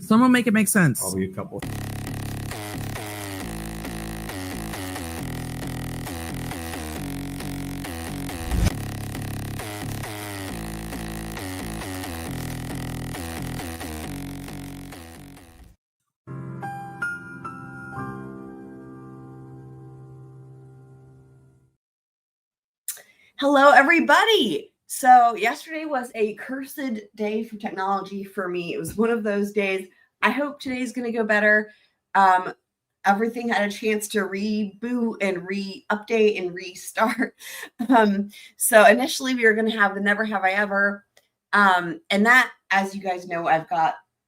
Someone make it make sense. Probably a couple. Hello, everybody. So yesterday was a cursed day for technology for me. It was one of those days. I hope today's going to go better. Everything had a chance to reboot and re-update and restart. So initially we were going to have the Never Have I Ever. And that, as you guys know,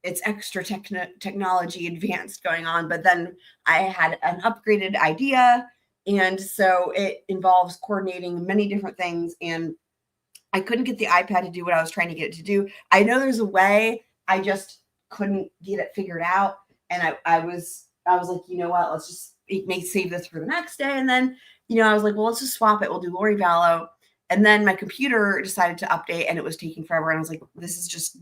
it's extra technology advanced going on. But then I had an upgraded idea. And so it involves coordinating many different things. And I couldn't get the iPad to do what I was trying to get it to do. I know there's a way. I just couldn't get it figured out. And I was like, you know what? Let's just save this for the next day. And then, I was like, well, let's just swap it. We'll do Lori Vallow. And then my computer decided to update and it was taking forever. And I was like, this is just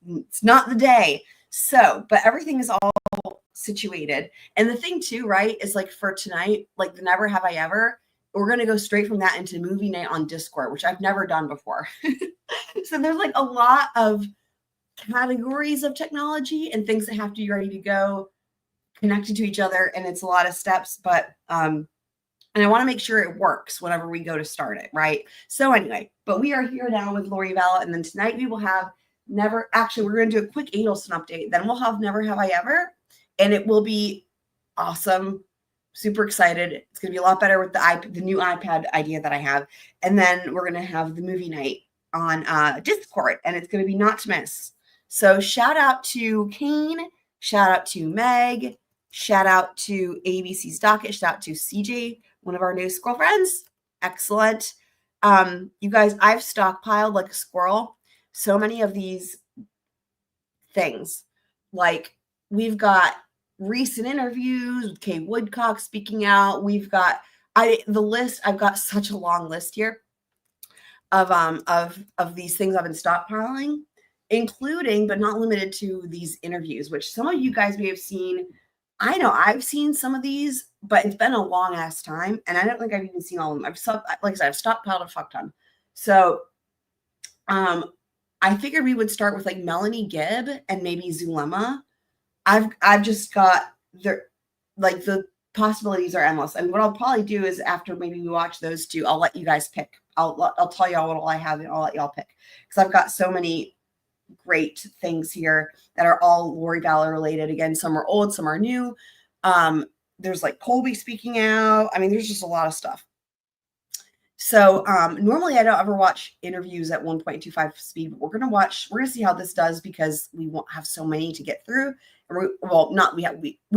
it's not the day. So, but everything is all situated. And the thing too, right, is like for tonight, like the Never Have I Ever, we're going to go straight from that into movie night on Discord, which I've never done before. So there's like a lot of categories of technology and things that have to be ready to go connected to each other. And it's a lot of steps, but, and I want to make sure it works whenever we go to start it. Right. So anyway, but we are here now with Lori Vallow. And then tonight we will have we're going to do a quick Adelson update. Then we'll have Never Have I Ever. And it will be awesome. Super excited. It's going to be a lot better with the new iPad idea that I have. And then we're going to have the movie night on Discord. And it's going to be not to miss. So shout out to Kane. Shout out to Meg. Shout out to ABC's Docket. Shout out to CJ, one of our new squirrel friends. Excellent. You guys, I've stockpiled like a squirrel so many of these things. Like, we've got recent interviews with Kay Woodcock speaking out. We've got I've got such a long list here of these things I've been stockpiling, including but not limited to these interviews, which some of you guys may have seen. I know I've seen some of these, but it's been a long ass time, and I don't think I've even seen all of them. I've stockpiled a fuck ton. So I figured we would start with like Melanie Gibb and maybe Zulema. I've just got the possibilities are endless. And what I'll probably do is after maybe we watch those two, I'll let you guys pick. I'll tell y'all what all I have and I'll let y'all pick. Because I've got so many great things here that are all Lori Vallow related. Again, some are old, some are new. There's like Colby speaking out. I mean, there's just a lot of stuff. So normally I don't ever watch interviews at 1.25 speed, but we're going to see how this does because we won't have so many to get through. We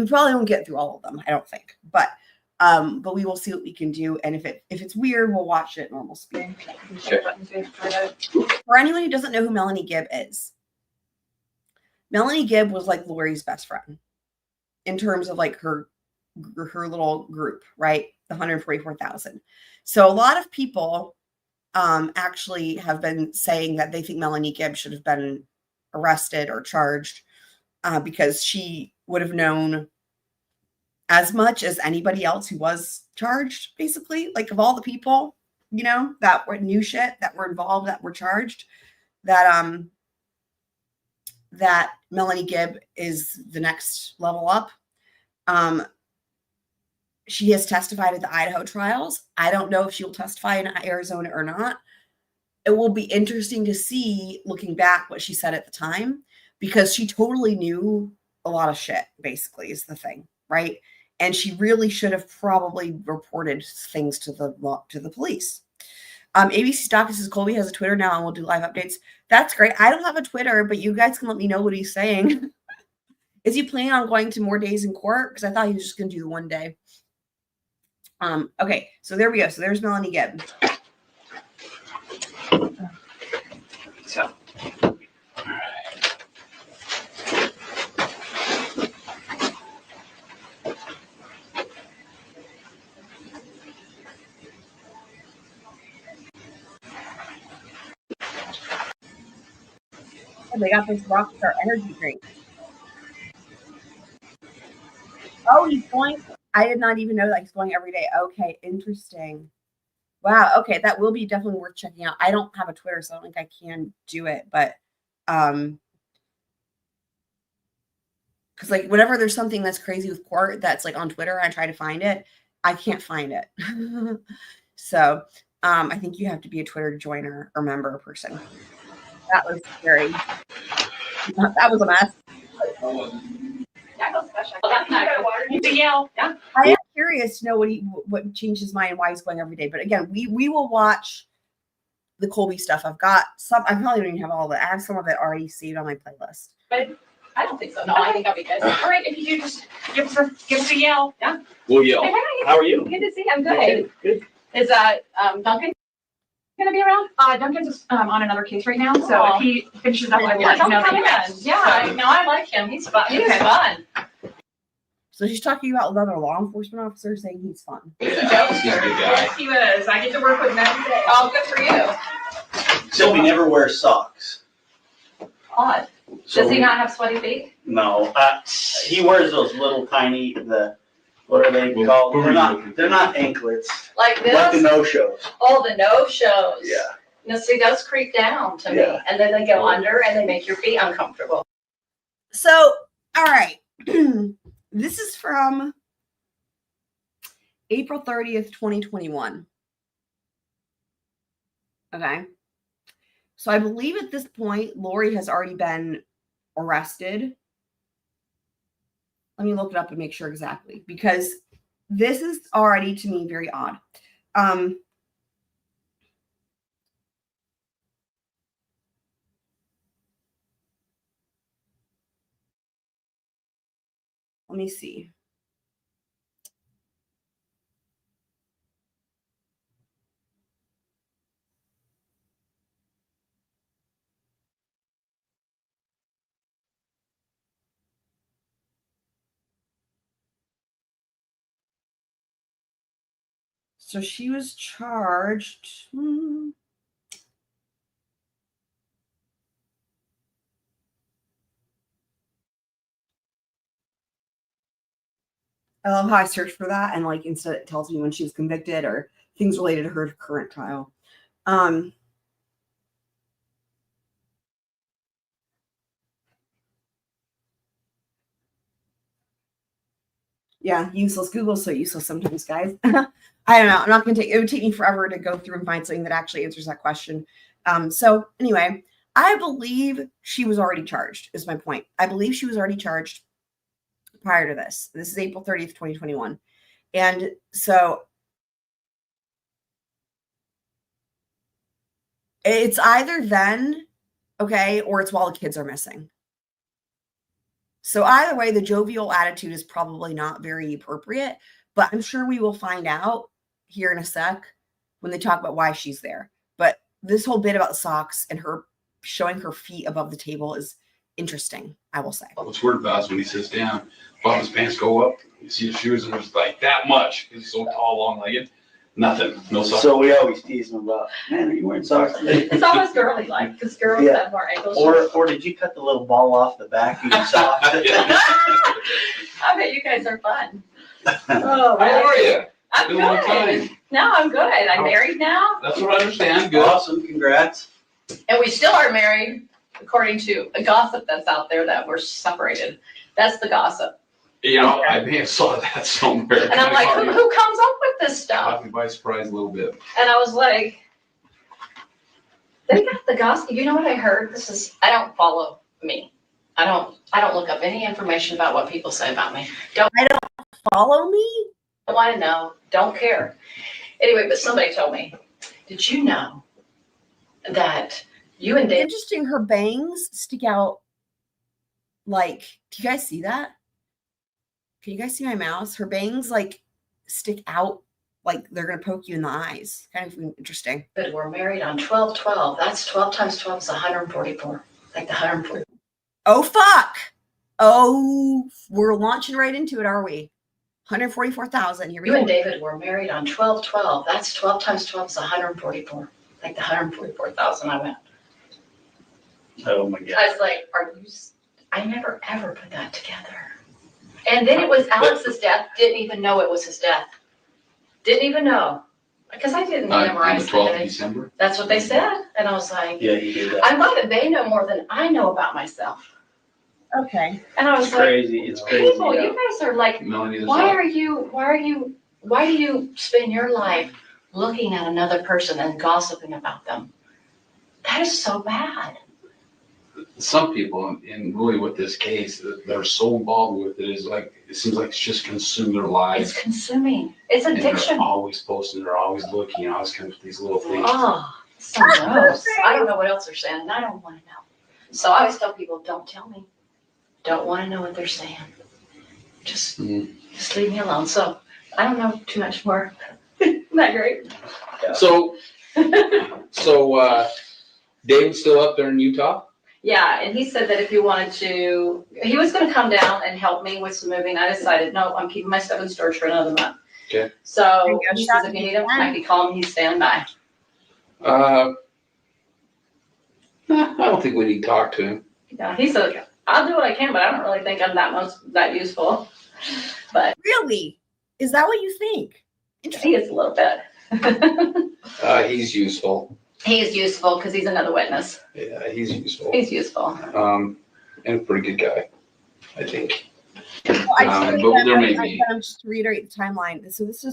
probably won't get through all of them, I don't think, but we will see what we can do. And if it's weird, we'll watch it at normal speed. For anyone who doesn't know who Melanie Gibb is, Melanie Gibb was like Lori's best friend in terms of like her little group, right? The 144,000. So a lot of people actually have been saying that they think Melanie Gibb should have been arrested or charged because she would have known as much as anybody else who was charged, basically. Like of all the people, that were new shit, that were involved, that were charged, that Melanie Gibb is the next level up. She has testified at the Idaho trials. I don't know if she will testify in Arizona or not. It will be interesting to see, looking back, what she said at the time, because she totally knew a lot of shit, basically, is the thing, right? And she really should have probably reported things to the police. ABC Doc says Colby has a Twitter now and we'll do live updates. That's great. I don't have a Twitter, but you guys can let me know what he's saying. Is he planning on going to more days in court? Because I thought he was just going to do the one day. Okay, so there we go. So there's Melanie Gibb. So. They got this Rockstar energy drink. Oh, he's going. I did not even know that he's going every day. Okay, interesting. Wow. Okay, that will be definitely worth checking out. I don't have a Twitter, so I don't think I can do it. But because like whenever there's something that's crazy with court that's like on Twitter, I try to find it. I can't find it. So I think you have to be a Twitter joiner or member person. That was scary. That was a mess. I am curious to know what changed his mind and why he's going every day. But again, we will watch the Colby stuff. I've got some. I probably don't even have all of it. I have some of it already saved on my playlist. But I don't think so. No, I think I'll be good. All right, if you just give us a yell. Yeah. We'll yell. Hey, how are you? Good to see you. I'm good. Good. Is Duncan gonna be around? Duncan's on another case right now, so if he finishes up, I'd like to know that. Yeah, I like him. He's fun. He's fun. So she's talking about another law enforcement officer saying he's fun. He's a jokester. He's a good guy. Yes, he was. I get to work with him every day. Oh, good for you. So he never wears socks. Odd. So Does he not have sweaty feet? No, he wears those little tiny what are they called? They're not anklets. Like this? Like the no-shows. Oh, the no-shows. Yeah. No, see, those creep down to me, and then they go under and they make your feet uncomfortable. So, all right. This is from April 30th, 2021. Okay. So I believe at this point, Lori has already been arrested. Let me look it up and make sure exactly, because this is already, to me, very odd. Let me see. So she was charged. I love how I searched for that and like instead it tells me when she was convicted or things related to her current trial. Yeah, useless. Google's so useless sometimes, guys. I don't know. I'm not going to take, it would take me forever to go through and find something that actually answers that question. So anyway, I believe she was already charged is my point. I believe she was already charged prior to this. This is April 30th, 2021. And so it's either then, okay, or it's while the kids are missing. So either way, the jovial attitude is probably not very appropriate, but I'm sure we will find out here in a sec when they talk about why she's there. But this whole bit about the socks and her showing her feet above the table is interesting, I will say. What's weird about is when he sits down, Bob's pants go up, you see the shoes and it's like that much because he's so tall, long-legged. Nothing, no socks. So we always tease him about, man, are you wearing socks today? It's almost girly-like, because girls have more ankle shoes. Or did you cut the little ball off the back of your sock? I bet you guys are fun. Oh, How are you? I'm Been a long good. time. No, I'm good. I'm married now. That's what I understand. Good. Awesome, congrats. And we still are married, according to a gossip that's out there that we're separated. That's the gossip. You know, I may have saw that somewhere. And I'm like, who comes up with this stuff? Caught me by surprise a little bit. And I was like, they got the gossip. You know what I heard? I don't follow me. I don't look up any information about what people say about me. I don't follow me? Don't want to know. Don't care. Anyway, but somebody told me, did you know that you and Dave? Interesting, her bangs stick out like, do you guys see that? Can you guys see my mouse? Her bangs like stick out like they're going to poke you in the eyes. Kind of interesting. But we're married on 12/12. That's 12 times 12 is 144. Like the 144. Oh, fuck. Oh, we're launching right into it, are we? 144,000. Here we You go. and David were married on 12/12. That's 12 times 12 is 144. Like the 144,000 I went. Oh my God. I was like, I never ever put that together. And then it was Alex's death. Didn't even know it was his death. Didn't even know. Because I didn't On memorize the 12th of the day. December? That's what they said. And I was like, Yeah, he did that. I'm glad that they know more than I know about myself. Okay. And I was It's like, crazy. It's crazy. people, you guys are like, Melanie, there's why not- do you spend your life looking at another person and gossiping about them? That is so bad. some people, and really with this case, they're so involved with it, is like, it seems like it's just consumed their It's lives. consuming. It's And addiction. they're always posting, they're always looking, always coming with these little things. Oh, so gross. I don't know what else they're saying, and I don't want to know. So I always tell people, don't tell me. Don't want to know what they're saying. Just leave me alone. So I don't know too much more. Isn't that great? So, David's still up there in Utah? Yeah, and he said that if you wanted to, he was gonna come down and help me with some moving. I decided, no, I'm keeping my stuff in storage for another month. Okay. So he says if you need him, I can call him, he's standing by. I don't think we need to talk to him. Yeah, he said, I'll do what I can, but I don't really think I'm that useful. But Really? Is that what you think? he is a little bit. He's useful. He is useful because he's another witness. Yeah, he's useful. He's useful. And a pretty good guy, I think. Well, I just but there may be. just to reiterate the timeline. So this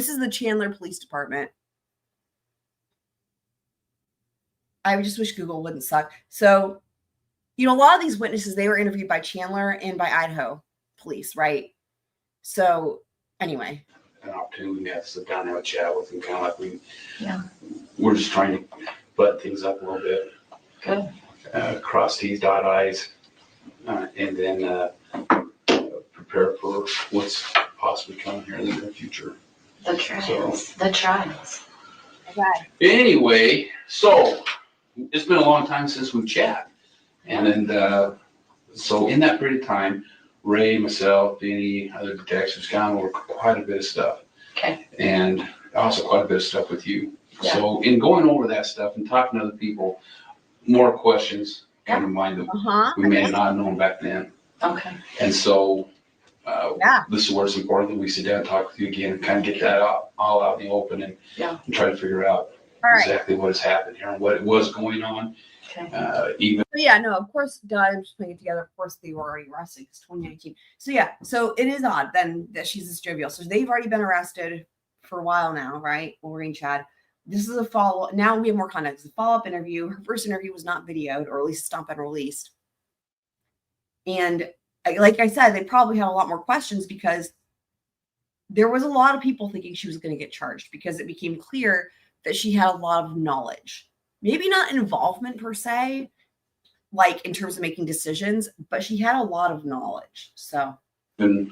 is the Chandler Police Department. I just wish Google wouldn't suck. So, a lot of these witnesses, they were interviewed by Chandler and by Idaho police, right? So anyway. An opportunity to sit down and have a chat with him, kind of like we're just trying to butt things up a little bit. Good. Cross T's, dot I's, and then prepare for what's possibly coming here in the near future. The trials. The trials. Okay. Anyway, so it's been a long time since we've chatted. And so in that period of time, Ray, myself, Benny, other detectives gone over quite a bit of stuff. Okay. And also quite a bit of stuff with you. Yeah. So in going over that stuff and talking to other people, more questions come to mind that we may not have known back then. Okay. And so this is where it's important that we sit down and talk with you again and kind of get that all out in the open and try to figure out exactly what has happened here and what it was going on. Okay. Even. Of course, I'm just putting it together. Of course, they were already arrested. It's 2019. So it is odd then that she's this jovial. So they've already been arrested for a while now, right? Maureen Chad. This is a follow-up. Now we have more context. It's a follow-up interview. Her first interview was not videoed, or at least it's not been released. And like I said, they probably had a lot more questions because there was a lot of people thinking she was going to get charged because it became clear that she had a lot of knowledge. Maybe not involvement per se, like in terms of making decisions, but she had a lot of knowledge. So, and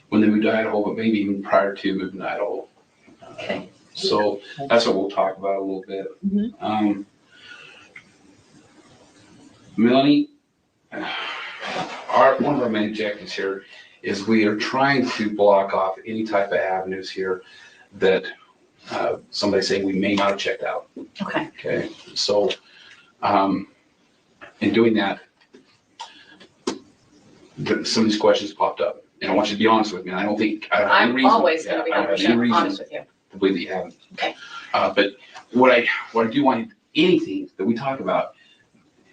when they moved to Idaho, but maybe even prior to moving to Idaho. Okay. So that's what we'll talk about a little bit. Mm-hmm. Melanie, one of our main objectives here is we are trying to block off any type of avenues here that somebody saying we may not have checked out. Okay. So, in doing that, some of these questions popped up, and I want you to be honest with me. I don't have I'm any reason. always going to be 100% honest with you. To believe that you haven't. Okay. But what I do want anything that we talk about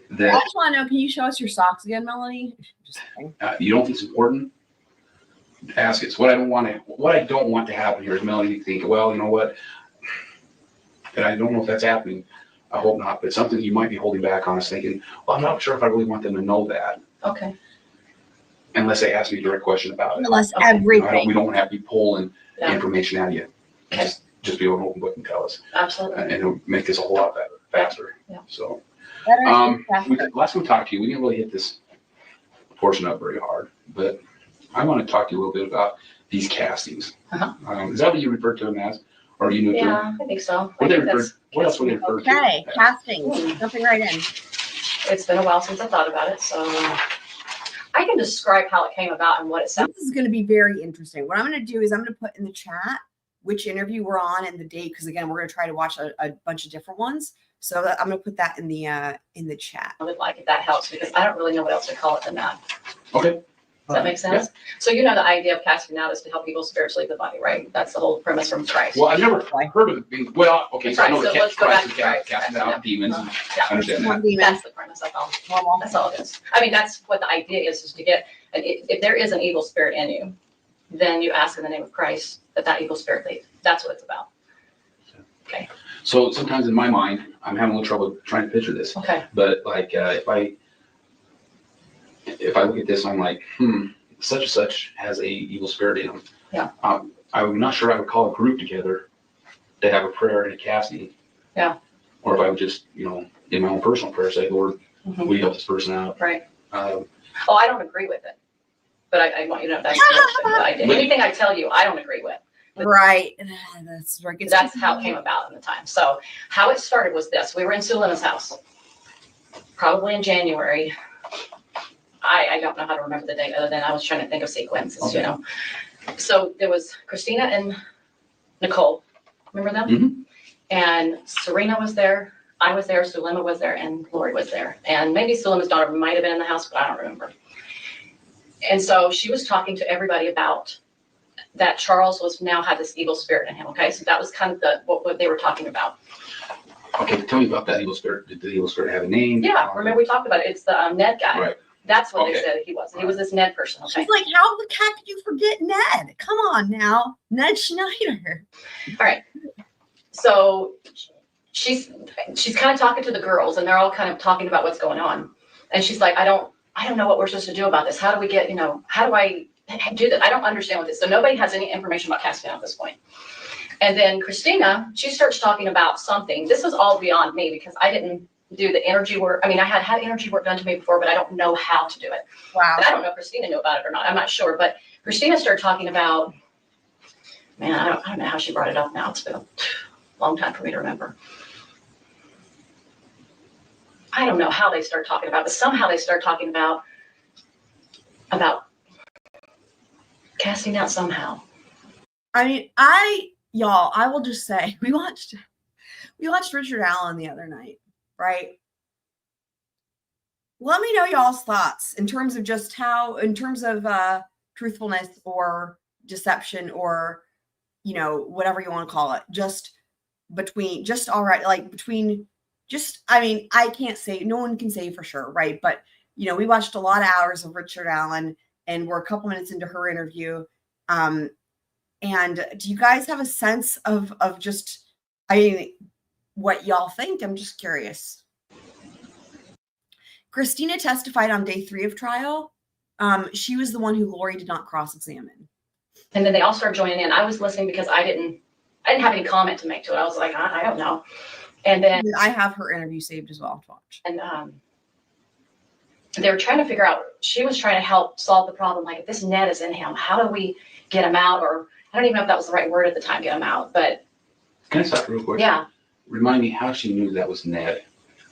that I just want to know, can you show us your socks again, Melanie? Just kidding. You don't think it's important, ask it. So what I don't want to happen here is Melanie to think, well, you know what, and I don't know if that's happening. I hope not, but it's something you might be holding back on us thinking, well, I'm not sure if I really want them to know that. Okay. Unless they ask me a direct question about it. Unless everything. We don't have to be pulling information out of you. Okay. Just be able to open book and tell us. Absolutely. And it'll make this a whole lot better, faster. Yeah. So, Faster. last time we talked to you, we didn't really hit this portion up very hard, but I want to talk to you a little bit about these castings. Is that what you refer to them as? Or are you new to them? Yeah, I think so. What else would they refer to? Okay, casting. Jumping right in. It's been a while since I thought about it, so I can describe how it came about and what it sounds. This is going to be very interesting. What I'm going to do is I'm going to put in the chat which interview we're on and the date, because again, we're going to try to watch a bunch of different ones. So I'm going to put that in the chat. I would like if that helps, because I don't really know what else to call it than that. Okay. Does that make sense? So you know the idea of casting out is to help people spiritually leave the body, right? That's the whole premise from Christ. Well, I've never heard of it being, well, okay, so I know Right, so that let's go Christ back is to Christ. casting out demons. Yeah. I understand that. That's the premise, that's all. That's all it is. I mean, that's what the idea is to get, and if there is an evil spirit in you, then you ask in the name of Christ that evil spirit leave. That's what it's about. Okay. So sometimes in my mind, I'm having a little trouble trying to picture this. Okay. But like, if I look at this, I'm like, such and such has a evil spirit in them. Yeah. I'm not sure I would call a group together to have a prayer and a casting. Yeah. Or if I would just, in my own personal prayer, say, Lord, Mhm. will you help this person out? Right. Um, I don't agree with it, but I want you to know that's the idea. Anything I tell you, I don't agree with. Right. That's where it gets That's how it came about in the time. So how it started was this. We were in Zulema's house, probably in January. I don't know how to remember the date other than I was trying to think of sequences, Okay. So there was Christina and Nicole. Remember them? Mhm. And Sarena was there. I was there. Zulema was there. And Lori was there. And maybe Zulema's daughter might have been in the house, but I don't remember. And so she was talking to everybody about that Charles now had this evil spirit in him. Okay. So that was kind of what they were talking about. Okay, tell me about that evil spirit. Did the evil spirit have a name? Yeah. Remember we talked about it. It's the Ned guy. Right. That's what they Okay. said he was. He was this Ned person. Okay. She's like, how the heck could you forget Ned? Come on now. Ned Schneider. All right. So she's kind of talking to the girls, and they're all kind of talking about what's going on. And she's like, I don't know what we're supposed to do about this. How do we get, how do I do that? I don't understand what this. So nobody has any information about casting out at this point. And then Christina, she starts talking about something. This is all beyond me because I didn't do the energy work. I mean, I had energy work done to me before, but I don't know how to do it. Wow. And I don't know if Christina knew about it or not. I'm not sure. But Christina started talking about, man, I don't know how she brought it up now. It's been a long time for me to remember. I don't know how they start talking about it, but somehow they start talking about casting out somehow. I mean, I will just say we watched Richard Allen the other night, right? Let me know y'all's thoughts in terms of truthfulness or deception or, whatever you want to call it. I mean, I can't say, no one can say for sure, right? But, we watched a lot of hours of Richard Allen and we're a couple minutes into her interview. And do you guys have a sense of just, what y'all think? I'm just curious. Christina testified on day 3 of trial. She was the one who Lori did not cross-examine. And then they all started joining in. I was listening because I didn't have any comment to make to it. I was like, I don't know. And then I have her interview saved as well to watch. And they were trying to figure out, she was trying to help solve the problem. Like, if this Ned is in him, how do we get him out? Or I don't even know if that was the right word at the time, get him out. But Can I stop real quick? yeah. Remind me how she knew that was Ned.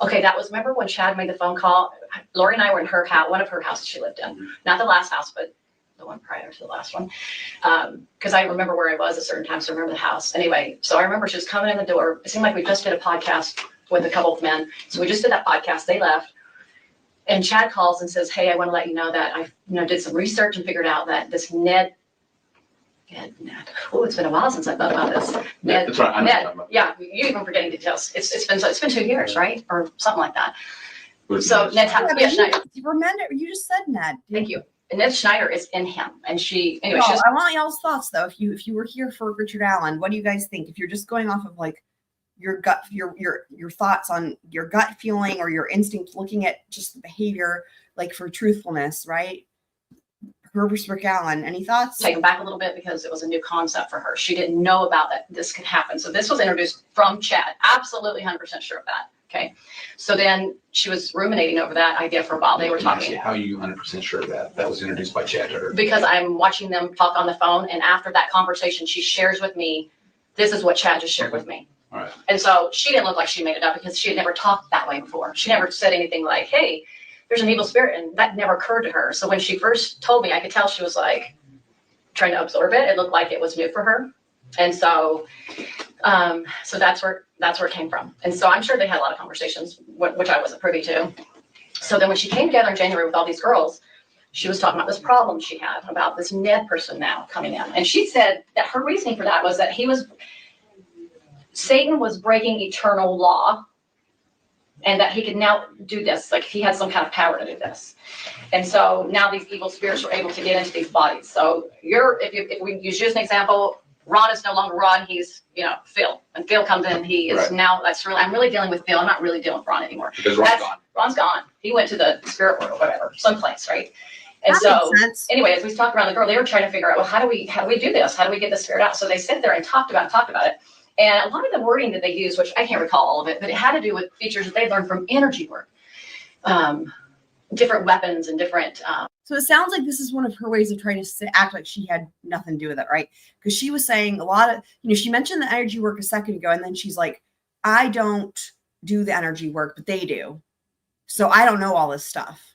Okay, that was, remember when Chad made the phone call? Lori and I were in her house, one of her houses she lived in. Not the last house, but the one prior to the last one. Because I remember where I was at certain times, so I remember the house. Anyway, so I remember she was coming in the door. It seemed like we just did a podcast with a couple of men. So we just did that podcast, they left. And Chad calls and says, hey, I want to let you know that I did some research and figured out that this Ned. Oh, it's been a while since I thought about this. Ned, that's right. I'm Ned, talking about. yeah, you even forgetting details. It's been 2 years, right? Or something like that. Was So Ned- Ned Schneider. Remember, you just said Ned. Thank you. And Ned Schneider is in him. And she, anyway, No, she's I want y'all's thoughts though. If you were here for Richard Allen, what do you guys think? If you're just going off of like your gut, your thoughts on your gut feeling or your instinct, looking at just the behavior, like for truthfulness, right? Herbert Rick Allen, any thoughts? taken back a little bit because it was a new concept for her. She didn't know about that this could happen. So this was introduced from Chad. Absolutely 100% sure of that. Okay. So then she was ruminating over that idea for a while. They were talking. How are you 100% sure of that? That was introduced by Chad to her. Because I'm watching them talk on the phone, and after that conversation, she shares with me, this is what Chad just shared with me. All right. And so she didn't look like she made it up because she had never talked that way before. She never said anything like, hey, there's an evil spirit, and that never occurred to her. So when she first told me, I could tell she was like trying to absorb it. It looked like it was new for her. And so, so that's where that's where it came from. And so I'm sure they had a lot of conversations, which I wasn't privy to. So then when she came together in January with all these girls, she was talking about this problem she had about this Ned person now coming in. And she said that her reasoning for that was that Satan was breaking eternal law, and that he could now do this, like he had some kind of power to do this. And so now these evil spirits were able to get into these bodies. So if we use you as an example, Ron is no longer Ron, he's, Phil. And Phil comes in, he is now, I'm really dealing with Phil, I'm not really dealing with Ron anymore. Because Ron's gone. Ron's gone. He went to the spirit world or whatever, someplace, right? And so, anyway, as we talked around the girl, they were trying to figure out, well, how do we do this? How do we get the spirit out? So they sit there and talked about it. And a lot of the wording that they used, which I can't recall all of it, but it had to do with features that they learned from energy work, different weapons and different. So it sounds like this is one of her ways of trying to act like she had nothing to do with it, right? Because she was saying a lot of, she mentioned the energy work a second ago, and then she's like, I don't do the energy work, but they do. So I don't know all this stuff.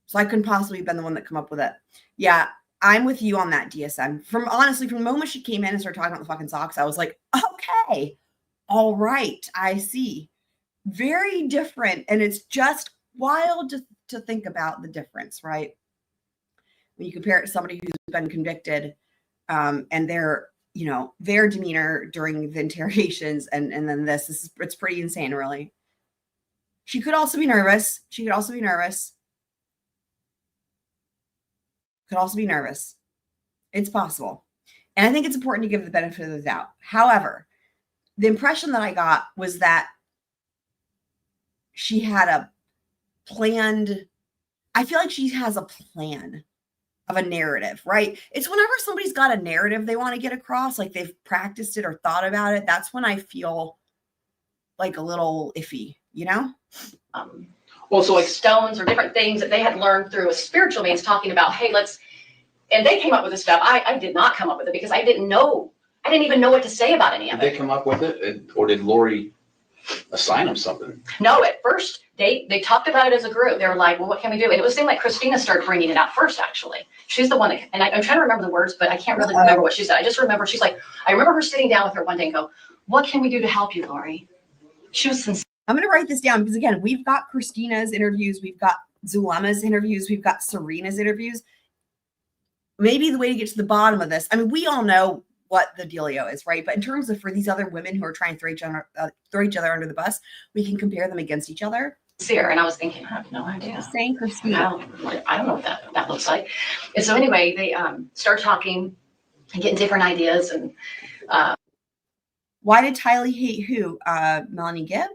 So I couldn't possibly have been the one that come up with it. Yeah, I'm with you on that, DSM. From the moment she came in and started talking about the fucking socks, I was like, okay, all right, I see. Very different. And it's just wild to think about the difference, right? When you compare it to somebody who's been convicted and their demeanor during the interrogations and then it's pretty insane, really. She could also be nervous. Could also be nervous. It's possible. And I think it's important to give the benefit of the doubt. However, the impression that I got was that she had I feel like she has a plan of a narrative, right? It's whenever somebody's got a narrative they want to get across, like they've practiced it or thought about it, that's when I feel like a little iffy, Well, so like stones or different things that they had learned through a spiritual means, talking about, hey, and they came up with this stuff. I did not come up with it because I didn't even know what to say about any of it. Did they come up with it, or did Lori assign them something? No, at first they talked about it as a group. They were like, well, what can we do? And it seemed like Christina started bringing it out first, actually. She's the one and I'm trying to remember the words, but I can't really remember what she said. I just remember she's like, I remember her sitting down with her one day and go, what can we do to help you, Lori? She was sincere. I'm going to write this down because, again, we've got Christina's interviews. We've got Zulema's interviews. We've got Serena's interviews. Maybe the way to get to the bottom of this, I mean, we all know what the dealio is, right? But in terms of for these other women who are trying to throw each other under the bus, we can compare them against each other. And I was thinking, I have no idea. Saying Christina. I don't know what that looks like. And so anyway, they start talking and getting different ideas. And why did Tylee hate who? Melanie Gibb?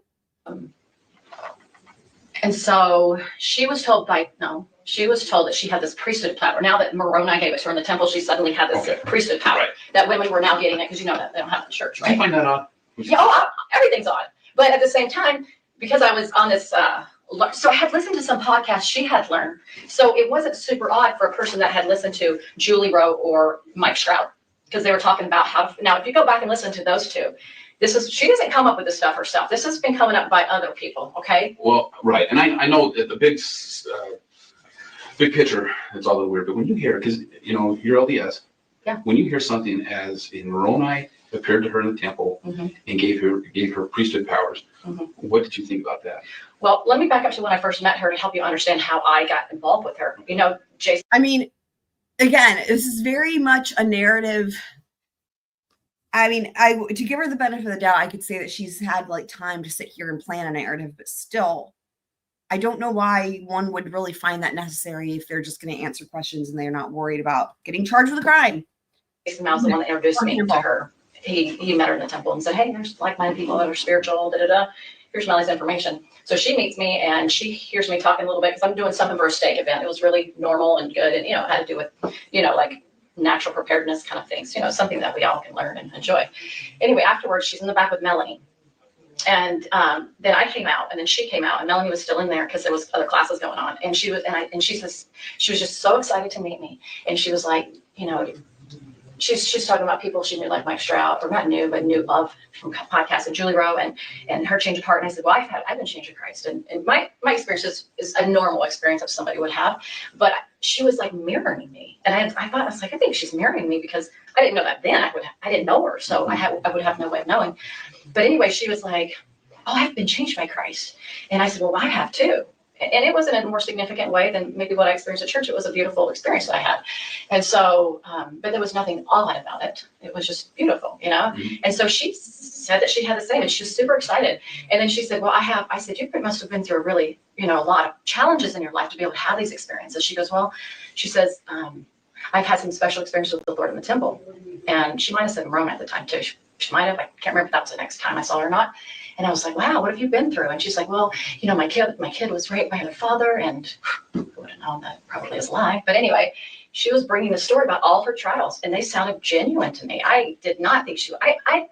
And so she was told that she had this priesthood power. Now that Moroni gave it to her in the temple, she suddenly had this priesthood power that women were now getting it, because that they don't have it in church, right? Did you find that odd? Yeah, everything's odd. But at the same time, because I was on this, so I had listened to some podcasts she had learned. So it wasn't super odd for a person that had listened to Julie Rowe or Mike Stroud, because they were talking about now if you go back and listen to those two, she doesn't come up with this stuff herself. This has been coming up by other people, okay? Well, right. And I know that the big picture, it's all a little weird, but when you hear, because, you're LDS. Yeah. When you hear something as in Moroni appeared to her in the temple and gave her priesthood powers, what did you think about that? Well, let me back up to when I first met her to help you understand how I got involved with her. Jason. I mean, again, this is very much a narrative. I mean, to give her the benefit of the doubt, I could say that she's had time to sit here and plan a narrative, but still, I don't know why one would really find that necessary if they're just going to answer questions and they're not worried about getting charged with a crime. Jason Mou's the one that introduced me to her. He met her in the temple and said, hey, there's like-minded people that are spiritual, Here's Melly's information. So she meets me and she hears me talking a little bit because I'm doing something for a stake event. It was really normal and good, and it had to do with, natural preparedness kind of things, something that we all can learn and enjoy. Anyway, afterwards, she's in the back with Melanie. And then I came out, and then she came out, and Melanie was still in there because there was other classes going on. And she was just so excited to meet me. And she was like, she's talking about people she knew like Mike Stroud, or not knew, but knew of from podcasts, and Julie Rowe and her change of heart. And I said, well, I've been changed to Christ. And my experience is a normal experience that somebody would have. But she was like mirroring me. And I thought, I was like, I think she's mirroring me, because I didn't know that then. I didn't know her. So I would have no way of knowing. But anyway, she was like, oh, I've been changed by Christ. And I said, well, I have too. And it wasn't in a more significant way than maybe what I experienced at church. It was a beautiful experience that I had. And so, but there was nothing odd about it. It was just beautiful, you know? Mhm. And so she said that she had the same, and she was super excited. And then she said, well, I said, you must have been through a really, you know, a lot of challenges in your life to be able to have these experiences. She goes, well, she says, I've had some special experiences with the Lord in the temple. And she might have said Mormon at the time too. She might have, I can't remember if that was the next time I saw her or not. And I was like, wow, what have you been through? And she's like, well, you know, my kid was raped by her father, and who would have known that probably is a lie. But anyway, she was bringing a story about all her trials, and they sounded genuine to me. I did not think I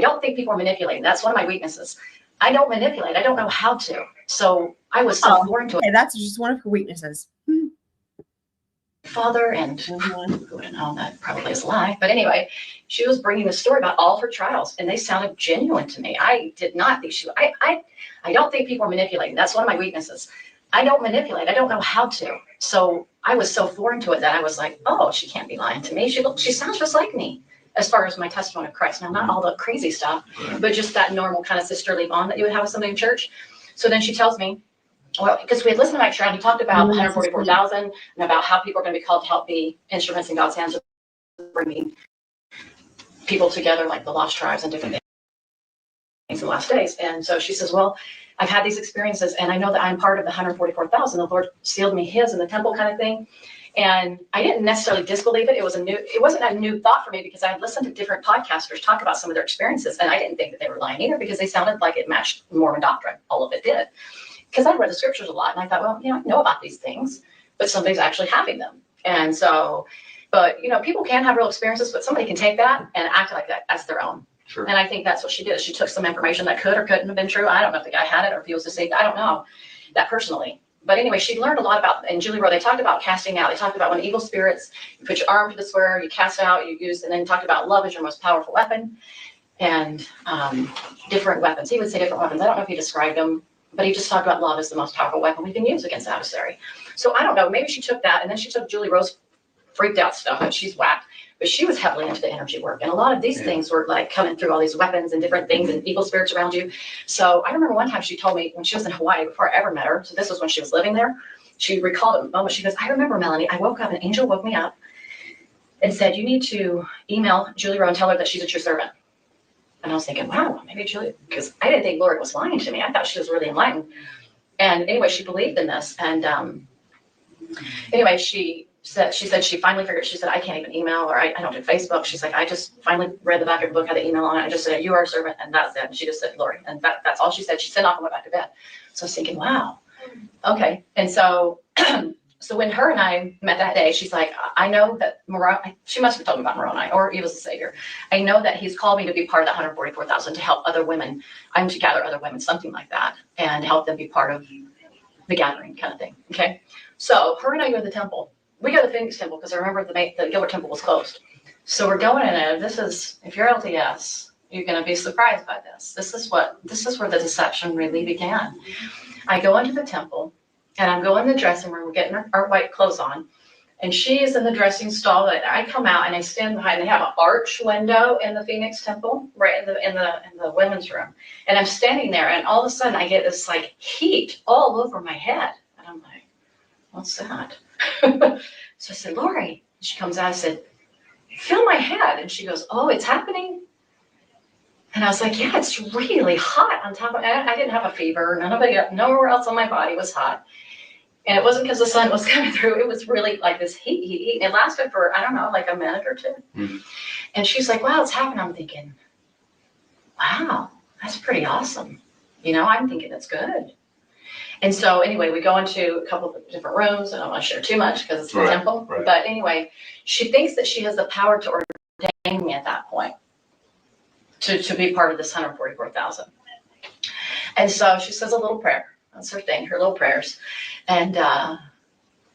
don't think people are manipulating. That's one of my weaknesses. I don't manipulate. I don't know how to. So I was so foreign to it. Okay, that's just one of her weaknesses. Father, and who would have known that probably is a lie. But anyway, she was bringing a story about all her trials, and they sounded genuine to me. I did not think I don't think people are manipulating. That's one of my weaknesses. I don't manipulate. I don't know how to. So I was so foreign to it that I was like, oh, she can't be lying to me. She sounds just like me as far as my testimony of Christ. Now, not all the crazy stuff, but just that normal kind of sisterly bond that you would have with somebody in church. So then she tells me, well, because we had listened to Mike Stroud, he talked about 144,000 and about how people are going to be called to help be instruments in God's hands of bringing people together, like the lost tribes and different things in the last days. And so she says, well, I've had these experiences, and I know that I'm part of the 144,000. The Lord sealed me his in the temple kind of thing. And I didn't necessarily disbelieve it. It wasn't a new thought for me, because I had listened to different podcasters talk about some of their experiences, and I didn't think that they were lying either, because they sounded like it matched Mormon doctrine. All of it did. Because I read the scriptures a lot, and I thought, well, you know, I know about these things, but somebody's actually having them. And so, but, you know, people can have real experiences, but somebody can take that and act like that as their own. Sure. And I think that's what she did. She took some information that could or couldn't have been true. I don't know if the guy had it or if he was deceived. I don't know that personally. But anyway, she learned a lot about, and Julie Rowe, they talked about casting out. They talked about when evil spirits, you put your arm to the swear, you cast out, you use, and then talked about love is your most powerful weapon, and different weapons. He would say different weapons. I don't know if he described them, but he just talked about love as the most powerful weapon we can use against the adversary. So I don't know, maybe she took that, and then she took Julie Rowe's freaked out stuff, and she's whacked, but she was heavily into the energy work. And a lot of these things were like coming through all these weapons and different things and evil spirits around you. So I remember one time she told me when she was in Hawaii, before I ever met her, so this was when she was living there, she recalled a moment. She goes, I remember, Melanie, I woke up, an angel woke me up and said, you need to email Julie Rowe and tell her that she's a true servant. And I was thinking, wow, maybe Julie, because I didn't think Lord was lying to me. I thought she was really enlightened. And anyway, she believed in this. And anyway, she said she finally figured, she said, I can't even email, or I don't do Facebook. She's like, I just finally read the back of the book, had the email on it. I just said, you are a servant, and that's it. And she just said, Lord. And that's all she said. She sent off and went back to bed. So I was thinking, wow, okay. And so so when her and I met that day, she's like, I know that Moroni, she must have told me about Moroni, or he was the savior. I know that he's called me to be part of the 144,000 to help other women. I'm to gather other women, something like that, and help them be part of the gathering kind of thing. Okay. So her and I go to the temple. We go to the Phoenix temple because I remember the Gilbert temple was closed. So we're going in there. This is, if you're LTS, you're going to be surprised by this. This is where the deception really began. I go into the temple, and I'm going in the dressing room. We're getting our white clothes on, and she is in the dressing stall. And I come out and I stand behind. They have an arch window in the Phoenix temple, right in the women's room. And I'm standing there, and all of a sudden I get this like heat all over my head, and I'm like, "What's that?" So I said, "Lori." She comes out. I said, "Feel my head," and she goes, "Oh, it's happening." And I was like, "Yeah, it's really hot on top of." I didn't have a fever. Nowhere else on my body was hot. And it wasn't because the sun was coming through. It was really like this heat. It lasted for, I don't know, like a minute or two. Mm-hmm. And she's like, wow, it's happening. I'm thinking, wow, that's pretty awesome. You know, I'm thinking that's good. And so anyway, we go into a couple of different rooms. I don't want to share too much because it's a temple. Right. But anyway, she thinks that she has the power to ordain me at that point to be part of this 144,000. And so she says a little prayer. That's her thing, her little prayers. And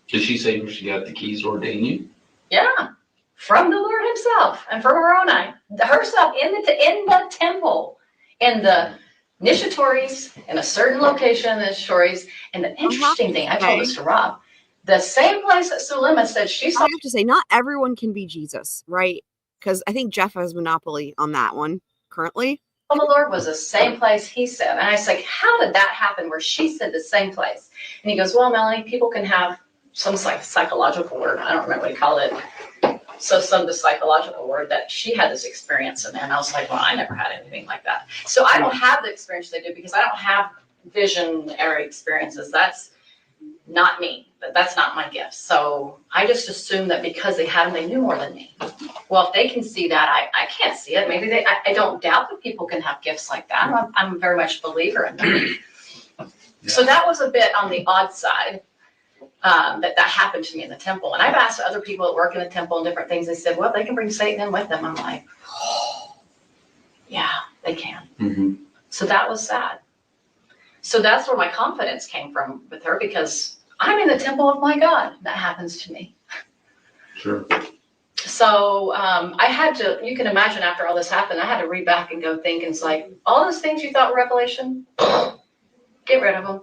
did she say she got the keys to ordain you? Yeah. from the Lord himself and from Moroni, herself in the temple, in the initiatories, in a certain location in the initiatories. And the interesting thing, I told this to Rob, the same place that Zulema said she saw. I have to say, not everyone can be Jesus, right? Because I think Jeff has monopoly on that one currently. The Lord was the same place he said. And I was like, how did that happen where she said the same place? And he goes, well, Melanie, people can have some psychological word. I don't remember what he called it. So the psychological word that she had this experience. And I was like, well, I never had anything like that. So I don't have the experience they did because I don't have visionary experiences. That's not me. That's not my gift. So I just assume that because they had them, they knew more than me. Well, if they can see that, I can't see it. Maybe I don't doubt that people can have gifts like that. I'm very much a believer in them. Yeah. So that was a bit on the odd side that happened to me in the temple. And I've asked other people that work in the temple and different things. They said, well, they can bring Satan in with them. I'm like, oh, yeah, they can. Mm-hmm. So that was sad. So that's where my confidence came from with her, because I'm in the temple of my God. That happens to me. Sure. So I had to, you can imagine after all this happened, I had to read back and go think, and it's like, all those things you thought were revelation, get rid of them.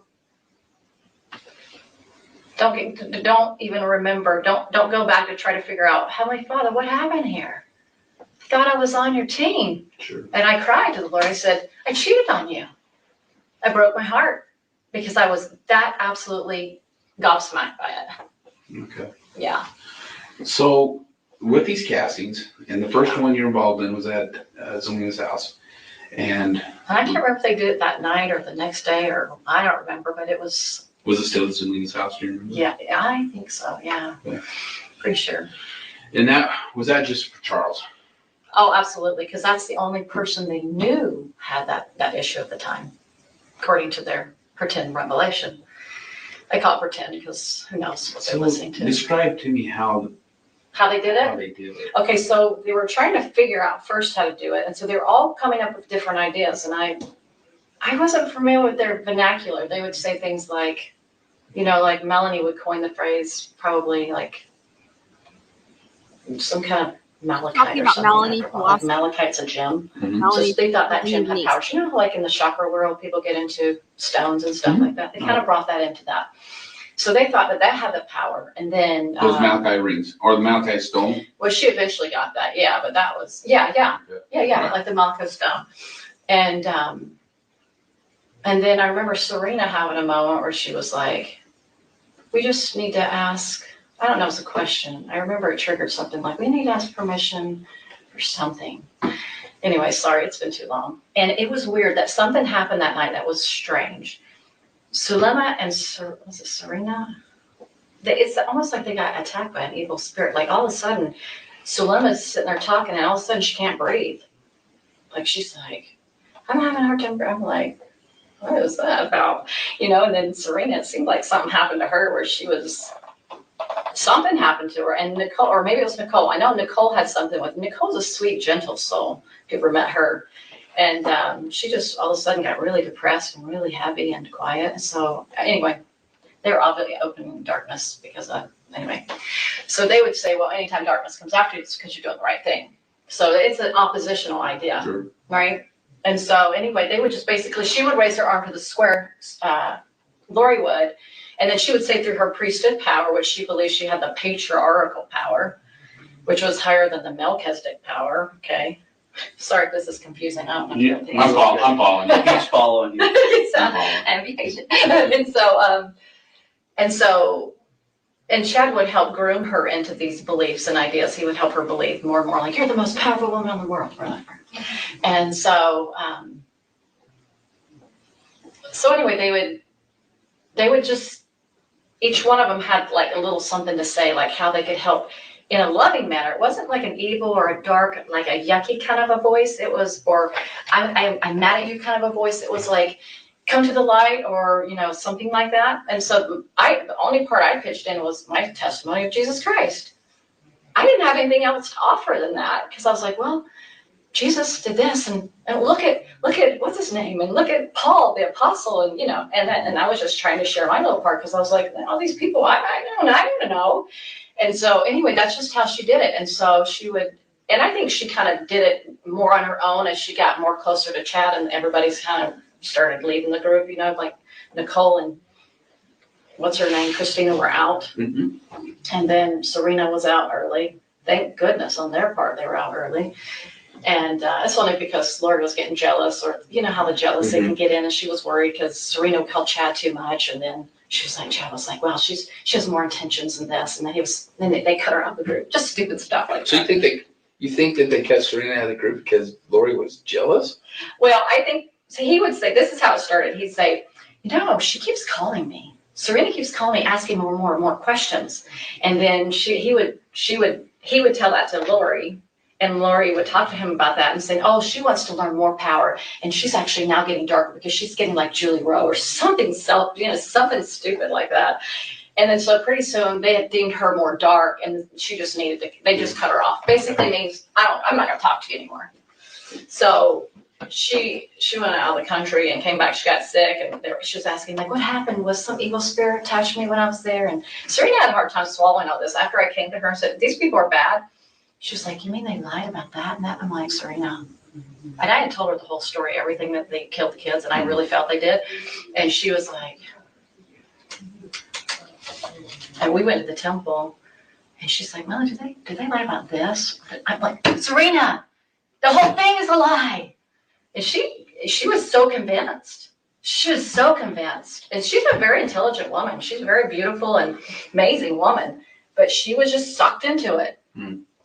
Don't even remember. Don't go back to try to figure out, Heavenly Father, what happened here? I thought I was on your team. Sure. And I cried to the Lord. I said, I cheated on you. I broke my heart because I was that absolutely gobsmacked by it. Okay. Yeah. So with these castings, and the first one you're involved in was at Zulena's house. And I can't remember if they did it that night or the next day, or I don't remember, but it was. Was it still at Zulena's house? Do you remember? Yeah, I think so. Yeah. Pretty sure. And was that just for Charles? Oh, absolutely. Because that's the only person they knew had that issue at the time, according to their pretend revelation. I call it pretend because who knows what they're listening to. Describe to me how they did it? How they did it. Okay, so they were trying to figure out first how to do it. And so they were all coming up with different ideas. And I wasn't familiar with their vernacular. They would say things like, like Melanie would coin the phrase, probably like some kind of malachite. Talking about Melani Palowski. Malachite's a gem. Mm-hmm. So they thought that gem had power. Like in the chakra world, people get into stones and stuff like that. They kind of brought that into that. So they thought that had the power. And then those malachite rings or the malachite stone. Well, she eventually got that. Yeah, but that was right. Like the malachite stone. And then I remember Sarena having a moment where she was like, we just need to ask, I don't know, it's a question. I remember it triggered something like, we need to ask permission for something. Anyway, sorry, it's been too long. And it was weird that something happened that night that was strange. Zulema and was it Sarena? It's almost like they got attacked by an evil spirit. Like all of a sudden, Zulema's sitting there talking, and all of a sudden she can't breathe. Like she's like, I'm having a hard time breathing. I'm like, what is that about? And then Sarena, it seemed like something happened to her where something happened to her. And Nicole, or maybe it was Nicole. I know Nicole had something with, Nicole's a sweet, gentle soul, if you ever met her. And she just all of a sudden got really depressed and really heavy and quiet. So anyway, they were obviously opening darkness anyway. So they would say, well, anytime darkness comes after you, it's because you're doing the right thing. So it's an oppositional idea, sure. Right? And so anyway, they would just basically, she would raise her arm to the square, Lori would, and then she would say through her priesthood power, which she believed she had the patriarchal power, which was higher than the Melchizedek power, okay? Sorry if this is confusing. I don't know. Yeah, I'm following you. He's following you. And be patient. And Chad would help groom her into these beliefs and ideas. He would help her believe more and more, like, you're the most powerful woman in the world, whatever. And so anyway, they would just, each one of them had like a little something to say, like how they could help in a loving manner. It wasn't like an evil or a dark, like a yucky kind of a voice. It was, or I'm mad at you kind of a voice. It was like, come to the light, or, something like that. And so the only part I pitched in was my testimony of Jesus Christ. I didn't have anything else to offer than that, because I was like, well, Jesus did this, and look at what's his name, and look at Paul, the apostle, and and I was just trying to share my little part, because I was like, all these people, I don't know. And so anyway, that's just how she did it. And so she would, and I think she kind of did it more on her own as she got more closer to Chad, and everybody's kind of started leaving the group, you know, like Nicole and what's her name, Christina were out. Mhm. And then Sarena was out early. Thank goodness on their part, they were out early. And it's only because Lord was getting jealous, or you know how the jealousy can get in, and she was worried because Sarena would call Chad too much, and then she was like, Chad was like, well, she has more intentions than this, and then they cut her out of the group, just stupid stuff like So that. you think that they cut Sarena out of the group because Lori was jealous? Well, I think so. He would say, this is how it started. He'd say, you know, she keeps calling me. Sarena keeps calling me, asking more and more questions, and then he would tell that to Lori. And Lori would talk to him about that and say, oh, she wants to learn more power. And she's actually now getting darker because she's getting like Julie Rowe or something something stupid like that. And then so pretty soon they had deemed her more dark, and she just they just cut her off. Basically means, I'm not going to talk to you anymore. So she went out of the country and came back. She got sick, and she was asking, like, what happened? Was some evil spirit touched me when I was there? And Sarena had a hard time swallowing all this. After I came to her and said, these people are bad. She was like, you mean they lied about that and that? I'm like, Sarena. And I had told her the whole story, everything that they killed the kids, and I really felt they did. And she was like, and we went to the temple, and she's like, Melanie, did they lie about this? I'm like, Sarena, the whole thing is a lie. And she was so convinced. She was so convinced. And she's a very intelligent woman. She's a very beautiful and amazing woman, but she was just sucked into it.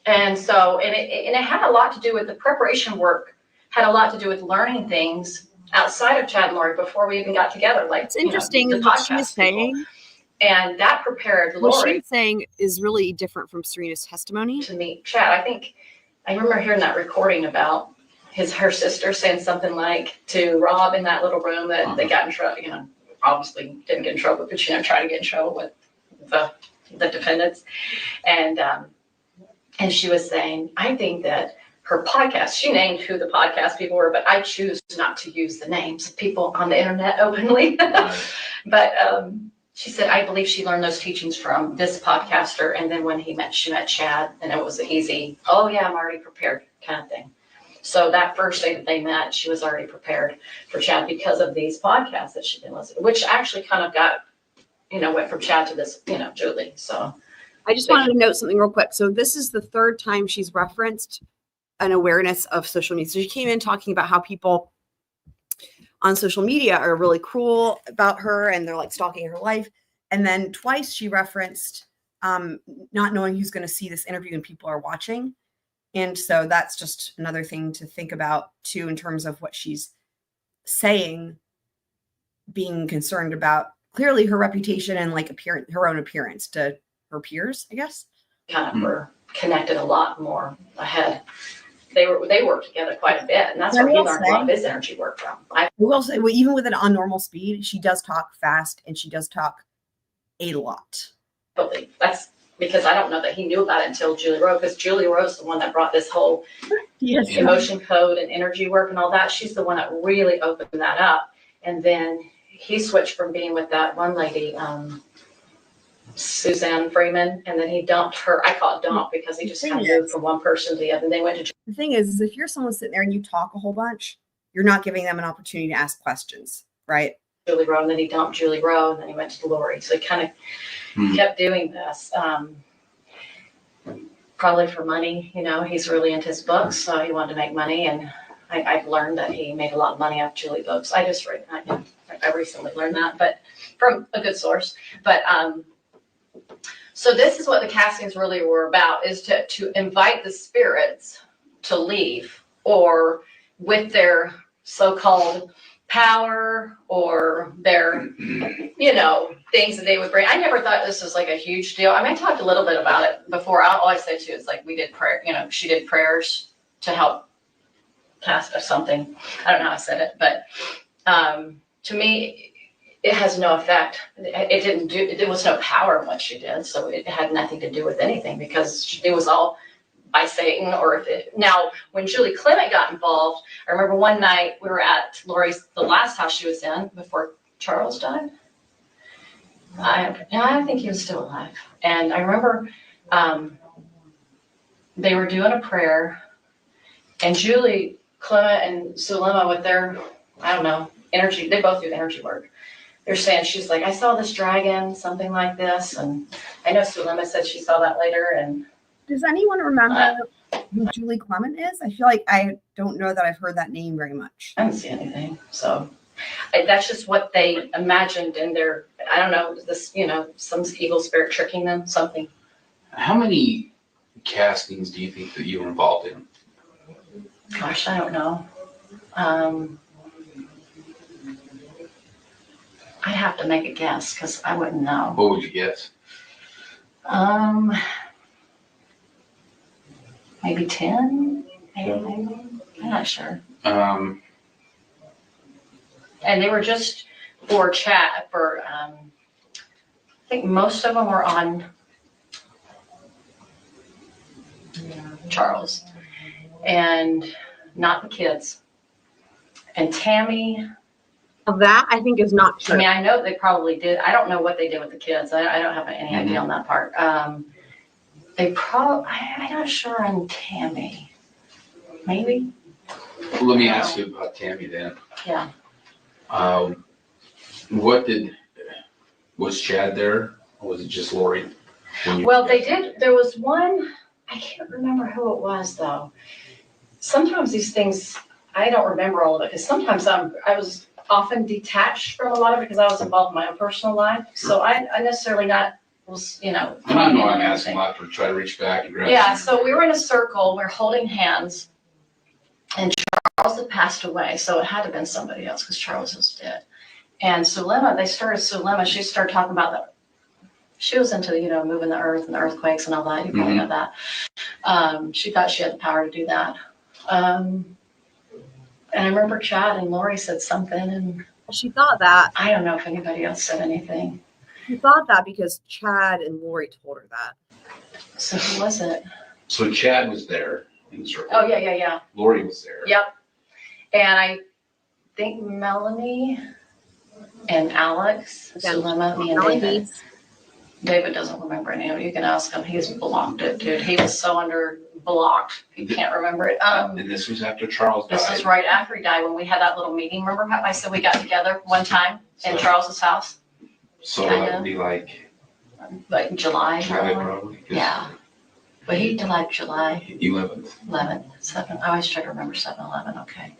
And so, and it had a lot to do with the preparation work, had a lot to do with learning things outside of Chad and Lori before we even got together. Like, It's interesting the what she was podcast people. saying. And that prepared What Lori she's saying is really different from Serena's testimony. to meet Chad. I remember hearing that recording about her sister saying something like to Rob in that little room that they got in trouble, obviously didn't get in trouble, but tried to get in trouble with the defendants. And she was saying, I think that her podcast, she named who the podcast people were, but I choose not to use the names of people on the internet openly. But she said, I believe she learned those teachings from this podcaster. And then when she met Chad, and it was an easy, oh yeah, I'm already prepared kind of thing. So that first day that they met, she was already prepared for Chad because of these podcasts that she'd been listening, which actually kind of got, went from Chad to this, Julie. So I just wanted to note something real quick. So this is the third time she's referenced an awareness of social media. So she came in talking about how people on social media are really cruel about her and they're like stalking her life. And then twice she referenced not knowing who's going to see this interview and people are watching. And so that's just another thing to think about too, in terms of what she's saying, being concerned about clearly her reputation and like her own appearance to her peers, I guess. Kind of were connected a lot more ahead. They worked together quite a bit, and that's where he learned a lot of his energy work from. I will say, even with it on normal speed, she does talk fast and she does talk a lot. believe that's because I don't know that he knew about it until Julie Rowe, because Julie Rowe's the one that brought this whole emotion code and energy work and all that. She's the one that really opened that up. And then he switched from being with that one lady, Suzanne Freeman, and then he dumped her. I call it dump because he just kind of moved from one person to the other. And they went to. The thing is if you're someone sitting there and you talk a whole bunch, you're not giving them an opportunity to ask questions, right? Julie Rowe, and then he dumped Julie Rowe, and then he went to Lori. So he kind of kept doing this, probably for money. He's really into his books, so he wanted to make money. And I've learned that he made a lot of money off Julie books. I recently learned that, but from a good source. But so this is what the castings really were about, is to invite the spirits to leave, or with their so-called power or their, things that they would bring. I never thought this was like a huge deal. I talked a little bit about it before. All I said too is like we did prayer, she did prayers to help pass or something. I don't know how I said it, but to me, it has no effect. There was no power in what she did, so it had nothing to do with anything because it was all by Satan. Now, when Julie Clement got involved, I remember one night we were at Lori's, the last house she was in before Charles died. I think he was still alive. And I remember They were doing a prayer, and Julie, Clement, and Zulema with their, I don't know, energy, they both do energy work. They're saying, she's like, I saw this dragon, something like this, and I know Zulema said she saw that later, and Does anyone remember who Julie Clement is? I feel like I don't know that I've heard that name very much. I didn't see anything, so. That's just what they imagined in their, I don't know, this, some evil spirit tricking them, something. How many castings do you think that you were involved in? Gosh, I don't know. I'd have to make a guess because I wouldn't know. What would you guess? Maybe 10? Maybe. I'm not sure. And they were just for chat, I think most of them were on Charles and not the kids. And Tammy. That I think is not true. I mean, I know they probably did. I don't know what they did with the kids. I don't have any idea on that part. I'm not sure on Tammy. Maybe. Let me ask you about Tammy then. Yeah. Was Chad there, or was it just Lori? Well, they did. There was one. I can't remember who it was though. Sometimes these things I don't remember all of it because sometimes I was often detached from a lot of it because I was involved in my own personal life. So I necessarily not was I know I'm asking a lot to try to reach back and grab. Yeah. So we were in a circle. We were holding hands, and Charles had passed away, so it had to have been somebody else because Charles was dead. And Zulema, she started talking about that. She was into, moving the earth and the earthquakes and all that. You probably know that. She thought she had the power to do that. And I remember Chad and Lori said something, and she thought that. I don't know if anybody else said anything. She thought that because Chad and Lori told her that. So who was it? So Chad was there in the circle. Oh, yeah. Lori was there. Yep. And I think Melanie and Alex, Zulema, me and David. David doesn't remember any of it. You can ask him. He's blocked it, dude. He was so blocked. He can't remember it. And this was after Charles died. This was right after he died when we had that little meeting. Remember how I said we got together one time in Charles's house? So that would be like July. Probably. Yeah. But he died July 11th. 7. I always try to remember 7/11. Okay.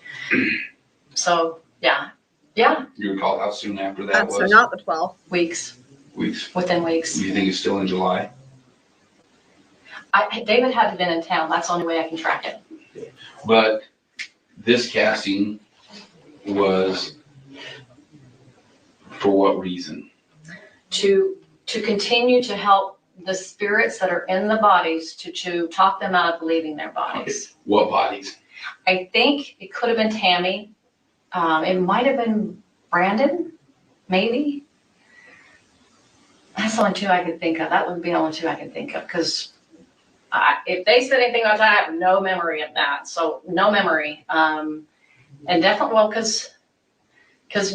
So, yeah. Yeah. You recall how soon after that was? So not the 12th. Weeks. Weeks. Within weeks. Do you think it's still in July? David had to have been in town. That's the only way I can track it. But this casting was for what reason? To continue to help the spirits that are in the bodies to talk them out of leaving their bodies. Okay. What bodies? I think it could have been Tammy. It might have been Brandon, maybe. That's the only two I could think of. That would be the only two I could think of because if they said anything about that, I have no memory of that. So no memory. And definitely, well, because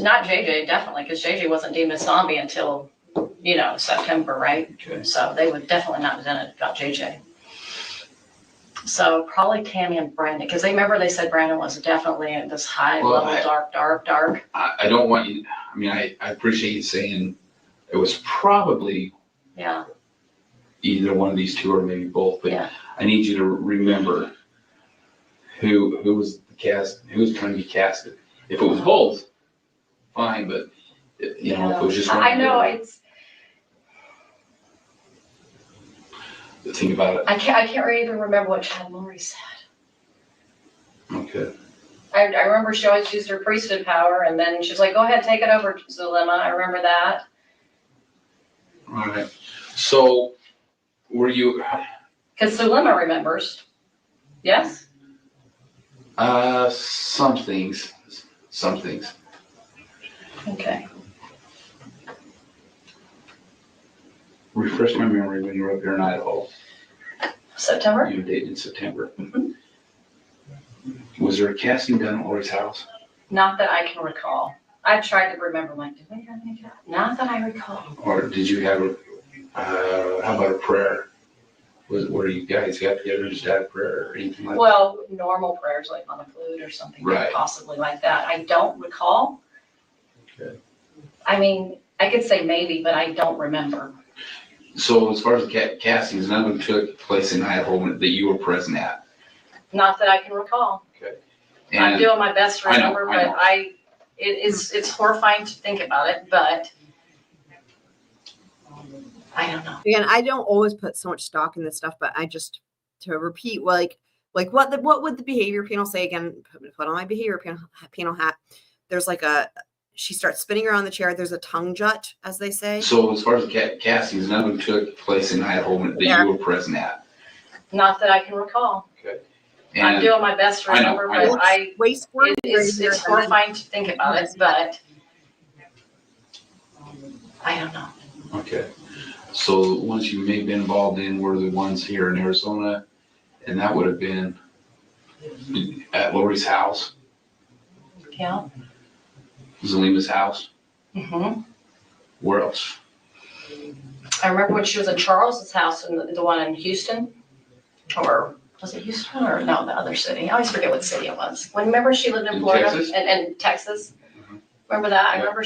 not JJ, definitely, because JJ wasn't deemed a zombie until, September, right? Okay. So they would definitely not have done it about JJ. So probably Tammy and Brandon, because they said Brandon was definitely in this high level, dark. I don't want you, I appreciate you saying it was probably either one of these two or maybe both, but I need you to remember who was trying to be casted. If it was both, fine, but if it was just one. I know it's. Think about it. I can't even remember what Chad and Lori said. Okay. I remember she always used her priesthood power, and then she's like, "Go ahead, take it over, Zulema." I remember that. All right. So, were you? Because Zulema remembers. Yes. Some things. Okay. Refresh my memory when you were up here in Idaho. September. You dated in September. Mm-hmm. Was there a casting done at Lori's house? Not that I can recall. I tried to remember, did we have any? Not that I recall. Or did you have how about a prayer? Where you guys got together and just had a prayer or anything like that? Well, normal prayers like on a flute or something, Right. possibly like that. I don't recall. Okay. I mean, I could say maybe, but I don't remember. So as far as the castings, none of them took place in Idaho that you were present at? Not that I can recall. Okay. I'm doing my best to I know, remember, I know. but it's horrifying to think about it, but I don't know. Again, I don't always put so much stock in this stuff, but I just to repeat, like what would the behavior panel say again? Put on my behavior panel hat. There's like she starts spinning around the chair. There's a tongue jut, as they say. So as far as the castings, none of them took place in Idaho that you were present at? Not that I can recall. Okay. I'm doing my best to I know, remember, I know. but it's horrifying to think about it, but I don't know. Okay. So the ones you may have been involved in were the ones here in Arizona, and that would have been at Lori's house, Yeah. Zulema's house. Mm-hmm. Where else? I remember when she was at Charles's house and the one in Houston, or was it Houston or no, the other city? I always forget what city it was. When remember she lived in Florida Texas? and Texas. Mhm. Remember that? I Yeah. remember I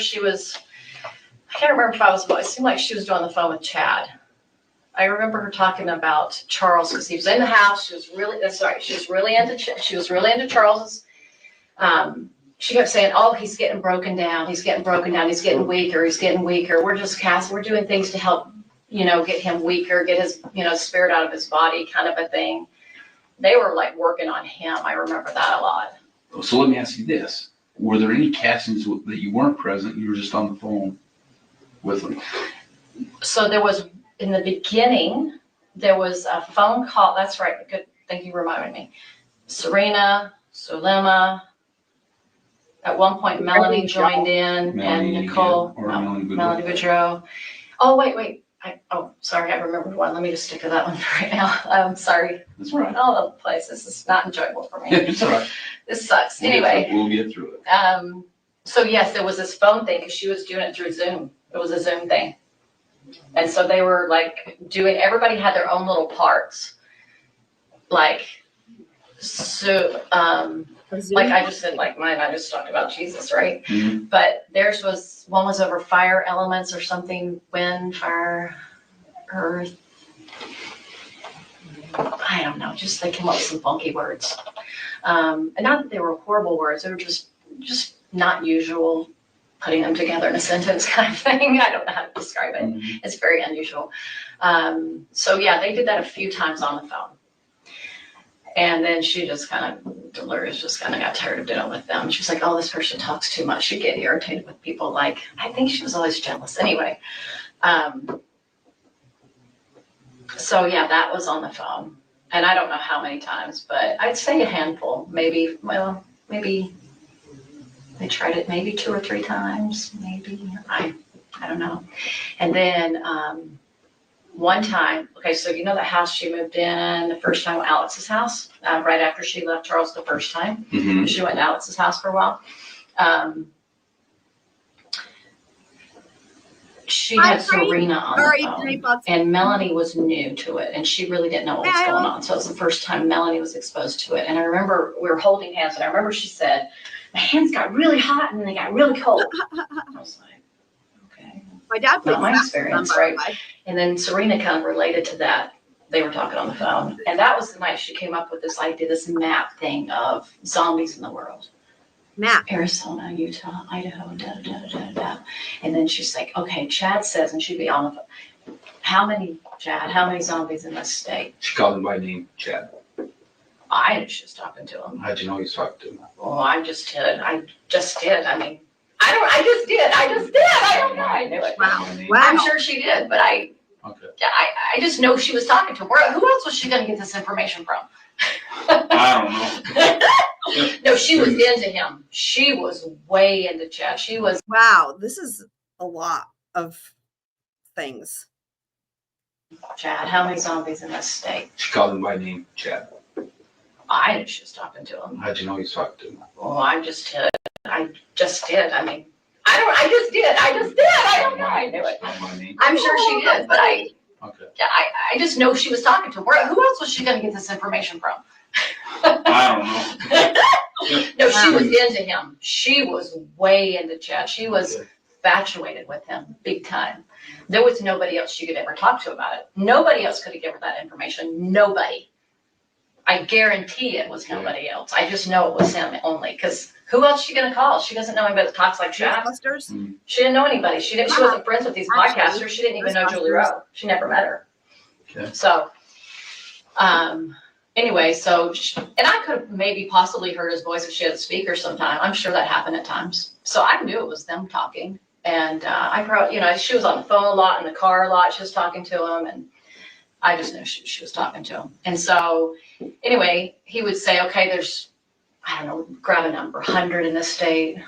can't remember if it seemed like she was doing the phone with Chad. I remember her talking about Charles because he was in the house. She was really into Charles's. She kept saying, "Oh, he's getting broken down. He's getting broken down. He's getting weaker. He's getting weaker. We're doing things to help, get him weaker, get his, spirit out of his body, kind of a thing." They were like working on him. I remember that a lot. So let me ask you this. Were there any castings that you weren't present, you were just on the phone with them? So there was, in the beginning, there was a phone call. That's right. Good. Thank you for reminding me. Serena, Zulema. At one point, Melanie joined in, and Nicole, Gibb, or Melanie Woodrow. Oh, wait. Sorry, I remembered one. Let me just stick to that one right now. I'm sorry. That's all right. All over the place. This is not enjoyable for me. It's all right. This sucks. Anyway. We'll get through it. So yes, there was this phone thing because she was doing it through Zoom. It was a Zoom thing. And so they were like everybody had their own little parts. Like I just said, like mine, I just talked about Jesus, right? Mm-hmm. But one was over fire elements or something, wind, fire, earth. I don't know, just they came up with some funky words. And not that they were horrible words, they were just not usual, putting them together in a sentence kind of thing. I don't know how to describe it. Mm-hmm. It's very unusual. So yeah, they did that a few times on the phone. And then she just Dolores just kind of got tired of dealing with them. She was like, "Oh, this person talks too much." She'd get irritated with people. Like, I think she was always jealous. Anyway, so yeah, that was on the phone. And I don't know how many times, but I'd say a handful, maybe they tried it maybe 2 or 3 times, maybe. I don't know. And then one time, okay, so the house she moved in the first time, Alex's house, right after she left Charles the first time. Mm-hmm. She went to Alex's house for a while. She had Serena on the phone, and Melanie was new to it, and she really didn't know what was going on. So it was the first time Melanie was exposed to it. And I remember we were holding hands, and I remember she said, "My hands got really hot, and then they got really cold." I was like, okay. My dad played Not my experience, right? And then Serena kind of related to that. They were talking on the phone, and that was the night she came up with this idea, this map thing of zombies in the world. Map. Arizona, Utah, Idaho, And then she's like, "Okay, Chad says," and she'd be on the phone, how many zombies in this state?" She called him by name, Chad. I knew she was talking to him. How'd you know he was talking to him? Well, I just did. I mean, I just did. I don't know. I knew it. Wow. I'm sure she did, but I just know she was talking to him. Who else was she going to get this information from? I don't know. No, she was into him. She was way into Chad. She was. Wow, this is a lot of things. Chad, how many zombies in this state? She called him by name, Chad. I knew she was talking to him. How'd you know he was talking to him? Well, I just did. I mean, I just did. I don't know. I knew it. I'm sure she did, but I Okay. Yeah, I just know she was talking to him. Who else was she going to get this information from? I don't know. No, she was into him. She was way into Chad. She was infatuated with him big time. There was nobody else she could ever talk to about it. Nobody else could have given her that information. Nobody. I guarantee it was nobody else. I just know it was him only. Because who else is she going to call? She doesn't know anybody that talks like Chad. Ghostbusters? She didn't know anybody. She wasn't friends with these podcasters. She didn't even know Julie Rowe. She never met her. Okay. So, anyway, and I could have maybe possibly heard his voice if she had a speaker sometime. I'm sure that happened at times. So I knew it was them talking. And I probably, she was on the phone a lot, in the car a lot. She was talking to him, and I just knew she was talking to him. And so, anyway, he would say, okay, there's, I don't know, grab a number, 100 in this state,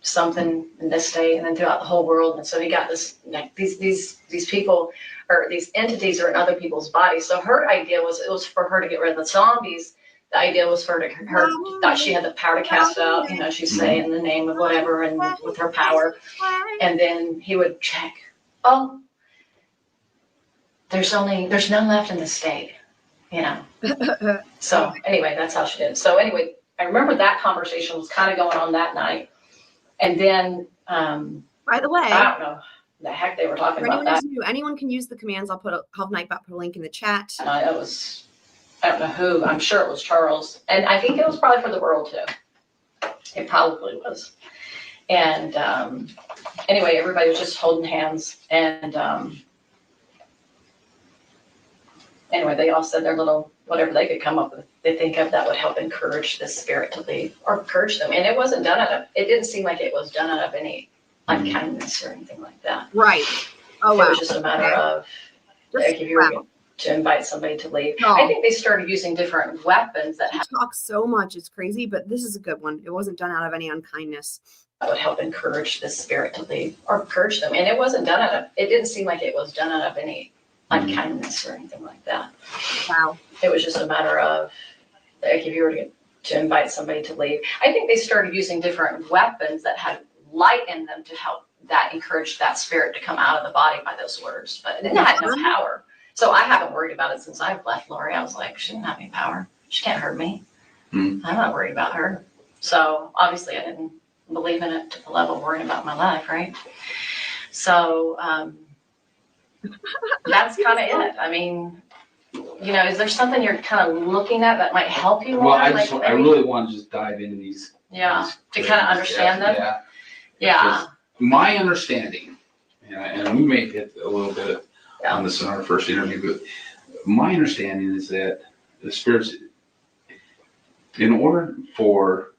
something in this state, and then throughout the whole world. And so he got this, like, these people, or these entities are in other people's bodies. So her idea was, it was for her to get rid of the zombies. The idea was for her thought she had the power to cast out, she'd say in the name of whatever and with her power. And then he would check, oh, there's none left in the state, So anyway, that's how she did it. So anyway, I remember that conversation was kind of going on that night. And then, by the way, I don't know the heck they were talking about that. Anyone can use the commands. I'll have Nightbot put a link in the chat. It was, I don't know who, I'm sure it was Charles. And I think it was probably for the world too. It probably was. And anyway, everybody was just holding hands. And anyway, they all said their little, whatever they could come up with, they think of that would help encourage this spirit to leave or encourage them. And it wasn't done it didn't seem like it was done out of any unkindness or anything like that. Right. Oh, wow. It was just a matter of, like, if you were to invite somebody to leave. No. I think they started using different weapons that talk so much. It's crazy, but this is a good one. It wasn't done out of any unkindness. That would help encourage this spirit to leave or encourage them. And it wasn't done out of, it didn't seem like it was done out of any unkindness or anything like that. Wow. It was just a matter of, like, if you were to invite somebody to leave. I think they started using different weapons that had light in them to help that encourage that spirit to come out of the body by those words. But it didn't have no power. So I haven't worried about it since I've left Lori. I was like, she didn't have any power. She can't hurt me. I'm not worried about her. So obviously I didn't believe in it to the level of worrying about my life, right? So that's kind of it. I mean, is there something you're kind of looking at that might help you? Well, I really want to just dive into these. Yeah, to kind of understand them. Yeah. My understanding, and we may hit a little bit on this in our first interview, but my understanding is that the spirits, in order for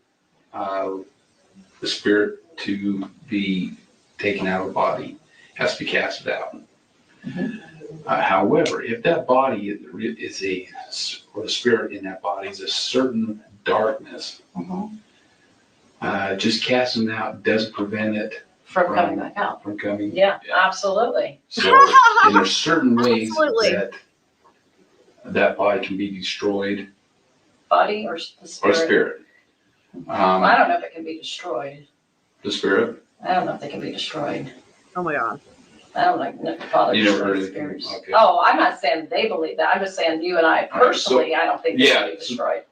the spirit to be taken out of the body, has to be casted out. However, if that body is or the spirit in that body is a certain darkness, just casting it out doesn't prevent it from coming back out. From coming. Yeah, absolutely. So, and there's certain ways that body can be destroyed. Body or the spirit? Or spirit. I don't know if it can be destroyed. The spirit? I don't know if they can be destroyed. Oh my God. I don't like the Father. You never heard of spirits? Okay. Oh, I'm not saying they believe that. I'm just saying you and I personally, I don't think they can be destroyed.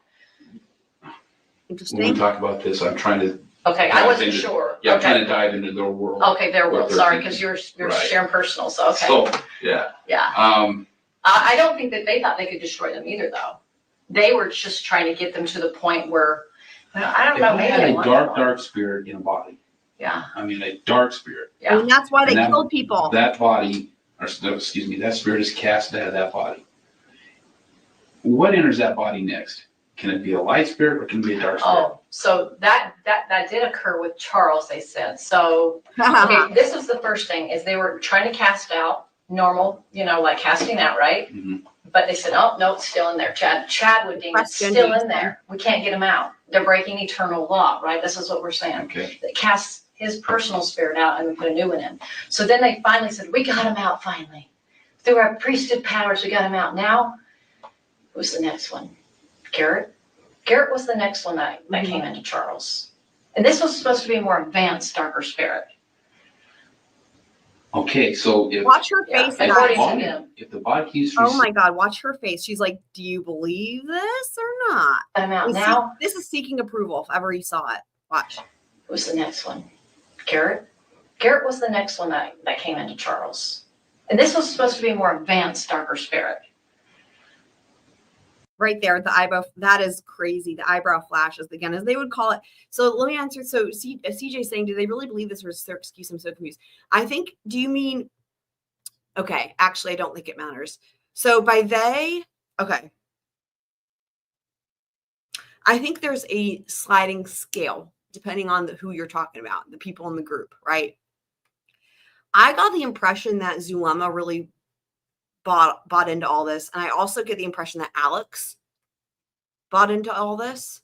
Interesting. When we talk about this, I'm trying to. Okay, I wasn't sure. Yeah, I'm trying to dive into their world. Okay, their world. Sorry, because you're sharing personal. So okay. So yeah. Yeah. I don't think that they thought they could destroy them either, though. They were just trying to get them to the point where I don't know. If I had a dark spirit in a body. Yeah. I mean, a dark spirit. Yeah. And that's why they killed people. That body, that spirit is cast out of that body. What enters that body next? Can it be a light spirit or can it be a dark spirit? Oh, so that did occur with Charles, they said. So, okay, this was the first thing, is they were trying to cast out normal, like casting out, right? But they said, oh, no, it's still in there. Chadwood Dean is still in there. We can't get him out. They're breaking eternal law, right? This is what we're saying. Okay. They cast his personal spirit out and we put a new one in. So then they finally said, we got him out finally. Through our priesthood powers, we got him out. Now, who's the next one? Garrett? Garrett was the next one that came into Charles. And this was supposed to be a more advanced, darker spirit. Okay, so if Watch her Yeah, face, I guys. already said him. if the body keeps Oh my God, watch her face. She's like, do you believe this or not? I'm out now. This is seeking approval if ever you saw it. Watch. Who's the next one? Garrett? Garrett was the next one that came into Charles. And this was supposed to be a more advanced, darker spirit. Right there, the eyebrow, that is crazy. The eyebrow flashes, again, as they would call it. So let me answer. So CJ's saying, do they really believe this, or is their excuse? I'm so confused. I think, do you mean, okay, actually, I don't think it matters. So by they, okay. I think there's a sliding scale depending on who you're talking about, the people in the group, right? I got the impression that Zulema really bought into all this. And I also get the impression that Alex bought into all this.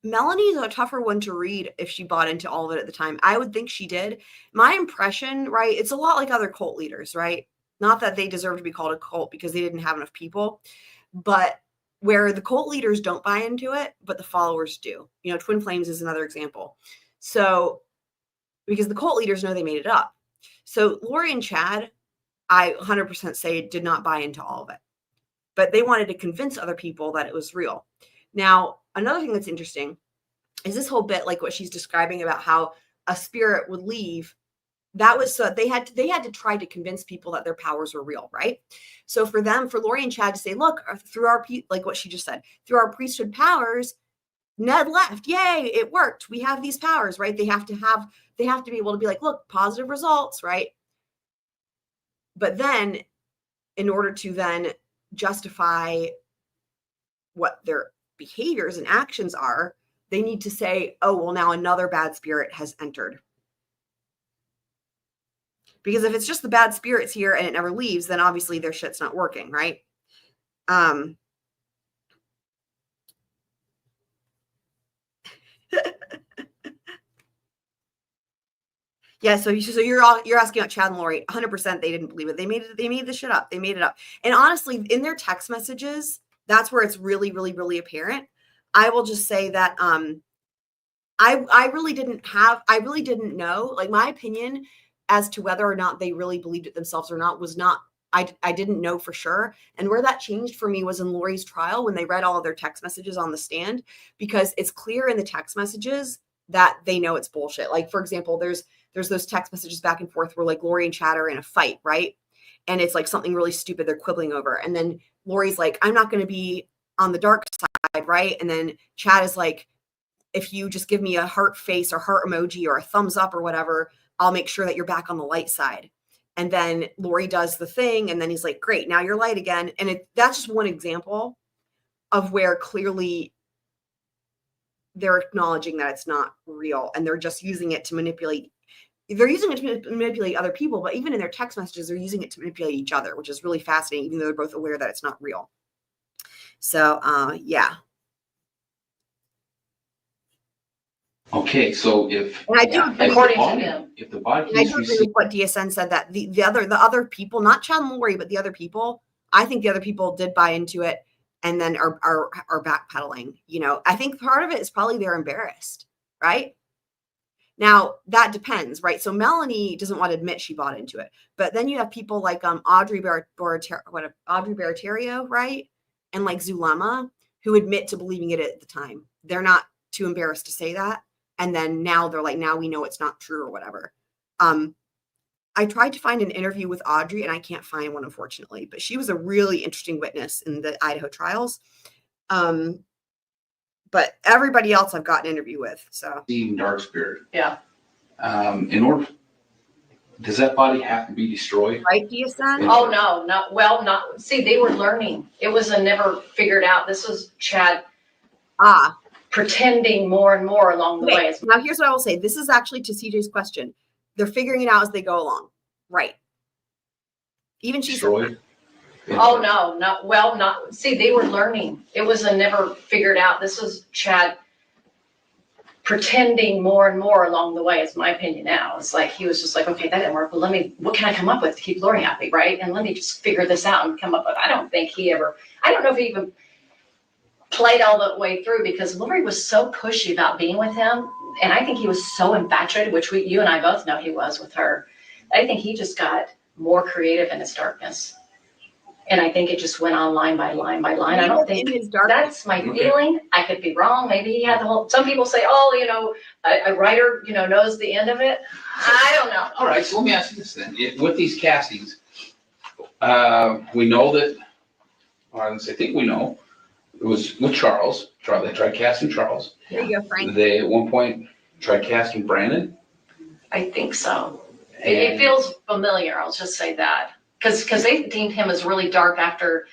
Melanie's a tougher one to read if she bought into all of it at the time. I would think she did. My impression, right, it's a lot like other cult leaders, right? Not that they deserve to be called a cult because they didn't have enough people, but where the cult leaders don't buy into it, but the followers do. You know, Twin Flames is another example. So, because the cult leaders know they made it up. So Lori and Chad, I 100% say did not buy into all of it, but they wanted to convince other people that it was real. Now, another thing that's interesting is this whole bit, like what she's describing about how a spirit would leave. That was so they had to try to convince people that their powers were real, right? So for them, for Lori and Chad to say, look, through our, like what she just said, through our priesthood powers, Ned left. Yay, it worked. We have these powers, right? They have to be able to be like, look, positive results, right? But then in order to then justify what their behaviors and actions are, they need to say, oh, well, now another bad spirit has entered. Because if it's just the bad spirits here and it never leaves, then obviously their shit's not working, right? Yeah, so you're asking about Chad and Lori. 100% they didn't believe it. They made this shit up. They made it up. And honestly, in their text messages, that's where it's really, really, really apparent. I will just say that I really didn't know. Like, my opinion as to whether or not they really believed it themselves or not was not, I didn't know for sure. And where that changed for me was in Lori's trial when they read all of their text messages on the stand, because it's clear in the text messages that they know it's bullshit. Like, for example, there's those text messages back and forth where like Lori and Chad are in a fight, right? And it's like something really stupid they're quibbling over. And then Lori's like, I'm not going to be on the dark side, right? And then Chad is like, if you just give me a heart face or heart emoji or a thumbs up or whatever, I'll make sure that you're back on the light side. And then Lori does the thing. And then he's like, great, now you're light again. And that's just one example of where clearly they're acknowledging that it's not real. And they're just using it to manipulate. They're using it to manipulate other people, but even in their text messages, they're using it to manipulate each other, which is really fascinating, even though they're both aware that it's not real. So, yeah. Okay, so if And I do agree according to him. if the body And I keeps do agree with what DSN said, that the other people, not Chad and Lori, but the other people, I think the other people did buy into it and then are backpedaling. You know, I think part of it is probably they're embarrassed, right? Now that depends, right? So Melanie doesn't want to admit she bought into it, but then you have people like Audrey Baratario, right? And like Zulema, who admit to believing it at the time. They're not too embarrassed to say that. And then now they're like, now we know it's not true or whatever. I tried to find an interview with Audrey and I can't find one, unfortunately, but she was a really interesting witness in the Idaho trials. But everybody else I've got an interview with, so. Seeing dark spirit. Yeah. In order, does that body have to be destroyed? Right, DSN? Oh, no, not, see, they were learning. It was a never figured out. This was Chad pretending more and more along the way. Now, here's what I will say. This is actually to CJ's question. They're figuring it out as they go along. Right. Even she Destroyed? Oh, no, not, see, they were learning. It was a never figured out. This was Chad pretending more and more along the way, is my opinion now. It's like, he was just like, okay, that didn't work, but what can I come up with to keep Lori happy, right? And let me just figure this out and come up with, I don't know if he even played all the way through because Lori was so pushy about being with him. And I think he was so infatuated, which you and I both know he was with her. I think he just got more creative in his darkness. And I think it just went on line by line by line. I don't think in his darkness. that's my feeling. I could be wrong. Maybe he had the whole, some people say, oh, you know, a writer, you know, knows the end of it. I don't know. All right, so let me ask you this then. With these castings, we know that, or I think we know, it was with Charles. They tried casting Charles. There you go, Frank. They, at one point, tried casting Brandon. I think so. It feels familiar. I'll just say that. Because they deemed him as really dark after,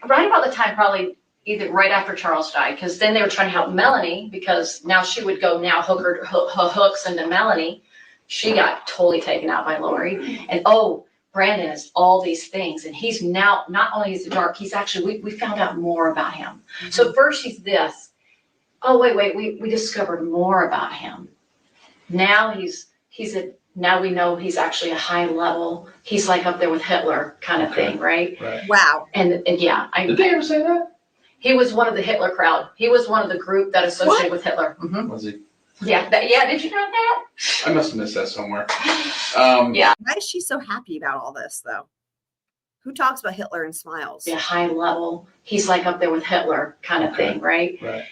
right about the time probably either right after Charles died, because then they were trying to help Melanie because now she would go now hooks into Melanie. She got totally taken out by Lori. And Brandon is all these things. And he's now, not only is he dark, he's actually, we found out more about him. Mm-hmm. So first he's this. Oh, wait, we discovered more about him. Now now we know he's actually a high level. He's like up there with Hitler kind of thing, right? Wow. And yeah. Did they ever say that? He was one of the Hitler crowd. He was one of the group that associated with Hitler. Mm-hmm. Was he? Yeah. Did you know that? I must have missed that somewhere. Yeah. Why is she so happy about all this, though? Who talks about Hitler and smiles? Yeah, high level. He's like up there with Hitler kind of thing, right? Right.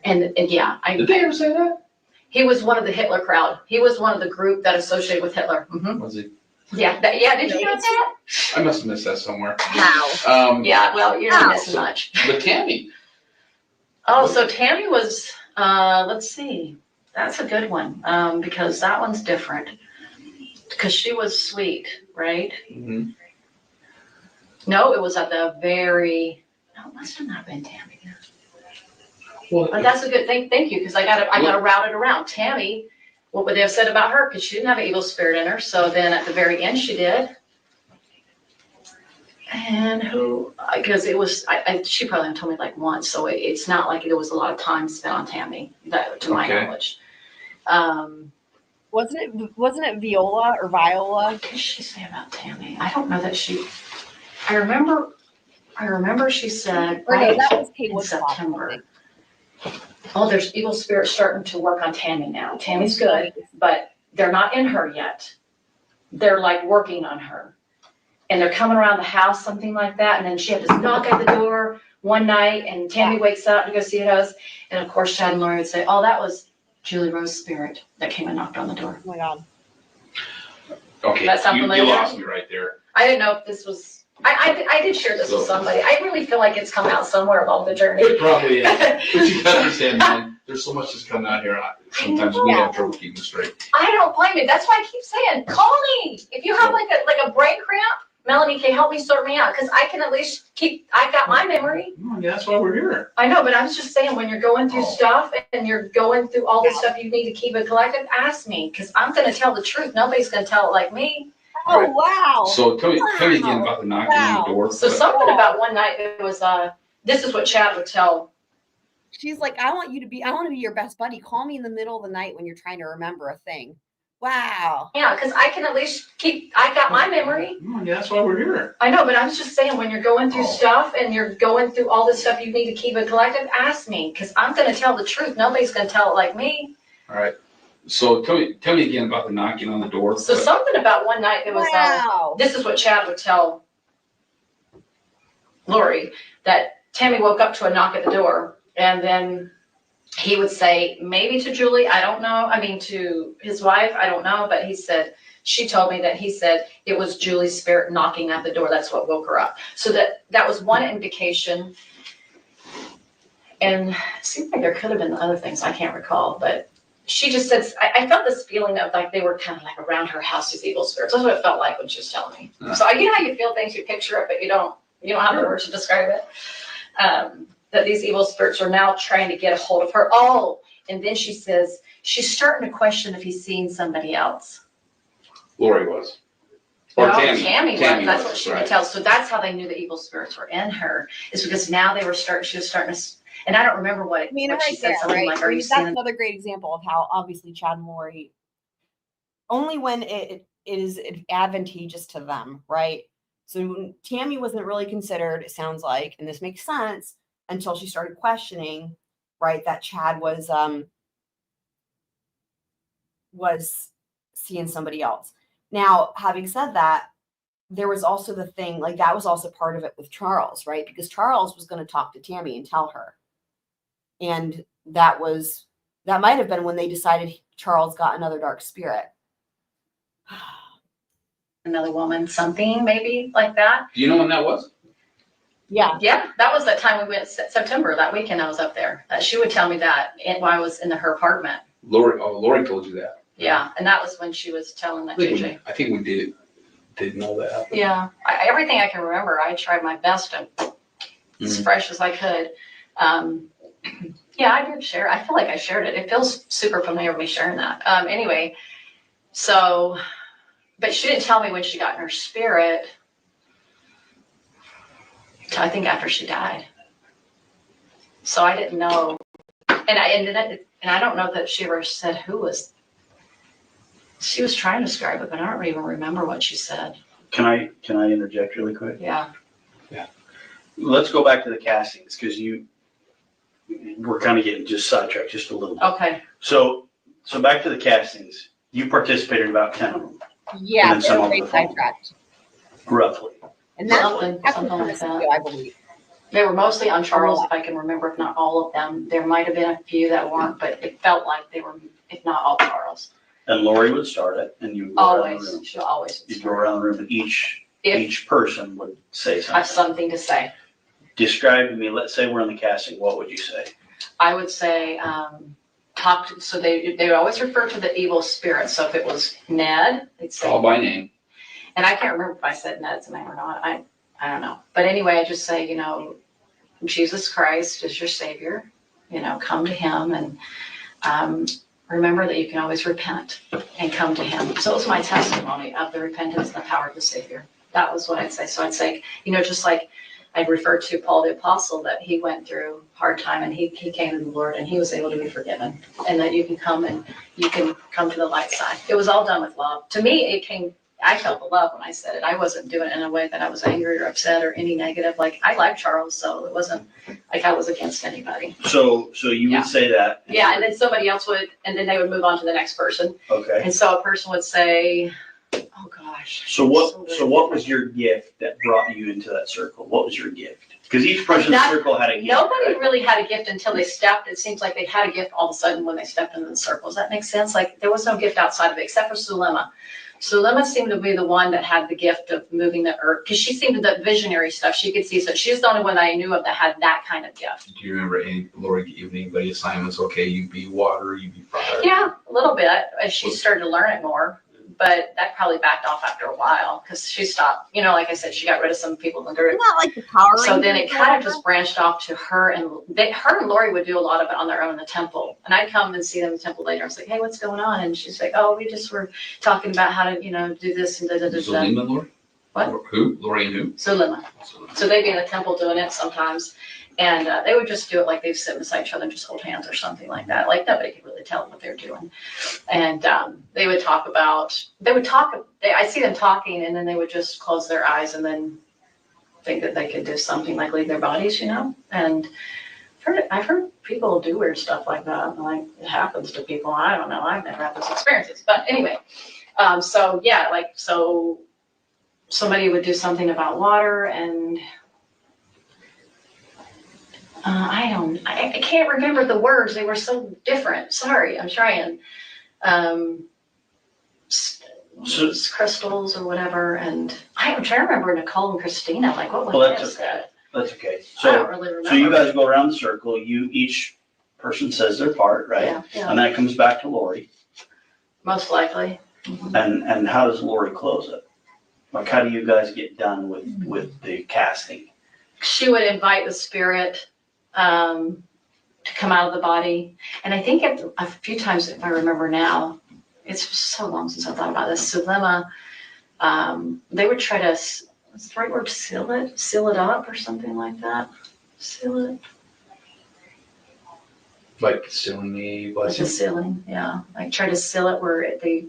And yeah. Did they ever say that? He was one of the Hitler crowd. He was one of the group that associated with Hitler. Mm-hmm. Was he? Yeah. Did you know that? I must have missed that somewhere. Wow. Yeah. Well, you're not missing much. But Tammy. Oh, so Tammy was. Let's see. That's a good one. Because that one's different. Because she was sweet, right? Mm-hmm. No, it was at the very. No, it must have not been Tammy. Well, But that's a good thing. Thank you, because I got to route it around. Tammy, what would they have said about her? Because she didn't have an evil spirit in her. So then at the very end, she did. And who? Because it was. She probably told me like once, so it's not like there was a lot of time spent on Tammy, to my knowledge. Wasn't it Viola or Viola? What did she say about Tammy? I don't know that she. I remember she said Right, that was in September. Oh, there's evil spirits starting to work on Tammy now. Tammy's good, but they're not in her yet. They're like working on her. And they're coming around the house, something like that. And then she had to knock at the door one night and Tammy wakes up to go see us. And of course, Chad and Lori would say, oh, that was Julie Rose's spirit that came and knocked on the door. Oh my God. Okay, That's something you lost me right there. I didn't know if this was, I did share this with somebody. I really feel like it's come out somewhere along the journey. It probably is. But you gotta understand, man, there's so much that's coming out here. Sometimes we have trouble keeping it straight. I don't blame you. That's why I keep saying, call me. If you have like a brain cramp, Melanie can help me sort me out because I can at least I've got my memory. Yeah, that's why we're here. I know, but I was just saying when you're going through stuff and you're going through all this stuff you need to keep it collected, ask me because I'm going to tell the truth. Nobody's going to tell it like me. Oh, Right. wow. So tell me again about the knocking on the door. So something about one night, it was, this is what Chad would tell. She's like, I want to be your best buddy. Call me in the middle of the night when you're trying to remember a thing. Wow. Yeah, because I can at least I've got my memory. Yeah, that's why we're here. I know, but I was just saying when you're going through stuff and you're going through all this stuff you need to keep it collected, ask me because I'm going to tell the truth. Nobody's going to tell it like me. All right. So tell me again about the knocking on the door. So something about one night, it was, this is what Chad would tell Lori, that Tammy woke up to a knock at the door and then he would say, maybe to Julie, I don't know. I mean, to his wife, I don't know. But she told me that he said it was Julie's spirit knocking at the door. That's what woke her up. So that was one indication. And it seemed like there could have been other things I can't recall, but she just said, I felt this feeling of like they were kind of like around her house, these evil spirits. That's what it felt like when she was telling me. So you know how you feel things, you picture it, but you don't have the words to describe it. That these evil spirits are now trying to get a hold of her. Oh, and then she says, she's starting to question if he's seeing somebody else. Lori was. Or no, Tammy was. That's what she would tell. So that's how they knew the evil spirits were in her, is because now she was starting to, and I don't remember what she said, something like, are you seeing? That's another great example of how obviously Chad and Lori, only when it is advantageous to them, right? So Tammy wasn't really considered, it sounds like, and this makes sense, until she started questioning, right, that Chad was seeing somebody else. Now, having said that, there was also the thing, like that was also part of it with Charles, right? Because Charles was going to talk to Tammy and tell her. And that might have been when they decided Charles got another dark spirit. Another woman, something maybe like that. Do you know when that was? Yeah. Yeah, that was that time we went September, that weekend I was up there. She would tell me that while I was in her apartment. Lori told you that. Yeah, and that was when she was telling that JJ. I think we did know that. Yeah, everything I can remember, I tried my best to as fresh as I could. Yeah, I did share. I feel like I shared it. It feels super familiar with me sharing that. Anyway, so, but she didn't tell me when she got in her spirit. I think after she died. So I didn't know, and I don't know that she ever said who was. She was trying to describe it, but I don't even remember what she said. Can I interject really quick? Yeah. Let's go back to the castings, because we're kind of getting just sidetracked just a little bit. Okay. So back to the castings. You participated in about 10 of them. Yeah, And then some of they the sidetracked. Roughly. And that's Something like what that. I believe. They were mostly on Charles, if I can remember, if not all of them. There might have been a few that weren't, but it felt like they were, if not all Charles. And Lori would start it, and you would go around the Always, room. she'll always. You'd go around the room, and If each person would say I have something. something to say. Describe to me, let's say we're in the casting, what would you say? I would say, so they would always refer to the evil spirit. So if it was Ned, they'd say. All by name. And I can't remember if I said Ned's name or not. I don't know. But anyway, I just say, Jesus Christ is your savior. Come to him and remember that you can always repent and come to him. So it was my testimony of the repentance and the power of the Savior. That was what I'd say. So I'd say, just like I'd refer to Paul the Apostle, that he went through hard time and he came to the Lord and he was able to be forgiven. And that you can come to the light side. It was all done with love. To me, I felt the love when I said it. I wasn't doing it in a way that I was angry or upset or any negative. Like, I like Charles, so it wasn't like I was against anybody. So you would say that. Yeah, and then somebody else would, and then they would move on to the next person. Okay. And so a person would say, oh gosh. So what was your gift that brought you into that circle? What was your gift? Because each person's circle had a gift. Nobody right? really had a gift until they stepped. It seems like they had a gift all of a sudden when they stepped into the circle. Does that make sense? Like, there was no gift outside of it except for Zulema. Zulema seemed to be the one that had the gift of moving the earth, because she seemed to the visionary stuff she could see. So she's the only one that I knew of that had that kind of gift. Do you remember Lori giving anybody assignments? Okay, you be water, you be fire. Yeah, a little bit as she started to learn it more. But that probably backed off after a while because she stopped. Like I said, she got rid of some people in the group. Isn't that like the power? So then it kind of just branched off to her and Lori would do a lot of it on their own in the temple. And I'd come and see them in the temple later. I was like, hey, what's going on? And she's like, oh, we just were talking about how to, do this and da. Zulema, Lori? What? Who? Lori and who? Zulema. So they'd be in the temple doing it sometimes. And they would just do it like they'd sit beside each other and just hold hands or something like that. Like, nobody could really tell what they're doing. And they would talk. I see them talking, and then they would just close their eyes and then think that they could do something like leave their bodies, And I've heard people do weird stuff like that. Like, it happens to people. I don't know. I've never had those experiences. But anyway, so somebody would do something about water and I can't remember the words. They were so different. Sorry, I'm trying. Crystals or whatever. And I'm trying to remember Nicole and Christina. Like, what was that's that? okay. That's okay. I don't really remember. So you guys go around the circle. Each person says their part, right? Yeah. And then it comes back to Lori. Most likely. Mm-hmm. And how does Lori close it? Like, how do you guys get done with the casting? She would invite the spirit to come out of the body. And I think a few times, if I remember now, it's so long since I thought about this, Zulema, they would try to, what's the right word, seal it up or something like that. Seal it. Like sealing the blessing. Like a sealing, yeah. Like, try to seal it where they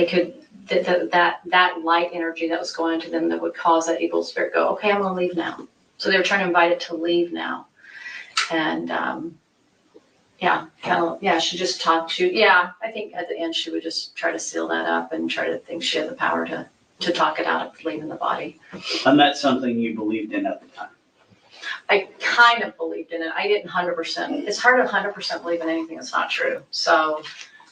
could, that light energy that was going into them that would cause that evil spirit go, okay, I'm gonna leave now. So they were trying to invite it to leave now. And she just talked to, I think at the end she would just try to seal that up and try to think she had the power to talk it out of leaving the body. And that's something you believed in at the time. I kind of believed in it. I didn't 100%. It's hard to 100% believe in anything that's not true. So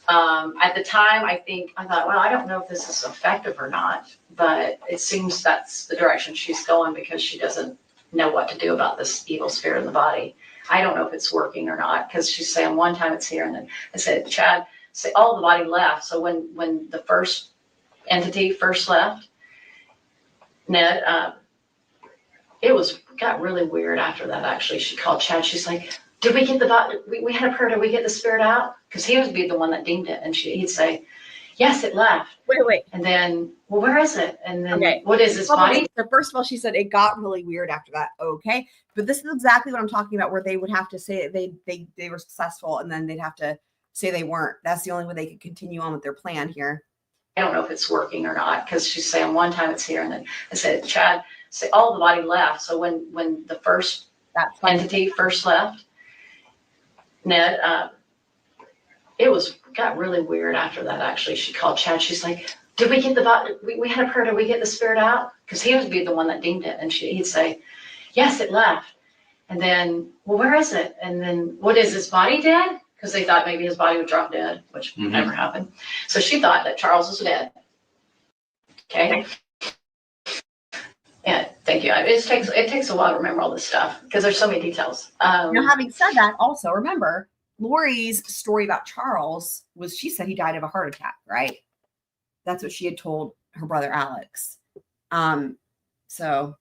at the time, I thought, well, I don't know if this is effective or not, but it seems that's the direction she's going because she doesn't know what to do about this evil spirit in the body. I don't know if it's working or not because she's saying one time it's here and then I said, Chad, say all the body left. So when the first entity first left, Ned, it got really weird after that. Actually, she called Chad. She's like, "Did we get the body? We had a prayer. Did we get the spirit out?" Because he would be the one that deemed it, and he'd say, "Yes, it left." Wait. And then, well, where is it? And then, Okay. What is his body? So first of all, she said it got really weird after that. Okay, but this is exactly what I'm talking about, where they would have to say they were successful, and then they'd have to say they weren't. That's the only way they could continue on with their plan here. I don't know if it's working or not because she's saying one time it's here, and then I said, Chad, say all the body left. So when the first entity first left, Ned, it got really weird after that. Actually, she called Chad. She's like, "Did we get the body? We had a prayer. Did we get the spirit out?" Because he would be the one that deemed it, and he'd say, "Yes, it left." And then, well, where is it? And then, what is his body dead? Because they thought maybe his body would drop dead, which never happened. So she thought that Charles was dead. Okay. Yeah, thank you. It takes a while to remember all this stuff because there's so many details. Now, having said that, also remember Lori's story about Charles was she said he died of a heart attack, right? That's what she had told her brother Alex. So,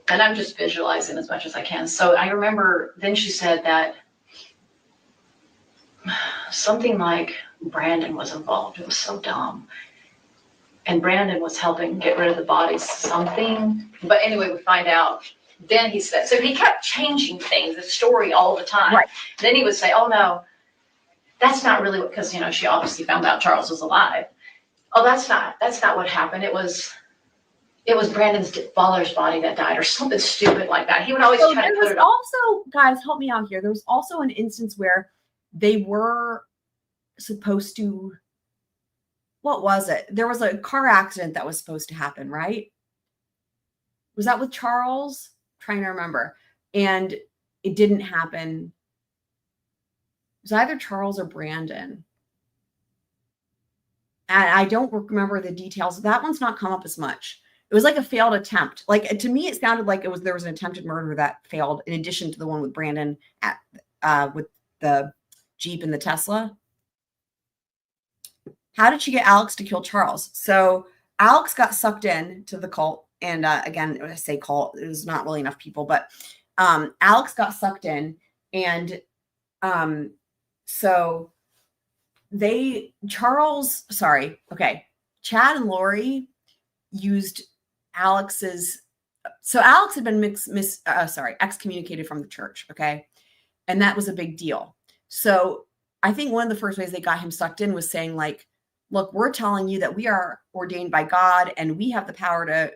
and I'm just visualizing as much as I can. So I remember then she said that something like Brandon was involved. It was so dumb. And Brandon was helping get rid of the bodies, something. But anyway, we find out. Then he said, so he kept changing things, the story all the time. Right. Then he would say, oh no, that's not really what, because, she obviously found out Charles was alive. Oh, that's not what happened. It was Brandon's father's body that died or something stupid like that. He would always try to put it also, guys, help me out here. There was also an instance where they were supposed to, what was it? There was a car accident that was supposed to happen, right? Was that with Charles? I'm trying to remember. And it didn't happen. It was either Charles or Brandon. And I don't remember the details. That one's not come up as much. It was like a failed attempt. Like, to me, it sounded like there was an attempted murder that failed in addition to the one with Brandon with the Jeep and the Tesla. How did she get Alex to kill Charles? So Alex got sucked in to the cult. And again, when I say cult, it was not really enough people, but Alex got sucked in. And so Chad and Lori used Alex's, so Alex had been excommunicated from the church. Okay. And that was a big deal. So I think one of the first ways they got him sucked in was saying, like, look, we're telling you that we are ordained by God and we have the power to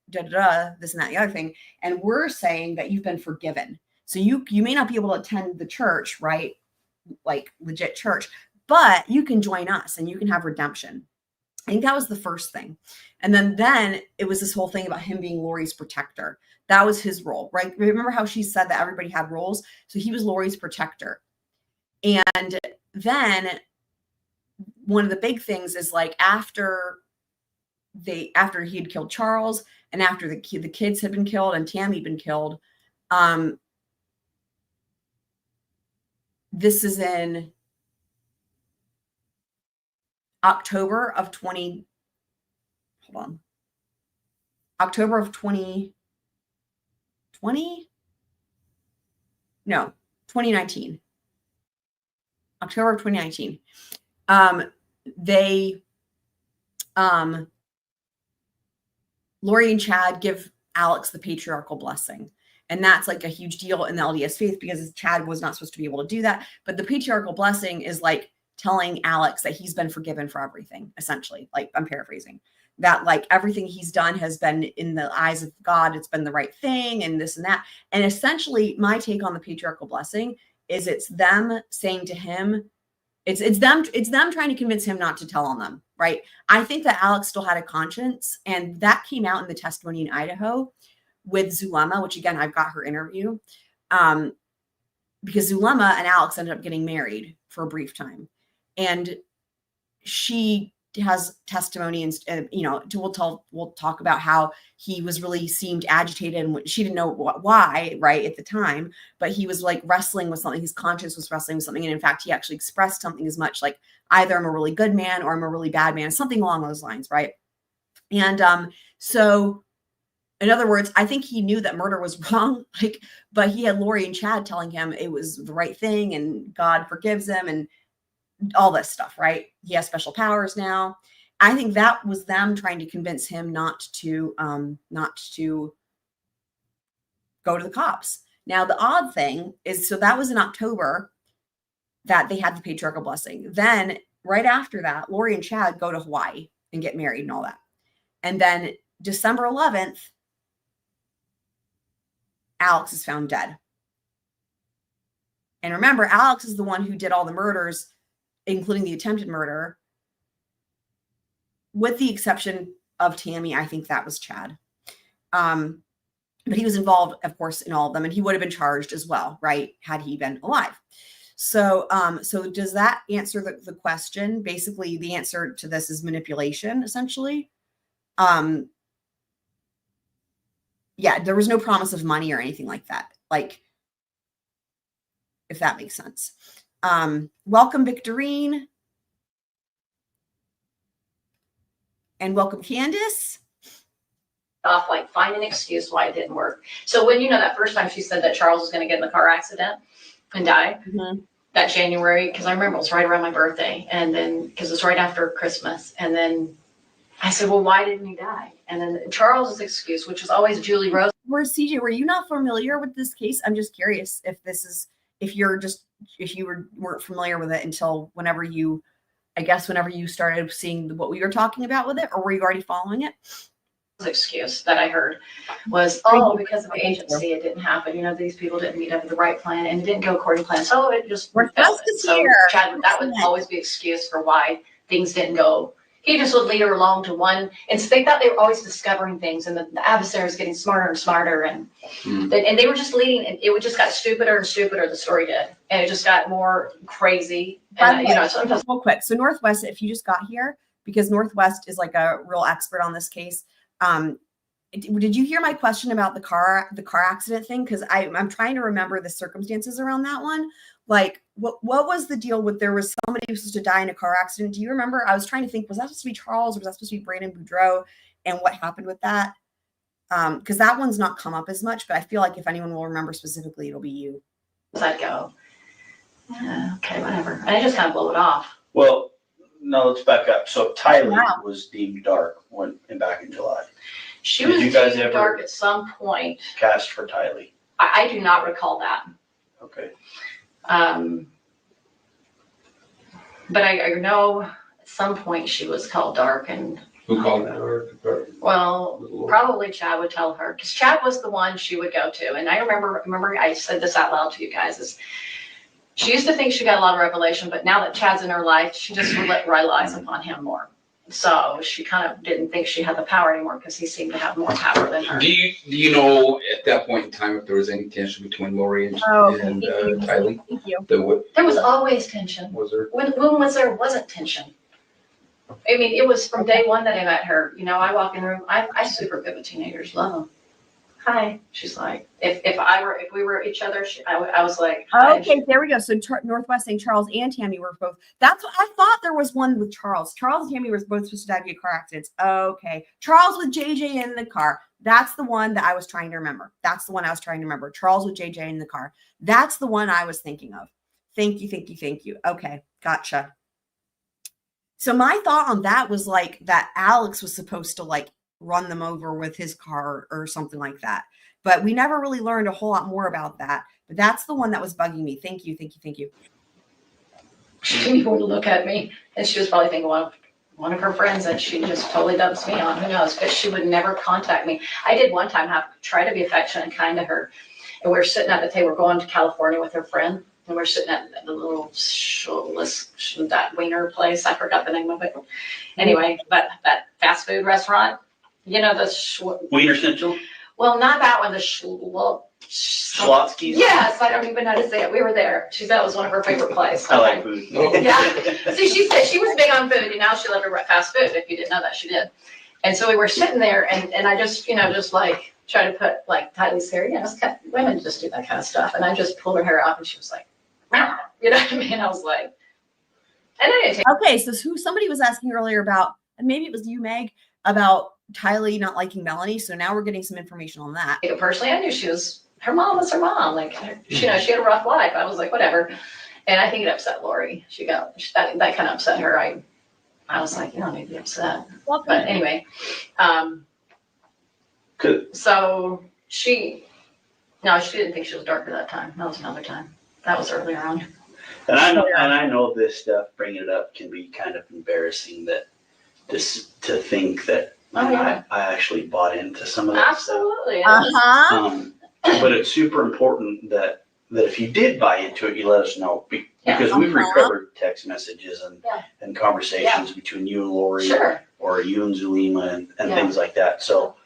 this and that, the other thing. And we're saying that you've been forgiven. So you may not be able to attend the church, right? Like legit church, but you can join us and you can have redemption. I think that was the first thing. And then it was this whole thing about him being Lori's protector. That was his role, right? Remember how she said that everybody had roles? So he was Lori's protector. And then one of the big things is, like, after he had killed Charles and after the kids had been killed and Tammy had been killed, this is in October of 2019. October of 2019. Lori and Chad give Alex the patriarchal blessing. And that's like a huge deal in the LDS faith because Chad was not supposed to be able to do that. But the patriarchal blessing is like telling Alex that he's been forgiven for everything, essentially. Like, I'm paraphrasing. That like everything he's done has been in the eyes of God. It's been the right thing and this and that. And essentially my take on the patriarchal blessing is it's them saying to him, it's them trying to convince him not to tell on them, right? I think that Alex still had a conscience, and that came out in the testimony in Idaho with Zulema, which again, I've got her interview, because Zulema and Alex ended up getting married for a brief time. And she has testimony and we'll talk about how he was really seemed agitated, and she didn't know why right at the time, but he was like wrestling with something. His conscience was wrestling with something, and in fact he actually expressed something as much like either I'm a really good man or I'm a really bad man, something along those lines, right? And so in other words, I think he knew that murder was wrong, like, but he had Lori and Chad telling him it was the right thing and God forgives him and all this stuff, right? He has special powers now. I think that was them trying to convince him not to go to the cops. Now, the odd thing is, so that was in October that they had the patriarchal blessing. Then right after that, Lori and Chad go to Hawaii and get married and all that. And then December 11th, Alex is found dead. And remember, Alex is the one who did all the murders, including the attempted murder, with the exception of Tammy. I think that was Chad. But he was involved, of course, in all of them, and he would have been charged as well, right? Had he been alive. So does that answer the question? Basically, the answer to this is manipulation, essentially. Yeah, there was no promise of money or anything like that. Like, if that makes sense. Welcome, Victorine. And welcome, Candace. Off, like, find an excuse why it didn't work. So when, that first time she said that Charles was going to get in the car accident and die, that January, because I remember it was right around my birthday, and then, because it was right after Christmas, and then I said, well, why didn't he die? And then Charles's excuse, which was always Julie Rose. CJ, were you not familiar with this case? I'm just curious if you weren't familiar with it until whenever you started seeing what we were talking about with it, or were you already following it? Excuse that I heard was, because of agency, it didn't happen. These people didn't meet up with the right plan and it didn't go according to plan. So it just We're just here. Chad, that would always be excuse for why things didn't go. He just would lead her along to one, and so they thought they were always discovering things, and the adversary was getting smarter and smarter, and they were just leading, and it just got stupider and stupider. The story did, and it just got more crazy. And so I'm just real quick. So Northwest, if you just got here, because Northwest is like a real expert on this case. Did you hear my question about the car accident thing? Because I'm trying to remember the circumstances around that one. Like, what was the deal with, there was somebody who was supposed to die in a car accident? Do you remember? I was trying to think, was that supposed to be Charles, or was that supposed to be Brandon Boudreaux, and what happened with that? Because that one's not come up as much, but I feel like if anyone will remember specifically, it'll be you. I'd go, yeah, okay, whatever. And I just kind of blow it off. Well, no, let's back up. So Tylee was deemed dark back in July. She was deemed dark at some point. Cast for Tylee. I do not recall that. Okay. But I know at some point she was called dark, and Who called her dark? well, probably Chad would tell her, because Chad was the one she would go to. And I remember I said this out loud to you guys, is she used to think she got a lot of revelation, but now that Chad's in her life, she just relies upon him more. So she kind of didn't think she had the power anymore, because he seemed to have more power than her. Do you know at that point in time if there was any tension between Lori and Tylee? Thank you. There was always tension. Was there? When wasn't tension? I mean, it was from day one that I met her. I walk in the room. I super good with teenagers. Love them. Hi. She's like, if we were each other, I was like, hi. Okay, there we go. So Northwest saying Charles and Tammy were both. That's what I thought. There was one with Charles. Charles and Tammy were both supposed to die via car accidents. Okay, Charles with JJ in the car. That's the one that I was trying to remember. Charles with JJ in the car. That's the one I was thinking of. Thank you. Okay, gotcha. So my thought on that was like that Alex was supposed to like run them over with his car or something like that. But we never really learned a whole lot more about that. But that's the one that was bugging me. Thank you. She didn't even look at me, and she was probably thinking one of her friends that she just totally dumps me on. Who knows? But she would never contact me. I did one time try to be affectionate and kind to her, and we were sitting at the table. We're going to California with her friend, and we're sitting at the little that wiener place. I forgot the name of it. Anyway, but that fast food restaurant, you know, Wiener Central? Well, not that one. Schlotsky's? Yes, I don't even know how to say it. We were there. She said it was one of her favorite places. I like food. Yeah. See, she said she was big on food, and now she loved her fast food. If you didn't know that, she did. And so we were sitting there, and I just, just like try to put like Tylee's hair. Women just do that kind of stuff. And I just pulled her hair up, and she was like, you know what I mean? I was like, and I didn't take. Okay, so somebody was asking earlier about, and maybe it was you, Meg, about Tylee not liking Melanie. So now we're getting some information on that. Personally, I knew her mom was her mom. Like, she had a rough life. I was like, whatever. And I think it upset Lori. That kind of upset her. I was like, you don't need to be upset. Well, But anyway, so she didn't think she was darker that time. That was another time. That was earlier on. And I know this stuff, bringing it up can be kind of embarrassing to think that I actually bought into some of that Absolutely. Uh-huh. But it's super important that if you did buy into it, you let us know, because we've recovered text messages and conversations between you and Lori, Sure. or you and Zulema and things like that. So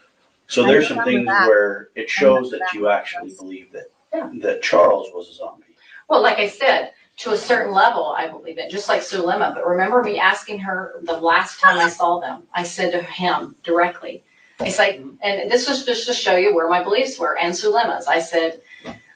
there's some things where it shows that you actually believe that Charles was a zombie. Well, like I said, to a certain level, I believe it, just like Zulema. But remember me asking her the last time I saw them, I said to him directly, it's like, and this was just to show you where my beliefs were, and Zulema's. I said,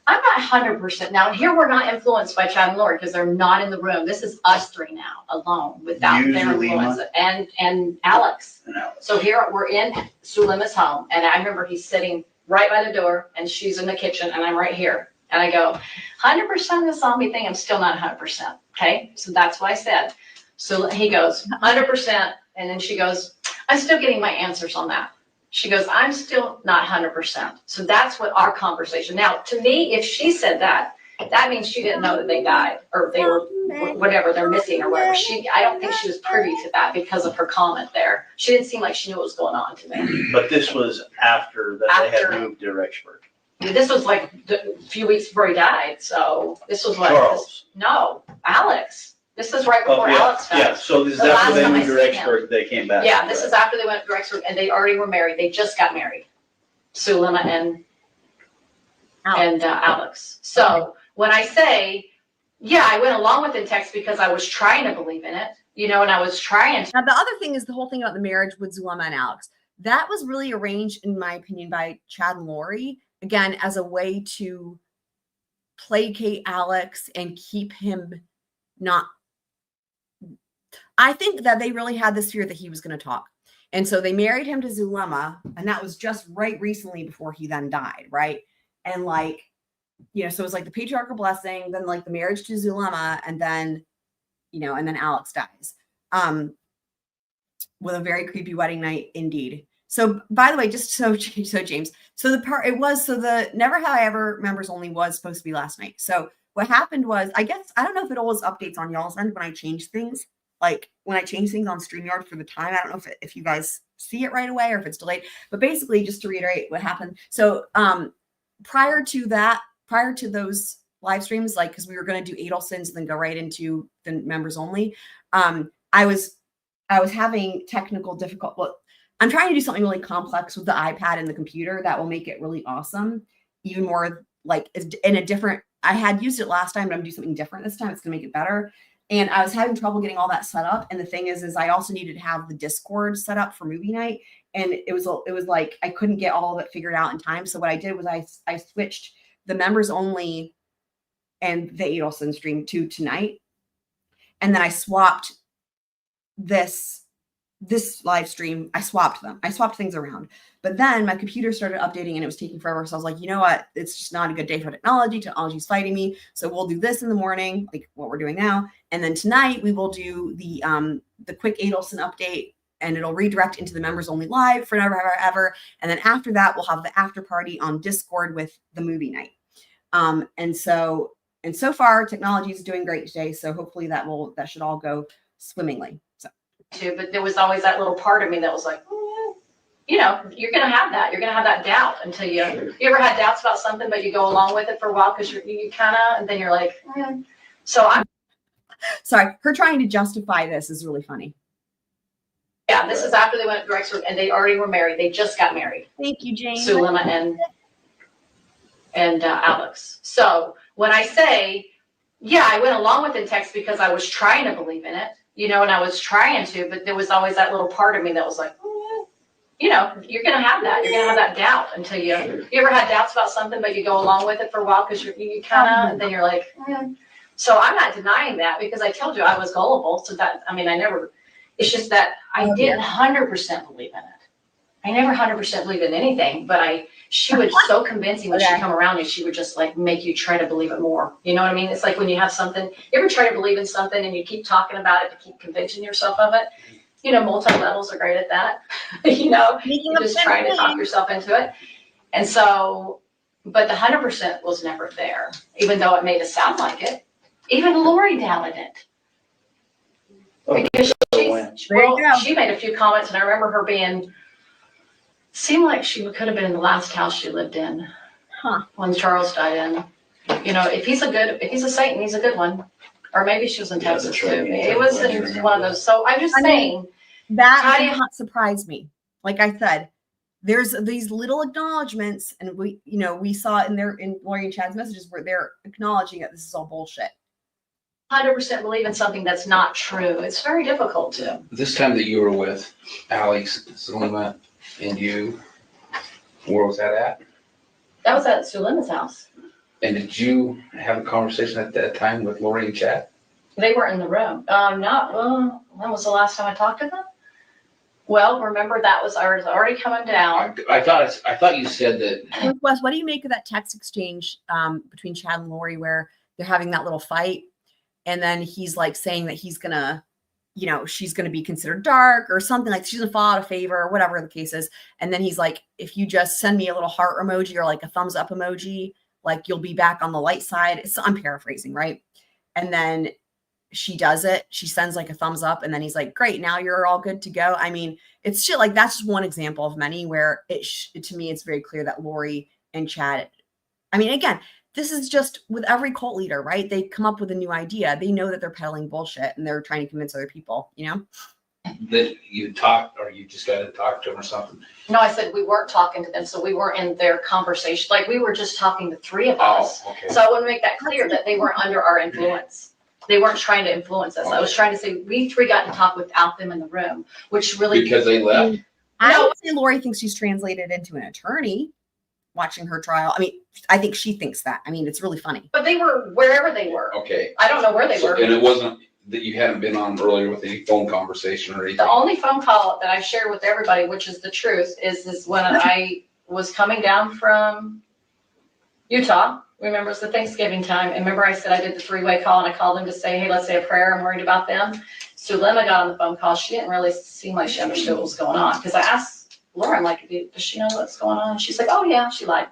I'm not 100%. Now, here we're not influenced by Chad and Lori because they're not in the room. This is us three now, alone, without their influence, and Alex. So here we're in Zulema's home, and I remember he's sitting right by the door, and she's in the kitchen, and I'm right here. And I go, 100% of the zombie thing, I'm still not 100%. Okay, so that's what I said. So he goes, 100%, and then she goes, I'm still getting my answers on that. She goes, I'm still not 100%. So that's what our conversation. Now, to me, if she said that, that means she didn't know that they died, or they were whatever, they're missing or whatever. I don't think she was privy to that because of her comment there. She didn't seem like she knew what was going on to me. But this was after they had moved to Rexburg. This was like a few weeks before he died. So this was what? Charles. No, Alex. This is right before Alex died. Yeah, so this is after they moved to Rexburg, they came back. Yeah, this is after they went to Rexburg, and they already were married. They just got married. Zulema and Alex. So when I say, I went along with the text because I was trying to believe in it, and I was trying to. Now, the other thing is the whole thing about the marriage with Zulema and Alex. That was really arranged, in my opinion, by Chad and Lori, again, as a way to placate Alex and keep him not. I think that they really had this fear that he was going to talk. And so they married him to Zulema, and that was just right recently before he then died, right? And so it was like the patriarchal blessing, then like the marriage to Zulema, and then, and then Alex dies. With a very creepy wedding night indeed. So by the way, just so James, the Never Have I Ever members only was supposed to be last night. So what happened was, I guess, I don't know if it always updates on y'all's end when I change things. Like when I change things on StreamYard for the time, I don't know if you guys see it right away or if it's delayed, but basically just to reiterate what happened. So prior to those live streams, like, cause we were going to do Adelson's and then go right into the members only. I was having technical difficulty. Well, I'm trying to do something really complex with the iPad and the computer that will make it really awesome. Even more like in a different, I had used it last time, but I'm doing something different this time. It's going to make it better. And I was having trouble getting all that set up. And the thing is I also needed to have the Discord set up for movie night. And it was like, I couldn't get all of it figured out in time. So what I did was I switched the members only and the Adelson stream to tonight. And then I swapped this live stream. I swapped things around. But then my computer started updating and it was taking forever. So I was like, you know what? It's just not a good day for technology. Technology's fighting me. So we'll do this in the morning, like what we're doing now. And then tonight we will do the quick Adelson update, and it'll redirect into the members only live for Never Have I Ever. And then after that, we'll have the after party on Discord with the movie night. And And so far, technology is doing great today. So hopefully that should all go swimmingly. So. Too, but there was always that little part of me that was like, you know, you're gonna have that. You're gonna have that doubt until you ever had doubts about something, but you go along with it for a while because you kind of, and then you're like, So I'm sorry. Her trying to justify this is really funny. Yeah, this is after they went to direct school and they already were married. They just got married. Thank you, Jane. Zulema and Alex. So when I say, yeah, I went along with the text because I was trying to believe in it, you know, and I was trying to, but there was always that little part of me that was like, you know, you're going to have that. You're going to have that doubt until you ever had doubts about something, but you go along with it for a while because you kind of, and then you're like, So I'm not denying that because I told you I was gullible. So that, I mean, it's just that I didn't 100% believe in it. I never 100% believe in anything, but she was so convincing when she'd come around and she would just like make you try to believe it more. You know what I mean? It's like when you have something, you ever try to believe in something and you keep talking about it to keep convincing yourself of it? You know, multi-levels are great at that. You know, you're just trying to talk yourself into it. And so, but the 100% was never there, even though it made it sound like it. Even Lori doubted it. Because she made a few comments and I remember her seemed like she could have been in the last house she lived in when Charles died in. You know, if he's a Satan, he's a good one. Or maybe she was in Texas too. It was one of those. So I'm just saying. That did not surprise me. Like I said, there's these little acknowledgments and we saw it in Lori and Chad's messages where they're acknowledging that this is all bullshit. 100% believe in something that's not true. It's very difficult to. This time that you were with Alex, Zulema, and you, where was that at? That was at Zulema's house. And did you have a conversation at that time with Lori and Chad? They were in the room. When was the last time I talked to them? Well, remember I was already coming down. I thought you said that. Wes, what do you make of that text exchange between Chad and Lori where they're having that little fight? And then he's like saying that he's gonna, she's gonna be considered dark or something, like she's gonna fall out of favor or whatever the case is. And then he's like, if you just send me a little heart emoji or like a thumbs up emoji, like you'll be back on the light side. I'm paraphrasing, right? And then she does it. She sends like a thumbs up and then he's like, great, now you're all good to go. I mean, it's shit like that's just one example of many where to me, it's very clear that Lori and Chad, I mean, again, this is just with every cult leader, right? They come up with a new idea. They know that they're peddling bullshit and they're trying to convince other people, That you talked or you just got to talk to them or something? No, I said we weren't talking to them. So we weren't in their conversation. Like we were just talking, the three of us. Oh, okay. So I want to make that clear that they weren't under our influence. They weren't trying to influence us. I was trying to say we three got to talk without them in the room, which really. Because they left? I would say Lori thinks she's translated into an attorney watching her trial. I mean, I think she thinks that. I mean, it's really funny. But they were wherever they were. Okay. I don't know where they were. And it wasn't that you hadn't been on earlier with any phone conversation or anything? The only phone call that I shared with everybody, which is the truth, is when I was coming down from Utah. Remember, it was the Thanksgiving time. And remember I said I did the three-way call and I called them to say, hey, let's say a prayer. I'm worried about them. Zulema got on the phone call. She didn't really seem like she understood what was going on. Because I asked Laura, I'm like, does she know what's going on? She's like, oh yeah, she lied.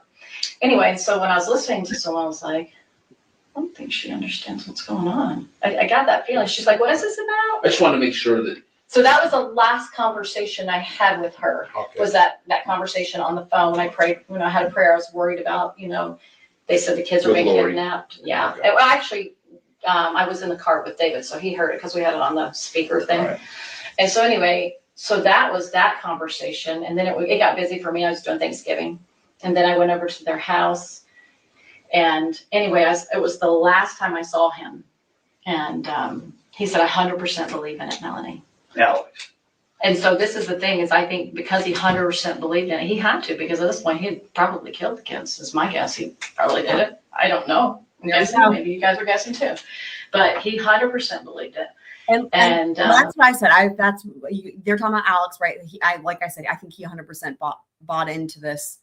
Anyway, so when I was listening to someone, I was like, I don't think she understands what's going on. I got that feeling. She's like, what is this about? I just wanted to make sure that. So that was the last conversation I had with her. Okay. Was that conversation on the phone when I prayed, when I had a prayer, I was worried about, they said the kids were being kidnapped. Yeah. Okay. Well, actually, I was in the car with David, so he heard it because we had it on the speaker thing. Right. And so anyway, so that was that conversation. And then it got busy for me. I was doing Thanksgiving. And then I went over to their house. And anyway, it was the last time I saw him. And he said, I 100% believe in it, Melanie. Alex. And so this is the thing, is I think because he 100% believed in it, he had to, because at this point he had probably killed the kids, is my guess. He probably did it. I don't know. I'm guessing. Maybe you guys are guessing too. But he 100% believed it. And that's what I said. They're talking about Alex, right? Like I said, I think he 100% bought into this.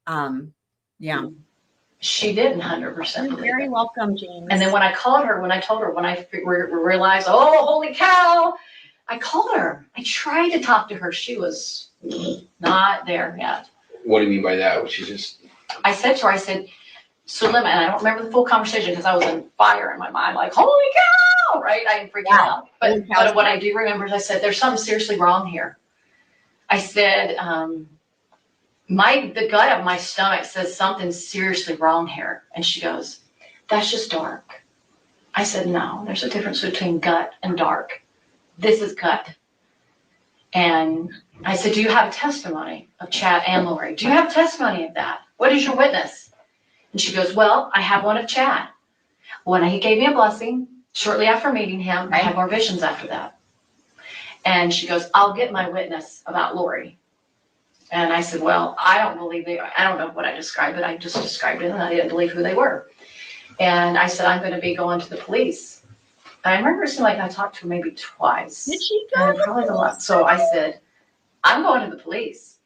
Yeah. She didn't 100% believe Very it. welcome, James. And then when I told her, when I realized, oh, holy cow, I called her. I tried to talk to her. She was not there yet. What do you mean by that? She's just. I said to her, Zulema, and I don't remember the full conversation because I was in fire in my mind, like, holy cow, right? I am freaking out. But what I do remember is I said, there's something seriously wrong here. I said, the gut of my stomach says something seriously wrong here. And she goes, that's just dark. I said, no, there's a difference between gut and dark. This is gut. And I said, do you have a testimony of Chad and Lori? Do you have testimony of that? What is your witness? And she goes, well, I have one of Chad. When he gave me a blessing, shortly after meeting him, I had more visions after that. And she goes, I'll get my witness about Lori. And I said, well, I don't believe I don't know what I described, but I just described it and I didn't believe who they were. And I said, I'm going to be going to the police. And I remember it seemed like I talked to her maybe twice. Did she go? And probably the last. So I said, I'm going to the police.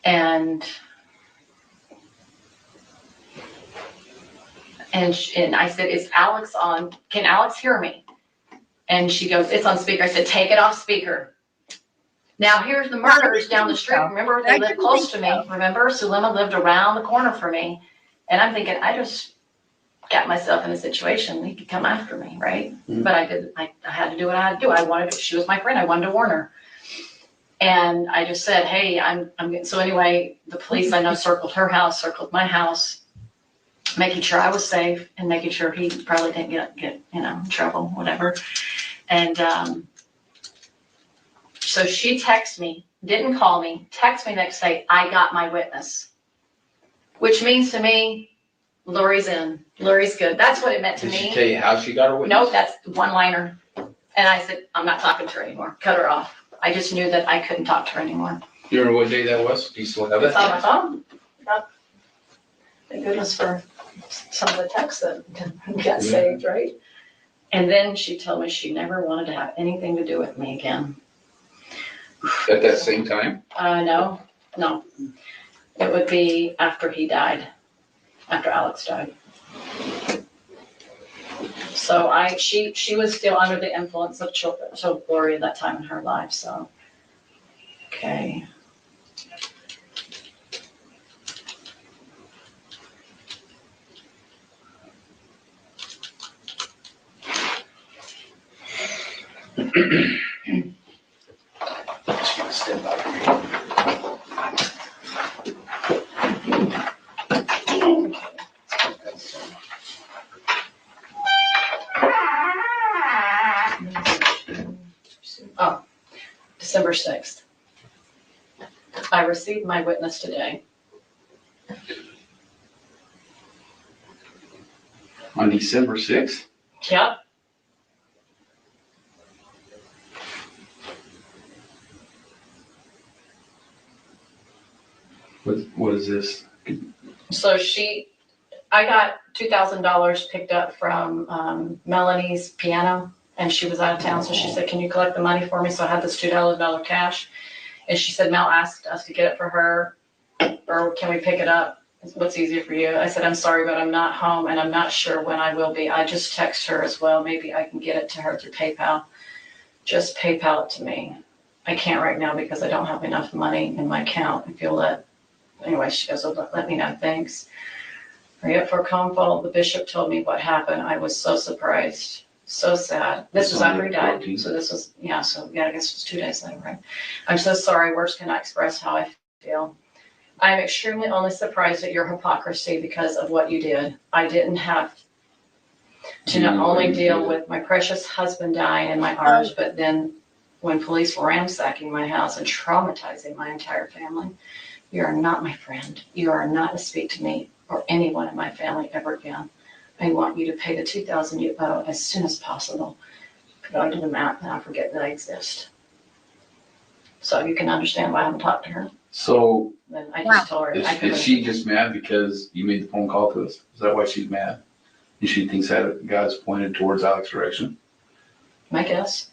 And I said, is Alex on? Can Alex hear me? And she goes, it's on speaker. I said, take it off speaker. Now here's the murders down the street. Remember, they live close to me. Remember, Zulema lived around the corner from me. And I'm thinking, I just got myself in a situation. He could come after me, right? Mm-hmm. But I had to do what I had to do. She was my friend. I wanted to warn her. And I just said, hey, I'm getting, so anyway, the police I know circled her house, circled my house, making sure I was safe and making sure he probably didn't get in trouble, whatever. And so she texted me, didn't call me, texted me next day, I got my witness. Which means to me, Lori's in. Lori's good. That's what it meant to me. Did she tell you how she got her witness? Nope, that's one-liner. And I said, I'm not talking to her anymore. Cut her off. I just knew that I couldn't talk to her anymore. You remember what day that was? Do you still have it? It's on my phone. Thank goodness for some of the texts that got saved, right? And then she told me she never wanted to have anything to do with me again. At that same time? No. It would be after he died, after Alex died. So she was still under the influence of children, so Lori at that time in her life, so. Okay. Just gonna step out here. Oh, December 6th. I received my witness today. On December 6th? Yep. What is this? So I got $2,000 picked up from Melanie's piano, and she was out of town, so she said, can you collect the money for me? So I had this $2,000 cash, and she said, Mel asked us to get it for her, or can we pick it up? What's easier for you? I said, I'm sorry, but I'm not home, and I'm not sure when I will be. I just text her as well. Maybe I can get it to her through PayPal. Just PayPal it to me. I can't right now because I don't have enough money in my account. If you'll anyway, she goes, oh, let me know, thanks. Hurry up for a call. The bishop told me what happened. I was so surprised, so sad. This was after he died. So this was, I guess it was 2 days later, right? I'm so sorry. Words cannot express how I feel. I am extremely only surprised at your hypocrisy because of what you did. I didn't have to not only deal with my precious husband dying in my arms, but then when police were ransacking my house and traumatizing my entire family. You are not my friend. You are not to speak to me or anyone in my family ever again. I want you to pay the $2,000 you owe as soon as possible. Put it onto the map and I'll forget that I exist. So you can understand why I haven't talked to her. So then I just told her. Is she just mad because you made the phone call to us? Is that why she's mad? And she thinks that God's pointed towards Alex's direction? My guess.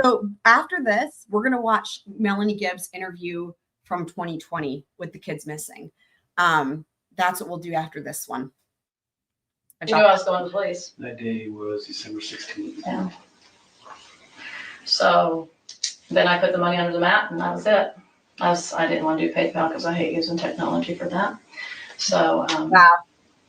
So after this, we're going to watch Melanie Gibb's interview from 2020 with the kids missing. That's what we'll do after this one. You knew I was going to the police. That day was December 16th. Yeah. So then I put the money under the mat and that was it. I didn't want to do PayPal because I hate using technology for that. So, Wow.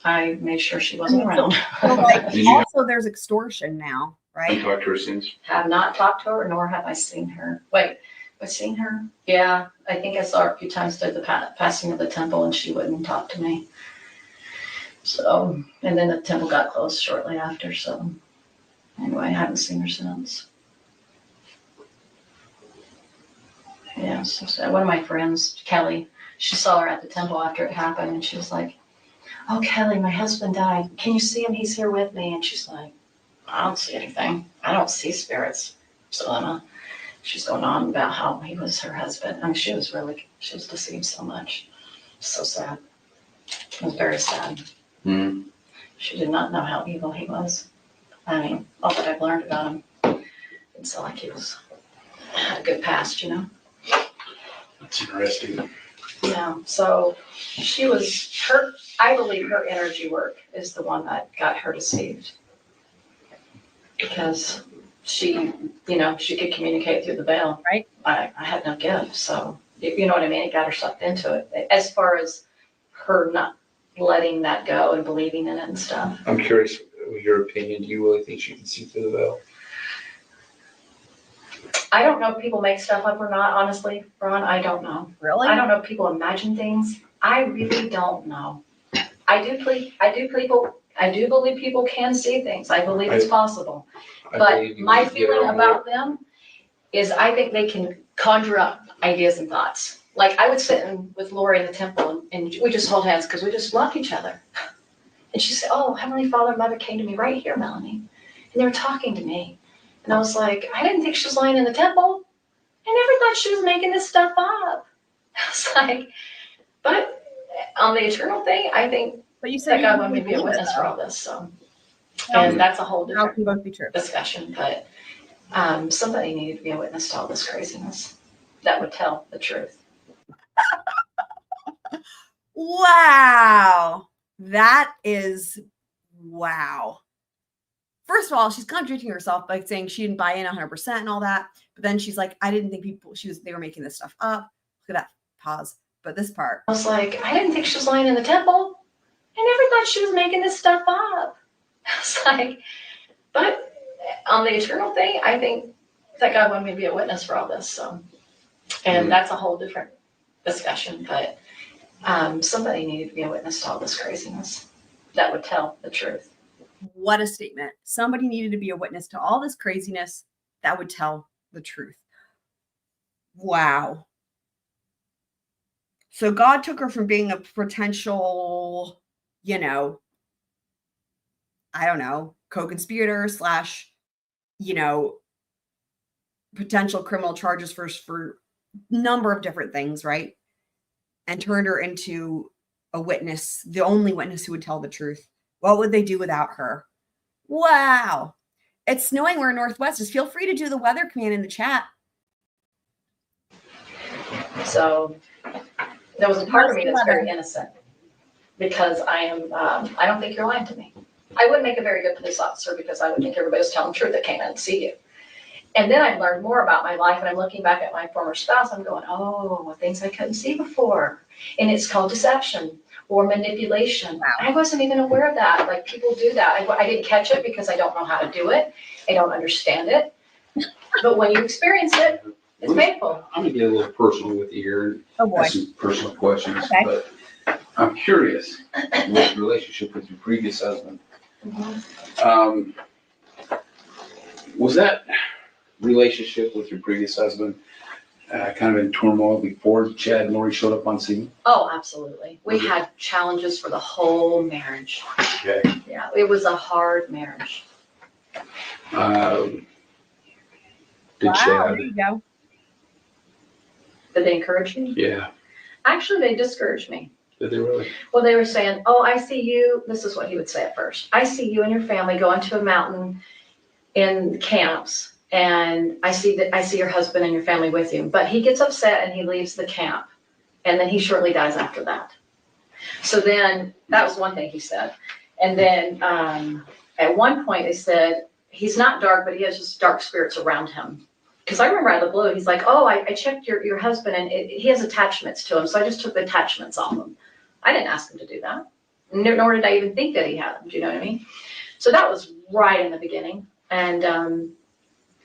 I made sure she wasn't around. So, like, Did you also there's extortion now, have you right? talked to her since? Have not talked to her, nor have I seen her. Wait, have I seen her? Yeah, I think I saw her a few times at the passing of the temple, and she wouldn't talk to me. So, and then the temple got closed shortly after, so anyway, I haven't seen her since. Yeah, so sad. One of my friends, Kelly, she saw her at the temple after it happened, and she was like, "Oh, Kelly, my husband died. Can you see him? He's here with me." And she's like, "I don't see anything. I don't see spirits." So she's going on about how he was her husband. I mean, she was deceived so much. So sad. It was very sad. Mm-hmm. She did not know how evil he was. I mean, all that I've learned about him, didn't sound like he had a good past, you know? That's interesting. Yeah, so I believe her energy work is the one that got her deceived. Because she could communicate through the veil. Right. I had no gift, so, you know what I mean? It got her sucked into it. As far as her not letting that go and believing in it and stuff. I'm curious, your opinion, do you really think she can see through the veil? I don't know if people make stuff up or not, honestly, Ron, I don't know. Really? I don't know if people imagine things. I really don't know. I do believe people can see things. I believe it's possible. But my feeling about them is I think they can conjure up ideas and thoughts. Like I would sit with Lori in the temple and we just hold hands because we just love each other. And she said, "Oh, Heavenly Father and Mother came to me right here, Melanie." And they were talking to me. And I was like, I didn't think she was lying in the temple. I never thought she was making this stuff up. I was like, but on the eternal thing, I think But you said that God wanted me to be a witness for all this. So, and that's a whole How different can both be true? discussion. But somebody needed to be a witness to all this craziness that would tell the truth. Wow. That is wow. First of all, she's contradicting herself by saying she didn't buy in 100% and all that. But then she's like, I didn't think they were making this stuff up. Look at that pause. But this part. I was like, I didn't think she was lying in the temple. I never thought she was making this stuff up. I was like, but on the eternal thing, I think that God wanted me to be a witness for all this. So, and that's a whole different discussion. But somebody needed to be a witness to all this craziness that would tell the truth. What a statement. Somebody needed to be a witness to all this craziness that would tell the truth. Wow. So God took her from being a potential, I don't know, co-conspirator / potential criminal charges for a number of different things, right? And turned her into a witness, the only witness who would tell the truth. What would they do without her? Wow. It's snowing where Northwest is. Feel free to do the weather command in the chat. So there was a part of me that's very innocent because I don't think you're lying to me. I wouldn't make a very good police officer because I would think everybody was telling the truth that came in and see you. And then I learned more about my life and I'm looking back at my former spouse. I'm going, oh, things I couldn't see before. And it's called deception or manipulation. Wow. I wasn't even aware of that. Like people do that. I didn't catch it because I don't know how to do it. I don't understand it. But when you experience it, it's painful. I'm gonna get a little personal with you here Oh and boy. ask some personal questions. Okay. But I'm curious with relationship with your previous husband. Mm-hmm. Was that relationship with your previous husband kind of in turmoil before Chad and Lori showed up on scene? Oh, absolutely. We had challenges for the whole marriage. Okay. Yeah, it was a hard marriage. Did Wow, Chad? there you go. Did they encourage me? Yeah. Actually, they discouraged me. Did they really? Well, they were saying, oh, I see you. This is what he would say at first. I see you and your family going to a mountain in camps. And I see your husband and your family with you. But he gets upset and he leaves the camp. And then he shortly dies after that. So then that was one thing he said. And then at one point they said, he's not dark, but he has just dark spirits around him. Because I remember out of the blue, he's like, oh, I checked your husband and he has attachments to him. So I just took the attachments off him. I didn't ask him to do that. Nor did I even think that he had them. Do you know what I mean? So that was right in the beginning. And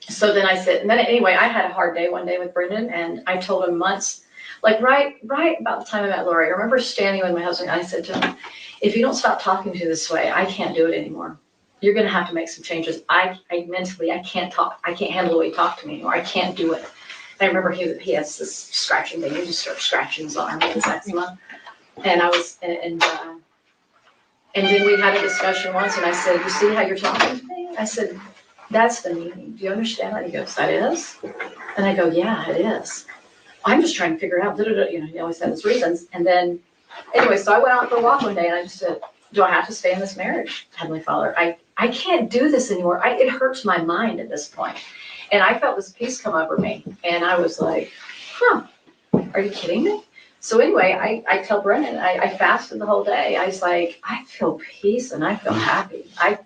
so then I said, and then anyway, I had a hard day one day with Brendan, and I told him months, like right about the time I met Lori, I remember standing with my husband, and I said to him, if you don't stop talking to me this way, I can't do it anymore. You're going to have to make some changes. I mentally, I can't talk. I can't handle the way you talk to me anymore. I can't do it. I remember he has this scratching thing. He just started scratching his arm with his eczema. And I was, and then we had a discussion once, and I said, you see how you're talking to me? I said, that's the meaning. Do you understand that? He goes, that is? And I go, yeah, it is. I'm just trying to figure out, you know, he always had his reasons. And then, anyway, so I went out for a walk one day, and I just said, do I have to stay in this marriage, Heavenly Father? I can't do this anymore. It hurts my mind at this point. And I felt this peace come over me. And I was like, huh, are you kidding me? So anyway, I tell Brendan, I fasted the whole day. I was like, I feel peace and I feel happy. I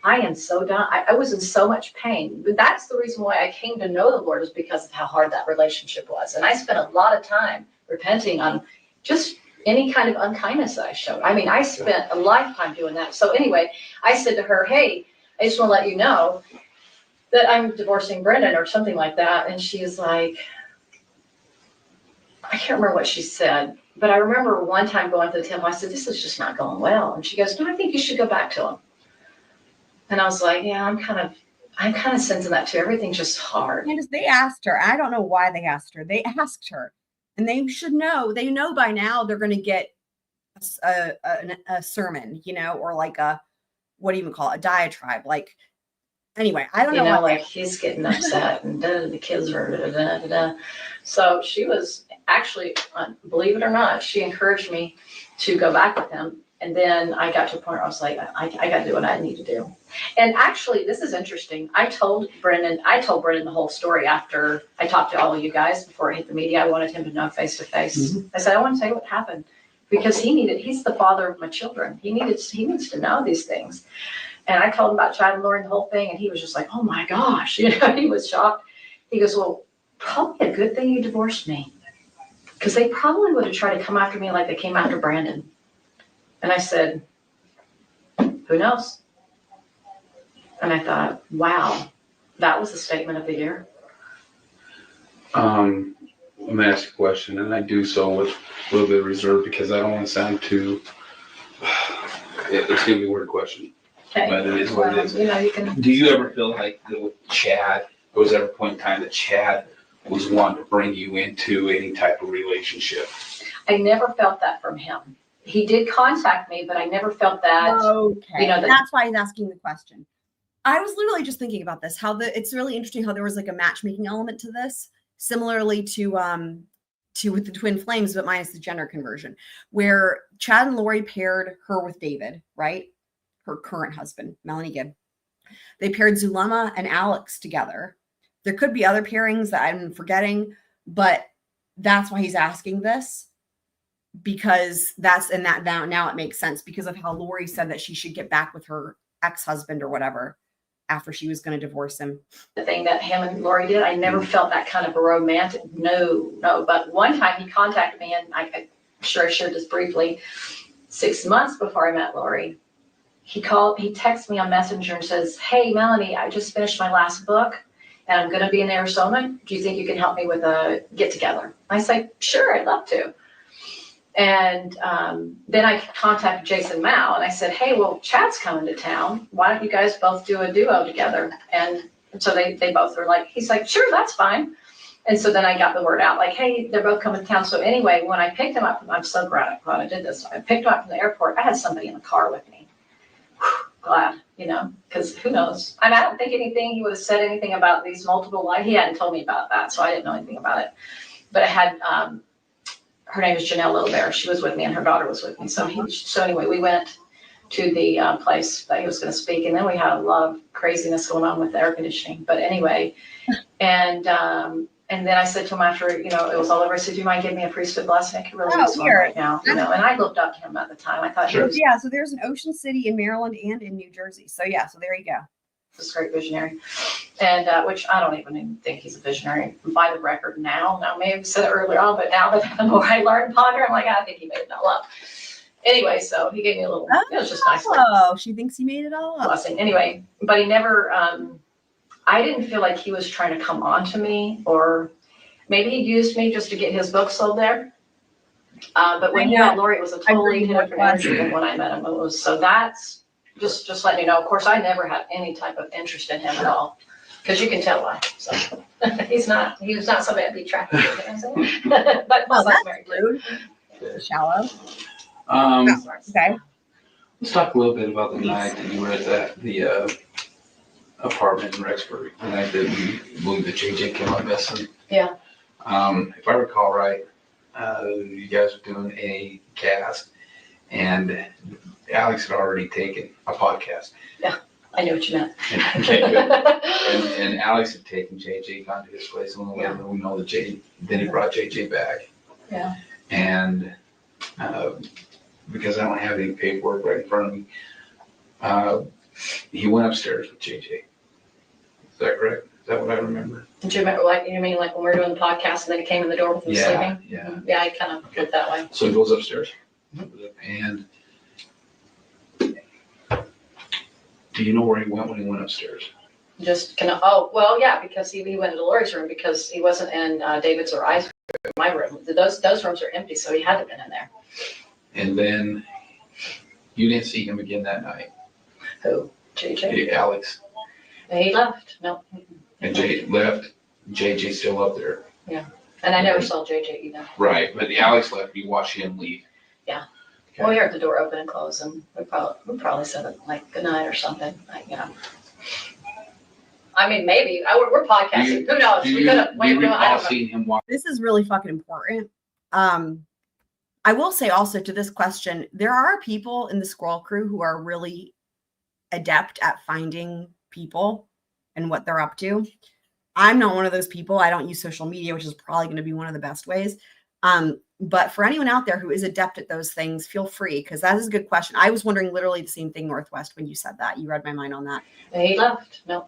am so done. I was in so much pain. But that's the reason why I came to know the Lord, is because of how hard that relationship was. And I spent a lot of time repenting on just any kind of unkindness that I showed. I mean, I spent a lifetime doing that. So anyway, I said to her, hey, I just want to let you know that I'm divorcing Brendan or something like that. And she's like, I can't remember what she said, but I remember one time going to the temple, I said, this is just not going well. And she goes, no, I think you should go back to him. And I was like, yeah, I'm kind of sensing that too. Everything's just hard. And they asked her, I don't know why they asked her. They asked her, and they should know, they know by now they're going to get a sermon, you know, or like a, what do you even call it? A diatribe. Like, anyway, I don't know. You know, like he's getting upset and the kids are So she was actually, believe it or not, she encouraged me to go back with him. And then I got to a point where I was like, I got to do what I need to do. And actually, this is interesting. I told Brendan the whole story after I talked to all of you guys before I hit the media. I wanted him to know face to face. I said, I want to tell you what happened, because he's the father of my children. He needs to know these things. And I told him about Chad and Lori and the whole thing, and he was just like, oh my gosh, you know, he was shocked. He goes, well, probably a good thing you divorced me, because they probably would have tried to come after me like they came after Brandon. And I said, who knows? And I thought, wow, that was the statement of the year. I'm going to ask you a question, and I do so with a little bit of reserve because I don't want to sound too, it's going to be a weird question. Okay. But it is what it is. You know, you can. Do you ever feel like with Chad, there was ever a point in time that Chad was wanting to bring you into any type of relationship? I never felt that from him. He did contact me, but I never felt that. Okay, you know, that's why he's asking the question. I was literally just thinking about this, it's really interesting how there was like a matchmaking element to this, similarly to with the twin flames, but minus the gender conversion, where Chad and Lori paired her with David, right? Her current husband, Melanie Gibb. They paired Zulema and Alex together. There could be other pairings that I'm forgetting, but that's why he's asking this, because now it makes sense because of how Lori said that she should get back with her ex-husband or whatever after she was going to divorce him. The thing that him and Lori did, I never felt that kind of a romantic, no. But one time he contacted me, and I'm sure I shared this briefly, 6 months before I met Lori. He texted me on Messenger and says, hey, Melanie, I just finished my last book and I'm going to be in Arizona. Do you think you can help me with a get together? I said, sure, I'd love to. And then I contacted Jason Mao and I said, hey, well, Chad's coming to town. Why don't you guys both do a duo together? And so they both were like, he's like, sure, that's fine. And so then I got the word out, like, hey, they're both coming to town. So anyway, when I picked him up, I'm so glad I did this. I picked him up from the airport. I had somebody in the car with me. Glad, you know, because who knows? I don't think he would have said anything about these multiple lives. He hadn't told me about that, so I didn't know anything about it. But I had, her name is Janelle Littlebear. She was with me and her daughter was with me. So anyway, we went to the place that he was going to speak. And then we had a lot of craziness going on with the air conditioning. But anyway, and then I said to him after, you know, it was all over, I said, do you mind giving me a priesthood blessing? I could really use one right now, you know, and I looked up to him at the time. I thought he was. Yeah, so there's an Ocean City in Maryland and in New Jersey. So yeah, so there you go. This great visionary. And which I don't even think he's a visionary by the record now. Now, maybe I said it earlier on, but now that the more I learn and ponder, I'm like, I think he made it all up. Anyway, so he gave me a little, it was just nice. Like, Oh, she thinks he made it all up. blessing. Anyway, but he never, I didn't feel like he was trying to come on to me, or maybe he used me just to get his book sold there. But when he met Lori, it was a totally different energy than when I met him. It was, so that's just letting you know. Of course, I never had any type of interest in him at all, because you can tell why. So he was not somebody I'd be attracted to. You know what I'm saying? But Well, that's that's rude. Shallow. Okay. Okay. Let's talk a little bit about the night that you were at the apartment in Rexburg. The night that we believe that JJ came up missing. Yeah. If I recall right, you guys were doing a cast, and Alex had already taken a podcast. I knew what you meant. And Alex had taken JJ, gone to his place, and we know that then he brought JJ back. Yeah. And because I don't have any paperwork right in front of me, he went upstairs with JJ. Is that correct? Is that what I remember? Did you remember, like, you mean like when we were doing the podcast and then he came in the door with him sleeping? Yeah. Mhm. Yeah, I kind of went that way. So he goes upstairs. And do you know where he went when he went upstairs? Just kind of, oh, well, yeah, because he went into Lori's room because he wasn't in David's or I's room, my room. Those rooms are empty, so he had to have been in there. And then you didn't see him again that night. Who? JJ? Hey, Alex. He left. No. And Jay left. JJ's still up there. And I never saw JJ either. Right, but Alex left. You watched him leave. Yeah. Okay. Well, we heard the door open and close, and we probably said it like goodnight or something. Like, you know. I mean, maybe we're podcasting. Who knows? Do We you could have. I recall don't know. seeing him walk? This is really fucking important. I will say also to this question, there are people in the Squirrel crew who are really adept at finding people and what they're up to. I'm not one of those people. I don't use social media, which is probably going to be one of the best ways. But for anyone out there who is adept at those things, feel free, because that is a good question. I was wondering literally the same thing, Northwest, when you said that. You read my mind on that. He left. No.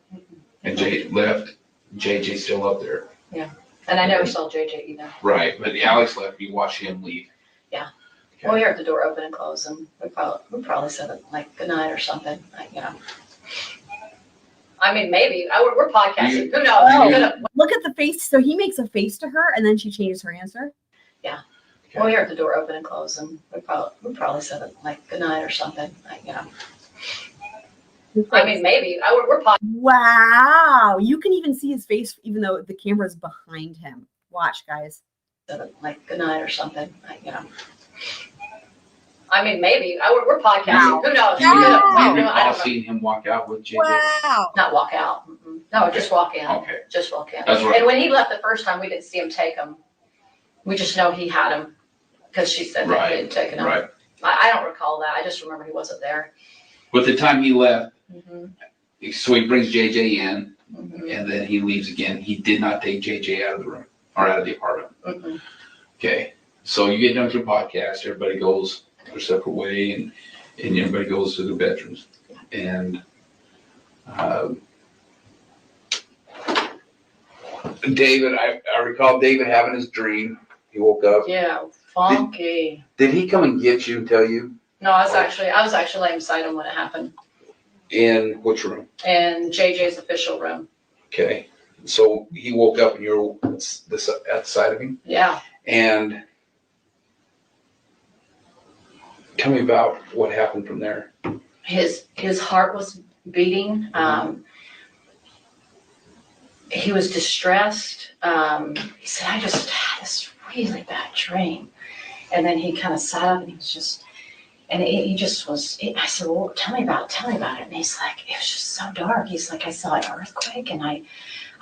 And Jay left. JJ's still up there. And I never saw JJ either. Right, but Alex left. You watched him leave. Yeah. Okay. Well, we heard the door open and close, and we probably said it like goodnight or something. Like, you know. I mean, maybe we're podcasting. Who knows? Oh. We could have. Look at the face. So he makes a face to her, and then she changes her answer. Well, we heard the door open and close, and we probably said it like goodnight or something. Like, you know. I mean, maybe we're podcasting. Wow. You can even see his face, even though the camera's behind him. Watch, guys. Like goodnight or something. Like, you know. I mean, maybe we're podcasting. Wow. Who knows? Do you We could have. Wow. recall seeing him walk out with JJ? Wow. Not walk out. Mm-mm. No, just walk in. Okay. Just walk in. That's right. And when he left the first time, we didn't see him take him. We just know he had him because she said that Right, he didn't take him. Right. I don't recall that. I just remember he wasn't there. But the time he left, Mm-hmm. so he brings JJ in, Mm-hmm. and then he leaves again. He did not take JJ out of the room or out of the apartment. Mm-hmm. Okay. So you get done with your podcast, everybody goes their separate way, and everybody goes to their bedrooms. And David, I recall David having his dream. He woke up. Yeah, funky. Did he come and get you and tell you? No, I was actually laying beside him when it happened. In which room? In JJ's official room. Okay. So he woke up and you're at the side of him? Yeah. And tell me about what happened from there. His heart was beating. He was distressed. He said, I just had this really bad dream. And then he kind of sat up and he was just, and he just was, I said, well, tell me about it. And he's like, it was just so dark. He's like, I saw an earthquake and I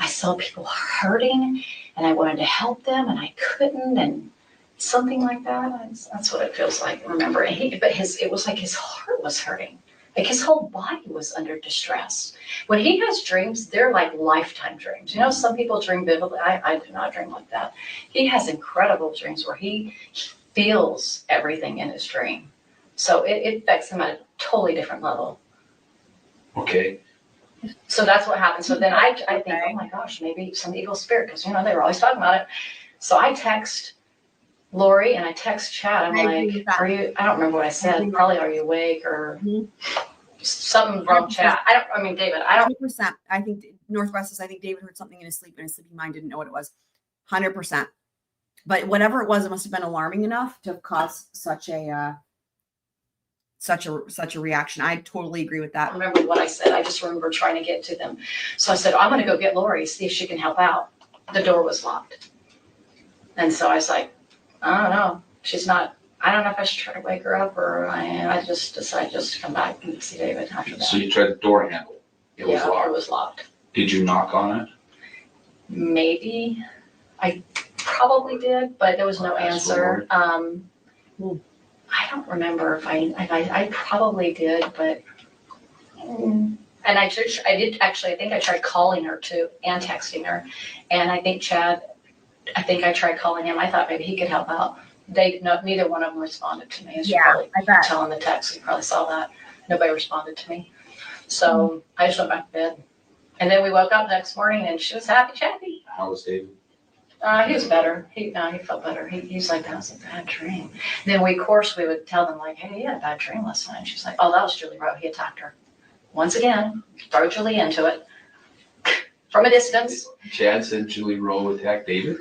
saw people hurting and I wanted to help them and I couldn't, and something like that. That's what it feels like, remember. It was like his heart was hurting. Like his whole body was under distress. When he has dreams, they're like lifetime dreams. You know, some people dream vividly. I do not dream like that. He has incredible dreams where he feels everything in his dream. So it affects him at a totally different level. Okay. So that's what happened. So then I think, oh my gosh, maybe some evil spirit, because, you know, they were always talking about it. So I text Lori, and I text Chad. I'm I agree with like, that. I don't remember what I said. agree. Probably, are you awake or Mhm. something wrong, Chad? David, I don't. 100%. I think Northwest is, I think David heard something in his sleep, and his sleeping mind didn't know what it was. 100%. But whatever it was, it must have been alarming enough to cause such a reaction. I totally agree with that. remember what I said. I just remember trying to get to them. So I said, I'm going to go get Lori, see if she can help out. The door was locked. And so I was like, I don't know. She's not, I don't know if I should try to wake her up or I just decided just to come back and see David after that. So you tried the door handle. It was It locked. was locked. Did you knock on it? Maybe. I probably did, but there was no answer. I don't remember if I probably did, but and I think I tried calling her too and texting her, and I think Chad, I tried calling him. I thought maybe he could help out. Neither one of them responded to me. As you probably I bet. tell in the text, you probably saw that. Nobody responded to me, so I just went back to bed, and then we woke up next morning and she was happy chappy. How was David? He was better. He felt better. He's like, that was a bad dream. Then we would tell them like, hey, he had a bad dream last night. And she's like, oh, that was Julie Rowe. He attacked her. Once again, throw Julie into it from a distance. Chad said Julie Rowe attacked David?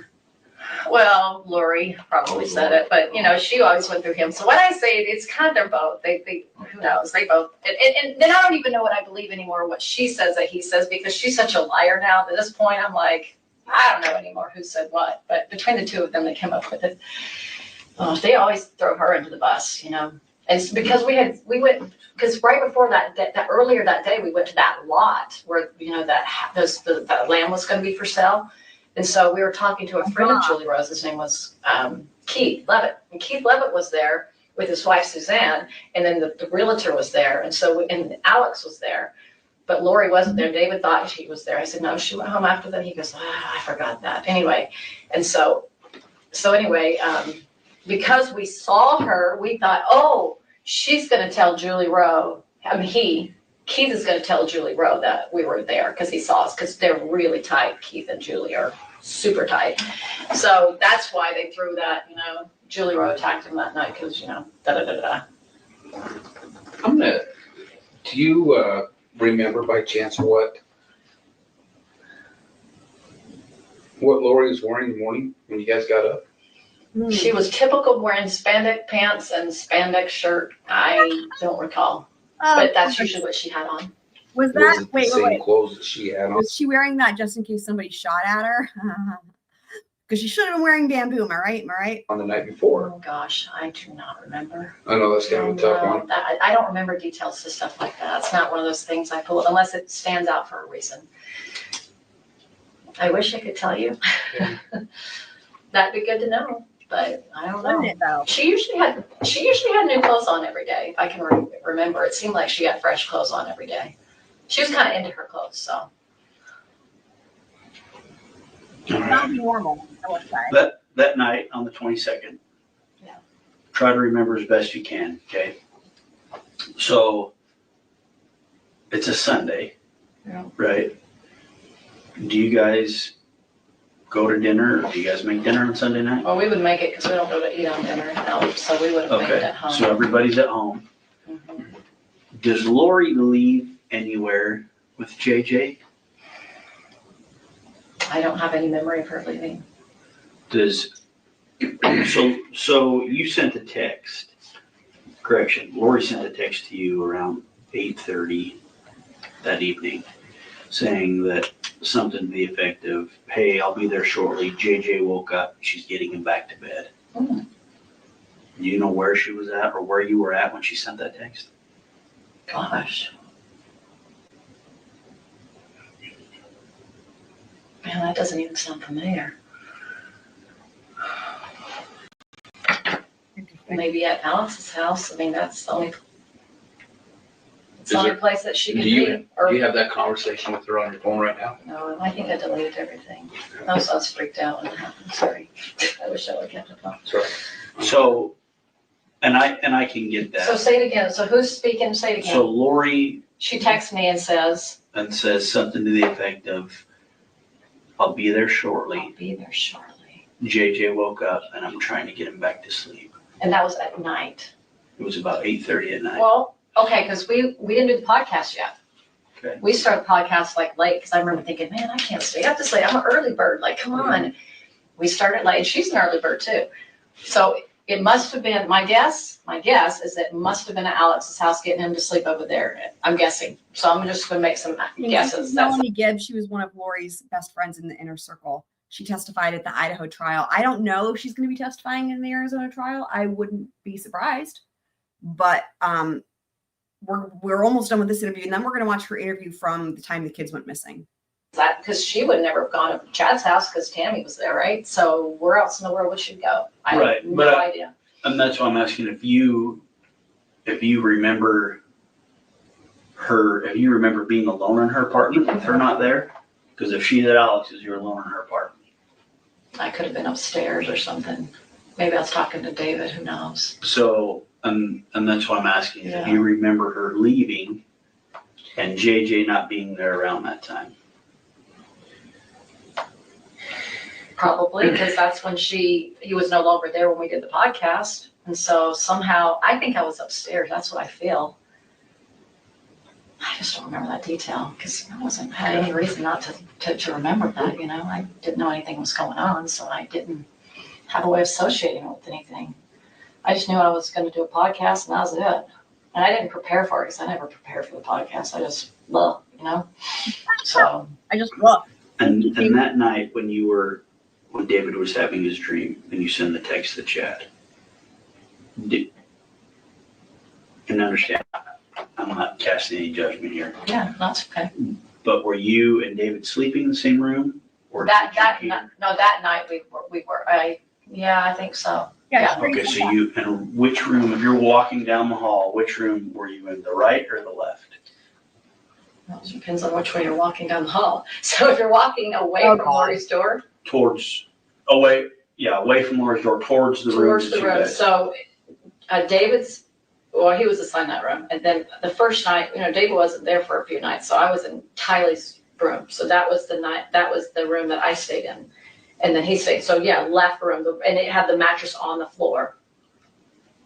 Well, Lori probably said it, but she always went through him. So when I say it, it's kind of they're both. They who knows? They both. And then I don't even know what I believe anymore, what she says that he says, because she's such a liar now. At this point, I'm like, I don't know anymore who said what, but between the two of them, they came up with it. They always throw her into the bus, And it's because because right before that earlier that day, we went to that lot where, that land was going to be for sale. And so we were talking to a friend of Julie Rose. His name was Keith Levitt. And Keith Levitt was there with his wife, Suzanne. And then the realtor was there. And Alex was there. But Lori wasn't there. David thought she was there. I said, no, she went home after that. He goes, I forgot that. Anyway, and so anyway, because we saw her, we thought, oh, she's going to tell Julie Rowe. Keith is going to tell Julie Rowe that we were there because he saw us, because they're really tight. Keith and Julie are super tight. So that's why they threw that, Julie Rowe attacked him that night because, da-da-da-da. Do you remember by chance what Lori was wearing in the morning when you guys got up? She was typical wearing spandex pants and spandex shirt. I don't recall, but that's usually what she had on. Was that, it the same clothes that she had on? Was she wearing that just in case somebody shot at her? Because she should have been wearing bamboo, am I right? On the night before. Oh gosh, I do not remember. I know that's kind of a tough one. I don't remember details to stuff like that. It's not one of those things I pull unless it stands out for a reason. I wish I could tell you. Yeah. That'd be good to know, but I don't know. Wouldn't it, though? She usually had new clothes on every day. If I can remember, it seemed like she had fresh clothes on every day. She was kind of into her clothes, so. Not normal, I would say. That night on the 22nd. Yeah. Try to remember as best you can, okay? So it's a Sunday, right? Do you guys go to dinner, or do you guys make dinner on Sunday night? Well, we would make it because we don't go to eat on dinner now, so we would have made it at home. So everybody's at home. Mhm. Does Lori leave anywhere with JJ? I don't have any memory of her leaving. So you sent a text, correction, Lori sent a text to you around 8:30 that evening saying that something to the effect of, hey, I'll be there shortly. JJ woke up, she's getting him back to bed. Mm. Do you know where she was at or where you were at when she sent that text? Gosh. Man, that doesn't even sound familiar. Maybe at Alex's house. I mean, that's the only place that she could Do be. you have that conversation with her on your phone right now? No, I think I deleted everything. I was freaked out when it happened. Sorry. I wish I would have kept it on. Sorry. So, and I can get that. So say it again. So who's speaking? Say it again. So Lori She texts me and says, something to the effect of, I'll be there shortly. I'll be there shortly. JJ woke up and I'm trying to get him back to sleep. And that was at night. It was about 8:30 at night. Well, okay, because we didn't do the podcast yet. Okay. We started the podcast like late, because I remember thinking, man, I can't stay up this late. I'm an early bird. Like, come on. We started late, and she's an early bird too. So it must have been, my guess is that it must have been at Alex's house getting him to sleep over there. I'm guessing. So I'm just going to make some guesses. Melanie Gibb, she was one of Lori's best friends in the inner circle. She testified at the Idaho trial. I don't know if she's going to be testifying in the Arizona trial. I wouldn't be surprised. But we're almost done with this interview, and then we're going to watch her interview from the time the kids went missing. That because she would never have gone to Chad's house because Tammy was there, right? So where else in the world would she go? I have no idea. And that's why I'm asking if you remember her, if you remember being alone in her apartment with her not there, because if she's at Alex's, you're alone in her apartment. I could have been upstairs or something. Maybe I was talking to David. Who knows? So, and that's why I'm asking Yeah. if you remember her leaving and JJ not being there around that time. Probably, because that's when he was no longer there when we did the podcast. And so somehow, I think I was upstairs. That's what I feel. I just don't remember that detail because I had any reason not to remember that, you know. I didn't know anything was going on, so I didn't have a way of associating it with anything. I just knew I was going to do a podcast, and that was it. And I didn't prepare for it because I never prepared for the podcast. I just, you know. So I just look. And that night when David was having his dream and you send the text to Chad, and understand, I'm not casting any judgment here, yeah, that's okay. but were you and David sleeping in the same room? Or That night we were. I think so. Yeah. Okay, so and which room, if you're walking down the hall, which room were you in, the right or the left? Well, it depends on which way you're walking down the hall. So if you're walking away from Lori's door, away from Laura's door, towards the room. towards the room. So David's, well, he was assigned that room. And then the first night, you know, David wasn't there for a few nights. So I was in Tylee's room. So that was the room that I stayed in. And then he stayed. So yeah, left room. And it had the mattress on the floor.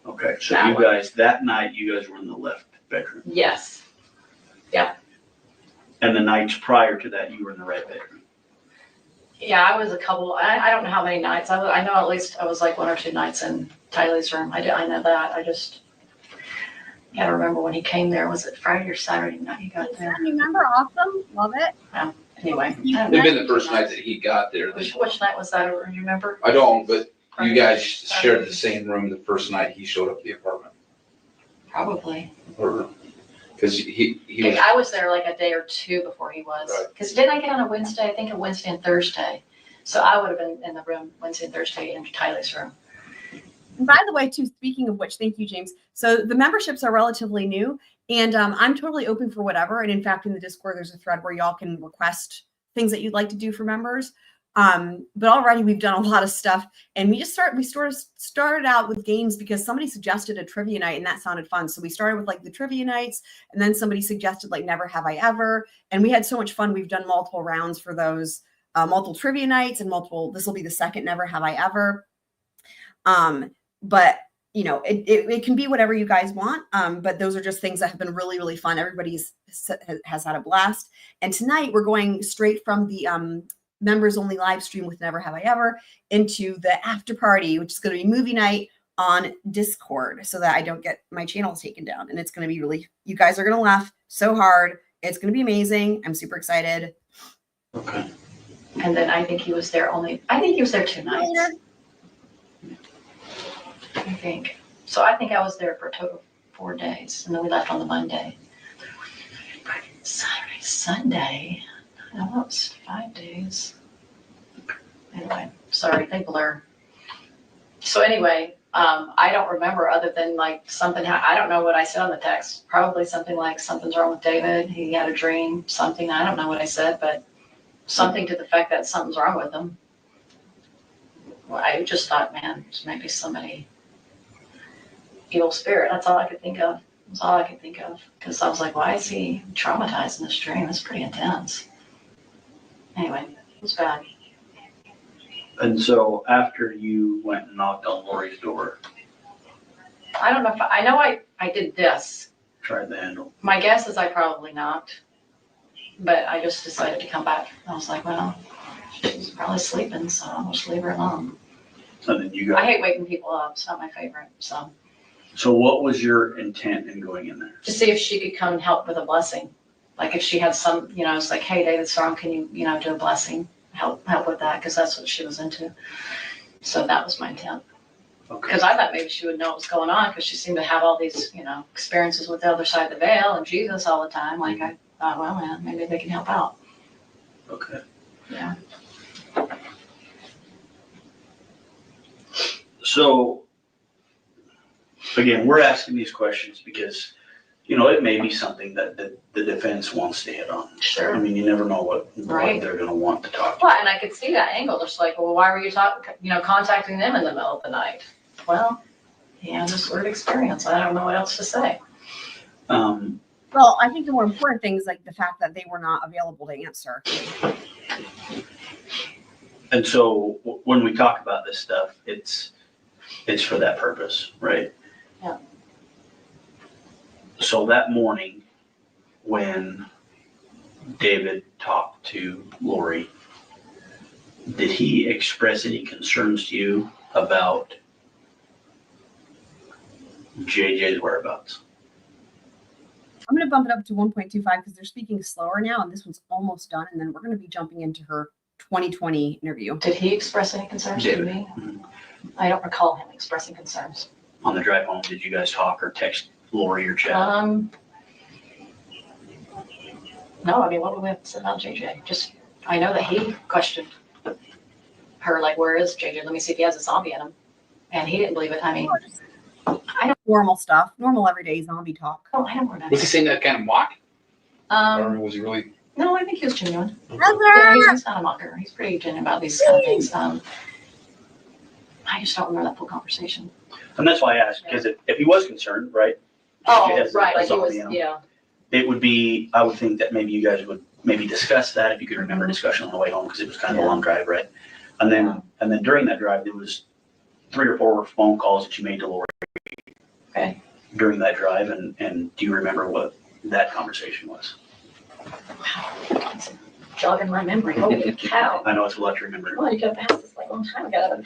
Okay, so That that night, you guys were in the left bedroom. Yes. Yeah. And the nights prior to that, you were in the right bedroom. Yeah, I was a couple, I don't know how many nights. I know at least I was like 1 or 2 nights in Tylee's room. I know that. I just gotta remember when he came there. Was it Friday or Saturday night he got there? Remember, awesome, love it. Anyway. It'd been the first night that he got there. Which night was that? Do you remember? I don't, but you guys shared the same room the first night he showed up at the apartment. Probably. Because he was. I was there like a day or 2 before he was. Right. Because didn't I get on a Wednesday? I think a Wednesday and Thursday. So I would have been in the room Wednesday and Thursday in Tylee's room. And by the way, too, speaking of which, thank you, James. So the memberships are relatively new, and I'm totally open for whatever. And in fact, in the Discord, there's a thread where y'all can request things that you'd like to do for members. But already we've done a lot of stuff, and we sort of started out with games because somebody suggested a trivia night, and that sounded fun. So we started with like the trivia nights, and then somebody suggested like Never Have I Ever, and we had so much fun. We've done multiple rounds for those, multiple trivia nights and this will be the second Never Have I Ever. But you know, it can be whatever you guys want. But those are just things that have been really, really fun. Everybody has had a blast. And tonight we're going straight from the members only live stream with Never Have I Ever into the after party, which is going to be movie night on Discord, so that I don't get my channel taken down. And it's going to be you guys are going to laugh so hard. It's going to be amazing. I'm super excited. Okay. And then I think he was there 2 nights. I think. So I think I was there for a total of 4 days. And then we left on the Monday. Friday, Saturday, Sunday. No, that was 5 days. Anyway, sorry, they blur. So anyway, I don't remember other than like something, I don't know what I said on the text. Probably something like something's wrong with David. He had a dream, something. I don't know what I said, but something to the fact that something's wrong with him. Well, I just thought, man, maybe somebody, evil spirit. That's all I could think of. That's all I could think of. Because I was like, why is he traumatized in this dream? It's pretty intense. Anyway, it was bad. And so after you went and knocked on Lori's door, I don't know if, I know I did this. tried the handle. My guess is I probably knocked, but I just decided to come back. I was like, well, she's probably sleeping, so I'll just leave her alone. And then you I got, hate waking people up. It's not my favorite. so what was your intent in going in there? To see if she could come and help with a blessing. Like if she had some, it's like, hey, David Strong, can you, do a blessing? Help with that, because that's what she was into. So that was my intent. Okay. Because I thought maybe she would know what was going on, because she seemed to have all these, experiences with the other side of the veil and Jesus all the time. Like I thought, well, man, maybe they can help out. Okay. Yeah. So, again, we're asking these questions because, it may be something that the defense wants to hit on. I Sure. mean, you never know what Right. they're going to want to talk about. Well, and I could see that angle. Just like, well, why were you contacting them in the middle of the night? Well, just sort of experience. I don't know what else to say. Well, I think the more important thing is like the fact that they were not available to answer. And so when we talk about this stuff, it's for that purpose, right? Yeah. So that morning when David talked to Lori, did he express any concerns to you about JJ's whereabouts? I'm going to bump it up to 1.25 because they're speaking slower now, and this one's almost done. And then we're going to be jumping into her 2020 interview. Did he express any concerns to me? I don't recall him expressing concerns. On the drive home, did you guys talk or text Lori or chat? No, I mean, what would we have to say about JJ? Just, I know that he questioned her, like, where is JJ? Let me see if he has a zombie in him. And he didn't believe it. I mean, Normal stuff, normal everyday zombie talk. I don't remember. Was he saying that kind of mock? Or Um, was he really? no, I think he was genuine. Yeah, Brother! he's not a mocker. He's pretty genuine about these kind of things. I just don't remember that full conversation. And that's why I asked, because if he was concerned, right? Oh, He has right, a like he was, zombie in him. yeah. It would be, I would think that maybe you guys would maybe discuss that if you could remember discussion on the way home, because it was kind of a long drive, right? And then during that drive, there was 3 or 4 phone calls that you made to Lori. Okay. During that drive, and do you remember what that conversation was? Wow. It's jogging my memory. Holy cow. I know it's a lot to remember. Well, you could have asked this like a long time ago.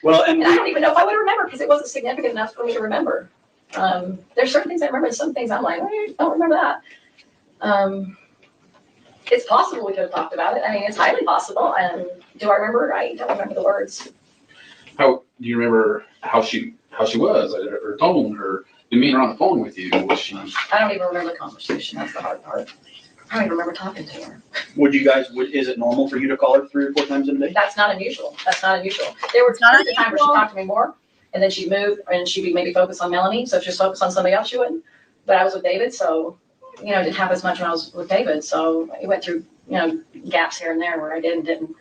Well, And I don't even know if I would remember because it wasn't significant enough for me to remember. There's certain things I remember and some things I'm like, I don't remember that. It's possible we could have talked about it. I mean, it's highly possible. And do I remember? I don't remember the words. How do you remember how she was? Her tone, her demeanor on the phone with you? Was she? I don't even remember the conversation. That's the hard part. I don't even remember talking to her. Is it normal for you to call her 3 or 4 times in a day? That's not unusual. There were times where she talked to me more, and then she'd move, and she'd be maybe focused on Melanie. So if she was focused on somebody else, she wouldn't. But I was with David, so didn't have as much when I was with David. So it went through gaps here and there where I did and didn't.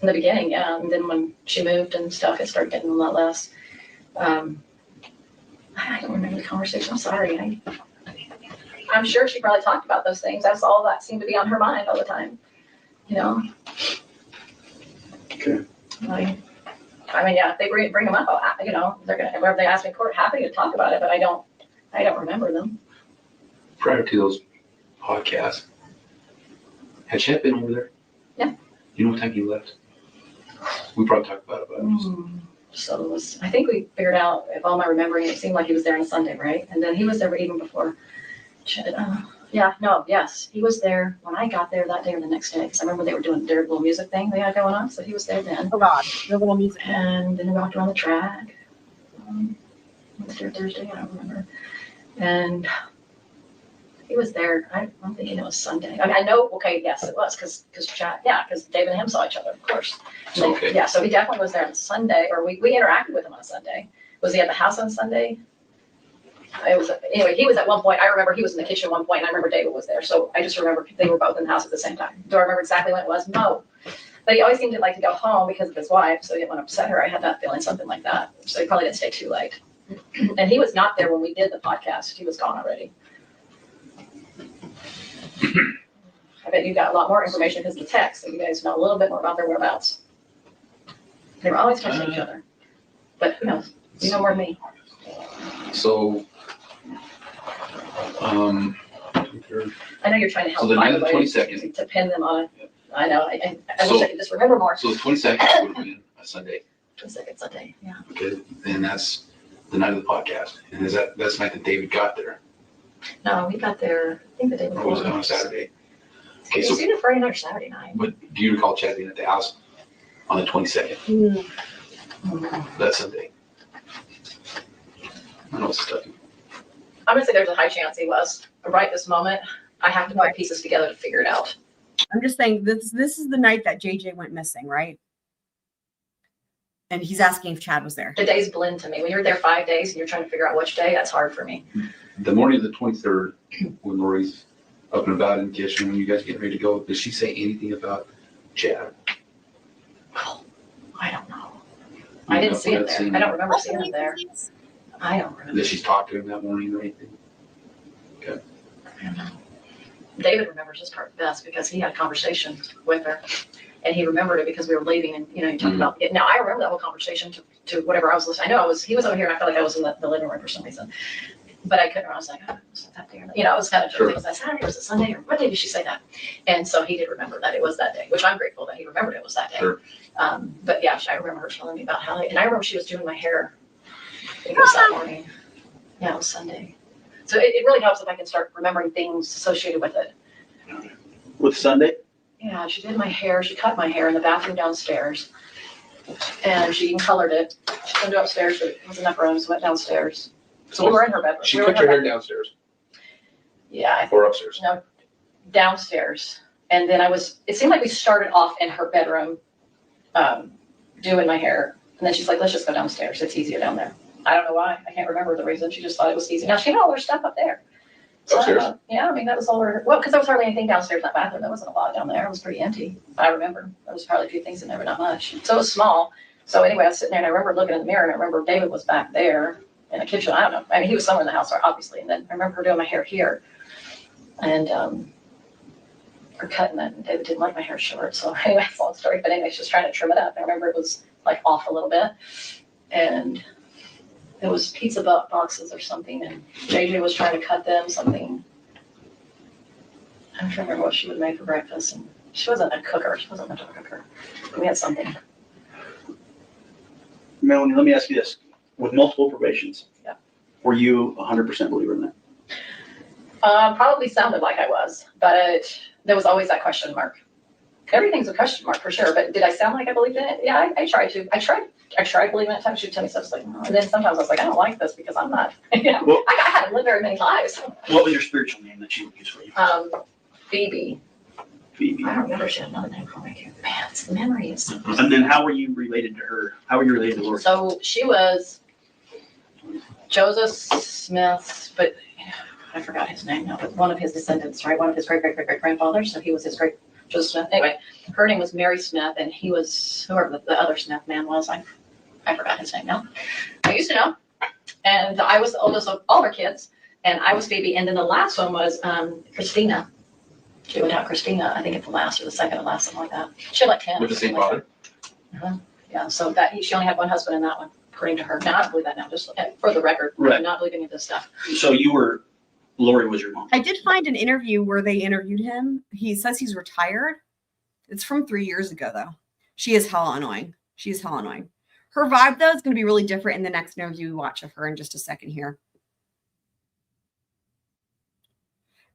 In the beginning, yeah, and then when she moved and stuff, it started getting a lot less. I don't remember the conversation. I'm sorry. I'm sure she probably talked about those things. That's all that seemed to be on her mind all the time. Okay. I mean, yeah, if they bring them up, they're gonna, wherever they ask me in court, happy to talk about it, but I don't remember them. Prior to those podcasts, had Chet been over there? Yeah. You know what time he left? We probably talked about it, but So it was, I think we figured out, if all my remembering, it seemed like he was there on Sunday, right? And then he was there even before Chet. Yes, he was there when I got there that day or the next day, because I remember they were doing their little music thing they had going on, so he was there then. Oh God, the little music. And then we walked around the track. Wednesday or Thursday, I don't remember. And he was there. I'm thinking it was Sunday. I mean, I know. Okay, yes, it was because David and him saw each other, of course. Okay. Yeah, so he definitely was there on Sunday, or we interacted with him on Sunday. Was he at the house on Sunday? Anyway, he was at one point. I remember he was in the kitchen at one point, and I remember David was there. So I just remember they were both in the house at the same time. Do I remember exactly when it was? No. But he always seemed to like to go home because of his wife, so he didn't want to upset her. I had that feeling, something like that. So he probably didn't stay too late. And he was not there when we did the podcast. He was gone already. I bet you got a lot more information because of the text, so you guys know a little bit more about their whereabouts. They were always texting each other. But who knows? You know more than me. So, I know you're trying to help. So the night of the by way 22nd. To pin them on it. I know. I So- wish I could just remember more. so the 22nd would have been a Sunday. 22nd Sunday, yeah. Okay, and that's the night of the podcast. And that's the night that David got there? No, we got there, I think the day Or before. was it on a Saturday? Okay, It's so, either Friday night or Saturday night. but do you recall chatting at the house on the 22nd? That Sunday? I know it's stuff. I'm gonna say there's a high chance he was. Right this moment, I have to put pieces together to figure it out. I'm just saying this is the night that JJ went missing, right? And he's asking if Chad was there. The days blend to me. When you're there 5 days and you're trying to figure out which day, that's hard for me. The morning of the 23rd, when Lori's up and about in the kitchen, when you guys get ready to go, does she say anything about Chad? Well, I don't know. I didn't see him there. I don't remember seeing him there. I don't remember. Did she talk to him that morning or anything? I don't know. David remembers this part best because he had a conversation with her. And he remembered it because we were leaving and, you know, he talked about it. Now, I remember that whole conversation to whatever I was listening. I know he was over here and I felt like I was in the living room for some reason. But I couldn't, I was like, oh, was that day? You know, I was kind of joking. Was that Saturday? Was it Sunday? Or what day did she say that? And so he did remember that it was that day, which I'm grateful that he remembered it was that day. Sure. But yeah, I remember her telling me about how, and I remember she was doing my hair. I think it was that morning. Yeah, it was Sunday. So it really helps if I can start remembering things associated with it. With Sunday? Yeah, she did my hair. She cut my hair in the bathroom downstairs. And she even colored it. She couldn't go upstairs, but it was enough room, so went downstairs. So we were in her bedroom. She We were cut in your hair bedroom. downstairs Yeah, I think, or upstairs? no, downstairs. And then it seemed like we started off in her bedroom, doing my hair. And then she's like, let's just go downstairs. It's easier down there. I don't know why. I can't remember the reason. She just thought it was easy. Now she had all her stuff up there. So Upstairs? yeah, I mean, that was all her, well, because there was hardly anything downstairs in that bathroom. There wasn't a lot down there. It was pretty empty. I remember. There was hardly a few things in there, but not much. So it was small. So anyway, I was sitting there and I remember looking in the mirror and I remember David was back there in the kitchen. I don't know. I mean, he was somewhere in the house, obviously. And then I remember her doing my hair here and, or cutting it. And David didn't like my hair short. So anyway, it's a long story. But anyway, she was trying to trim it up. I remember it was like off a little bit. And it was pizza boxes or something. And JJ was trying to cut them something. I'm trying to remember what she would make for breakfast. And she wasn't a cooker. She wasn't much of a cooker. We had something. Melanie, let me ask you this. With multiple probations, Yeah. were you 100% believer in that? Probably sounded like I was, but there was always that question mark. Everything's a question mark for sure, but did I sound like I believed in it? Yeah, I tried to. I tried believing it at times. She'd tell me stuff like, no. And then sometimes I was like, I don't like this because I'm not, you know, Well- I haven't lived very many lives. What was your spiritual name that you would use for you? Phoebe. Phoebe. I don't remember if she had another name for me. Man, it's the memories. And then how were you related to her? How were you related to Lori? So she was Joseph Smith, but I forgot his name now, but one of his descendants, right? One of his great-great-great-great-grandfathers. So he was his great Joseph Smith. Anyway, her name was Mary Smith, and he was whoever the other Smith man was. I forgot his name now. I used to know. And I was the oldest of all her kids, and I was Phoebe. And then the last one was Christina. She went out Christina, I think at the last or the second to last, something like that. She had like 10. With the same something like father? that. Yeah, so that she only had one husband in that one, according to her. Now I don't believe that now, just for the record. Right. I'm not believing in this stuff. So Lori was your mom. I did find an interview where they interviewed him. He says he's retired. It's from 3 years ago, though. She is hella annoying. She is hella annoying. Her vibe, though, is going to be really different in the next interview we watch of her in just a second here.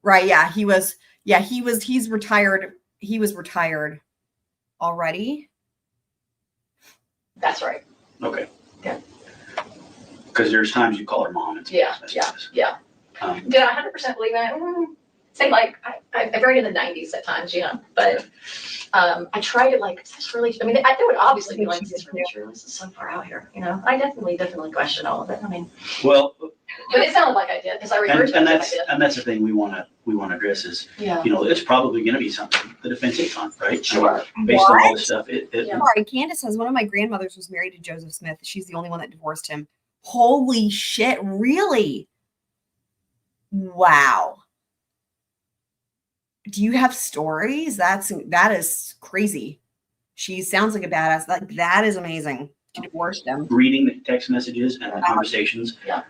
Right, yeah, he's retired. He was retired already. That's right. Okay. Yeah. Because there's times you call her mom. And Yeah. Did I 100% believe in it? Say like, I buried in the 90s at times, you know, but I tried it like, is this really, I mean, there would obviously be like, is this really true? This is so far out here, you know? I definitely question all of it. I mean, Well, but it sounded like I did, because I referred to it and like I did. that's the thing we want to address is, Yeah. you know, it's probably going to be something the defense takes on, right? Sure. Based on all this stuff, Yeah. Sorry, Candace says one of my grandmothers was married to Joseph Smith. She's the only one that divorced him. Holy shit, really? Wow. do you have stories? That is crazy. She sounds like a badass. Like that is amazing. She divorced him. Reading the text messages and the conversations, Yeah.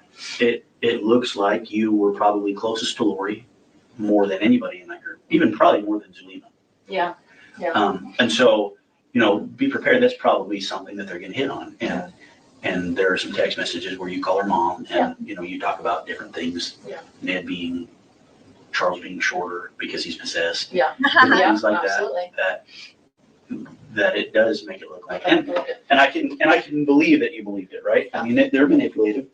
It looks like you were probably closest to Lori more than anybody in that group, even probably more than Zulema. Yeah. And so, be prepared. That's probably something that they're going to hit on. And there are some text messages where you call her mom and, you talk about different things. Yeah. Ned Charles being shorter because he's possessed. Yeah. Different Yeah, things like absolutely. that it does make it look like. And I can believe that you believed it, right? I mean, they're manipulative.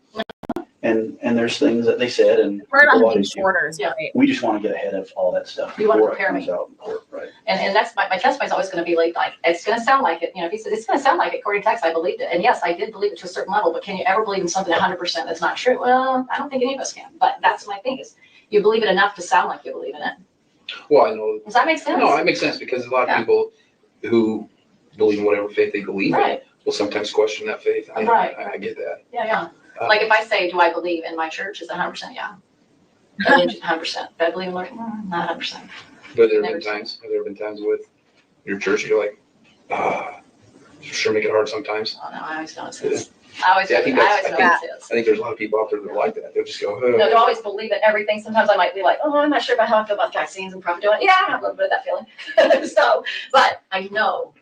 And there's things that they said and Heard about people him being always do. shorter is Yeah. great. We just want to get ahead of all that stuff You want to before it prepare me. comes out in court, right? And that's my testimony is always going to be like, it's going to sound like it. If he said, it's going to sound like it, according to text, I believed it. And yes, I did believe it to a certain level, but can you ever believe in something 100% that's not true? Well, I don't think any of us can, but that's my thing is you believe it enough to sound like you believe in it. Well, I know. Does that make sense? No, that makes sense because a lot of people who believe in whatever faith they believe in Right. will sometimes question that faith. I get that. Yeah. Like if I say, do I believe in my church? Is it 100%? Yeah. 100%. Do I believe in Lord? Not 100%. But have there been times with your church you're like, sure make it hard sometimes. Oh no, I always know it's his. I always know I think it's his. I think there's a lot of people out there that are like that. They'll just go, No, don't always believe in everything. Sometimes I might be like, oh, I'm not sure about how I feel about vaccines and profit doing. Yeah, I have a little bit of that feeling. So, but I know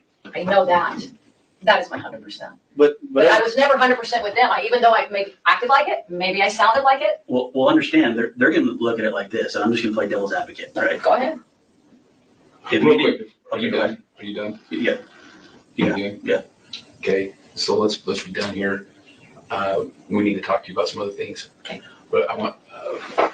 that is my 100%. But I was never 100% with them. Even though I maybe acted like it, maybe I sounded like it. Well, understand they're going to look at it like this, and I'm just going to play devil's advocate, right? Go ahead. real quick, are you Okay, go done? ahead. Are you done? Yeah. Yeah. Okay, so let's be done here. We need to talk to you about some other things. Okay. But I want,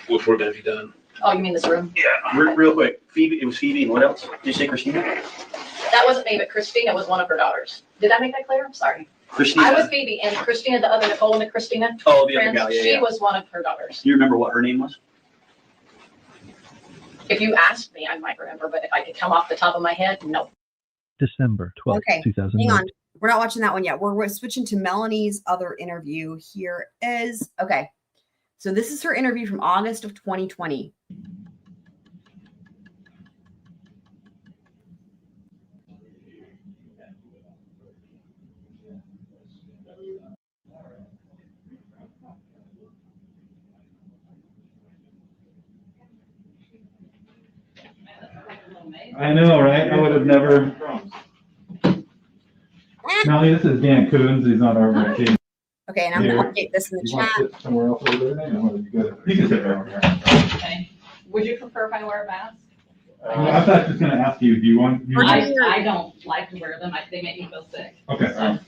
if we're gonna be done. Oh, you mean this room? Yeah. Real quick, Phoebe. It was Phoebe, and what else? Did you say Christina? That wasn't me, but Christina was one of her daughters. Did I make that clear? I'm sorry. Christina. I was Phoebe, and Christina, the other Nicole and the Christina. Oh, the other friends, gal. Yeah, she yeah. was one of her daughters. Do you remember what her name was? If you asked me, I might remember, but if I could come off the top of my head, no. December 12th, Okay, 2000. hang on. We're not watching that one yet. We're switching to Melanie's other interview. Here is, okay. So this is her interview from August of 2020. I know, right? I would have never. Melanie, this is Dan Coons. He's on our vacation. Okay, and I'm going to update this in the You want chat. to sit somewhere else over there? You can sit right over here. Okay. Would you prefer if I wear a mask? I thought I was just going to ask you, do you want? I don't like to wear them. They make me feel sick. Okay. So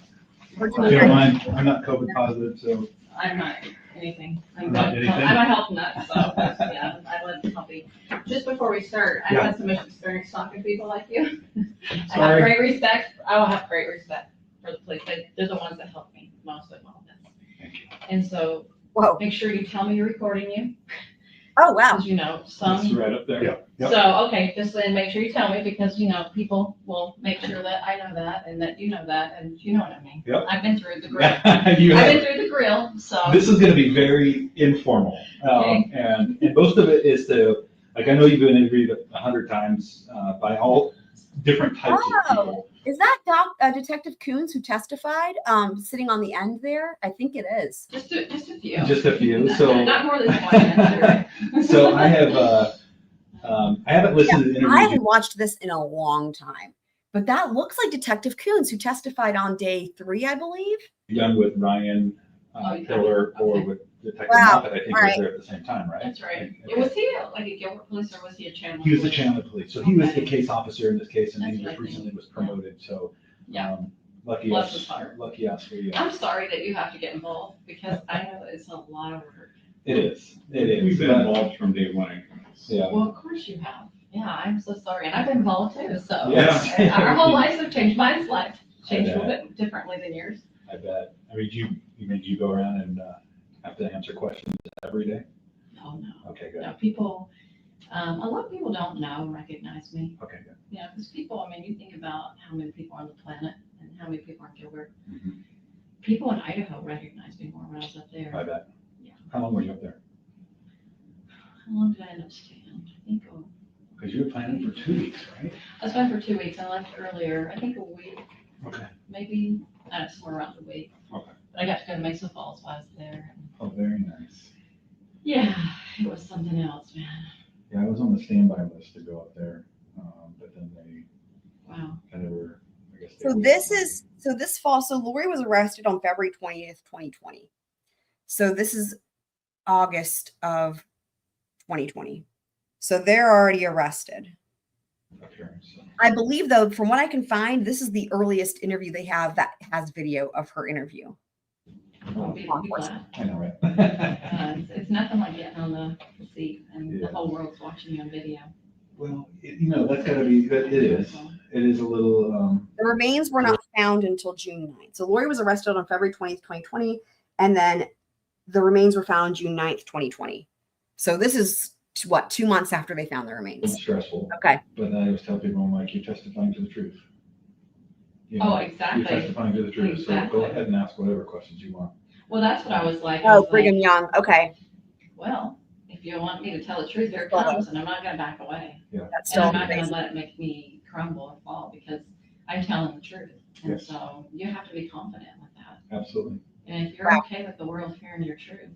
We're If you doing don't mind, I'm not COVID positive, so. I'm not anything. Not anything? I'm a health nut, so yeah, I love coffee. Just before we start, I've had so much experience talking to people like you. I have Sorry. great respect. I will have great respect for the police. They're the ones that help me most with all this. And so Whoa. make sure you tell me you're recording you. Oh, wow. Because It's some. right up there. Yeah. Yep. So, okay, just then make sure you tell me because, people will make sure that I know that and that you know that and you know what I mean. Yep. I've been through the grill. You I've have. been through the grill, so. This is going to be very informal. Okay. And most of it is I know you've been interviewed 100 times by all different types of people. Is that Detective Coons who testified sitting on the end there? I think it is. Just a few. Just a few. So, Not more than one. so I have, I haven't listened to the I interview. haven't watched this in a long time. But that looks like Detective Coons who testified on day 3, I believe. Done with Ryan Okay. Hiller or Okay. with Detective Wow. Moffat, I think All was right. there at the same time, right? That's right. Okay. Was he like a Gilbert police or was he a Chandler? He was the police? Chandler police, so he was the Okay. case officer in this case, and That's he what just I think. recently was promoted, so. Yeah. Lucky Bless us, his heart. lucky us, I'm sorry that you have to get involved because I know it's a lot of work. it is. We've been involved from day one. Yeah. Well, of course you have. Yeah, I'm so sorry. And I've been involved too, so. Yeah. Our whole lives have changed. Mine's life changed a I little bit differently than yours. I bet. I mean, you go around and have to answer questions every day? Oh, no. Okay, good. No, people, a lot of people don't know, recognize me. Okay, good. Yeah, because people, you think about how many people are on the planet and how many people are in Gilbert. Mhm. People in Idaho recognized me more when I was up there. I bet. Yeah. How long were you up there? How long did I end up staying? I think Because you were planning for 2 weeks, right? I was gone for 2 weeks. I left earlier, I think a week, Okay. maybe, somewhere around the week. Okay. But I got to go to Mesa Falls while I was there. Oh, very nice. Yeah, it was something else, man. Yeah, I was on the standby list to go up there, but then they Wow. kind of were, I guess. So this fall. So Lori was arrested on February 20th, 2020. So this is August of 2020. So they're already arrested. I believe, though, from what I can find, this is the earliest interview they have that has video of her interview. Be glad. I know, right? It's nothing like getting on the seat and the whole world's watching you on video. Well, that's got to be, it is. It is a little. The remains were not found until June 9th. So Lori was arrested on February 20th, 2020, and then the remains were found June 9th, 2020. So this is, 2 months after they found the remains? It's stressful. Okay. But I always tell people, I'm like, you're testifying to the truth. Exactly. You're testifying to the truth. Exactly. So go ahead and ask whatever questions you want. Well, that's what I was like. Oh, Brigham Young. Okay. Well, if you want me to tell the truth, here it comes, and I'm not going to back away. Yeah. That's And still I'm not going to amazing. let it make me crumble or fall because I'm telling the truth. And Yes. so you have to be confident with that. Absolutely. And if you're Wow. okay with the world hearing your truth,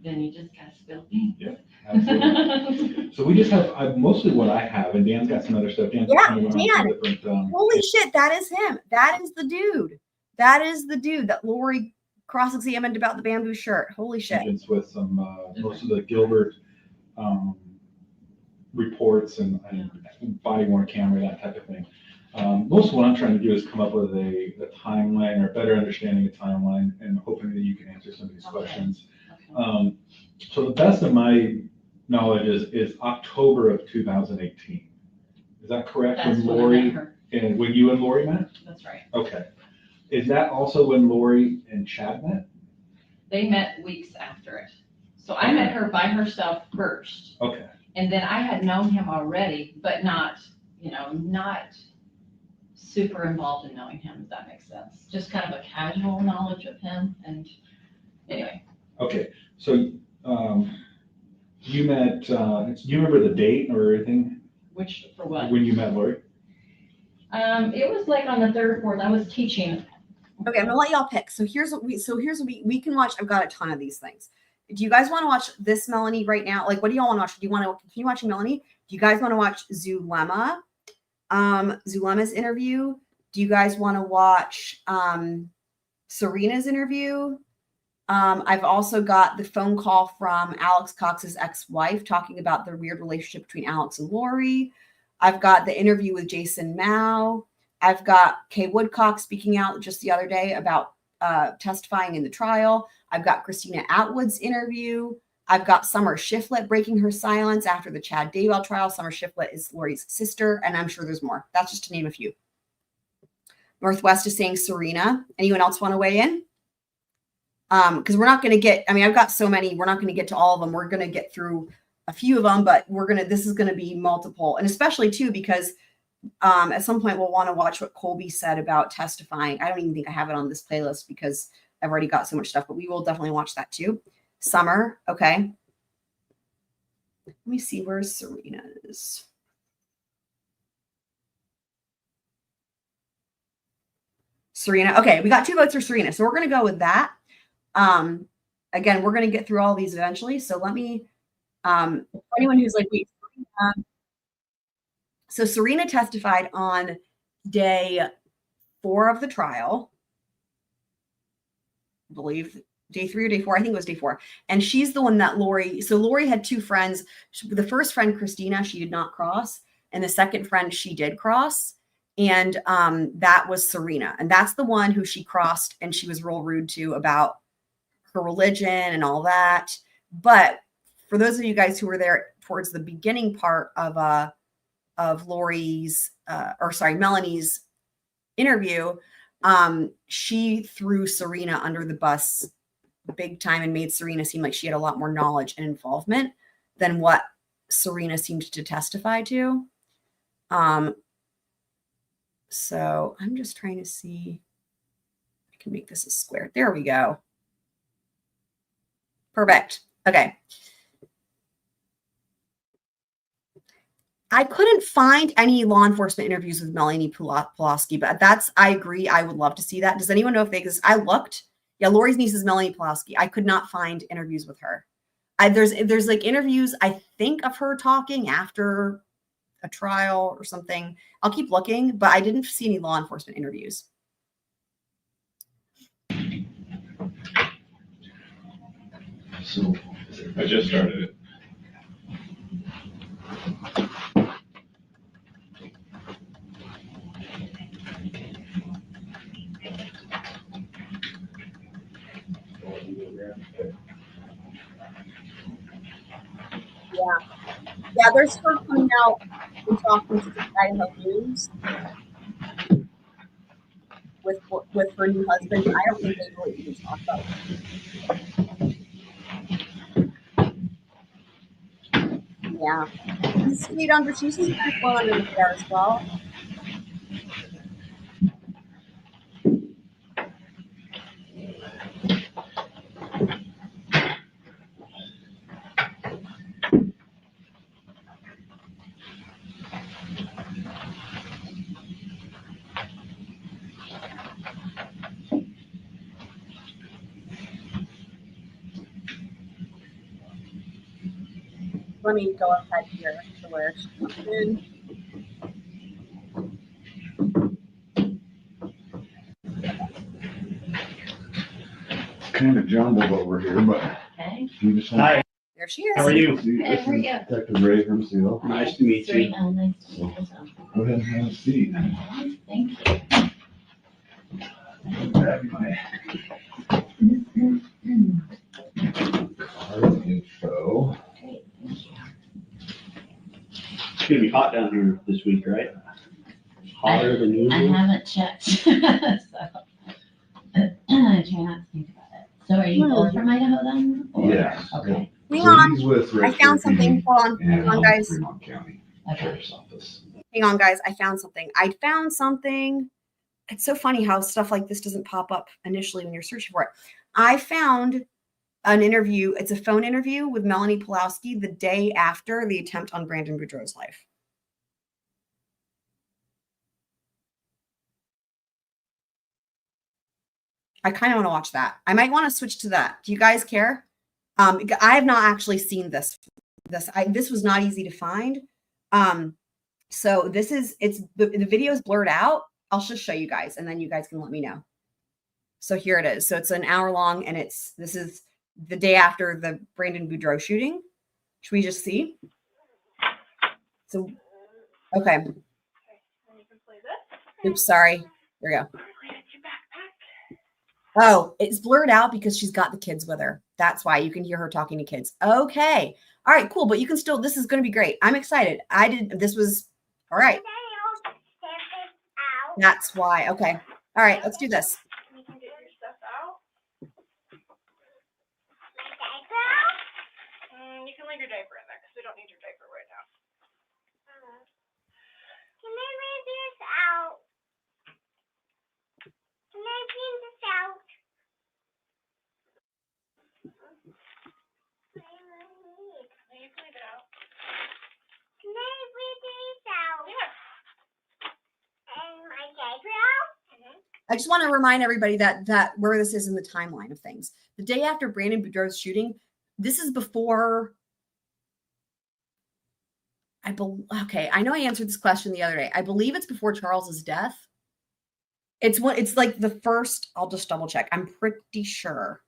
then you just got to spill beans. Yeah, absolutely. So we just have mostly what I have, and Dan's got some other stuff. Dan's Yeah, kind of went on some different. Holy shit, that is him. That is the dude. That is the dude that Lori cross-examined about the bamboo shirt. Holy shit. With some most of the Gilbert reports and body-worn camera, that type of thing. Most of what I'm trying to do is come up with a timeline or better understanding of timeline, and hoping that you can answer some of these questions. Okay. So the best of my knowledge is October of 2018. Is that correct? That's When when I Lori met her. and when you and Lori met? That's right. Okay. Is that also when Lori and Chad met? They met weeks after it. So I met her by herself first. Okay. And then I had known him already, but not super involved in knowing him, if that makes sense. Just kind of a casual knowledge of him. And anyway. Okay. So you met, do you remember the date or anything? Which, for what? When you met Lori? It was like on the 3rd or 4th. I was teaching. Okay, I'm gonna let y'all pick. So here's what we can watch. I've got a ton of these things. Do you guys want to watch this Melanie right now? Like, what do y'all want to watch? Do you want to continue watching Melanie? Do you guys want to watch Zulema? Zulema's interview? Do you guys want to watch Sarena's interview? I've also got the phone call from Alex Cox's ex-wife talking about the weird relationship between Alex and Lori. I've got the interview with Jason Mao. I've got Kay Woodcock speaking out just the other day about testifying in the trial. I've got Christina Atwood's interview. I've got Summer Shiflett breaking her silence after the Chad Daybell trial. Summer Shiflett is Lori's sister, and I'm sure there's more. That's just to name a few. Northwest is saying Sarena. Anyone else want to weigh in? Because we're not going to get, I've got so many, we're not going to get to all of them. We're going to get through a few of them, but this is going to be multiple. And especially too, because at some point we'll want to watch what Colby said about testifying. I don't even think I have it on this playlist because I've already got so much stuff, but we will definitely watch that too. Summer. Okay. Let me see where Serena's. Sarena. Okay. We got 2 votes for Sarena. So we're going to go with that. Again, we're going to get through all these eventually. So let me, anyone who's like, wait, so Sarena testified on day 4 of the trial. I believe day 3 or day 4. I think it was day 4. And she's the one that Lori had 2 friends. The first friend, Christina, she did not cross. And the second friend, she did cross. And that was Sarena. And that's the one who she crossed and she was real rude to about her religion and all that. But for those of you guys who were there towards the beginning part of Lori's, Melanie's interview, she threw Sarena under the bus big time and made Sarena seem like she had a lot more knowledge and involvement than what Sarena seemed to testify to. So I'm just trying to see if I can make this a square. There we go. Perfect. Okay. I couldn't find any law enforcement interviews with Melanie Palowski, but I agree. I would love to see that. Does anyone know if they exist? I looked. Yeah, Lori's niece is Melanie Palowski. I could not find interviews with her. There's like interviews, I think, of her talking after a trial or something. I'll keep looking, but I didn't see any law enforcement interviews. So I just started it. Yeah, there's her coming out and talking to the Idaho News with her new husband. I don't think they really even talk about it. Yeah. She's stayed under, she's kind of going under the radar as well. Let me go ahead here to where she's in. Kind of jumbled over here, but Okay. you just Hi, There she is. how are you? see, Hey, this how are is you? Detective Ray from Seal. Nice to meet you. Serena, nice to meet you. Go ahead and have a seat. Thank you. Grab my card info. Great, thank you. It's gonna be hot down here this week, right? Hotter than I usual? haven't checked, so I try not to think about it. So are you both from Idaho then? Or- Yes. Okay, Hang So on. he's with I found something. Hold on. Hang on, guys. Fremont County okay. Sheriff's Office. Hang on, guys. I found something. It's so funny how stuff like this doesn't pop up initially when you're searching for it. I found an interview. It's a phone interview with Melanie Palowski the day after the attempt on Brandon Boudreaux's life. I kind of want to watch that. I might want to switch to that. Do you guys care? I have not actually seen this. This was not easy to find. So the video is blurred out. I'll just show you guys, and then you guys can let me know. So here it is. So it's an hour long, and this is the day after the Brandon Boudreaux shooting. Should we just see? So, okay. Oops, sorry. There we go. Oh, it's blurred out because she's got the kids with her. That's why you can hear her talking to kids. Okay. All right, cool. But you can still, this is going to be great. I'm excited. All right. That's why. Okay. All right, let's do this. You can get your stuff out. You can leave your diaper in there because we don't need your diaper right now. Can I leave this out? Can I leave this out? Please leave it out. Can I leave this out? Yeah. And my diaper out? I just want to remind everybody that where this is in the timeline of things. The day after Brandon Boudreaux's shooting, this is before. Okay, I know I answered this question the other day. I believe it's before Charles's death. It's like the first. I'll just double check. I'm pretty sure,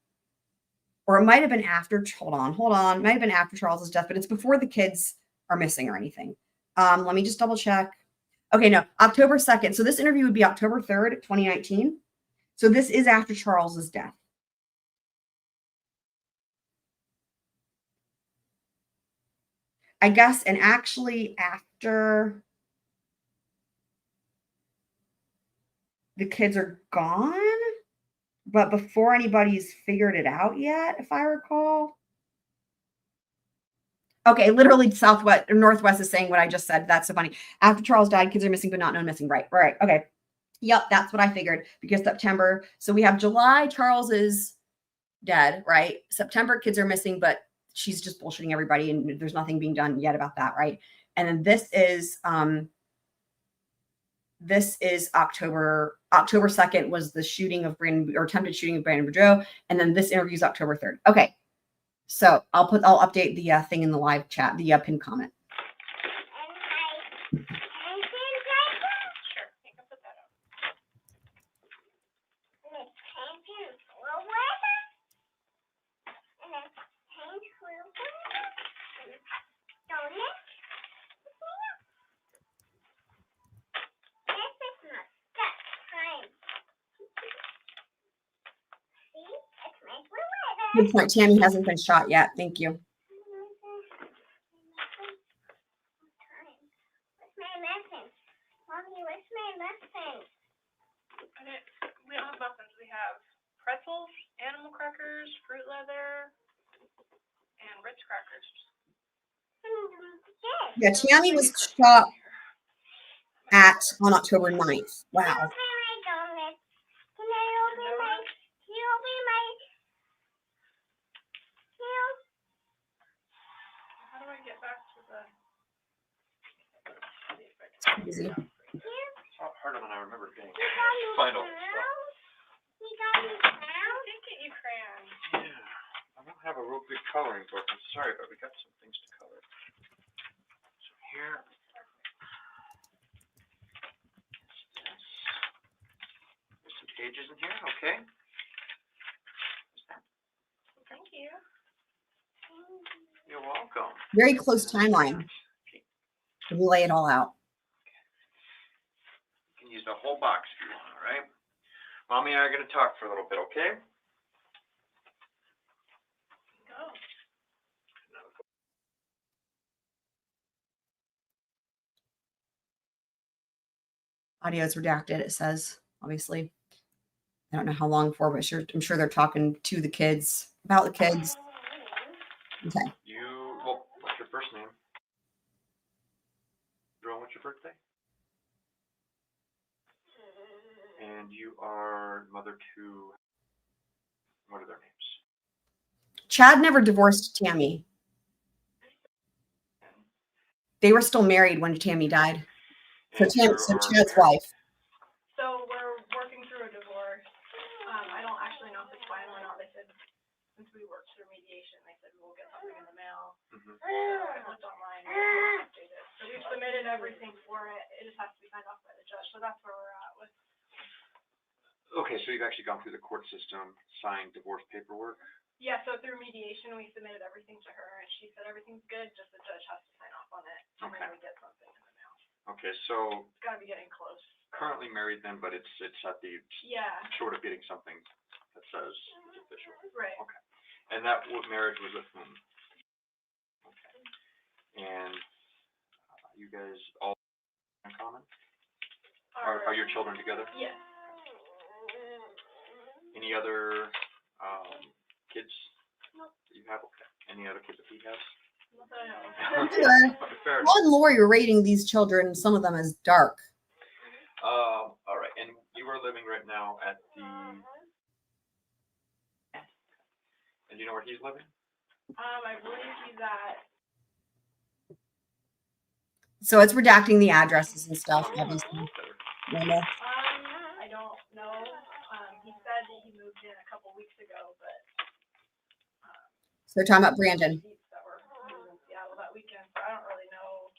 or it might have been after. Hold on. It might have been after Charles's death, but it's before the kids are missing or anything. Let me just double check. Okay, no, October 2nd. So this interview would be October 3rd, 2019. So this is after Charles's death. I guess, and actually after the kids are gone, but before anybody's figured it out yet, if I recall. Okay, literally Southwest or Northwest is saying what I just said. That's so funny. After Charles died, kids are missing, but not known missing. Right. Okay. Yep, that's what I figured because September. So we have July, Charles is dead, right? September, kids are missing, but she's just bullshitting everybody and there's nothing being done yet about that, right? And then this is October 2nd was the shooting of Brandon, or attempted shooting of Brandon Boudreaux. And then this interview is October 3rd. Okay. So I'll update the thing in the live chat, the pinned comment. Sure, you can put that up. Good point. Tammy hasn't been shot yet. Thank you. We don't have muffins. We have pretzels, animal crackers, fruit leather, and Ritz crackers. Yeah, Tammy was shot on October 9th. Wow. How do I get back to the? Easy. Harder than I remember getting. Final stuff. Get you crayons. Yeah, I don't have a real big coloring book. I'm sorry, but we got some things to color. So here. There's some pages in here, okay? Thank you. You're welcome. Very close timeline. We lay it all out. You can use the whole box if you want, all right? Mommy and I are going to talk for a little bit, okay? Go. Audio is redacted, it says, obviously. I don't know how long for, but I'm sure they're talking to the kids, about the kids. Okay. Well, what's your first name? Jerome, what's your birthday? And you are mother to, what are their names? Chad never divorced Tammy. They were still married when Tammy died. So Chad's wife. So we're working through a divorce. I don't actually know if it's final or not. They said since we worked through mediation, they said we'll get something in the mail. I looked online. So we've submitted everything for it. It just has to be signed off by the judge. So that's where we're at with. Okay, so you've actually gone through the court system, signed divorce paperwork? Yeah, so through mediation, we submitted everything to her, and she said everything's good, just the judge has to sign off on it, and then we get something in the mail. Okay, so It's gotta be getting close. currently married then, but it's at the Yeah, short of getting something that says it's official. right. Okay. And that marriage was with whom? Okay. And you guys all in common? Are your children together? Yes. Any other kids that you have? Okay. Any other kids that he has? Not that I know of. Okay, fair enough. Paul and Lori are rating these children, some of them as dark. All right. And you are living right now at the. And do you know where he's living? I believe he's at. So it's redacting the addresses and stuff, obviously. Normal. I don't know. He said that he moved in a couple weeks ago, but. So they're talking about Brandon. That were moving in Seattle that weekend, so I don't really know.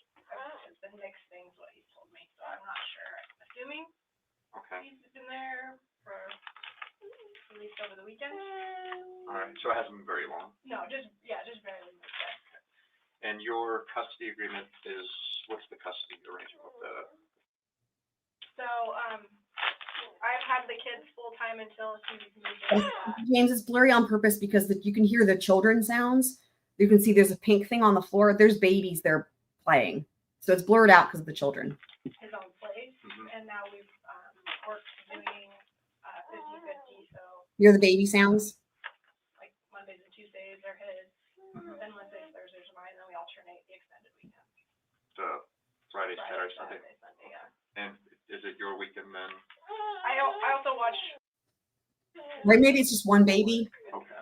It's been mixed things what he's told me, so I'm not sure. I'm assuming he's been there for at least over the weekend. All right, so it hasn't been very long. No, just barely moved there. And your custody agreement is, what's the custody arrangement with the? So, I've had the kids full-time until he's moved in. James, it's blurry on purpose because you can hear the children sounds. You can see there's a pink thing on the floor. There's babies there playing. So it's blurred out because of the children. His own place, and now we've worked doing 50-50, so You hear the baby sounds? like Mondays and Tuesdays are his, then Wednesdays, Thursdays are mine, and then we alternate the extended weekend. The Friday, Saturday, Sunday. Sunday, yeah. And is it your weekend then? I also watch. Right, maybe it's just one baby. Okay.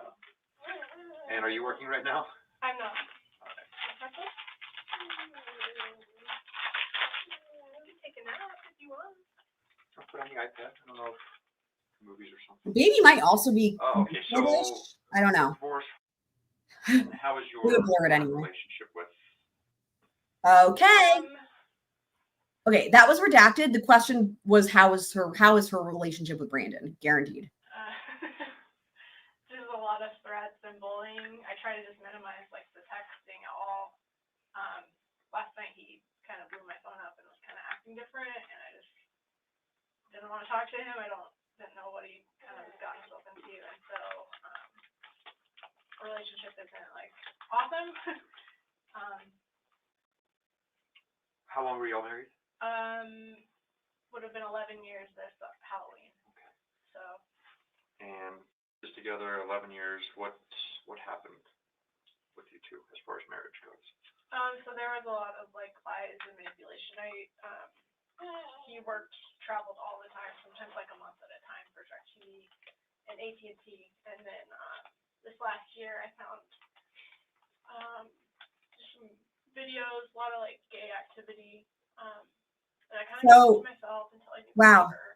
And are you working right now? I'm not. the iPad? I don't know if movies or something. Baby might also be. Oh, okay, so I don't know. divorce. And how is your We would blur it anyway. relationship with? Okay. Okay, that was redacted. The question was how is her relationship with Brandon? Guaranteed. There's a lot of threats and bullying. I try to just minimize like the texting at all. Last night he kind of blew my phone up and was kind of acting different, and I just didn't want to talk to him. Didn't know what he kind of got himself into, and so relationship isn't like awesome. How long were y'all married? Would have been 11 years this Halloween. Okay. So. And just together 11 years. What happened with you two as far as marriage goes? So there was a lot of like lies and manipulation. He traveled all the time, sometimes like a month at a time for DirecTV and AT&T, and then this last year I found just some videos, a lot of like gay activity, and I kind of kept to myself until I knew better.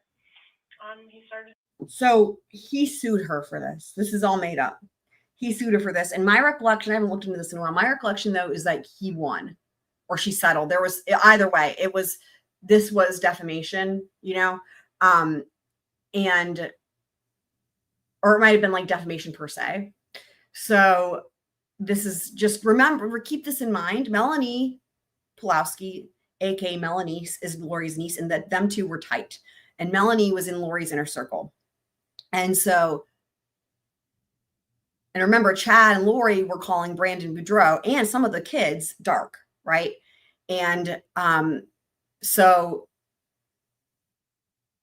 He started. So he sued her for this. This is all made up. He sued her for this. And my recollection, I haven't looked into this in a while. My recollection though is like he won or she settled. There was either way. This was defamation, you know, or it might've been like defamation per se. So this is just, keep this in mind. Melani Palowski, aka Melanie, is Lori's niece, and that them two were tight. And Melanie was in Lori's inner circle. And so, and remember, Chad and Lori were calling Brandon Boudreaux and some of the kids dark, right? And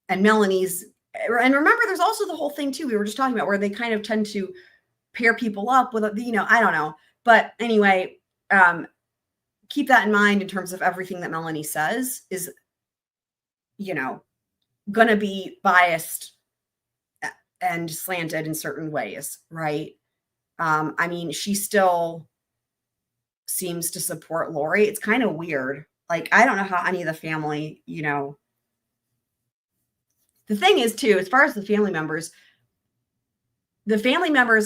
and Melanie's, and remember, there's also the whole thing too, we were just talking about where they kind of tend to pair people up with, you know, I don't know. But anyway, keep that in mind in terms of everything that Melanie says is, you know, going to be biased and slanted in certain ways, right? I mean, she still seems to support Lori. It's kind of weird. Like, I don't know how any of the family, you know, the thing is too, as far as the family members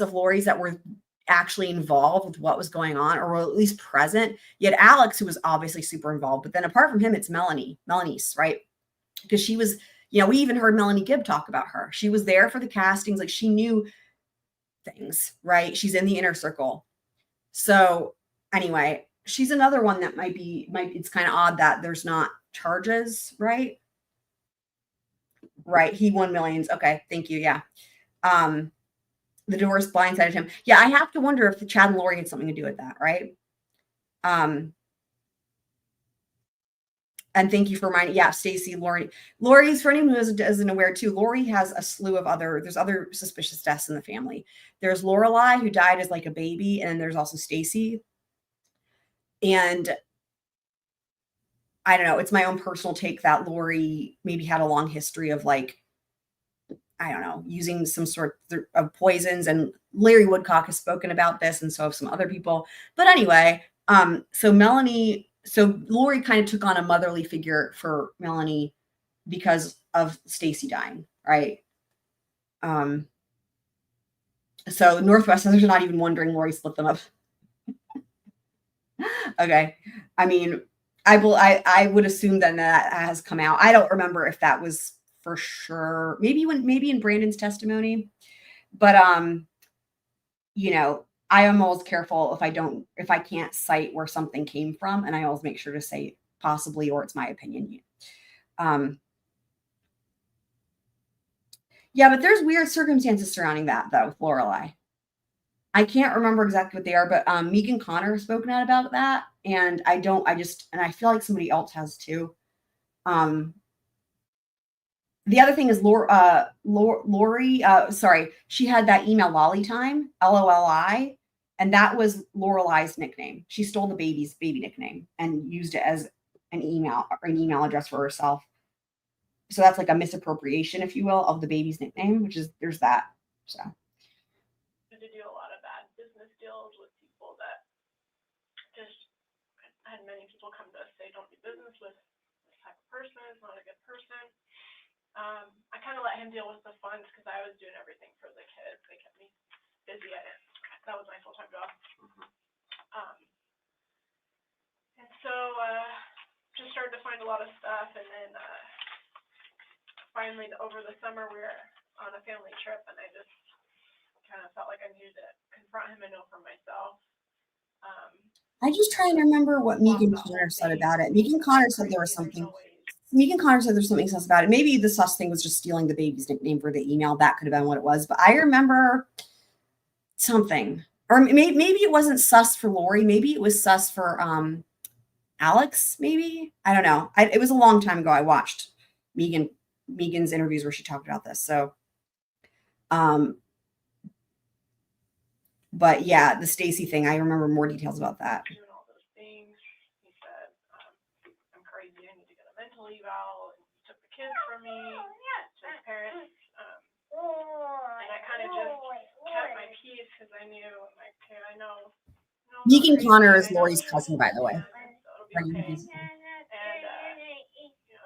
of Lori's that were actually involved with what was going on, or were at least present. You had Alex, who was obviously super involved, but then apart from him, it's Melanie's, right? Because she was, you know, we even heard Melanie Gibb talk about her. She was there for the castings. Like, she knew things, right? She's in the inner circle. So anyway, she's another one that it's kind of odd that there's not charges, right? Right. He won millions. Okay. Thank you. Yeah. The divorce blindsided him. Yeah. I have to wonder if the Chad and Lori had something to do with that. Right. And thank you for reminding. Yeah. Stacy, Lori's, for anyone who isn't aware too, Lori has a slew of there's other suspicious deaths in the family. There's Lorelai, who died as like a baby. And then there's also Stacy. And I don't know, it's my own personal take that Lori maybe had a long history of, like, I don't know, using some sort of poisons, and Larry Woodcock has spoken about this, and so have some other people. But anyway, so Lori kind of took on a motherly figure for Melanie because of Stacy dying, right? So Northwesterners are not even wondering Lori split them up. Okay. I mean, I would assume that has come out. I don't remember if that was for sure. Maybe in Brandon's testimony, but you know, I am always careful if I can't cite where something came from, and I always make sure to say possibly, or it's my opinion. Yeah, but there's weird circumstances surrounding that though with Lorelai. I can't remember exactly what they are, but Megan Connor has spoken out about that. And I feel like somebody else has too. The other thing is Lori, she had that email Lolly time, LOLI, and that was Lorelai's nickname. She stole the baby nickname and used it as an email address for herself. So that's like a misappropriation, if you will, of the baby's nickname, there's that. So. To do a lot of bad business deals with people that just had many people come to us say, don't do business with this type of person, it's not a good person. I kind of let him deal with the funds because I was doing everything for the kids. They kept me busy at it. That was my full-time job. And so, just started to find a lot of stuff, and then, finally, over the summer, we were on a family trip, and I just kind of felt like I needed to confront him and know for myself. I just trying to remember what Megan Connor said about it. Megan Connor said there was something. Megan Connor said there's something sus about it. Maybe the sus thing was just stealing the baby's nickname for the email. That could have been what it was. But I remember something, or maybe it wasn't sus for Lori. Maybe it was sus for Alex. Maybe, I don't know. It was a long time ago. I watched Megan's interviews where she talked about this. So, but yeah, the Stacy thing, I remember more details about that. Doing all those things. He said, I'm crazy, I need to get a mental eval, and he took the kids from me to his parents. And I kind of just kept my peace because I knew, like, okay, I know. Megan Connor is Lori's cousin, by the way. So it'll be okay. And,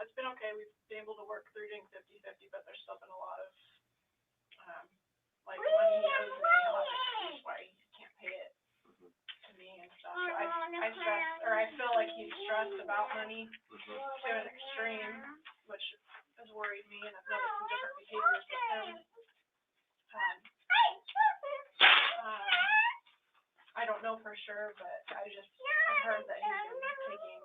it's been okay. We've been able to work through doing 50-50, but there's still been a lot of, like, money he owes me, a lot of excuse why he can't pay it to me and stuff. So I stress, or I feel like he's stressed about money to an extreme, which has worried me, and I've noticed some different behaviors with him. I don't know for sure, but I've heard that he's been taking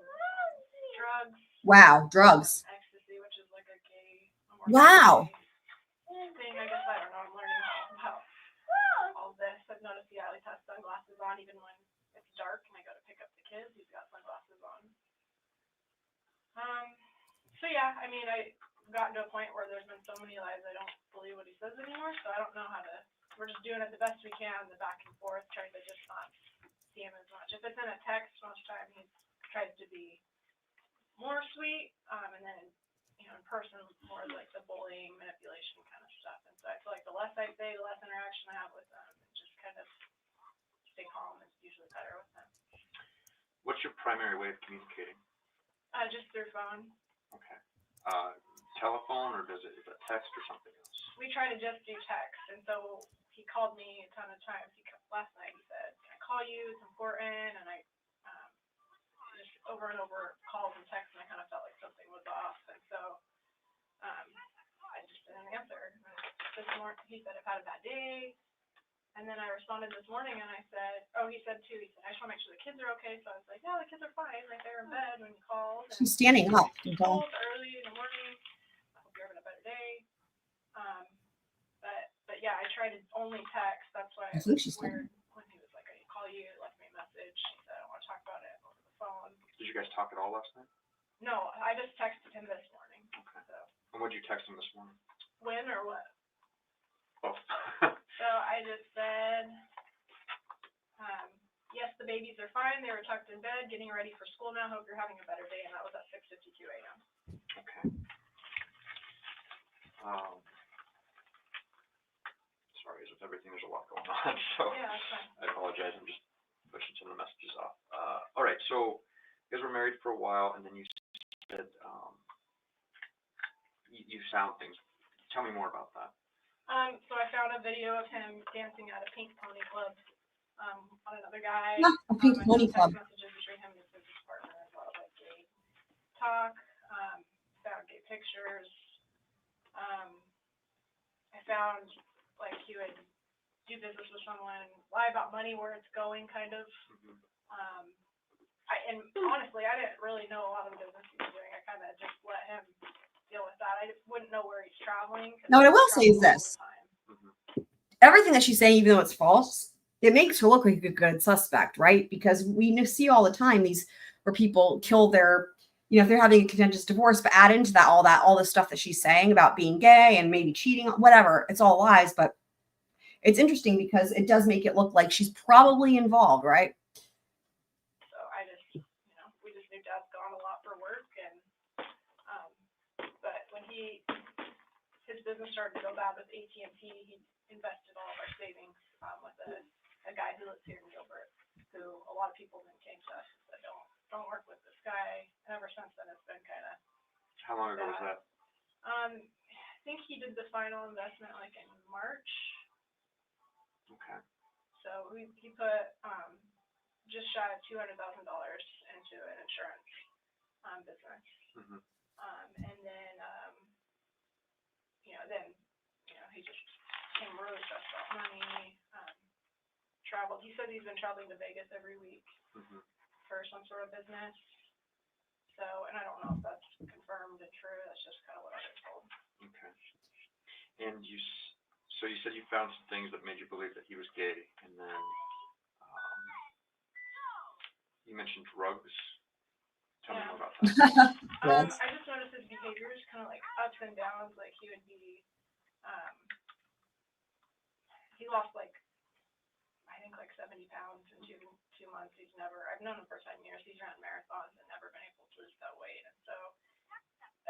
drugs. Wow, drugs. Ecstasy, which is like a gay. Wow. Thing, I guess, I don't know. I'm learning about all this. I've noticed he always has sunglasses on, even when it's dark and I go to pick up the kids. He's got sunglasses on. So yeah, I mean, I've gotten to a point where there's been so many lies I don't believe what he says anymore. So I don't know how to. We're just doing it the best we can, the back and forth, trying to just not see him as much. If it's in a text, most time he tries to be more sweet, and then in person, more like the bullying, manipulation kind of stuff. And so I feel like the less I say, the less interaction I have with them, and just kind of stay calm is usually better with them. What's your primary way of communicating? Just through phone. Okay. Telephone, or is it text or something else? We try to just do text, and so he called me a ton of times. Last night he said, "Can I call you? It's important." And I just over and over calls and texts, and I kind of felt like something was off, and so I just didn't answer. And this morning he said, "I've had a bad day." And then I responded this morning and I said, he said, I just want to make sure the kids are okay. So I was like, yeah, the kids are fine. Like, they're in bed when you called. She's standing up. It's cold early in the morning. I hope you're having a better day. But yeah, I try to only text. That's why I think she's weird when he was like, I call you, left me a message. He said, I don't want to talk about it over the phone. Did you guys talk at all last night? No, I just texted him this morning. Okay. So. And what did you text him this morning? When or what? Both. So I just said, yes, the babies are fine. They were tucked in bed, getting ready for school now. Hope you're having a better day. And that was at 6:52 a.m. Okay. Sorry, with everything, there's a lot going on. So yeah, that's fine. I apologize. I'm just pushing some of the messages off. All right. So you guys were married for a while, and then you said you found things. Tell me more about that. So I found a video of him dancing at a Pink Pony Club on another guy. A Pink Pony Club. Messages between him and his business partner, as well as like gay talk. Found gay pictures. I found like he would do business with someone, lie about money, where it's going, kind of. And honestly, I didn't really know a lot of the business he was doing. I kind of just let him deal with that. I just wouldn't know where he's traveling. No, what I will say is this. Everything that she's saying, even though it's false, it makes her look like a good suspect, right? Because we see all the time these where people kill their, if they're having a contentious divorce, but add into that all the stuff that she's saying about being gay and maybe cheating, whatever. It's all lies, but it's interesting because it does make it look like she's probably involved, right? So I just, we just knew Dad's gone a lot for work, and but when his business started to go bad with AT&T, he invested all of our savings with a guy who lives here in Gilbert, who a lot of people then came to us and said, don't work with this guy. And ever since then, it's been kind of. How long ago was that? think he did the final investment like in March. Okay. So he put just shy of $200,000 into an insurance business. Mhm. And then he just became really stressed about money. Traveled. He said he's been traveling to Vegas every week Mhm. for some sort of business. So, and I don't know if that's confirmed and true. That's just kind of what I was told. Okay. And so you said you found some things that made you believe that he was gay, and then you mentioned drugs. Tell me more about that. Yes. I just noticed his behavior is kind of like ups and downs. Like he would be, he lost like, I think like 70 pounds in two months. I've known him for 10 years. He's ran marathons and never been able to lose that weight. And so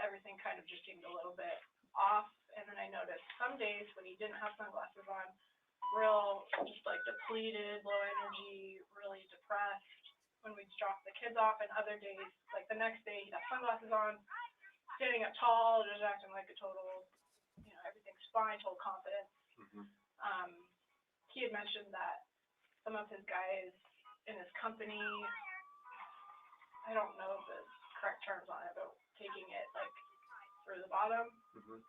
everything kind of just seemed a little bit off. And then I noticed some days when he didn't have sunglasses on, real just like depleted, low energy, really depressed when we'd drop the kids off, and other days, like the next day, he'd have sunglasses on, standing up tall, just acting like a total, everything's fine, total confidence. Mhm. He had mentioned that some of his guys in his company, I don't know the correct terms on it, but taking it like through the bottom. Mhm.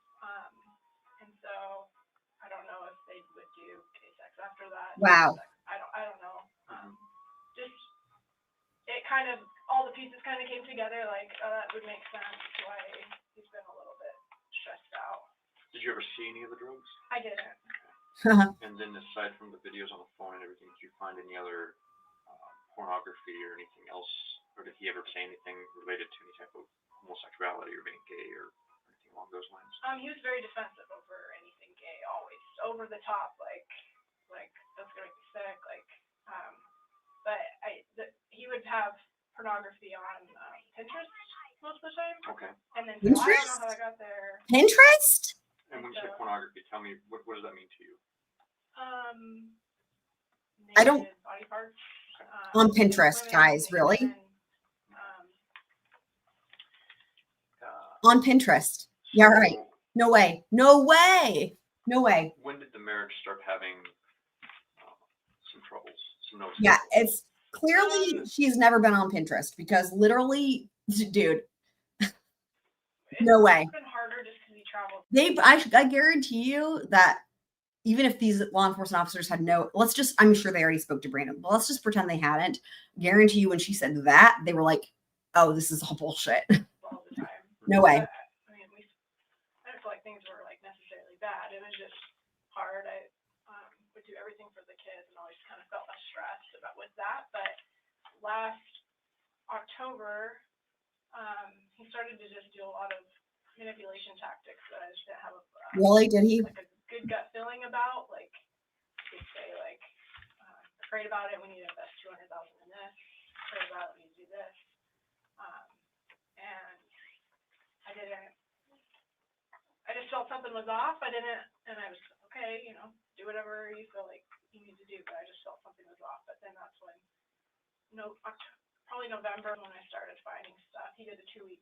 And so I don't know if they would do gay sex after that. Wow. I don't know. Just it kind of, all the pieces kind of came together, like that would make sense why he's been a little bit stressed out. Did you ever see any of the drugs? I didn't. And then aside from the videos on the phone and everything, did you find any other pornography or anything else? Or did he ever say anything related to any type of homosexuality or being gay or anything along those lines? He was very defensive over anything gay, always over the top, like that's gonna make me sick, like. But he would have pornography on Pinterest most of the time. Okay. And then so I don't know how I got there. Pinterest? And when you say pornography, tell me, what does that mean to you? I don't- Naked body parts. On Pinterest, women, guys, really? men, On Pinterest. Yeah, right. So No way. No way. No way. when did the marriage start having some troubles? Some noticeable Yeah, troubles? it's clearly she's never been on Pinterest because literally, dude, no way. It's been harder just because he traveled. I guarantee you that even if these law enforcement officers had I'm sure they already spoke to Brandon, but let's just pretend they hadn't. Guarantee you when she said that, they were like, oh, this is all bullshit. All the time. No way. I mean, I don't feel like things were like necessarily bad. It was just hard. I would do everything for the kids and always kind of felt less stressed with that. But last October, he started to just do a lot of manipulation tactics that I just didn't have Really? Did he? like a good gut feeling about. Like he'd say like, afraid about it, we need to invest $200,000 in this. Afraid about it, we need to do this. And I just felt something was off. And I was okay, do whatever you feel like you need to do. But I just felt something was off. But then that's when, probably November when I started finding stuff. He did a 2-week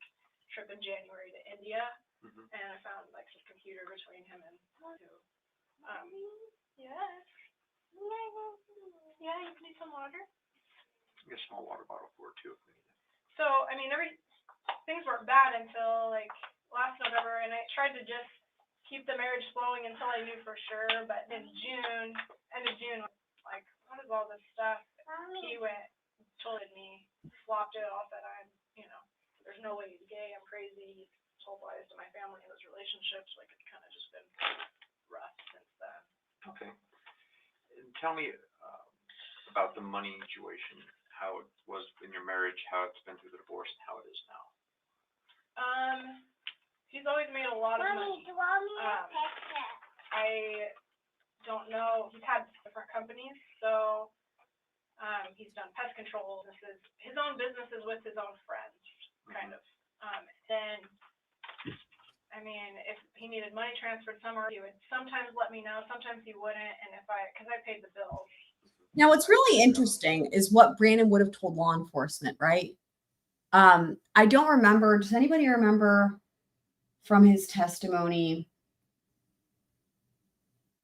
trip in January to India, and I found like his computer between him and yes. Yeah, you need some water. Get a small water bottle for it too if we need it. So I mean, things weren't bad until like last November, and I tried to just keep the marriage flowing until I knew for sure. But in end of June, like, what is all this stuff? He told me, flopped it off that there's no way he's gay, I'm crazy, he's told lies to my family in those relationships. Like, it's kind of just been rough since then. Okay. And tell me about the money situation, how it was in your marriage, how it's been through the divorce, and how it is now. He's always made a lot of money. I don't know. He's had different companies, so he's done pest control businesses, his own businesses with his own friends, kind of. Then, I mean, if he needed money transferred somewhere, he would sometimes let me know, sometimes he wouldn't, and because I paid the bills. Now, what's really interesting is what Brandon would have told law enforcement, right? I don't remember. Does anybody remember from his testimony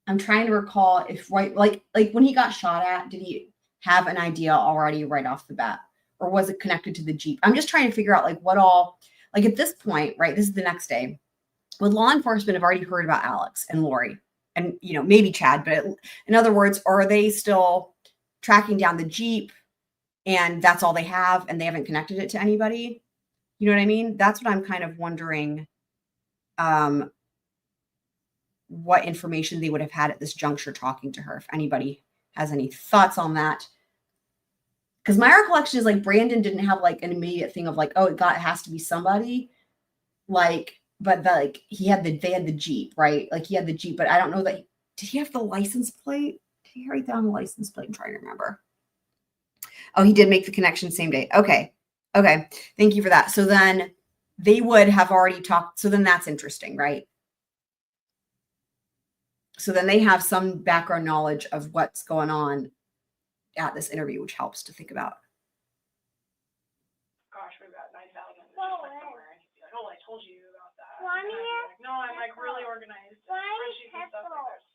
I'm trying to recall if like when he got shot at, did he have an idea already right off the bat? Or was it connected to the Jeep? I'm just trying to figure out like what all, like at this point, right? This is the next day. Would law enforcement have already heard about Alex and Lori and, you know, maybe Chad, but in other words, are they still tracking down the Jeep and that's all they have and they haven't connected it to anybody? You know what I mean? That's what I'm kind of wondering. What information they would have had at this juncture talking to her, if anybody has any thoughts on that. Because my recollection is like Brandon didn't have like an immediate thing of like, oh, it has to be somebody. Like, but like they had the Jeep, right? Like he had the Jeep, but I don't know that did he have the license plate? Did he write down the license plate? I'm trying to remember. Oh, he did make the connection same day. Okay. Okay. Thank you for that. So then they would have already talked. So then that's interesting, right? So then they have some background knowledge of what's going on at this interview, which helps to think about. Gosh, we've got 9,000. It's just like somewhere, and he'd be like, "Oh, I told you about that." And I'd be like, "No, I'm like really organized. Spreadsheets and stuff like this."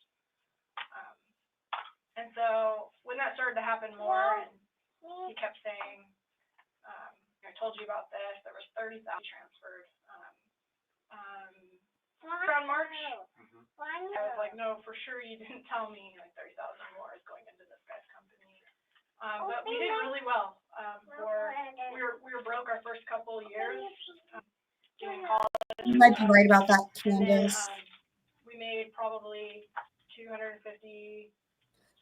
And so when that started to happen more, and he kept saying, "I told you about this. There was 30,000 transferred." Around March. I was like, no, for sure you didn't tell me like 30,000 more is going into this guy's company. But we did really well. We were broke our first couple of years doing college. You might be right about that, Candace. We made probably 250.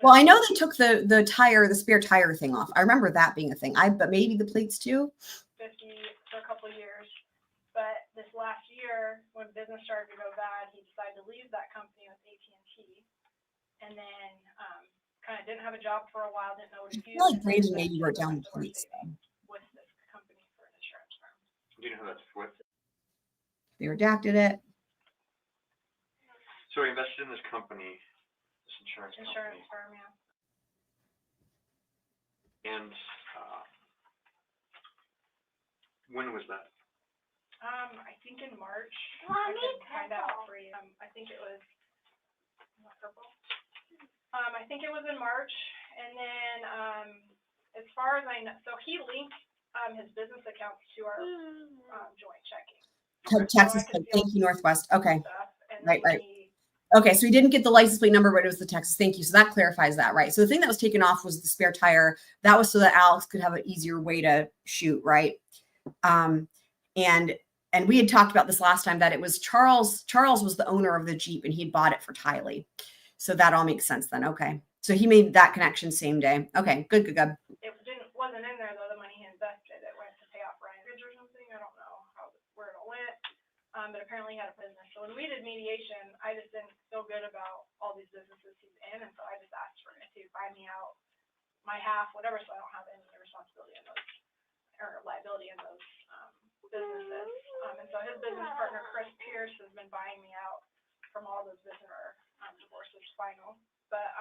Well, I know they took the spare tire thing off. I remember that being a thing. But maybe the plates too. 50 for a couple of years. But this last year, when business started to go bad, he decided to leave that company with AT&T, and then kind of didn't have a job for a while, didn't know what to do. I feel like Brandon maybe wrote down the plates. With this company for an insurance firm. Do you know who that's with? They redacted it. So he invested in this company, this insurance firm, yeah. And when was that? I think in March. I could find out for you. I think it was purple. I think it was in March, and then as far as I know, so he linked his business accounts to our joint checking. Texas, thank you, Northwest. Okay, right. He, Okay, so he didn't get the license plate number, but it was the Texas. Thank you. So that clarifies that, right? So the thing that was taken off was the spare tire. That was so that Alex could have an easier way to shoot, right? And we had talked about this last time that it was Charles. Charles was the owner of the Jeep, and he bought it for Tylee. So that all makes sense then. Okay, so he made that connection same day. Okay, good. It wasn't in there though. The money he invested, it went to pay off Ryan Ridge or something. I don't know where it went. But apparently he had a business. So when we did mediation, I just didn't feel good about all these businesses he's in, and so I just asked for him to buy me out my half, whatever, so I don't have any responsibility in those or liability in those businesses. And so his business partner Chris Pierce has been buying me out from all those business divorces final. But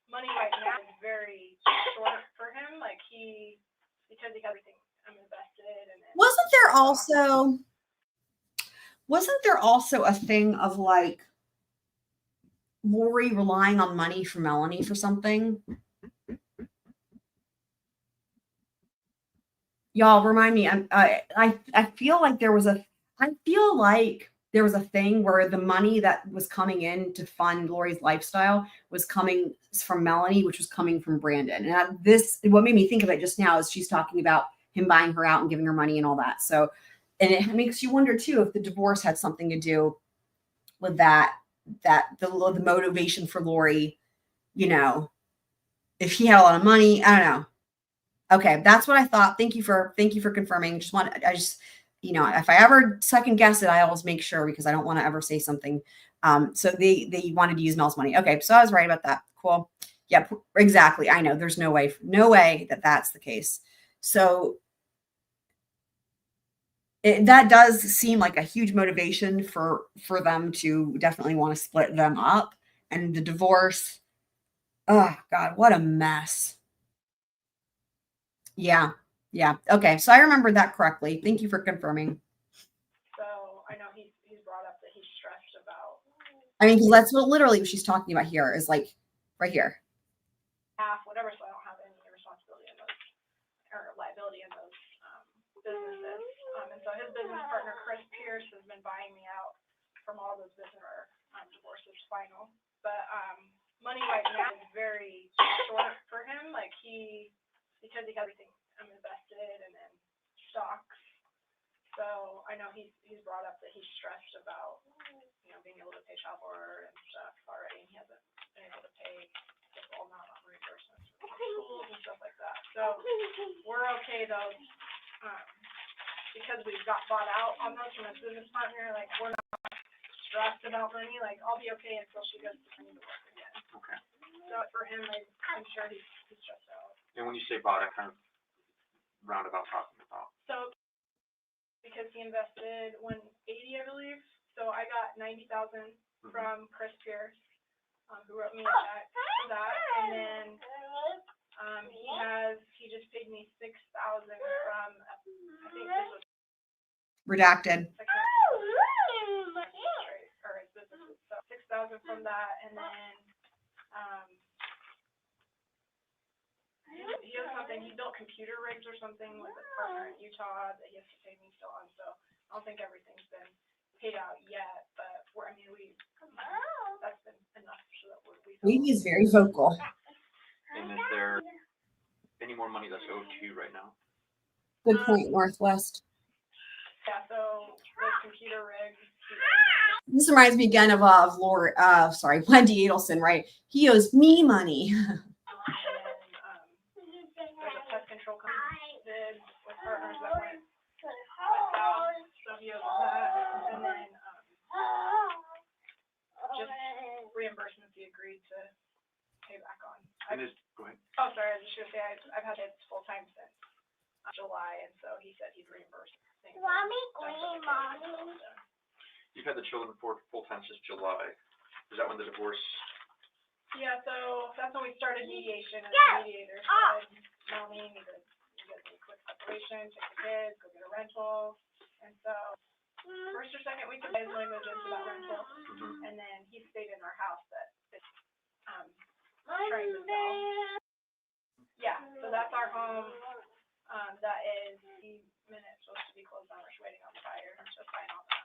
money right now is very short for him. Like because he has everything invested. And wasn't there also a thing of like Lori relying on money from Melanie for something? Y'all remind me. I feel like there was a thing where the money that was coming in to fund Lori's lifestyle was coming from Melanie, which was coming from Brandon. And what made me think of it just now is she's talking about him buying her out and giving her money and all that. So, and it makes you wonder too if the divorce had something to do with that the motivation for Lori, you know, if he had a lot of money, I don't know. Okay, that's what I thought. Thank you for confirming. You know, if I ever second guess it, I always make sure because I don't want to ever say something. So they wanted to use Mel's money. Okay, so I was right about that. Cool. Yep, exactly. I know there's no way that that's the case. So that does seem like a huge motivation for them to definitely want to split them up. And the divorce, oh God, what a mess. Yeah. Okay, so I remembered that correctly. Thank you for confirming. So I know he's brought up that he's stressed about I mean, because that's what literally what she's talking about here is like right here. Half, whatever, so I don't have any responsibility in those, or liability in those businesses. And so his business partner, Chris Pierce, has been buying me out from all those business divorces final. But money right now is very short for him. Like because he has everything invested and then stocks. So I know he's brought up that he's stressed about, being able to pay child support and stuff already, and he hasn't been able to pay the full amount on reimbursements for schools and stuff like that. So we're okay though, because we've got bought out on those from his business partner. Like we're not stressed about money. Like I'll be okay until she goes to work again. Okay. So for him, I'm sure he's stressed out. And when you say bought, I kind of roundabout talking about. So because he invested 180, I believe. So I got 90,000 from Chris Pierce, who wrote me a check for that, and then he just paid me 6,000 from I think this was Redacted. or his business. So 6,000 from that, and then he has something. He built computer rigs or something with a partner in Utah that he has to pay me still on. So I don't think everything's been paid out yet, but that's been enough so that Amy is very vocal. And is there any more money that's owed to you right now? Good point, Northwest. Yeah, so the computer rigs. This reminds me again of Wendy Adelson, right? He owes me money. And there's a pest control company did with partners that went out, so he owes that, and then just reimbursements he agreed to pay back on. Go ahead. Oh, sorry, I was just gonna say I've had it full time since July, and so he said he'd reimburse things. You've had the children for full time since July. Is that when the divorce? Yeah, so that's when we started mediation, and the mediator said, Melanie, you guys need a quick separation, take the kids, go get a rental. And so first or second week of May is when we moved into that rental, and then he stayed in our house that it's trying to sell. Yeah, so that's our home. That is minutes supposed to be closed down. We're just waiting on the buyer to sign on that.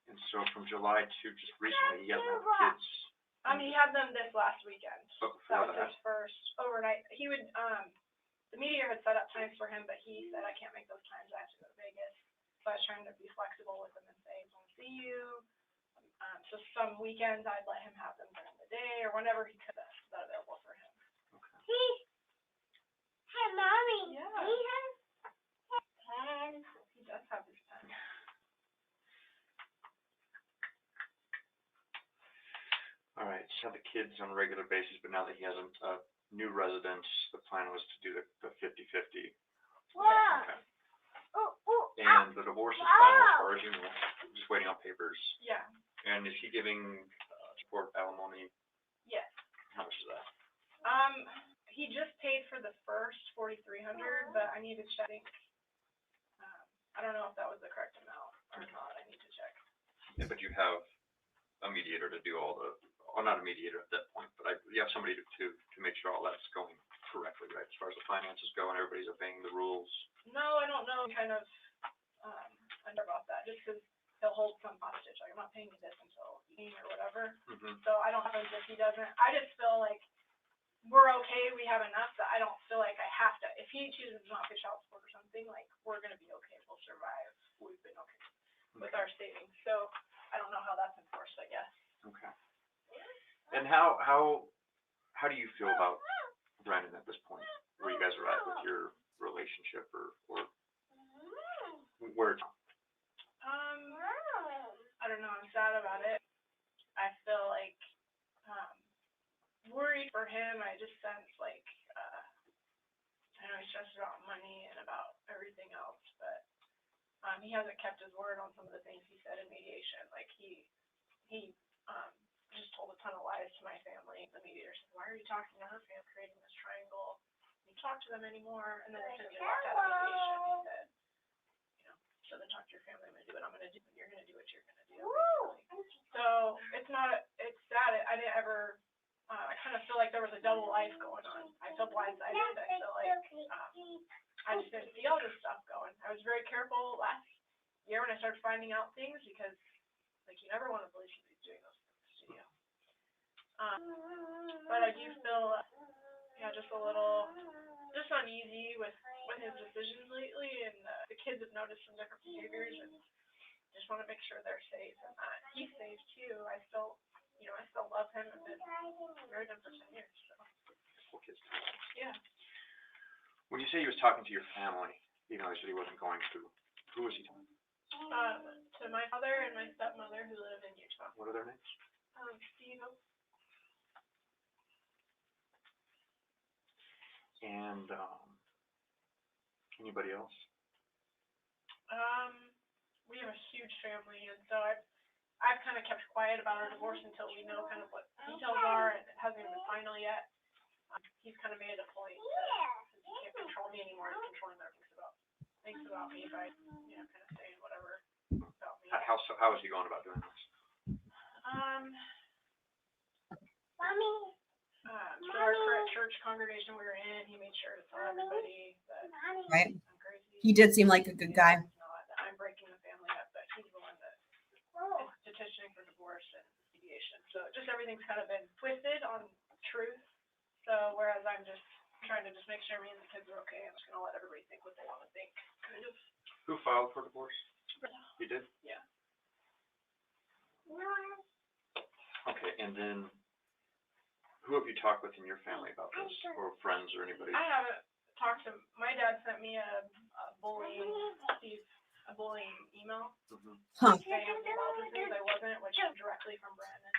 And so from July to just recently, he hasn't had kids. He had them this last weekend. But That before was his first overnight. He would, the mediator had set up times for him, but he said, I can't make those times. I have to go to Vegas. So I was trying to be flexible with him and say, I want to see you. So some weekends I'd let him have them during the day or whenever he could. That's available for him. Okay. Hey, Mommy. Yeah. He has pen. He does have his pen. All right, so have the kids on a regular basis, but now that he has a new residence, the plan was to do the 50-50. Wow. Okay. And the divorce is final as far as you know. I'm just waiting on papers. Yeah. And is he giving support alimony? Yes. How much is that? He just paid for the first $4,300, but I need to check. I don't know if that was the correct amount or not. I need to check. Yeah, but you have a mediator to do all the, or not a mediator at that point, but you have somebody to make sure all that's going correctly, right? As far as the finances go and everybody's obeying the rules. No, I don't know. Kind of under about that, just because he'll hold some hostage. Like I'm not paying you this until evening or whatever. So I don't have if he doesn't. I just feel like we're okay. We have enough that I don't feel like I have to. If he chooses to not pay child support or something, like we're gonna be okay. We'll survive. We've been okay with our savings. So I don't know how that's enforced. I guess. Okay. And how do you feel about Brandon at this point? Where you guys are at with your relationship, or where? I don't know. I'm sad about it. I feel like worried for him. I just sense like I know he's stressed about money and about everything else, but he hasn't kept his word on some of the things he said in mediation. Like he just told a ton of lies to my family. The mediator said, "Why are you talking to her family, creating this triangle? You talk to them anymore." And then as soon as he walked out of mediation, he said, "So then talk to your family. I'm gonna do what I'm gonna do, and you're gonna do what you're gonna do." So it's sad. I didn't ever, I kind of feel like there was a double life going on. I feel blindsided. I feel like I just didn't see all this stuff going. I was very careful last year when I started finding out things because, like, you never want to believe she's doing those things to you. But I do feel, just a little, just uneasy with his decisions lately, and the kids have noticed some different behaviors, and just want to make sure they're safe and that he's safe too. I still love him and been married him for 10 years. So. Cool kids. Yeah. When you say he was talking to your family, even though he said he wasn't going to, who was he talking to? To my father and my stepmother who live in Utah. What are their names? Steve. And anybody else? We have a huge family, and so I've kind of kept quiet about our divorce until we know kind of what details are, and it hasn't even been final yet. He's kind of made a point that since he can't control me anymore, he's controlling other things about me by, kind of saying whatever about me. How is he going about doing this? So our current church congregation we were in, he made sure to tell everybody that Right. I'm crazy. He did seem like a good guy. That I'm breaking the family up, but he's the one that is petitioning for divorce and mediation. So just everything's kind of been twisted on truth. So whereas I'm just trying to just make sure me and the kids are okay, I'm just gonna let everybody think what they want to think. Kind of. Who filed for divorce? You did? Yeah. Okay, and then who have you talked with in your family about this, or friends, or anybody? I haven't talked to. My dad sent me a bullying email. Mm-hmm. Huh. Saying I was involved in things I wasn't, which is directly from Brandon.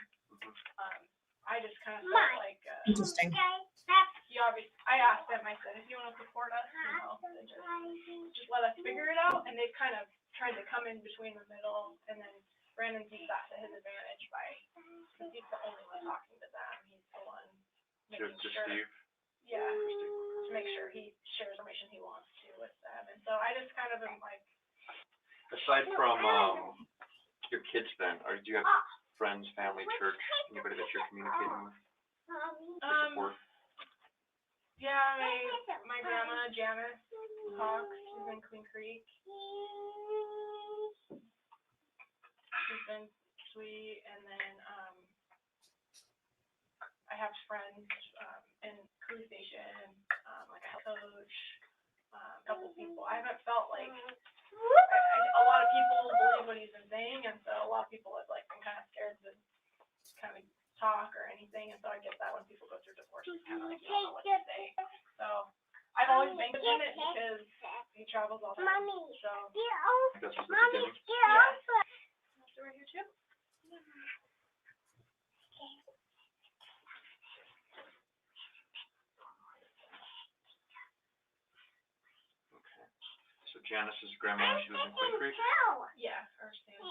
I just kind of felt like Interesting. I asked him. I said, if you want to support us, then just let us figure it out. And they've kind of tried to come in between the middle, and then Brandon sees that to his advantage because he's the only one talking to them. He's the one making sure. Steve? Yeah, to make sure he shares information he wants to with them. And so I just kind of am like. Aside from your kids, then, do you have friends, family, church, anybody that you're communicating with? Support? Yeah, my grandma Janice Cox, she's in Queen Creek. She's been sweet, and then I have friends in Crew Station, like a health coach, a couple people. I haven't felt like a lot of people believe what he's been saying, and so a lot of people have been kind of scared to kind of talk or anything, and so I get that when people go through divorce, it's kind of like you don't know what to say. So I've always been in it because he travels all the time. So That's the beginning. yes. That's right here too. Okay. So Janice's grandma, she was in Queen Creek? Yeah, her stand.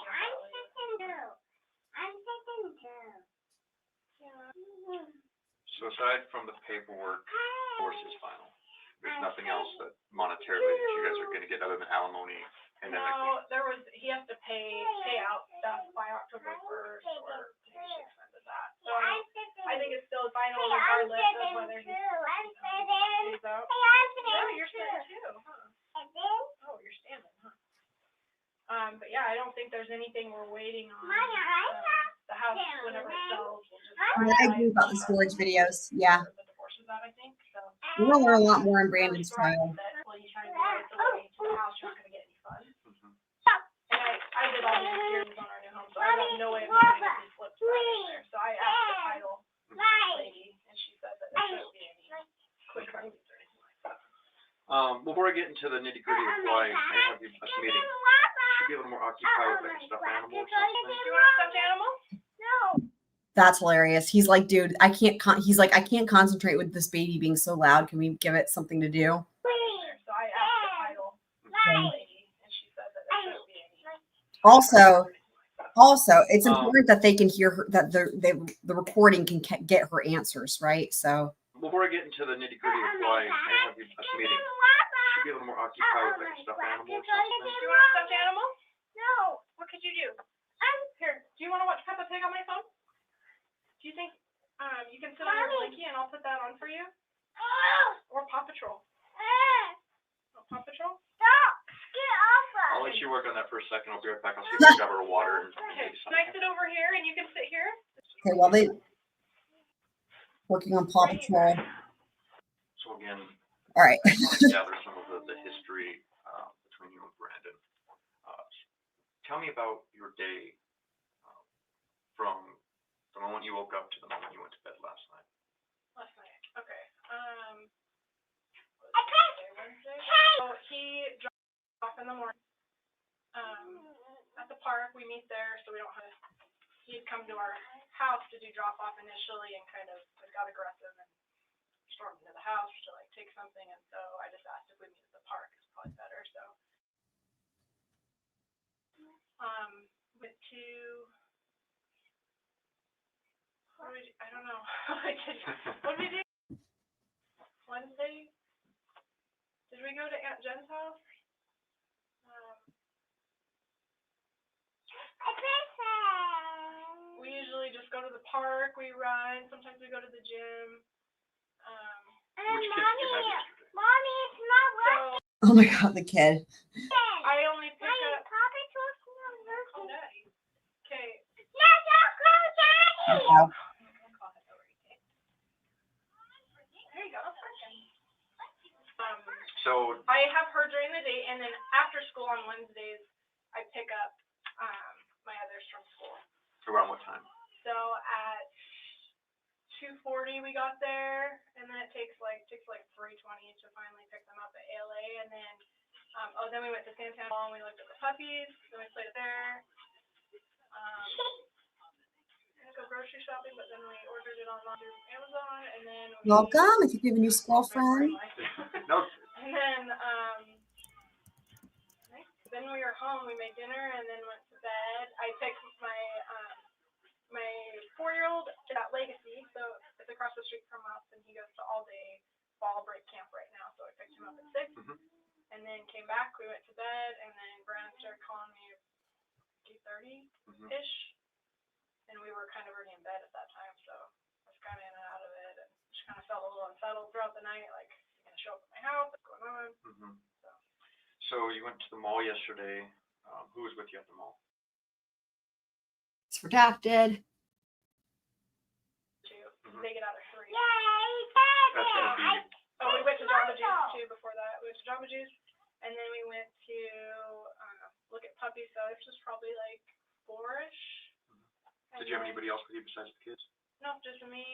So aside from the paperwork, divorce is final. There's nothing else that monetarily that you guys are going to get other than alimony, and then No, he has to pay out stuff by October 1st or expenses that. So I think it's still final regardless of whether he pays out. Yeah, you're standing too, huh? Oh, you're standing, huh? But yeah, I don't think there's anything we're waiting on. The house, whenever it sells, will just I agree about the storage videos. Yeah. the divorces out, I think. So We're gonna learn a lot more in Brandon's trial. well, you try to write the way to the house, you're not gonna get any funds. And I did all the interiors on our new home, so I have no way of knowing if he flipped that in there. So I asked the title lady, and she said that there shouldn't be any quick claims or anything like that. before I get into the nitty gritty of why I have this meeting, should be a little more occupied with like a stuffed animal or something. Do you want a stuffed animal? That's hilarious. He's like, dude, I can't concentrate with this baby being so loud. Can we give it something to do? So I asked the title lady, and she said that there shouldn't be any. Also, it's important that they can hear her, that the recording can get her answers, right? So before I get into the nitty gritty of why I have this meeting, should be a little more occupied with like a stuffed animal or something. Do you want a stuffed animal? No. What could you do? Here, do you want to watch Peppa Pig on my phone? Do you think you can sit on your blankie and I'll put that on for you? Or Paw Patrol? Oh, Paw Patrol? I'll let you work on that for a second. I'll be right back. I'll see if I can grab her water. Okay, can I sit over here and you can sit here? Okay, well, they working on Paw Patrol. So again, All right. I want to gather some of the history between you and Brandon. Tell me about your day from the moment you woke up to the moment you went to bed last night. Last night. Okay. Wednesday. So he dropped off in the morning. At the park, we meet there, so we don't have. He'd come to our house to do drop off initially, and kind of got aggressive and stormed into the house to like take something, and so I just asked if we meet at the park. It's probably better. So, went to. I don't know. What did we do? Wednesday? Did we go to Aunt Jen's house? We usually just go to the park, we run, sometimes we go to the gym. Which kids did you have yesterday? Mommy, it's not working. Oh my God, the kid. I only pick up. Call Daddy. Okay. Wow. There you go. So I have her during the day, and then after school on Wednesdays, I pick up my others from school. around what time? So at 2:40 we got there, and then it takes like 3:20 to finally pick them up at ALA, and then then we went to Santana Mall and we looked at the puppies, then we played there. Go grocery shopping, but then we ordered it online through Amazon, and then Welcome. If you have a new girlfriend. No. And then we were home, we made dinner, and then went to bed. I picked my 4-year-old at Legacy, so it's across the street from us, and he goes to all-day fall break camp right now, so I picked him up at 6, and then came back, we went to bed, and then Brandon started calling me at 8:30-ish, and we were kind of already in bed at that time, so I was kind of in and out of it, and just kind of felt a little unsettled throughout the night, like, is he going to show up at my house, what's going on? So you went to the mall yesterday. Who was with you at the mall? It's redacted. 2. They get out at 3. That's gonna be. Oh, we went to Jamba Juice too before that. We went to Jamba Juice, and then we went to look at puppies. So this was probably like 4-ish. Did you have anybody else with you besides the kids? No, just me.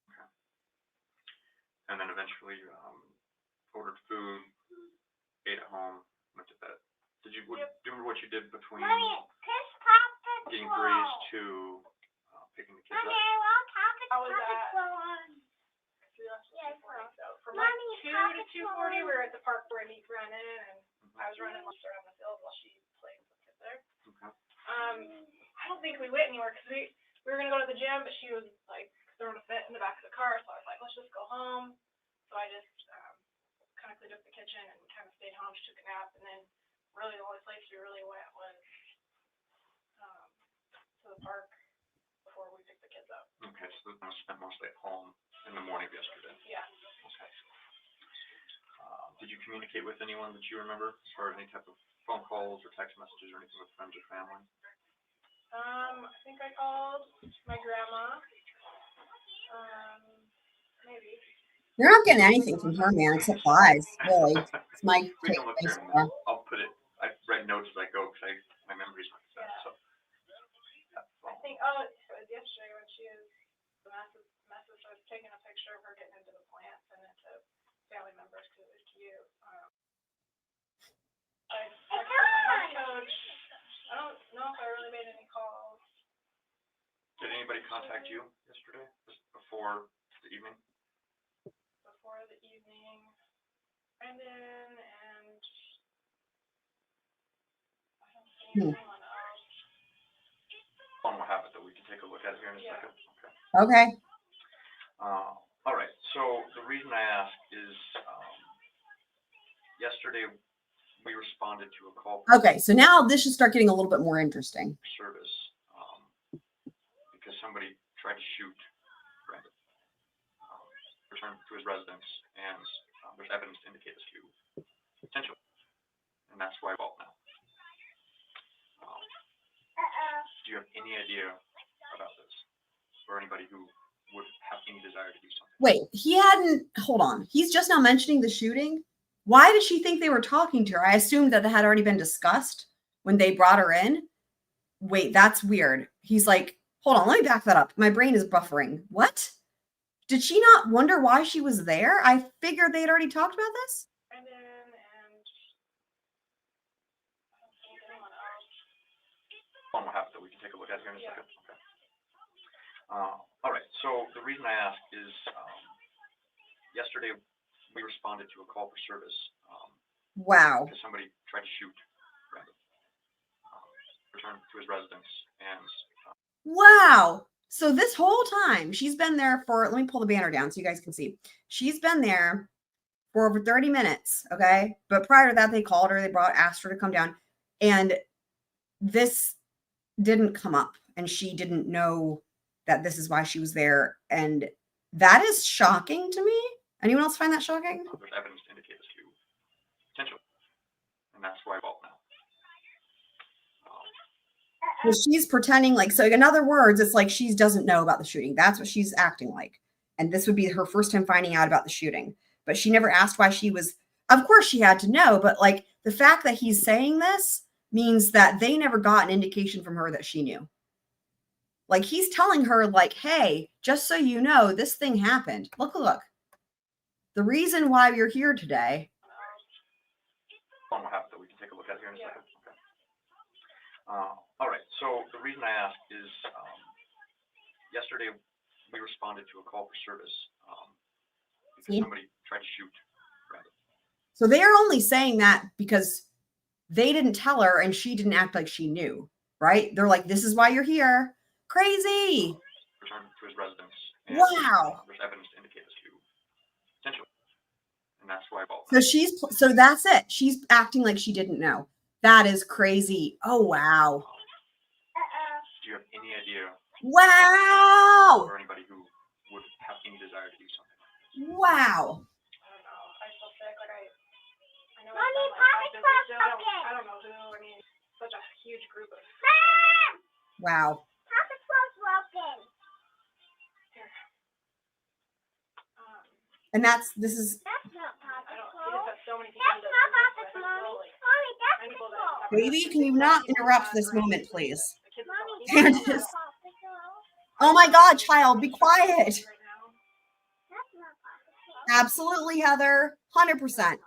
Okay. And then eventually ordered food, ate at home, went to bed. Do you remember what you did between getting Grace to picking the kids up? I was at. So from like 2 to 2:40, we were at the park where I meet Brennan, and I was running laps around the field while she played with the kids there. Okay. I don't think we went anywhere because we were gonna go to the gym, but she was like throwing a fit in the back of the car, so I was like, let's just go home. So I just kind of cleaned up the kitchen and kind of stayed home. She took a nap, and then really the only place we really went was to the park before we picked the kids up. Okay, so I spent mostly at home in the morning of yesterday. Yeah. Okay. Did you communicate with anyone that you remember as far as any type of phone calls or text messages or anything with friends or family? I think I called my grandma. Maybe. You're not getting anything from her, man, except lies. Really. It's my We can look there in a takeaway. minute. I'll put it. I write notes as I go because my memory's not the best. So. I think it was yesterday when she was the message. I was taking a picture of her getting into the plant, sending it to family members because it was cute. I texted my head coach. I don't know if I really made any calls. Did anybody contact you yesterday, just before the evening? Before the evening, Brandon and I don't think anyone else. On what happened, though, we can take a look at it here in a second. Okay. All right. So the reason I ask is yesterday we responded to a call Okay, so now this should start getting a little bit more interesting. for service, because somebody tried to shoot Brandon, returned to his residence, and there's evidence to indicate this to potential, and that's why I called now. Do you have any idea about this, or anybody who would have any desire to do something? Wait, he hadn't, hold on. He's just now mentioning the shooting. Why did she think they were talking to her? I assumed that it had already been discussed when they brought her in. Wait, that's weird. He's like, hold on, let me back that up. My brain is buffering. What? Did she not wonder why she was there? I figured they had already talked about this. And then, and I don't think anyone else. We'll have that we can take a look at here in a second. Okay. All right. So the reason I ask is yesterday we responded to a call for service. Wow. Because somebody tried to shoot Brandon, returned to his residence, and Wow. So this whole time she's been there for, let me pull the banner down so you guys can see. She's been there for over 30 minutes. Okay. But prior to that, they called her, asked her to come down, and this didn't come up, and she didn't know that this is why she was there. And that is shocking to me. Anyone else find that shocking? there's evidence to indicate this to potential, and that's why I called now. Well, she's pretending like, so in other words, it's like she doesn't know about the shooting. That's what she's acting like. And this would be her first time finding out about the shooting. But she never asked why she was, of course she had to know, but like the fact that he's saying this means that they never got an indication from her that she knew. Like he's telling her like, hey, just so you know, this thing happened. Look. The reason why you're here today. We'll have that we can take a look at here in a second. Okay. All right. So the reason I ask is yesterday we responded to a call for service because somebody tried to shoot Brandon. So they are only saying that because they didn't tell her and she didn't act like she knew, right? They're like, this is why you're here. Crazy. Returned to his residence. And Wow. There's evidence to indicate this to potential, and that's why I called. So that's it. She's acting like she didn't know. That is crazy. Oh, wow. Do you have any idea? Wow. Or anybody who would have any desire to do something? Wow. I don't know. I feel sick. Like I know it's not like I don't know who. I mean, such a huge group of. Wow. And this is. Baby, can you not interrupt this moment, please? Candace. Oh my God, child, be quiet. Absolutely, Heather. 100%.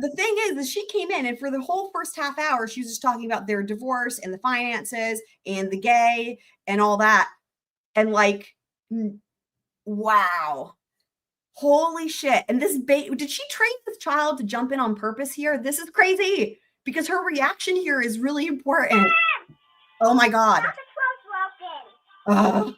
The thing is she came in and for the whole first half hour, she was just talking about their divorce and the finances and the gay and all that. And like, wow. Holy shit. And this did she train this child to jump in on purpose here? This is crazy because her reaction here is really important. Oh my God. Oh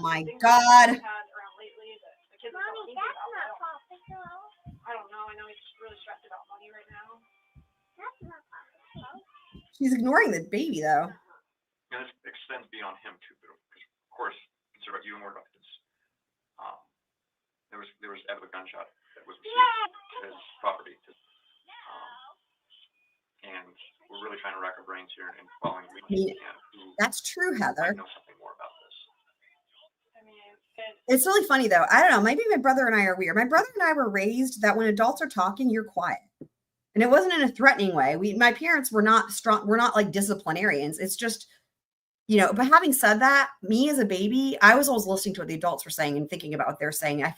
my God. I don't know. I know he's really stressed about money right now. She's ignoring the baby though. And this extends beyond him too, but of course, concerned about you and more about this. There was a gunshot that was received to his property, and we're really trying to rack our brains here and following leads. That's true, Heather. Know something more about this. It's really funny though. I don't know. Maybe my brother and I are weird. My brother and I were raised that when adults are talking, you're quiet. And it wasn't in a threatening way. My parents were not strong. We're not like disciplinarians. It's just, but having said that, me as a baby, I was always listening to what the adults were saying and thinking about what they're saying. I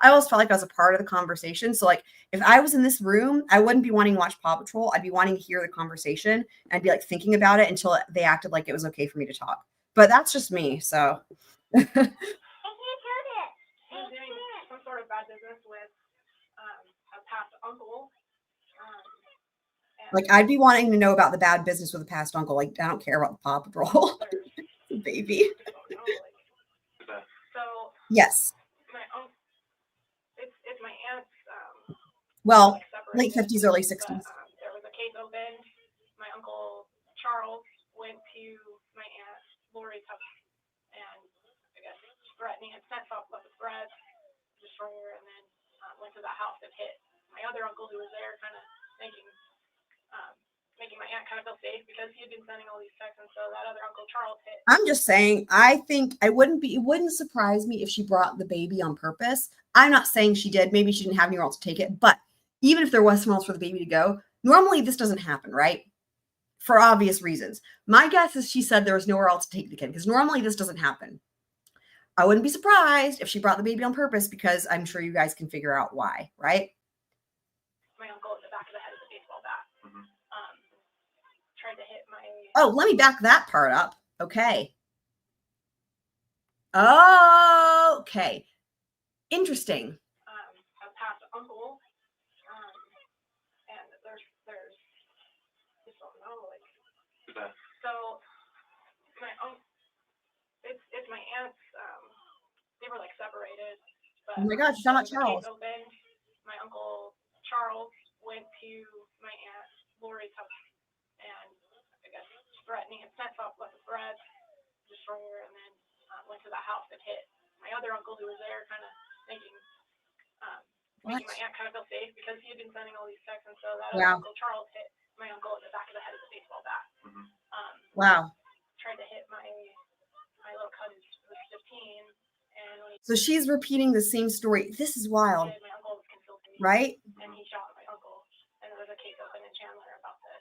always felt like I was a part of the conversation. So like if I was in this room, I wouldn't be wanting to watch Paw Patrol. I'd be wanting to hear the conversation. And I'd be like thinking about it until they acted like it was okay for me to talk. But that's just me. So. He's doing some sort of bad business with a past uncle. Like I'd be wanting to know about the bad business with a past uncle. Like I don't care about the Paw Patrol. Baby. Yes. My uncle, it's my aunt's, Well, like separated, late 50s, early but, 60s. there was a case opened. My uncle Charles went to my aunt Lori's house and I guess threatening and sent up with threats, destroyer, and then went to the house and hit my other uncle who was there, kind of making my aunt kind of feel safe because he had been sending all these texts, and so that other uncle Charles hit. I'm just saying, I think it wouldn't surprise me if she brought the baby on purpose. I'm not saying she did. Maybe she didn't have anywhere else to take it, but even if there was somewhere else for the baby to go, normally this doesn't happen, right? For obvious reasons. My guess is she said there was nowhere else to take the kid because normally this doesn't happen. I wouldn't be surprised if she brought the baby on purpose because I'm sure you guys can figure out why, right? My uncle in the back of the head with a baseball bat. Tried to hit my. Oh, let me back that part up. Okay. Okay. Interesting. A past uncle. And there's, just don't know, like. So, my uncle, it's my aunt's, they were like separated. But Oh my gosh, you're talking about Charles. Opened, my uncle Charles went to my aunt Lori's house and I guess threatening and sent up with a threat, destroyer, and then went to the house and hit my other uncle who was there, kind of making my aunt kind of feel safe because he had been sending all these texts, and so that other uncle Charles hit my uncle in the back of the head with a baseball bat. Wow. Tried to hit my little cousin who was 15, and when so she's repeating the same story. This is wild, my uncle was concealed, right? And he shot my uncle, and there was a case open in Chandler about this.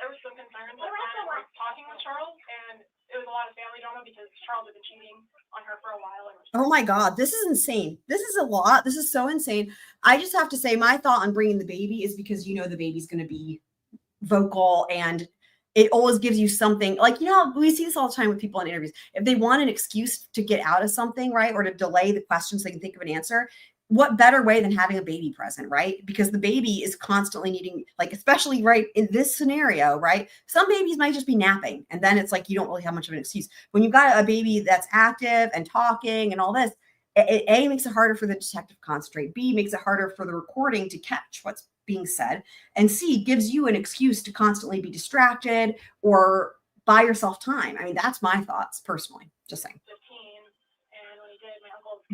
There was some concerns like talking with Charles, and it was a lot of family drama because Charles had been cheating on her for a while. Oh my God, this is insane. This is a lot. This is so insane. I just have to say my thought on bringing the baby is because you know the baby's going to be vocal and it always gives you something like, you know, we see this all the time with people in interviews. If they want an excuse to get out of something, right, or to delay the question so they can think of an answer, what better way than having a baby present, right? Because the baby is constantly needing, like, especially right in this scenario, right? Some babies might just be napping. And then it's like, you don't really have much of an excuse. When you've got a baby that's active and talking and all this, it A, makes it harder for the detective to concentrate. B, makes it harder for the recording to catch what's being said. And C, gives you an excuse to constantly be distracted or buy yourself time. I mean, that's my thoughts personally, just saying.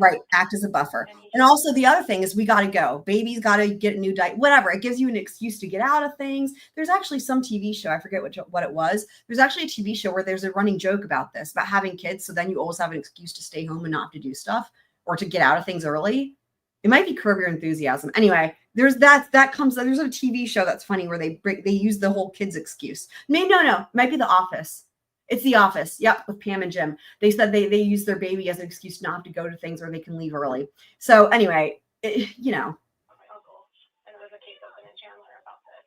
Right, act as a buffer. And also the other thing is we got to go. Baby's got to get a new diet, whatever. It gives you an excuse to get out of things. There's actually some TV show, I forget what it was. There's actually a TV show where there's a running joke about this, about having kids. So then you always have an excuse to stay home and not to do stuff or to get out of things early. It might be Curb Your Enthusiasm. Anyway, there's there's a TV show that's funny where they use the whole kids excuse. No, it might be The Office. It's The Office. Yep, with Pam and Jim. They said they use their baby as an excuse not to go to things or they can leave early. So anyway, you know. My uncle, and there was a case open in Chandler about this.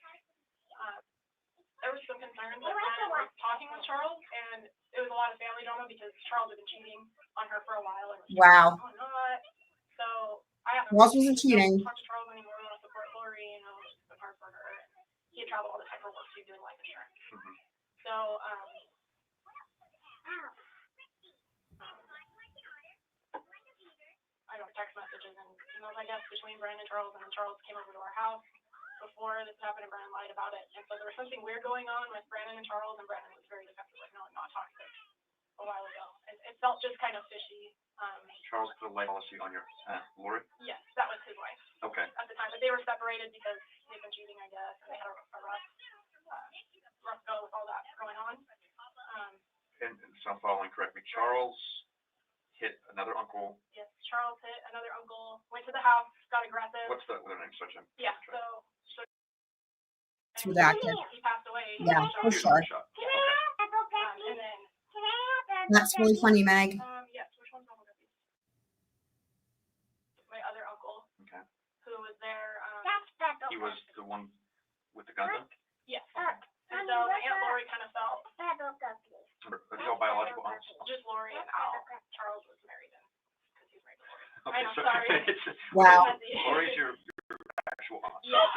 There was some concerns like talking with Charles, and it was a lot of family drama because Charles had been cheating on her for a while. And wow. So I asked Ross wasn't cheating. Talk to Charles anymore. I want to support Lori. You know, it's been hard for her. He had traveled all the time for work. She's doing life insurance. So I got text messages and emails, I guess, between Brandon and Charles, and then Charles came over to our house before this happened, and Brandon lied about it. And so there was something weird going on with Brandon and Charles, and Brandon was very defensive, like, no, I'm not toxic, a while ago. And it felt just kind of fishy. Charles put a light policy on your aunt, Lori? Yes, that was his wife. Okay. At the time, but they were separated because they'd been cheating, I guess, and they had a rough go with all that going on. And so I'm following correctly. Charles hit another uncle. Yes, Charles hit another uncle, went to the house, got aggressive. What's the other name? Such a. Yeah, so it's redacted. He passed away. Yeah, for sure. Yeah. And then that's really funny, Meg. Yes, which one's on the my other uncle. Okay. Who was there? He was the one with the gun. Yes. And so my Aunt Lori kind of felt. Are they all biological aunts? Just Lori and Al. Charles was married in because he's married to Lori. Okay, I'm so sorry. Wow. Lori's your actual aunt. Yes.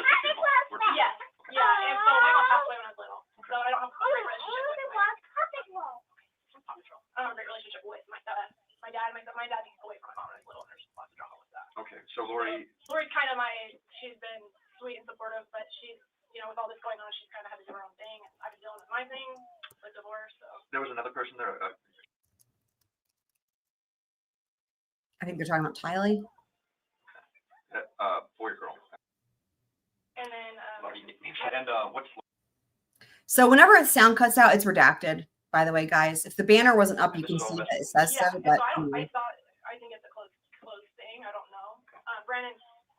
Yes. Yeah, and so my mom passed away when I was little. So I don't have a great relationship with my I don't have a great relationship with my dad and my been sweet and supportive, but she's, you know, with all this going on, she's kind of had to do her own thing. And I've been dealing with my thing, the divorce, so. There was another person there, I think they're talking about Tylee. boy or girl. And then, And what's So whenever the sound cuts out, it's redacted. By the way, guys, if the banner wasn't up, you can see that it says yeah, so. and But so I think it's a close thing. I don't know.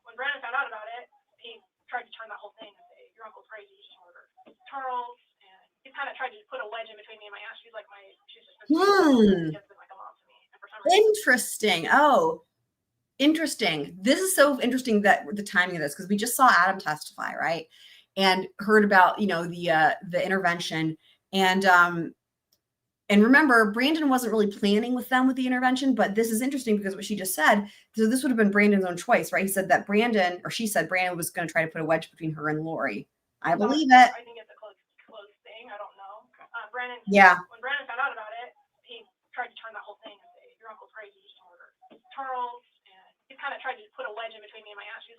When Brandon found out about it, he tried to turn that whole thing and say, your uncle's crazy, you just murdered Charles. And he kind of tried to put a wedge in between me and my aunt. She's just been like a mom to me. And for some reason, interesting. Oh, interesting. This is so interesting that the timing of this, because we just saw Adam testify, right? And heard about, you know, the intervention. And remember, Brandon wasn't really planning with them with the intervention, but this is interesting because what she just said, so this would have been Brandon's own choice, right? He said that she said Brandon was going to try to put a wedge between her and Lori. I believe it. I think it's a close thing. I don't know. Brandon. Yeah. When Brandon found out about it, he tried to turn that whole thing and say, your uncle's crazy, you just murdered Charles. And he kind of tried to put a wedge in between me and my aunt. She's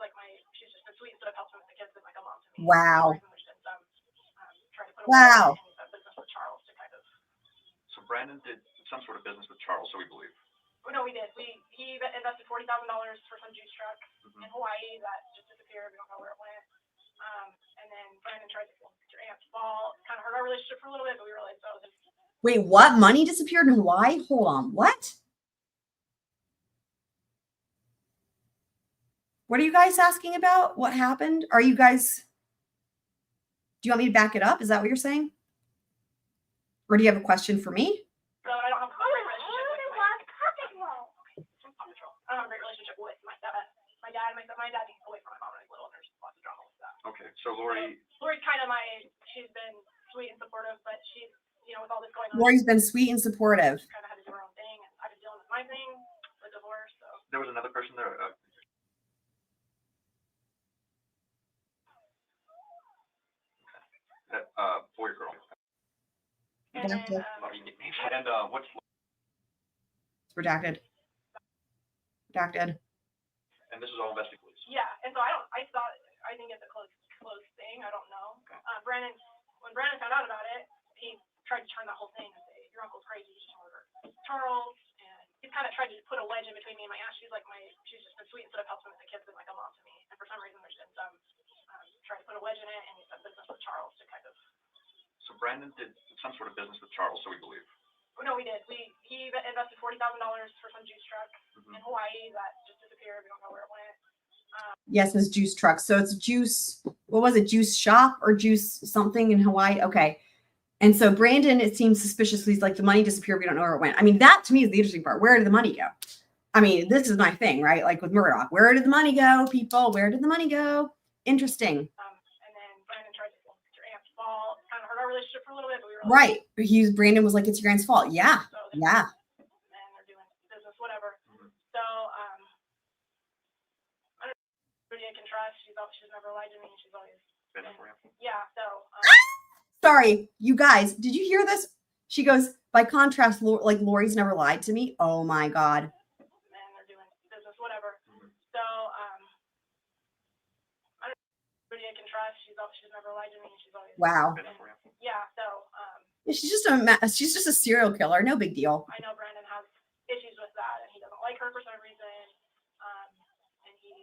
just been sweet instead of helping with the kids, been like a mom to me. Wow. Trying to put a Wow. wedge in business with Charles to kind of. So Brandon did some sort of business with Charles, so we believe. Oh, no, we did. He invested $40,000 for some juice truck in Hawaii that just disappeared. We don't know where it went. And then Brandon tried to get your aunt's fall. Kind of hurt our relationship for a little bit, but we realized that was. Wait, what? Money disappeared in Hawaii? Hold on. What? What are you guys asking about? What happened? Do you want me to back it up? Is that what you're saying? Or do you have a question for me? So I don't have a great relationship with I don't have a great relationship with my dad. My dad needs away from my mom when I was little, and there's lots of drama with that. Okay, so Lori's kind of she's been sweet and supportive, but she's, you know, with all this going on. Lori's been sweet and supportive. She kind of had to do her own thing, and I've been dealing with my thing, the divorce, so. There was another person there, boy or girl. And then, And what's It's redacted. Redacted. and this is all invested, please. yeah, and so I think it's a close thing. I don't know. When Brandon found out about it, he tried to turn that whole thing and say, your uncle's crazy, you just murdered Charles. And he kind of tried to put a wedge in between me and my aunt. She's just been sweet instead of helping with the kids, been like a mom to me. And for some reason, there's been some trying to put a wedge in it, and he's done business with Charles to kind of. So Brandon did some sort of business with Charles, so we believe. Oh, no, we did. He invested $40,000 for some juice truck in Hawaii that just disappeared. We don't know where it went. Yes, it's juice truck. So it's juice. What was it? Juice shop or juice something in Hawaii? Okay. And so Brandon, it seems suspicious. He's like, the money disappeared. We don't know where it went. I mean, that to me is the interesting part. Where did the money go? I mean, this is my thing, right? Like with Murdoch. Where did the money go, people? Where did the money go? Interesting. And then Brandon tried to get your aunt's fall. Kind of hurt our relationship for a little bit, but we were Brandon was like, it's your aunt's fault. Yeah. So Yeah. And they're doing business, whatever. So, I don't know. Everybody I can trust. She's never lied to me. She's always Been for you. yeah. So. Sorry, you guys. Did you hear this? She goes, by contrast, like Lori's never lied to me. Oh my God. And they're doing business, whatever. So, I don't know. Everybody I can trust. She's never lied to me. She's always. Wow. Been for you. Yeah. So, She's just a serial killer. No big deal. I know Brandon has issues with that, and he doesn't like her for some reason. And he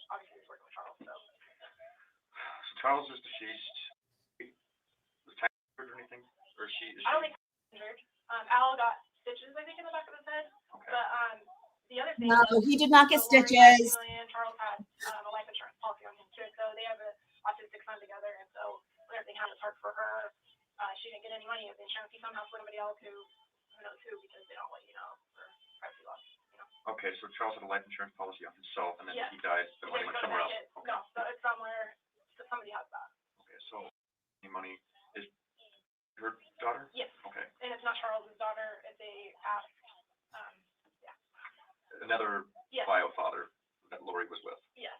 obviously is working with Charles. So Charles is deceased. Was Ty injured or anything? Or is she? I don't think he's injured. Al got stitches, I think, in the back of his head. Okay. But the other thing. No, he did not get so Lori had stitches. $2 million, Charles had a life insurance policy on him too, so they have a autistic son together, and so when everything happened, it's hard for her. She didn't get any money of the insurance. He somehow split somebody else who knows who, because they don't let you know for privacy laws. Okay, so Charles had a life insurance policy on himself, and then Yeah. he died. The money went somewhere else. Okay. No, so it's somewhere. So somebody has that. Okay, so any money is her daughter? Yes. Okay. And it's not Charles's daughter. If they ask, yeah. Another Yes. bio father that Lori was with. Yes.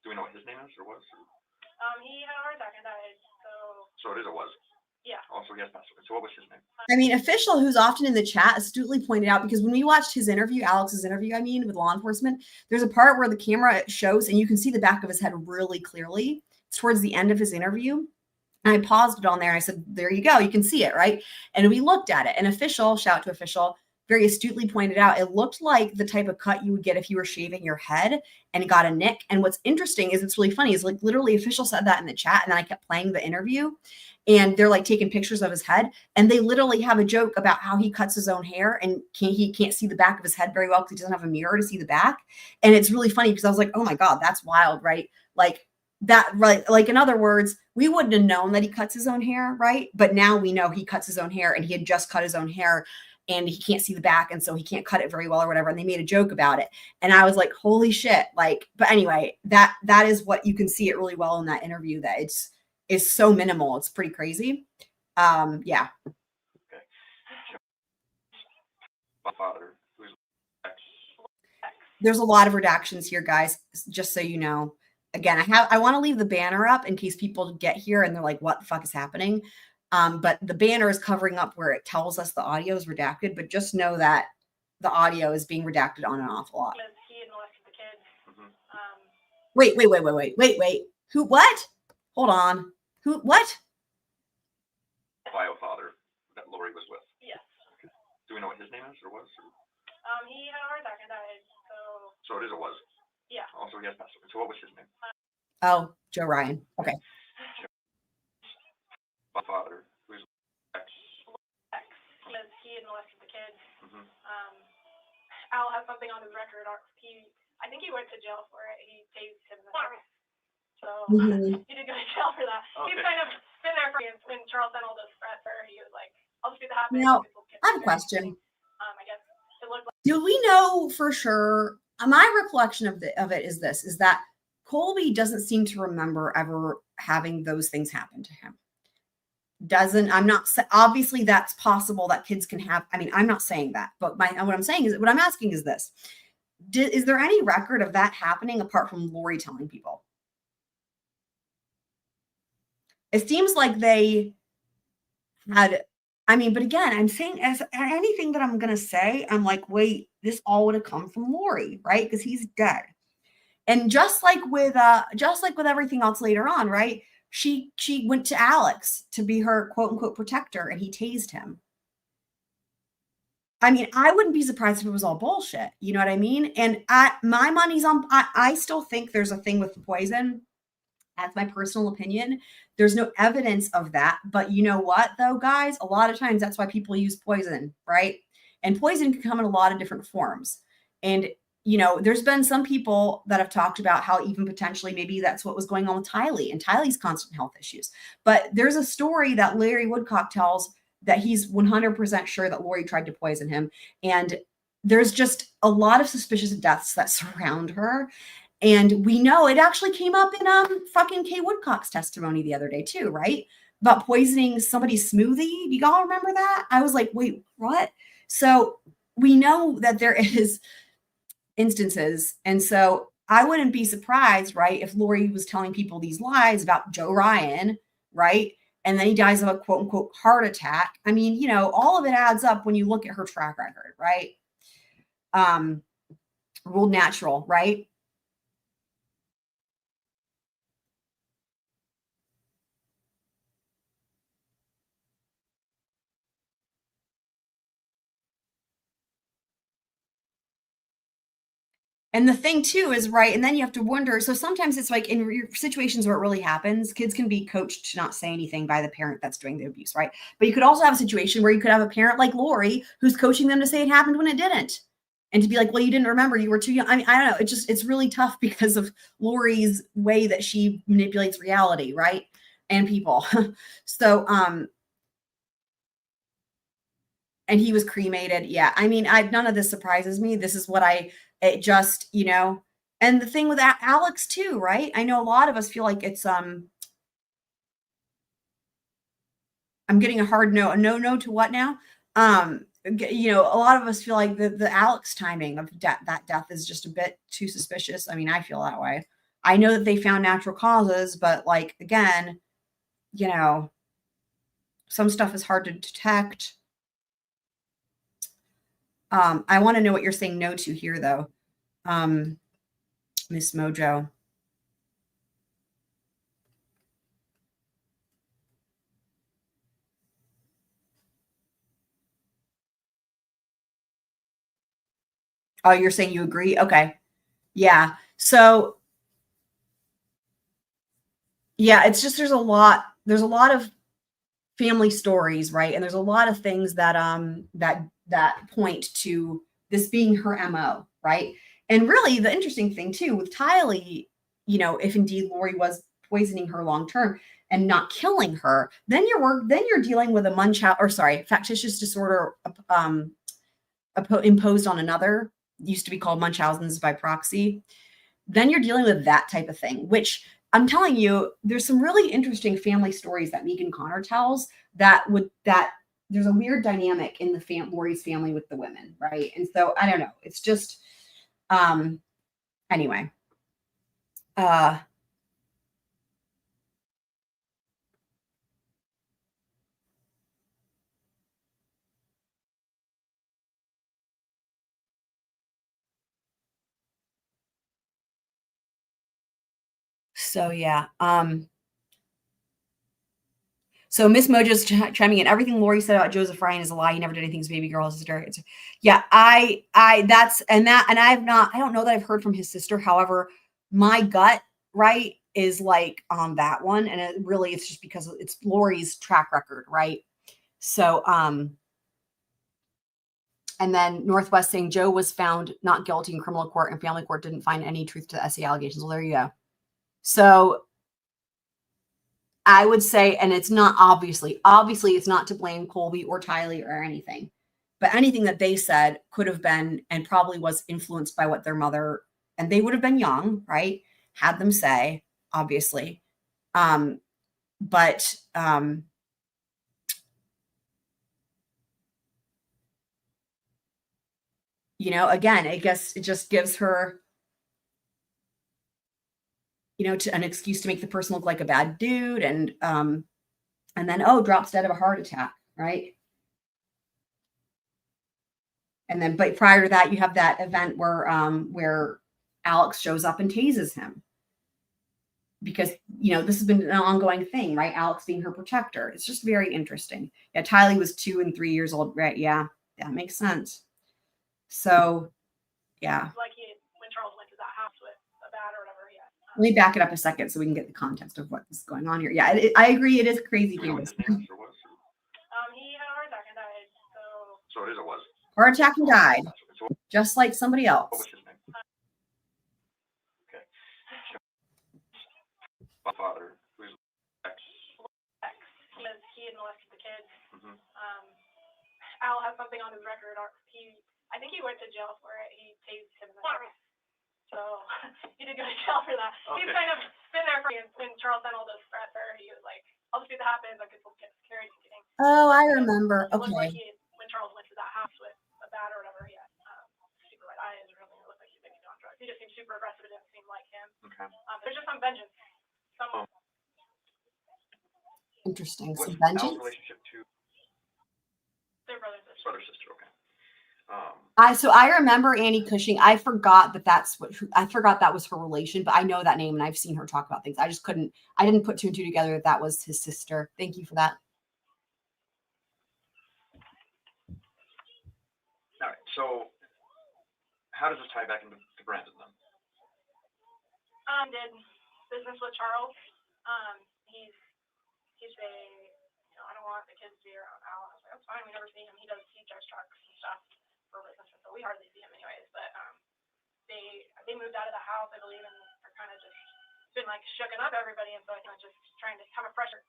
Do we know what his name is or was? Or? He had a heart attack and died. So So it is or was. Yeah. Also, yes, passed away. So what was his name? I mean, Official, who's often in the chat, astutely pointed out, because when we watched his interview, Alex's interview, I mean, with law enforcement, there's a part where the camera shows and you can see the back of his head really clearly. It's towards the end of his interview. And I paused it on there and I said, there you go. You can see it, right? And we looked at it. And Official, shout out to Official, very astutely pointed out, it looked like the type of cut you would get if you were shaving your head and got a nick. And what's interesting is it's really funny is like literally Official said that in the chat. And then I kept playing the interview and they're like taking pictures of his head. And they literally have a joke about how he cuts his own hair and he can't see the back of his head very well because he doesn't have a mirror to see the back. And it's really funny because I was like, oh my God, that's wild, right? Like that, right? Like in other words, we wouldn't have known that he cuts his own hair, right? But now we know he cuts his own hair and he had just cut his own hair and he can't see the back. And so he can't cut it very well or whatever. And they made a joke about it. And I was like, holy shit. Like, but anyway, that is what you can see it really well in that interview, that it's so minimal. It's pretty crazy. Yeah. Okay. My father, who's There's a lot of redactions here, guys, just so you know. Again, I want to leave the banner up in case people get here and they're like, what the fuck is happening? But the banner is covering up where it tells us the audio is redacted, but just know that the audio is being redacted on an awful lot. He had molested the kid. Wait. Who, what? Hold on. Who, what? bio father that Lori was with. Yes. Okay. Do we know what his name is or was? Or? He had a heart attack and died. So it is or was? Yeah. Also, yes, passed away. So what was his name? Oh, Joe Ryan. Okay. My father, who's because he had molested the kid. Al has something on his record. I think he went to jail for it. He tased him. So he did go to jail for that. Okay. He's kind of been there for years. When Charles sent all those threats, he was like, "I'll just be the happy." Now, I have a question. I guess it looked like. Do we know for sure? My recollection of it is this: is that Colby doesn't seem to remember ever having those things happen to him. Obviously that's possible that kids can have. I mean, I'm not saying that, but what I'm asking is this: is there any record of that happening apart from Lori telling people? It seems like they had. I mean, but again, I'm saying as anything that I'm gonna say, I'm like, wait, this all would have come from Lori, right? Because he's dead. And just like with everything else later on, right? She went to Alex to be her quote unquote protector and he tased him. I mean, I wouldn't be surprised if it was all bullshit. You know what I mean? And my money's on, I still think there's a thing with poison. That's my personal opinion. There's no evidence of that. But you know what though, guys? A lot of times that's why people use poison, right? And poison can come in a lot of different forms. And you know, there's been some people that have talked about how even potentially maybe that's what was going on with Tylee and Tylee's constant health issues. But there's a story that Larry Woodcock tells that he's 100% sure that Lori tried to poison him. And there's just a lot of suspicious deaths that surround her. And we know it actually came up in fucking Kay Woodcock's testimony the other day too, right? About poisoning somebody's smoothie. Do y'all remember that? I was like, wait, what? So we know that there is instances. And so I wouldn't be surprised, right, if Lori was telling people these lies about Joe Ryan, right? And then he dies of a quote unquote heart attack. I mean, you know, all of it adds up when you look at her track record, right? Ruled natural, right? And the thing too is, right, and then you have to wonder, so sometimes it's like in situations where it really happens, kids can be coached to not say anything by the parent that's doing the abuse, right? But you could also have a situation where you could have a parent like Lori who's coaching them to say it happened when it didn't. And to be like, well, you didn't remember, you were too young. I mean, I don't know. It's really tough because of Lori's way that she manipulates reality, right? And people. So, and he was cremated. Yeah. I mean, none of this surprises me. This is what it just, you know, and the thing with Alex too, right? I know a lot of us feel like it's, I'm getting a hard no to what now? You know, a lot of us feel like the Alex timing of that death is just a bit too suspicious. I mean, I feel that way. I know that they found natural causes, but like, again, you know, Some stuff is hard to detect. I want to know what you're saying no to here, though, Miss Mojo. Oh, you're saying you agree? Okay. Yeah. So, yeah, it's just there's a lot of family stories, right? And there's a lot of things that that point to this being her MO, right? And really the interesting thing too with Tylee, you know, if indeed Lori was poisoning her long term and not killing her, then you're dealing with a factitious disorder imposed on another, used to be called Munchausen's by proxy. Then you're dealing with that type of thing, which I'm telling you, there's some really interesting family stories that Megan Connor tells that there's a weird dynamic in the Lori's family with the women, right? And so I don't know. It's just anyway. So yeah. So Miss Mojo's chiming in. Everything Lori said about Joseph Ryan is a lie. He never did anything to baby girl. His sister. Yeah, I don't know that I've heard from his sister. However, my gut, right, is like on that one. And it's just because it's Lori's track record, right? So, and then Northwest saying Joe was found not guilty in criminal court and family court didn't find any truth to the SE allegations. Well, there you go. So I would say, and it's not obviously it's not to blame Colby or Tylee or anything, but anything that they said could have been and probably was influenced by what their mother, and they would have been young, right? Had them say, obviously. But you know, again, I guess it just gives her, you know, an excuse to make the person look like a bad dude, and then drops dead of a heart attack, right? And then, but prior to that, you have that event where Alex shows up and tases him because, you know, this has been an ongoing thing, right? Alex being her protector. It's just very interesting. Yeah, Tylee was 2 and 3 years old, right? Yeah, that makes sense. So, yeah. Like when Charles went to that house with a bat or whatever. Yeah. Let me back it up a second so we can get the context of what's going on here. Yeah, I agree. It is crazy. Do you know what his name is or was? He had a heart attack and died. So it is or was. Heart attack and died, just like somebody else. What was his name? Okay. My father, who's ex. He had molested the kids. Mm-hmm. Al has something on his record. I think he went to jail for it. He tased him in the head. So he did go to jail for that. Okay. He's kind of been there for when Charles sent all those threats. He was like, "I'll just do that happens. I could get carried." Oh, I remember. Okay. Okay. When Charles went to that house with a bat or whatever, he had super red eyes. Really looked like he'd been on drugs. He just seemed super aggressive. It didn't seem like him. Okay. There's just some vengeance. Interesting. What's Some vengeance. Al's relationship to their brother sister? Brother sister. Okay. So I remember Annie Cushing. I forgot that was her relation, but I know that name and I've seen her talk about things. I didn't put 2 and 2 together that was his sister. Thank you for that. All right. So how does this tie back into Brandon then? Did business with Charles. He's I don't want the kids to be around Al. I was like, that's fine. We never see him. He drives trucks and stuff for business, so we hardly see him anyways. But they moved out of the house, I believe, and are kind of just been like shooking up everybody, and so I think just trying to have a fresher.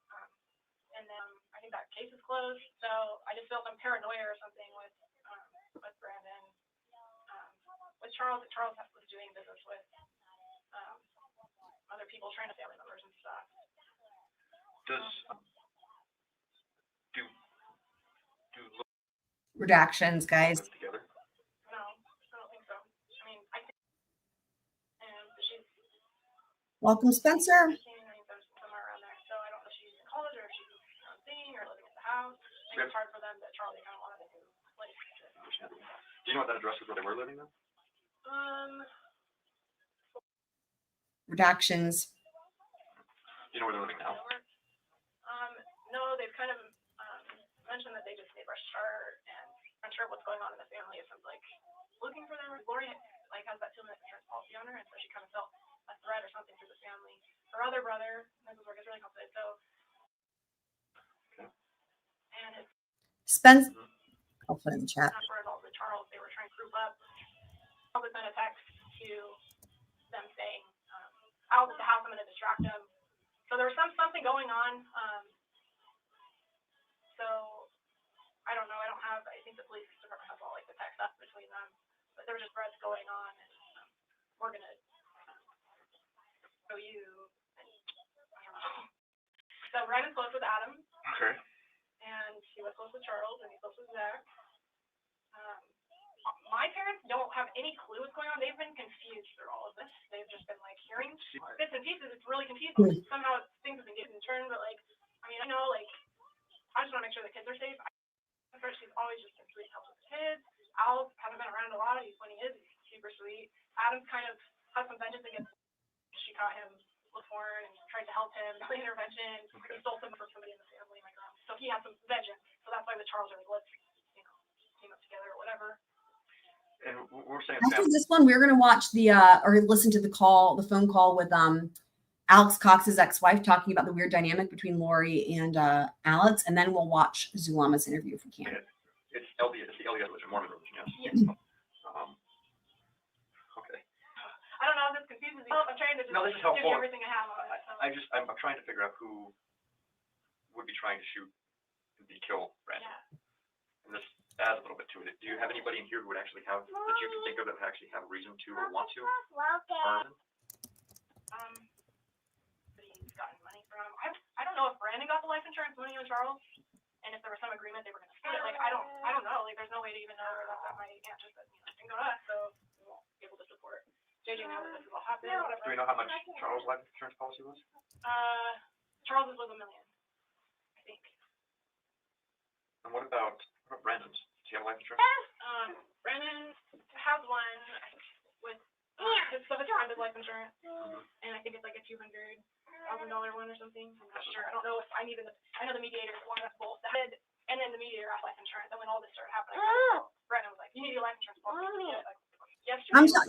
And then I think that case is closed. So I just feel some paranoia or something with Brandon. With Charles was doing business with other people, trying to family members and stuff. Do redactions, guys? Together? No, I don't think so. I mean, I think she's Welcome, Spencer. somewhere around there. So I don't know if she's in college or if she's seeing or living at the house. it's hard for them that Charlie kind of wanted to like. Understandable. Do you know what that address is where they were living then? Redactions. Do you know where they're living now? No, they've kind of mentioned that they just need fresh start, and I'm sure what's going on in the family is like looking for them. Lori like has that 2-minute insurance policy on her, and so she kind of felt a threat or something through the family. Her other brother, this is where it gets really complicated. So, and it's Spence. I'll put it in the chat. not for adults with Charles. They were trying to group up. Charles sent a text to them saying, "Out at the house, I'm going to distract him." So there was something going on. So I don't know. I think the police department has all like the text stuff between them, but there were just threats going on, and we're gonna show you. And, I don't know. So Brandon's close with Adam. Okay. And he was close with Charles, and he's close with Zach. My parents don't have any clue what's going on. They've been confused through all of this. They've just been like hearing bits and pieces. It's really confusing. Somehow things have been getting turned, but like, I mean, I know like, I just want to make sure the kids are safe. She's always just been sweet and helps with the kids. Al hasn't been around a lot. When he is, he's super sweet. Adam's kind of has some vengeance against. She caught him before and tried to help him. The intervention. He stole something from somebody in the family, my grandma. So he has some vengeance. So that's why with Charles are let's, team up together or whatever. And we're saying After this one, we're gonna watch the or listen to the phone call with Alex Cox's ex-wife talking about the weird dynamic between Lori and Alex, and then we'll watch Zulema's interview for Canada. It's the LDR religion, Mormon religion, yes? Yes. Okay. I don't know if this confuses you. I'm trying to just No, this is give helpful. you everything I have on it. So. I'm trying to figure out who would be trying to shoot and kill Brandon. Yeah. And this adds a little bit to it. Do you have anybody in here who would actually have, that you can think of that would actually have a reason to or want to harm him? He's gotten money from. I don't know if Brandon got the life insurance money on Charles, and if there was some agreement they were going to split it. Like I don't know. Like there's no way to even know where that's at. My aunt just said didn't go to us, so we won't be able to support. JJ knows that this is all happening. Whatever. Do we know how much Charles' life insurance policy was? Charles's was $1 million, I think. And what about Brandon's? Does he have life insurance? Brandon has one with his friend life insurance, and I think it's like a $200,000 one or something. I'm not sure. I don't know if I know the mediator wanted us both to head, and then the mediator got life insurance. And when all this started happening, Brandon was like, "You need your life insurance policy."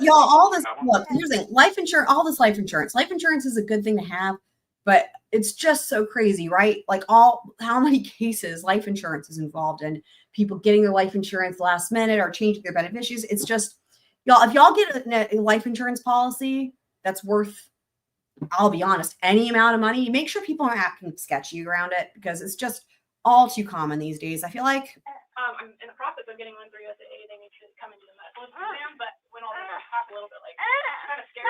Y'all, all this look. Here's the thing: life insurance, all this life insurance. Life insurance is a good thing to have, but it's just so crazy, right? Like how many cases life insurance is involved in people getting their life insurance last minute or changing their beneficiaries. It's just y'all. If y'all get a life insurance policy that's worth, I'll be honest, any amount of money, make sure people aren't acting sketchy around it because it's just all too common these days. I feel like. I'm in the process of getting one through USAA. They need to come and do the medical exam, but when all this happened, a little bit like kind of scared.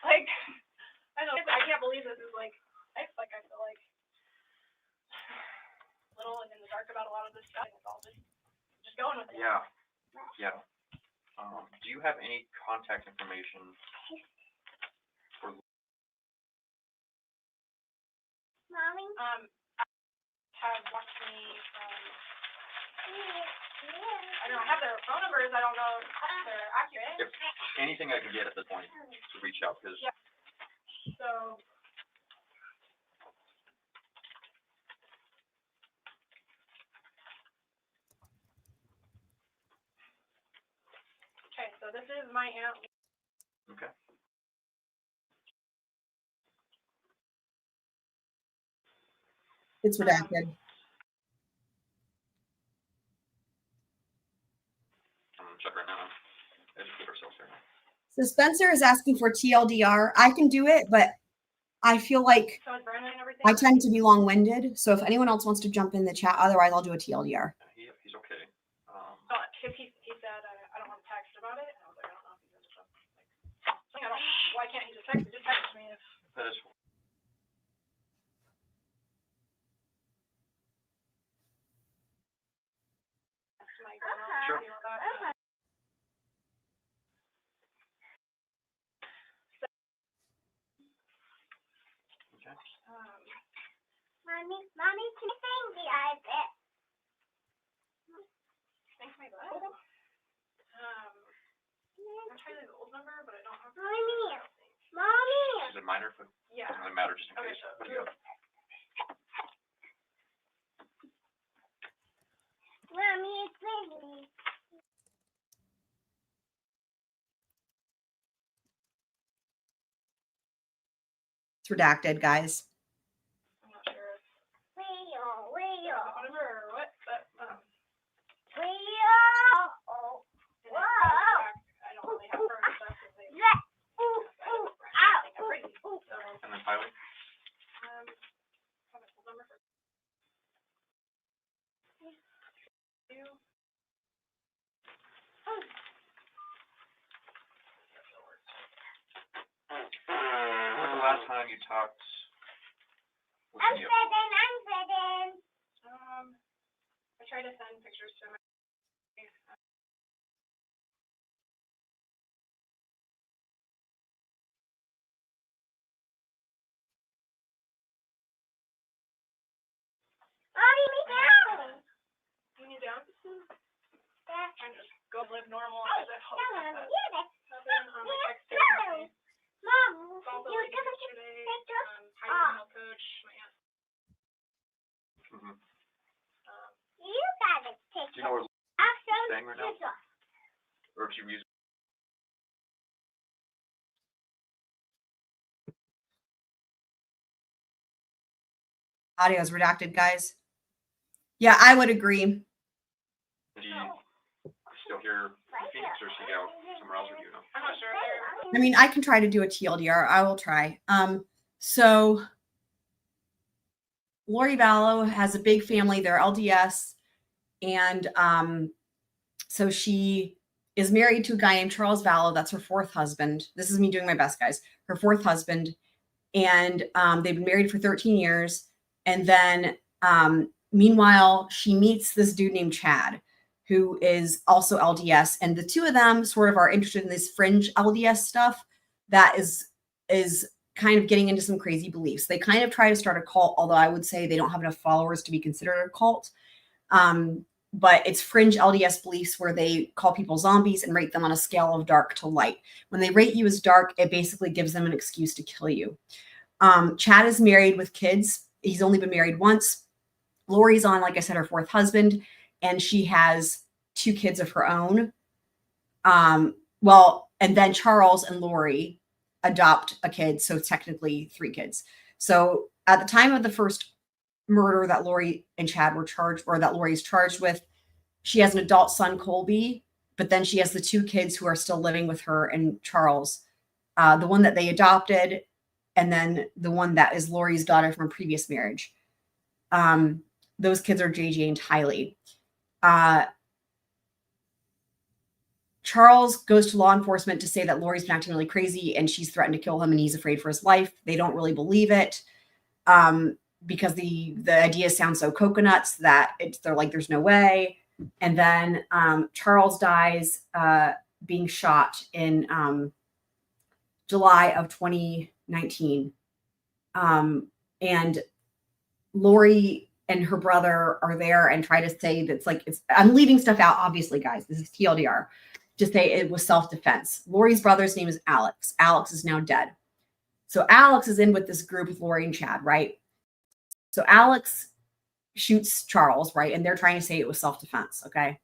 Like I don't know. I can't believe this is like I feel like little and in the dark about a lot of this stuff. And it's all just going with it. Yeah. Do you have any contact information for Mommy? Have watched me I don't know, I have their phone numbers, I don't know if they're accurate. If anything I can get at this point to reach out, because So okay, so this is my aunt. okay. It's redacted. Check right now. Educate ourselves here. So Spencer is asking for TLDR. I can do it, but I feel like So is Brandon and everything? I tend to be long-winded. So if anyone else wants to jump in the chat, otherwise I'll do a TLDR. He's okay. Because he said I don't want to text about it. And I was like, I don't know if he's into something. Why can't he just text me? Just text me if. That is. My grandma. Sure. Mommy, can you sing the iPad? Thanks, my butt. I'm trying the old number, but I don't have. Mommy. Is it minor? But Yeah. doesn't really matter, just in case. What do you have? Mommy, it's ready. It's redacted, guys. I'm not sure if. Whatever or what, but I don't really have her stuff. And then Tylee? Have a full number for you. When's the last time you talked with I'm me? Fredden. I tried to send pictures to my. Mommy, me down. You need down? Trying to just go live normal as I hope. On my text to my Mom, also you're like gonna yesterday, get pictures? hiring health coach, my aunt. Mm-hmm. You got a Do you picture. know where I'll show she's staying right now? picture. Or if she used Audio is redacted, guys. Yeah, I would agree. did he still here in Phoenix, or is he out somewhere else, or do you know? I'm not sure. I mean, I can try to do a TLDR. I will try. So Lori Vallow has a big family. They're LDS. And so she is married to a guy named Charles Vallow. That's her fourth husband. This is me doing my best, guys. Her fourth husband. And they've been married for 13 years. And then meanwhile, she meets this dude named Chad, who is also LDS. And the two of them sort of are interested in this fringe LDS stuff that is kind of getting into some crazy beliefs. They kind of try to start a cult, although I would say they don't have enough followers to be considered a cult. But it's fringe LDS beliefs where they call people zombies and rate them on a scale of dark to light. When they rate you as dark, it basically gives them an excuse to kill you. Chad is married with kids. He's only been married once. Lori's on, like I said, her fourth husband, and she has 2 kids of her own. And then Charles and Lori adopt a kid, so technically 3 kids. So at the time of the first murder that Lori and Chad were charged, or that Lori is charged with, she has an adult son, Colby, but then she has the 2 kids who are still living with her and Charles, the one that they adopted, and then the one that is Lori's daughter from a previous marriage. Those kids are JJ and Tylee. Charles goes to law enforcement to say that Lori's been acting really crazy and she's threatened to kill him and he's afraid for his life. They don't really believe it because the idea sounds so coconuts that they're like, there's no way. And then Charles dies being shot in July of 2019. And Lori and her brother are there and try to say that's like, I'm leaving stuff out, obviously, guys. This is TLDR. To say it was self-defense. Lori's brother's name is Alex. Alex is now dead. So Alex is in with this group with Lori and Chad, right? So Alex shoots Charles, right? And they're trying to say it was self-defense, okay?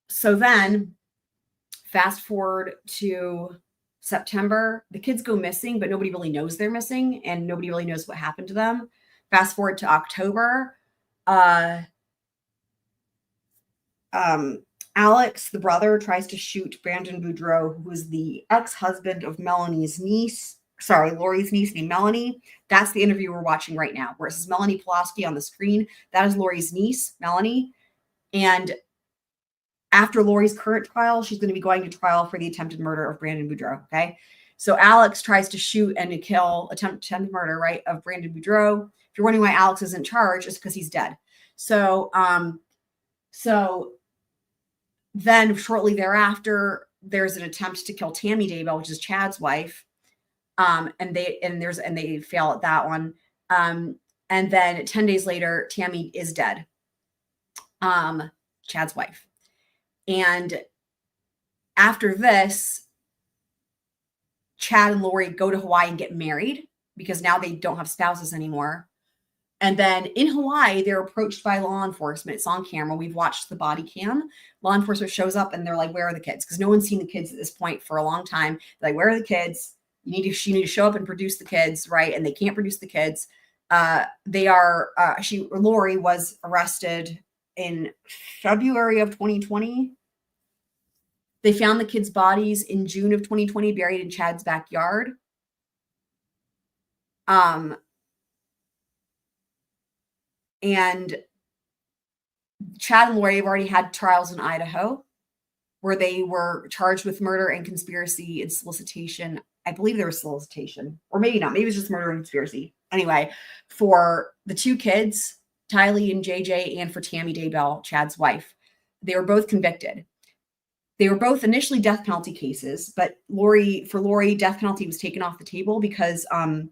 So then fast forward to September, the kids go missing, but nobody really knows they're missing and nobody really knows what happened to them. Fast forward to October, Alex, the brother, tries to shoot Brandon Boudreaux, who is the ex-husband of Lori's niece named Melanie. That's the interview we're watching right now, where it says Melani Palowski on the screen. That is Lori's niece, Melanie. And after Lori's current trial, she's going to be going to trial for the attempted murder of Brandon Boudreaux, okay? So Alex tries to shoot and to kill, attempted murder, right, of Brandon Boudreaux. If you're wondering why Alex is in charge, it's because he's dead. So then shortly thereafter, there's an attempt to kill Tammy Daybell, which is Chad's wife. And they fail at that one. And then 10 days later, Tammy is dead. Chad's wife. And after this, Chad and Lori go to Hawaii and get married because now they don't have spouses anymore. And then in Hawaii, they're approached by law enforcement. It's on camera. We've watched the body cam. Law enforcement shows up and they're like, where are the kids? Because no one's seen the kids at this point for a long time. They're like, where are the kids? You need to show up and produce the kids, right? And they can't produce the kids. Lori was arrested in February of 2020. They found the kids' bodies in June of 2020, buried in Chad's backyard. And Chad and Lori have already had trials in Idaho where they were charged with murder and conspiracy and solicitation. I believe there was solicitation, or maybe not. Maybe it was just murder and conspiracy. Anyway, for the two kids, Tylee and JJ, and for Tammy Daybell, Chad's wife, they were both convicted. They were both initially death penalty cases, but for Lori, death penalty was taken off the table because of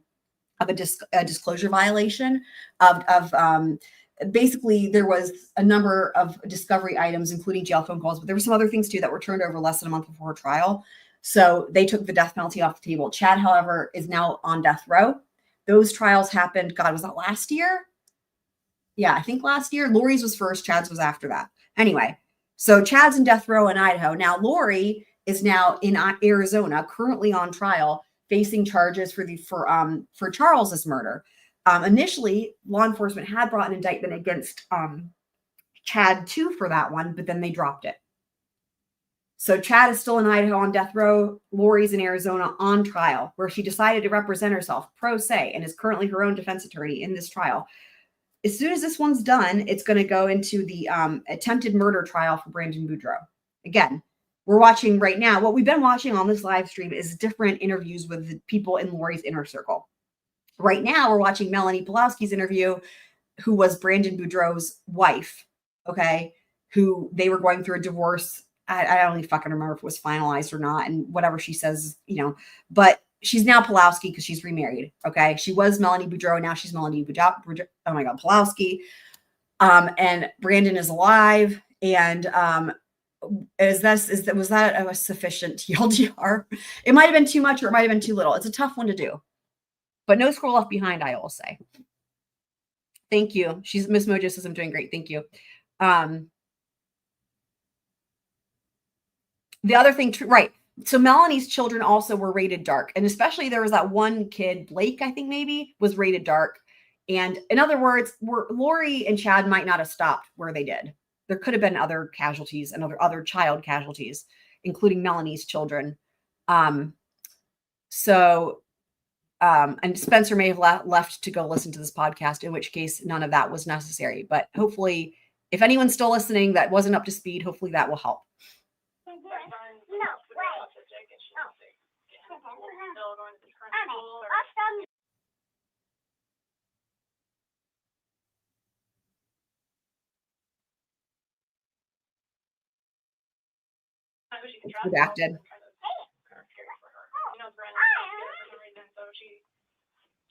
a disclosure violation basically there was a number of discovery items, including jail phone calls, but there were some other things too that were turned over less than a month before her trial. So they took the death penalty off the table. Chad, however, is now on death row. Those trials happened, God, was that last year? Yeah, I think last year. Lori's was first, Chad's was after that. Anyway, so Chad's in death row in Idaho. Now Lori is now in Arizona, currently on trial, facing charges for Charles's murder. Initially, law enforcement had brought an indictment against Chad too for that one, but then they dropped it. So Chad is still in Idaho on death row. Lori's in Arizona on trial, where she decided to represent herself pro se and is currently her own defense attorney in this trial. As soon as this one's done, it's going to go into the attempted murder trial for Brandon Boudreaux. Again, we're watching right now. What we've been watching on this live stream is different interviews with the people in Lori's inner circle. Right now, we're watching Melanie Palowski's interview, who was Brandon Boudreaux's wife, okay, who they were going through a divorce. I don't even fucking remember if it was finalized or not, and whatever she says, but she's now Palowski because she's remarried, okay? She was Melanie Boudreaux, now she's Melanie Boudreaux, oh my God, Palowski. And Brandon is alive, and was that a sufficient TLDR? It might have been too much or it might have been too little. It's a tough one to do. But no scroll left behind, I will say. Thank you. Miss Mojo says I'm doing great. Thank you. The other thing, right. So Melanie's children also were rated dark. And especially there was that one kid, Blake, I think maybe, was rated dark. And in other words, Lori and Chad might not have stopped where they did. There could have been other casualties and other child casualties, including Melanie's children. And Spencer may have left to go listen to this podcast, in which case none of that was necessary. But hopefully, if anyone's still listening that wasn't up to speed, hopefully that will help. Redacted.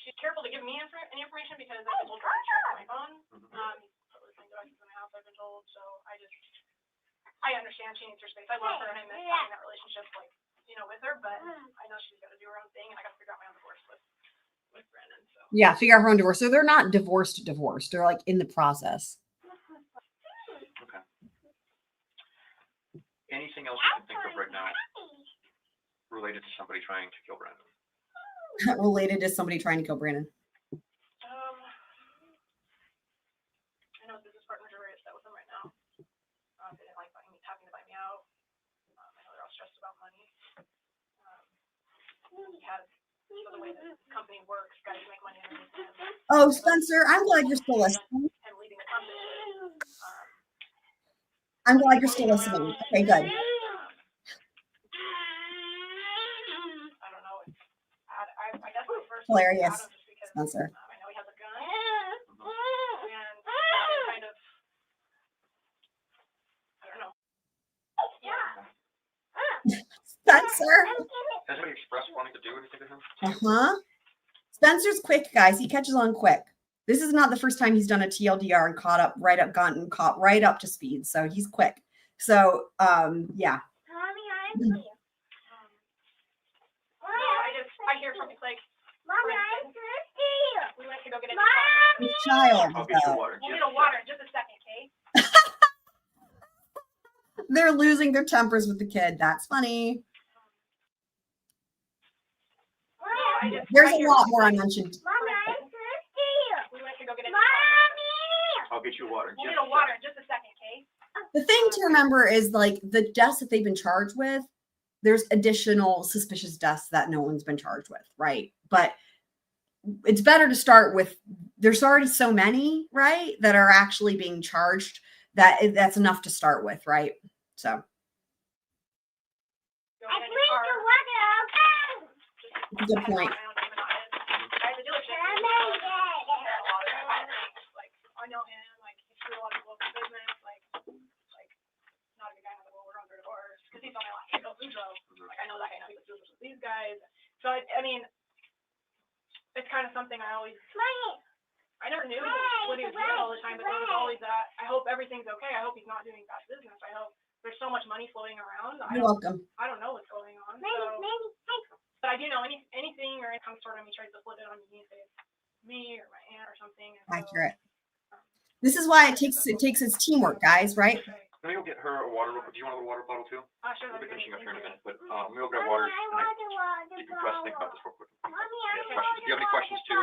She's careful to give me any information because I told her to check my phone. Listening to in my house, I've been told. So I understand she needs her space. I love her and I miss having that relationship, with her. But I know she's got to do her own thing, and I got to figure out my own divorce with Brandon. So yeah, figure out her own divorce. So they're not divorced. They're like in the process. Okay. Anything else you can think of right now related to somebody trying to kill Brandon? Related to somebody trying to kill Brandon. I know business partners are very upset with him right now. They didn't like having to buy me out. I know they're all stressed about money. The way the company works, guys make money underneath him. Oh, Spencer, I'm glad you're still listening. And leaving the company. I'm glad you're still listening. Okay, good. I definitely first Hilarious, because, Spencer. I know he has a gun, and kind of, I don't know. Spencer. Has anybody expressed wanting to do anything to him? Spencer's quick, guys. He catches on quick. This is not the first time he's done a TLDR and gotten caught right up to speed. So he's quick. So, yeah. Mommy, I'm here. I hear from like, Mommy, I'm thirsty. we went to go get a This child, I'll get you though, water. We'll Just get a water in just a second, okay? they're losing their tempers with the kid. That's funny. There's a lot more I mentioned. Mommy, I'm thirsty. We went to go get a Mommy. I'll get you water. We'll Just get a water in just a second, okay? The thing to remember is like the deaths that they've been charged with, there's additional suspicious deaths that no one's been charged with, right? But it's better to start with, there's already so many, right, that are actually being charged that's enough to start with, right? So. I drink the water, okay? Good point. I know him, like, he's through a lot of local business, like, not a good guy, but we're under doors, because he's on my last show, like, I know that guy, now he goes with these guys, so, I mean, it's kind of something I always, I never knew what he was doing all the time, but there was always that, I hope everything's okay, I hope he's not doing bad business, I hope, there's so much money flowing around, You're welcome. I don't know what's going on, so, but I do know anything or any sort of me tries to flip it on me, say it's me or my aunt or something. And Accurate. This is why it takes its teamwork, guys, right? Let me go get her a water real quick. Do you want a water bottle too? Sure. We'll be finishing up here in a minute, but let me go grab water. You can press think about this real quick. If you have any questions too,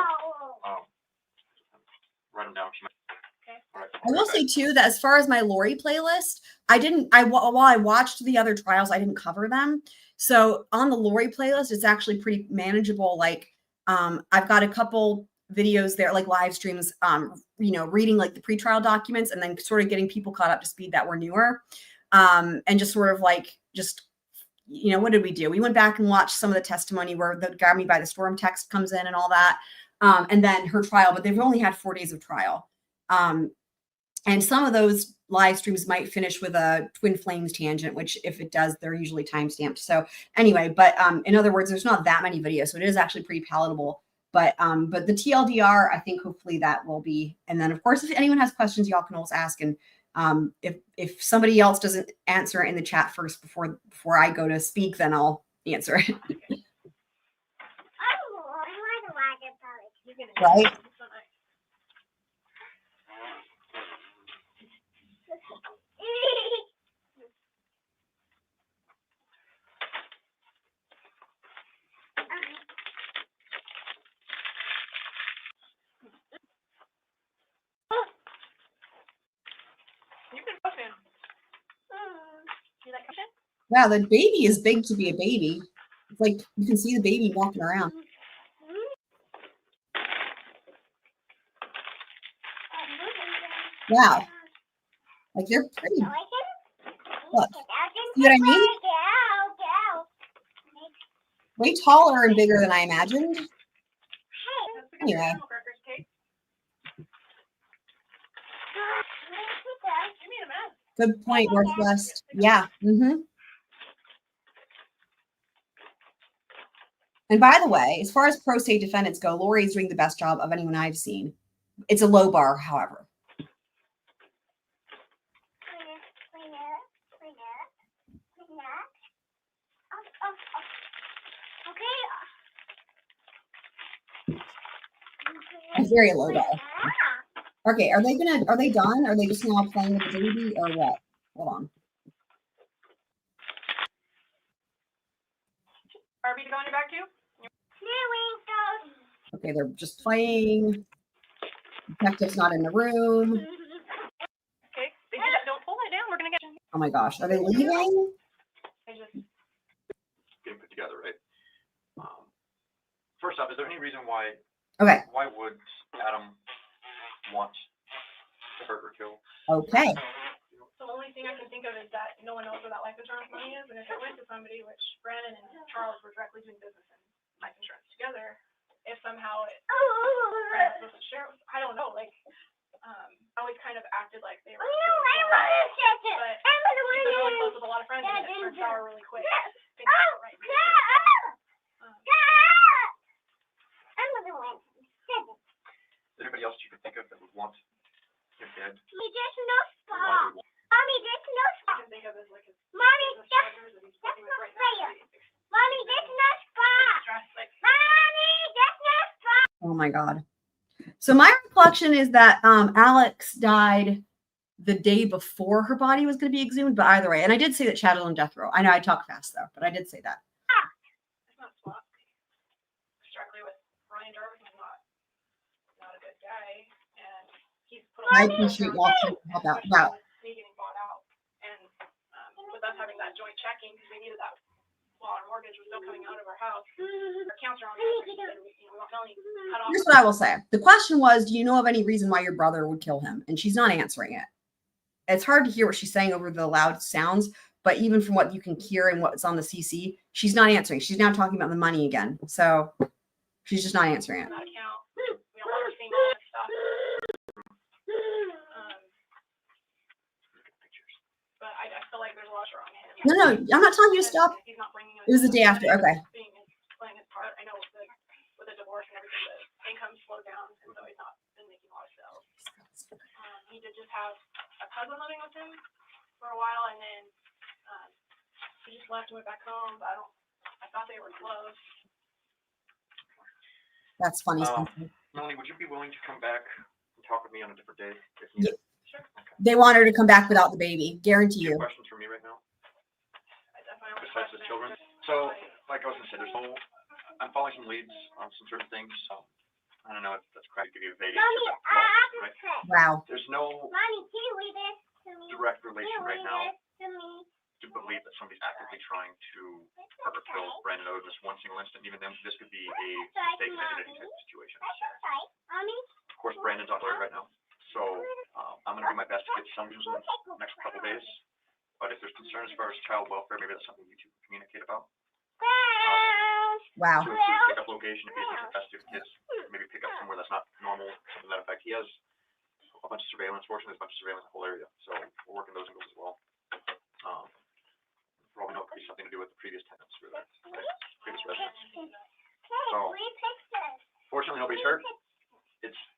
write them down. All right, I will say too that as far as my Lori playlist, while I watched the other trials, I didn't cover them. So on the Lori playlist, it's actually pretty manageable. Like I've got a couple videos there, like live streams, reading like the pretrial documents and then sort of getting people caught up to speed that were newer. And just sort of like, what did we do? We went back and watched some of the testimony where the Got Me by the Storm text comes in and all that. And then her trial, but they've only had 4 days of trial. And some of those live streams might finish with a twin flames tangent, which if it does, they're usually timestamped. So anyway, but in other words, there's not that many videos. So it is actually pretty palatable. But the TLDR, I think hopefully that will be. And then of course, if anyone has questions, y'all can always ask. And if somebody else doesn't answer it in the chat first before I go to speak, then I'll answer it. Right? You can cook him. You like cooking? Wow, the baby is big to be a baby. It's like you can see the baby walking around. Wow. Like they're pretty. Look. See what I mean? Way taller and bigger than I imagined. Anyway. Good point, Northwest. Yeah. Mm-hmm. And by the way, as far as pro se defendants go, Lori is doing the best job of anyone I've seen. It's a low bar, however. It's very low bar. Okay, are they done? Are they just now playing with the baby or what? Hold on. Barbie to go in your bag too? Okay, they're just playing. Detective's not in the room. Okay, don't pull it down. We're gonna get. Oh my gosh, are they leaving? Getting put together, right? First off, is there any reason why? Okay. Why would Adam want to hurt or kill? Okay. The only thing I can think of is that no one knows where that life insurance money is, and if it went to somebody, which Brandon and Charles were directly doing business in life insurance together, if somehow Brandon was supposed to share it, I don't know, like, always kind of acted like they were. But he was really close with a lot of friends, and it turned sour really quick. want him dead? Mommy, there's no Why spot. would we want Mommy, there's no I spot. can think of as like his Mommy, business that's partners that he's that's working with not right now. fair. Really Mommy, there's no spot. stressed, like, Mommy, there's no spot. Oh my God. So my reflection is that Alex died the day before her body was going to be exhumed, but either way. And I did say that Chad's on death row. I know I talk fast though, but I did say that. it's not swap. Struggling with Ryan Jarvis is not a good guy, and he's put a I lot of appreciate pressure on y'all us, talking about that. especially Wow. with me getting bought out, and with us having that joint checking, because we needed that while our mortgage was still coming out of our house. Our accounts are on there, so we want Melanie cut off. Here's what I will say. The question was, do you know of any reason why your brother would kill him? And she's not answering it. It's hard to hear what she's saying over the loud sounds, but even from what you can hear and what's on the CC, she's not answering. She's now talking about the money again. So she's just not answering it. That account. We don't want her seeing all that stuff. But I feel like there's a lot of wrong in him. No, I'm not telling you to stop. He's not bringing It was the day after. Okay. Playing his part. I know with the divorce and everything, the income slowed down, and so he's not been making a lot of sales. He did just have a cousin living with him for a while, and then he just left and went back home. But I thought they were close. That's funny. Melanie, would you be willing to come back and talk with me on a different day if needed? Sure. Okay. They want her to come back without the baby. Guarantee Do you you. have questions for me right now? I definitely have a Besides the question. children? So, like I was gonna say, I'm following some leads on some certain things, so I don't know if that's correct to give you a vague Mommy, answer, I have but, a trick. Wow. there's no Mommy, can you read this to me? direct Can relation you right read now this to me? to believe that somebody's actively trying to hurt or kill Brandon out of this one single instant. Even then, this could be a mistaken identity type of situation. That's okay. Mommy, Of course, Brandon's on right now, so I'm gonna do my best to get some news in the next couple days. But if there's concern as far as child welfare, maybe that's something you two can communicate about. Wow. To include pickup location, if he has a festive kids, maybe pick up somewhere that's not normal, something to that effect. He has a bunch of surveillance, fortunately, there's a bunch of surveillance in the whole area, so we're working those angles as well. For all we know, it could be something to do with the previous tenants or the previous residents. So, fortunately, nobody's hurt.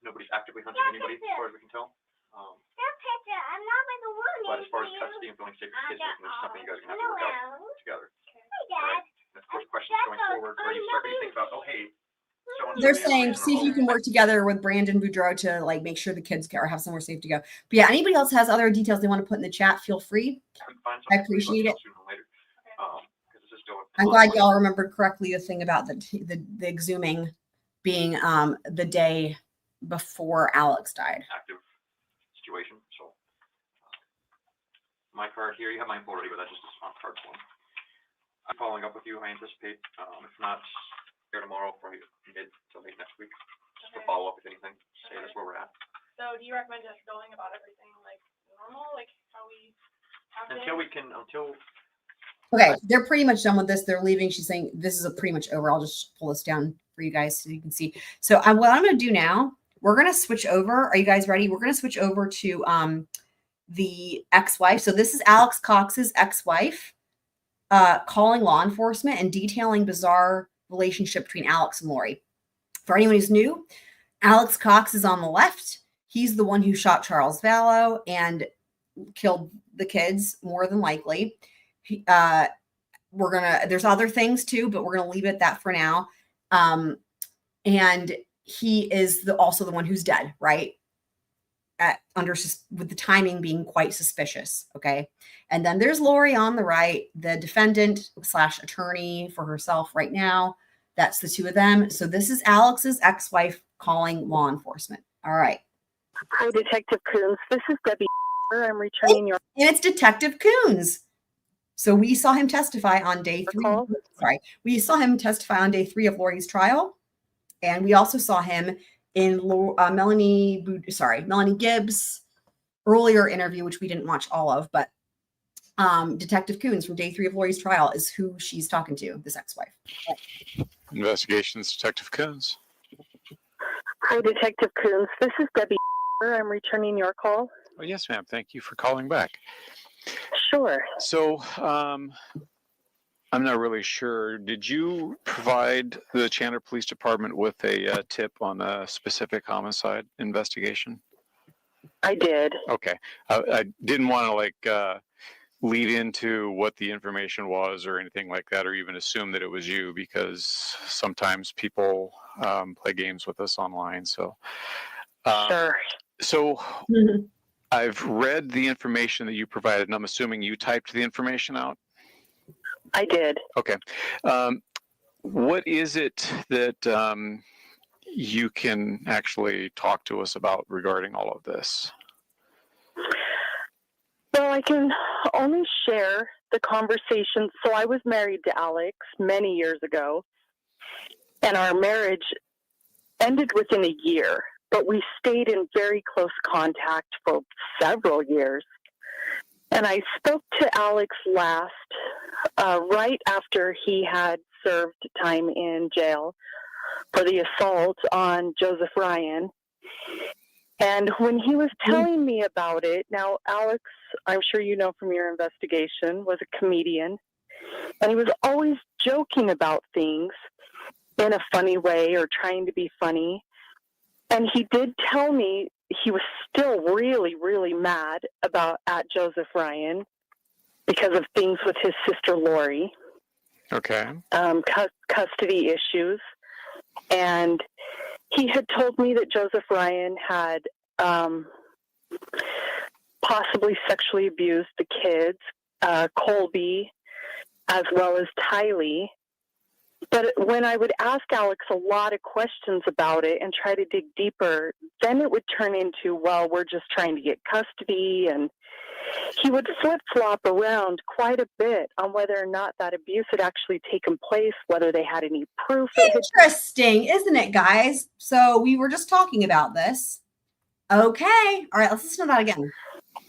Nobody's actively hunting anybody, as far as we can tell. I'm not with the woman. But as far as custody and feeling safe for kids, I think it's something you guys are gonna have to work out together. Hey, Dad. And of course, questions going forward, where you start to think about, oh, hey, so-and-so They're is saying, or, see if you can work together with Brandon Boudreaux to like make sure the kids or have somewhere safe to go. But yeah, anybody else has other details they want to put in the chat, feel free. couldn't find I something, appreciate it. sooner or later. 'Cause this is still I'm glad y'all remembered correctly the thing about the exhuming being the day before Alex died. active situation, so. My card here, you have mine already, but that's just on card form. I'm following up with you, I anticipate, if not here tomorrow, probably mid to late next week, just to Okay. follow up with anything, say that's where we're at. So do you recommend just going about everything like normal, like how we have been? Until we can, Okay, they're pretty much done with this. They're leaving. She's saying this is pretty much over. I'll just pull this down for you guys so you can see. So what I'm going to do now, we're going to switch over. Are you guys ready? We're going to switch over to the ex-wife. So this is Alex Cox's ex-wife calling law enforcement and detailing bizarre relationship between Alex and Lori. For anyone who's new, Alex Cox is on the left. He's the one who shot Charles Vallow and killed the kids, more than likely. There's other things too, but we're gonna leave it at that for now. And he is also the one who's dead, right? With the timing being quite suspicious. Okay. And then there's Lori on the right, the defendant / attorney for herself right now. That's the two of them. So this is Alex's ex-wife calling law enforcement. All right. Hi, Detective Coons. This is Debbie. I'm returning your And it's Detective Coons. So we saw him testify on day 3. call. We saw him testify on day 3 of Lori's trial. And we also saw him in Melanie Gibb's earlier interview, which we didn't watch all of, but Detective Coons from day 3 of Lori's trial is who she's talking to, this ex-wife. Investigations, Detective Coons. Hi, Detective Coons. This is Debbie. I'm returning your call. Oh, yes, ma'am. Thank you for calling back. Sure. So, I'm not really sure. Did you provide the Chandler Police Department with a tip on a specific homicide investigation? I did. Okay. I didn't want to lead into what the information was or anything like that, or even assume that it was you, because sometimes people play games with us online. So, Sure. So I've read the information that you provided, and I'm assuming you typed the information out? I did. Okay. What is it that you can actually talk to us about regarding all of this? Well, I can only share the conversation. So I was married to Alex many years ago, and our marriage ended within a year, but we stayed in very close contact for several years. And I spoke to Alex last, right after he had served time in jail for the assault on Joseph Ryan. And when he was telling me about it, now Alex, I'm sure you know from your investigation, was a comedian. And he was always joking about things in a funny way or trying to be funny. And he did tell me he was still really, really mad at Joseph Ryan because of things with his sister Lori. Okay. Custody issues. And he had told me that Joseph Ryan had possibly sexually abused the kids, Colby, as well as Tylee. But when I would ask Alex a lot of questions about it and try to dig deeper, then it would turn into, well, we're just trying to get custody. And he would flip-flop around quite a bit on whether or not that abuse had actually taken place, whether they had any proof. Interesting, isn't it, guys? So we were just talking about this. Okay. All right, let's listen to that again.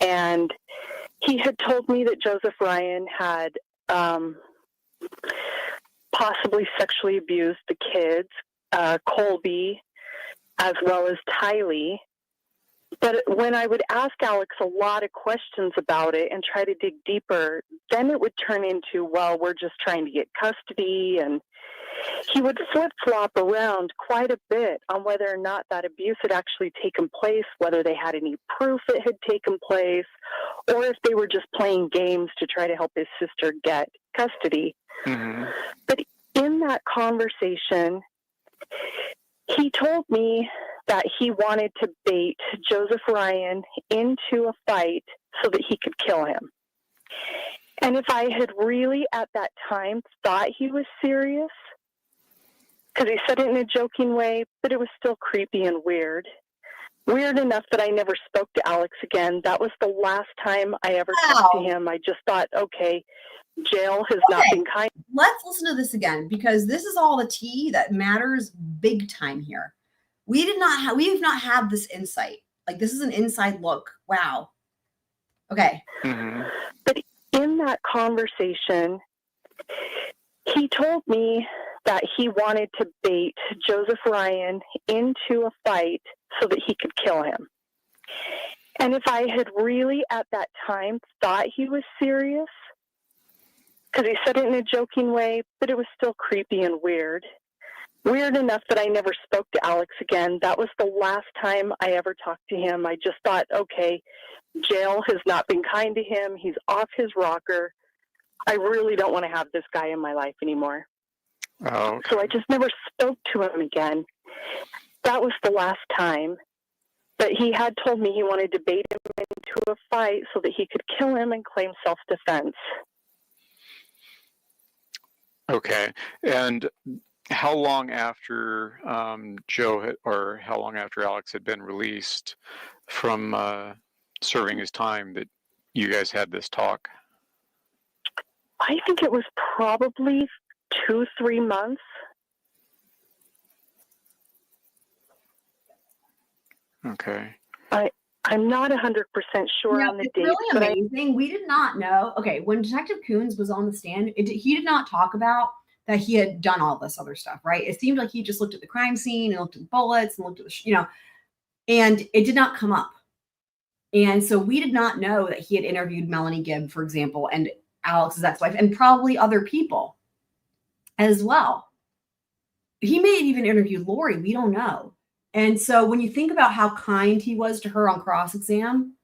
And he had told me that Joseph Ryan had possibly sexually abused the kids, Colby, as well as Tylee. But when I would ask Alex a lot of questions about it and try to dig deeper, then it would turn into, well, we're just trying to get custody. And he would flip-flop around quite a bit on whether or not that abuse had actually taken place, whether they had any proof it had taken place, or if they were just playing games to try to help his sister get custody. Mm-hmm. But in that conversation, he told me that he wanted to bait Joseph Ryan into a fight so that he could kill him. And if I had really at that time thought he was serious, because he said it in a joking way, but it was still creepy and weird. Weird enough that I never spoke to Alex again. That was the last time I ever talked to him. I just thought, okay, jail has not been kind. Let's listen to this again, because this is all the tea that matters big time here. We have not had this insight. Like, this is an inside look. Wow. Okay. Mm-hmm. But in that conversation, he told me that he wanted to bait Joseph Ryan into a fight so that he could kill him. And if I had really at that time thought he was serious, because he said it in a joking way, but it was still creepy and weird. Weird enough that I never spoke to Alex again. That was the last time I ever talked to him. I just thought, okay, jail has not been kind to him. He's off his rocker. I really don't want to have this guy in my life anymore. Oh, okay. So I just never spoke to him again. That was the last time. But he had told me he wanted to bait him into a fight so that he could kill him and claim self-defense. Okay. And how long after how long after Alex had been released from serving his time that you guys had this talk? I think it was probably 2-3 months. Okay. I'm not 100% sure on the date. Really amazing. We did not know. Okay, when Detective Coons was on the stand, he did not talk about that he had done all this other stuff, right? It seemed like he just looked at the crime scene and looked at the bullets and looked at the, and it did not come up. And so we did not know that he had interviewed Melanie Gibb, for example, and Alex's ex-wife, and probably other people as well. He may have even interviewed Lori. We don't know. And so when you think about how kind he was to her on cross-exam,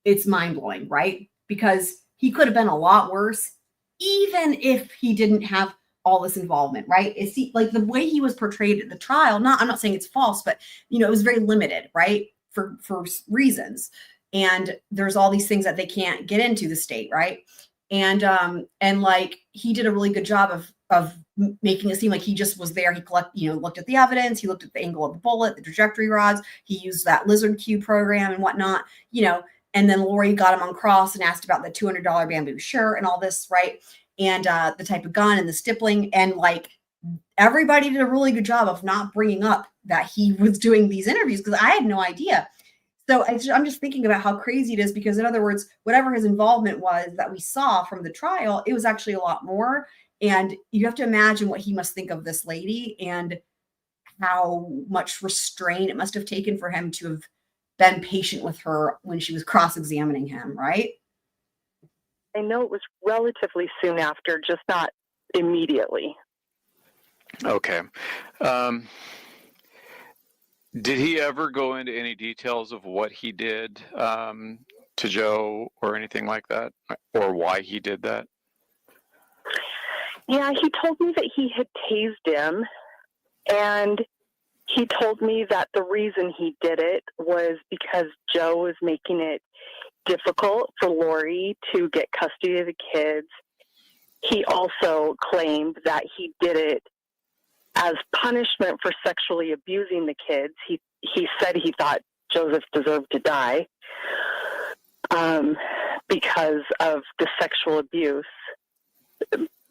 it's mind-blowing, right? Because he could have been a lot worse, even if he didn't have all this involvement, right? It's like the way he was portrayed at the trial, I'm not saying it's false, but it was very limited, right? For reasons. And there's all these things that they can't get into the state, right? And like he did a really good job of making it seem like he just was there. He looked at the evidence, he looked at the angle of the bullet, the trajectory rods, he used that lizard cube program and whatnot, and then Lori got him on cross and asked about the $200 bamboo shirt and all this, right? And the type of gun and the stippling, and like everybody did a really good job of not bringing up that he was doing these interviews, because I had no idea. So I'm just thinking about how crazy it is, because in other words, whatever his involvement was that we saw from the trial, it was actually a lot more. And you have to imagine what he must think of this lady and how much restraint it must have taken for him to have been patient with her when she was cross-examining him, right? I know it was relatively soon after, just not immediately. Okay. Did he ever go into any details of what he did to Joe or anything like that, or why he did that? Yeah, he told me that he had tased him, and he told me that the reason he did it was because Joe was making it difficult for Lori to get custody of the kids. He also claimed that he did it as punishment for sexually abusing the kids. He said he thought Joseph deserved to die because of the sexual abuse.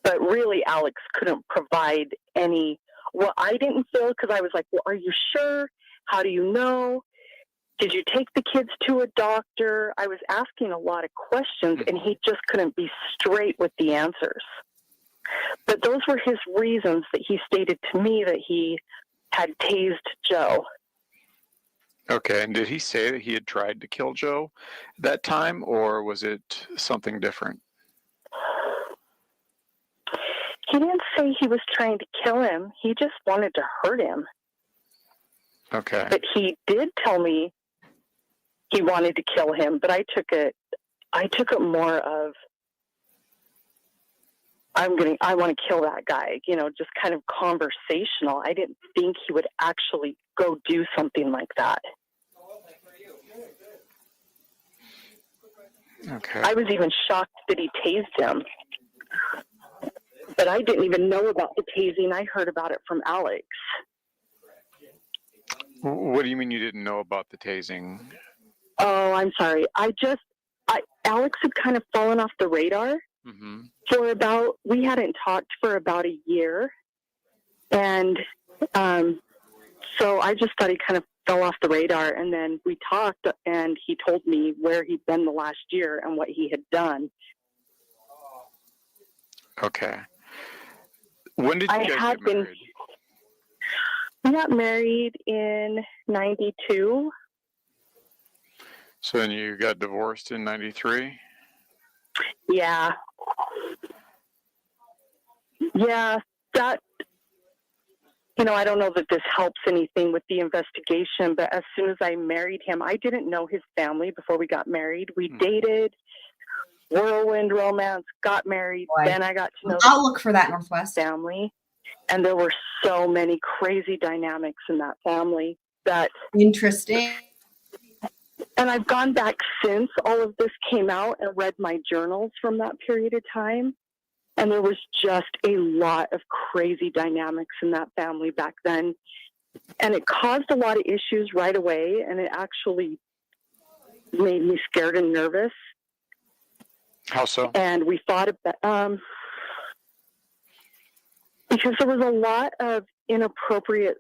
But really, Alex couldn't provide any. Well, I didn't feel, because I was like, well, are you sure? How do you know? Did you take the kids to a doctor? I was asking a lot of questions, and he just couldn't be straight with the answers. But those were his reasons that he stated to me that he had tased Joe. Okay, and did he say that he had tried to kill Joe that time, or was it something different? He didn't say he was trying to kill him. He just wanted to hurt him. Okay. But he did tell me he wanted to kill him, but I took it more of, I want to kill that guy, just kind of conversational. I didn't think he would actually go do something like that. Okay. I was even shocked that he tased him. But I didn't even know about the tasing. I heard about it from Alex. What do you mean you didn't know about the tasing? Oh, I'm sorry. Alex had kind of fallen off the radar for we hadn't talked for about a year. And so I just thought he kind of fell off the radar. And then we talked, and he told me where he'd been the last year and what he had done. Okay. When did you guys get married? We got married in 92. So then you got divorced in 93? Yeah. Yeah, that, I don't know that this helps anything with the investigation, but as soon as I married him, I didn't know his family before we got married. We dated, whirlwind romance, got married, then I got to know I'll look for that Northwest family. And there were so many crazy dynamics in that family that... Interesting. And I've gone back since all of this came out and read my journals from that period of time. And there was just a lot of crazy dynamics in that family back then. And it caused a lot of issues right away. And it actually made me scared and nervous. How so? And we thought about, because there was a lot of inappropriate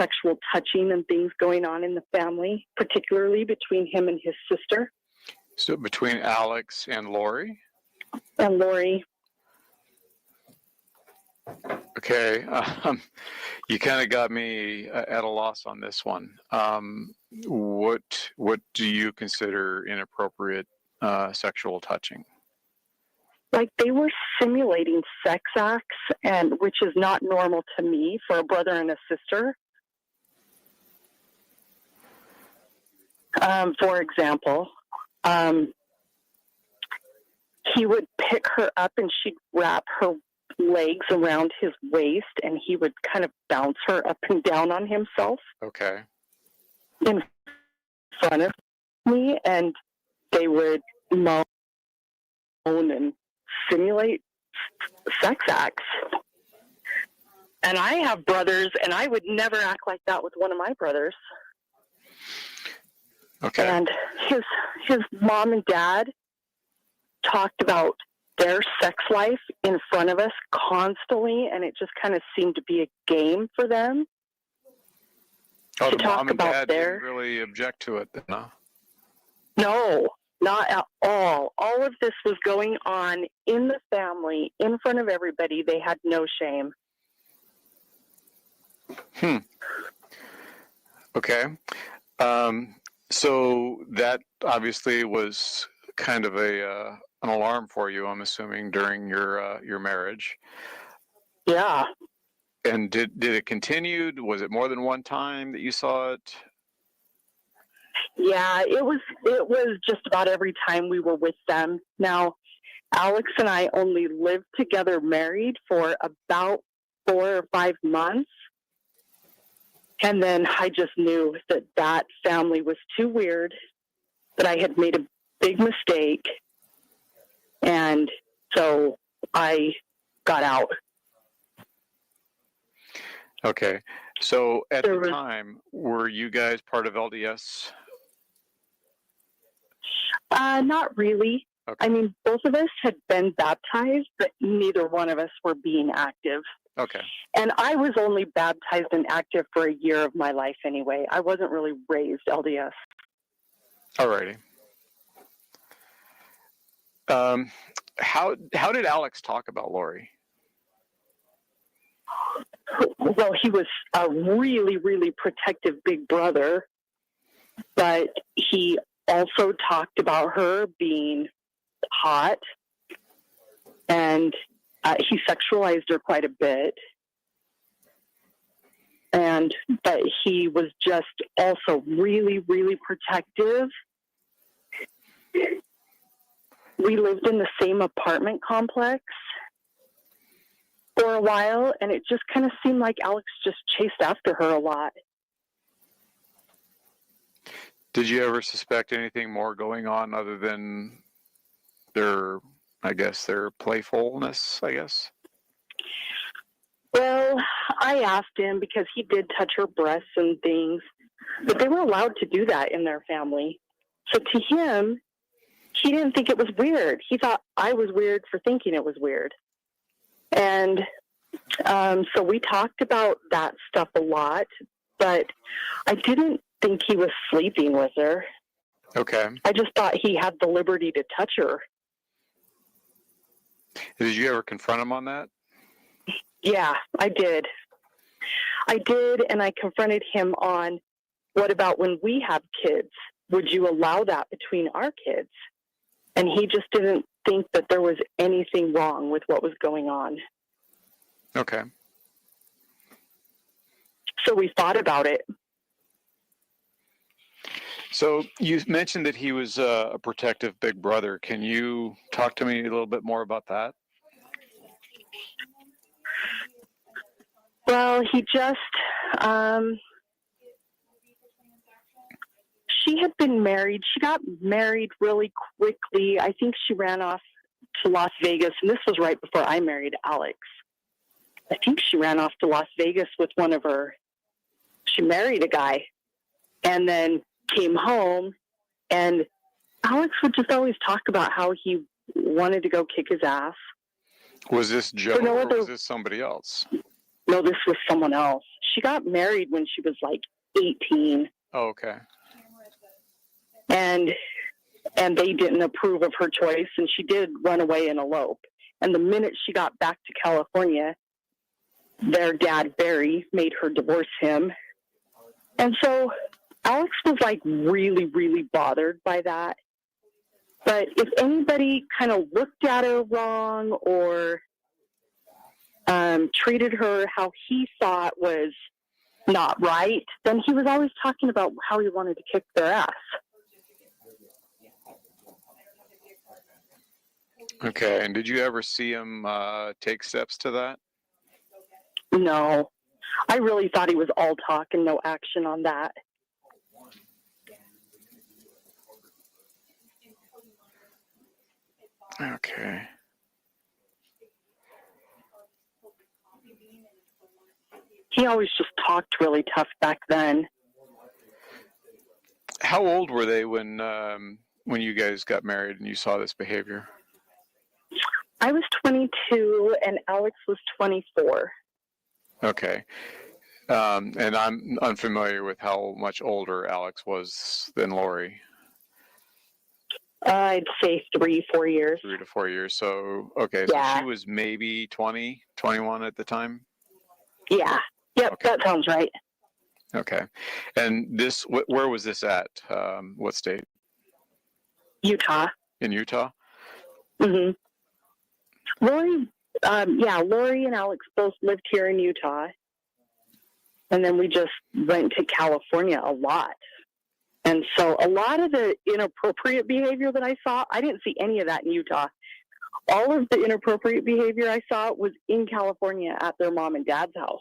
sexual touching and things going on in the family, particularly between him and his sister. So between Alex and Lori? And Lori. Okay. You kind of got me at a loss on this one. What do you consider inappropriate sexual touching? like they were simulating sex acts, and which is not normal to me for a brother and a sister. For example, he would pick her up and she'd wrap her legs around his waist, and he would kind of bounce her up and down on himself. Okay. In front of me, and they would moan and simulate sex acts. And I have brothers, and I would never act like that with one of my brothers. Okay. And his mom and dad talked about their sex life in front of us constantly, and it just kind of seemed to be a game for them. Oh, to the talk mom and about dad their... didn't really object to it, then, huh? No, not at all. All of this was going on in the family, in front of everybody. They had no shame. Okay. So that obviously was kind of an alarm for you, I'm assuming, during your marriage. Yeah. And did it continue? Was it more than one time that you saw it? Yeah, it was just about every time we were with them. Now, Alex and I only lived together married for about 4 or 5 months. And then I just knew that family was too weird, that I had made a big mistake. And so I got out. Okay. So at the time, were you guys part of LDS? Not really. Okay. I mean, both of us had been baptized, but neither one of us were being active. Okay. And I was only baptized and active for a year of my life anyway. I wasn't really raised LDS. Alrighty. How did Alex talk about Lori? Well, he was a really, really protective big brother, but he also talked about her being hot, and he sexualized her quite a bit. But he was just also really, really protective. We lived in the same apartment complex for a while, and it just kind of seemed like Alex just chased after her a lot. Did you ever suspect anything more going on other than their playfulness, I guess? Well, I asked him because he did touch her breasts and things, but they were allowed to do that in their family. So to him, he didn't think it was weird. He thought I was weird for thinking it was weird. And so we talked about that stuff a lot, but I didn't think he was sleeping with her. Okay. I just thought he had the liberty to touch her. Did you ever confront him on that? Yeah, I did. And I confronted him on, what about when we have kids? Would you allow that between our kids? And he just didn't think that there was anything wrong with what was going on. Okay. So we fought about it. So you mentioned that he was a protective big brother. Can you talk to me a little bit more about that? Well, he just, she had been married. She got married really quickly. I think she ran off to Las Vegas, and this was right before I married Alex. I think she ran off to Las Vegas with she married a guy, and then came home, and Alex would just always talk about how he wanted to go kick his ass. Was this Joe or was this somebody else? No, this was someone else. She got married when she was like 18. Oh, okay. And they didn't approve of her choice, and she did run away and elope. And the minute she got back to California, their dad, Barry, made her divorce him. And so Alex was like really, really bothered by that. But if anybody kind of looked at her wrong or treated her how he thought was not right, then he was always talking about how he wanted to kick their ass. Okay, and did you ever see him take steps to that? No, I really thought he was all talk and no action on that. Okay. He always just talked really tough back then. How old were they when you guys got married and you saw this behavior? I was 22 and Alex was 24. Okay. And I'm unfamiliar with how much older Alex was than Lori. I'd say 3-4 years. 3 to 4 years. So, okay. Yeah. So she was maybe 20, 21 at the time? Yeah. Yep, Okay. that sounds right. Okay. And this, where was this at? What state? Utah. In Utah? Mm-hmm. Lori and Alex both lived here in Utah. And then we just went to California a lot. And so a lot of the inappropriate behavior that I saw, I didn't see any of that in Utah. All of the inappropriate behavior I saw was in California at their mom and dad's house.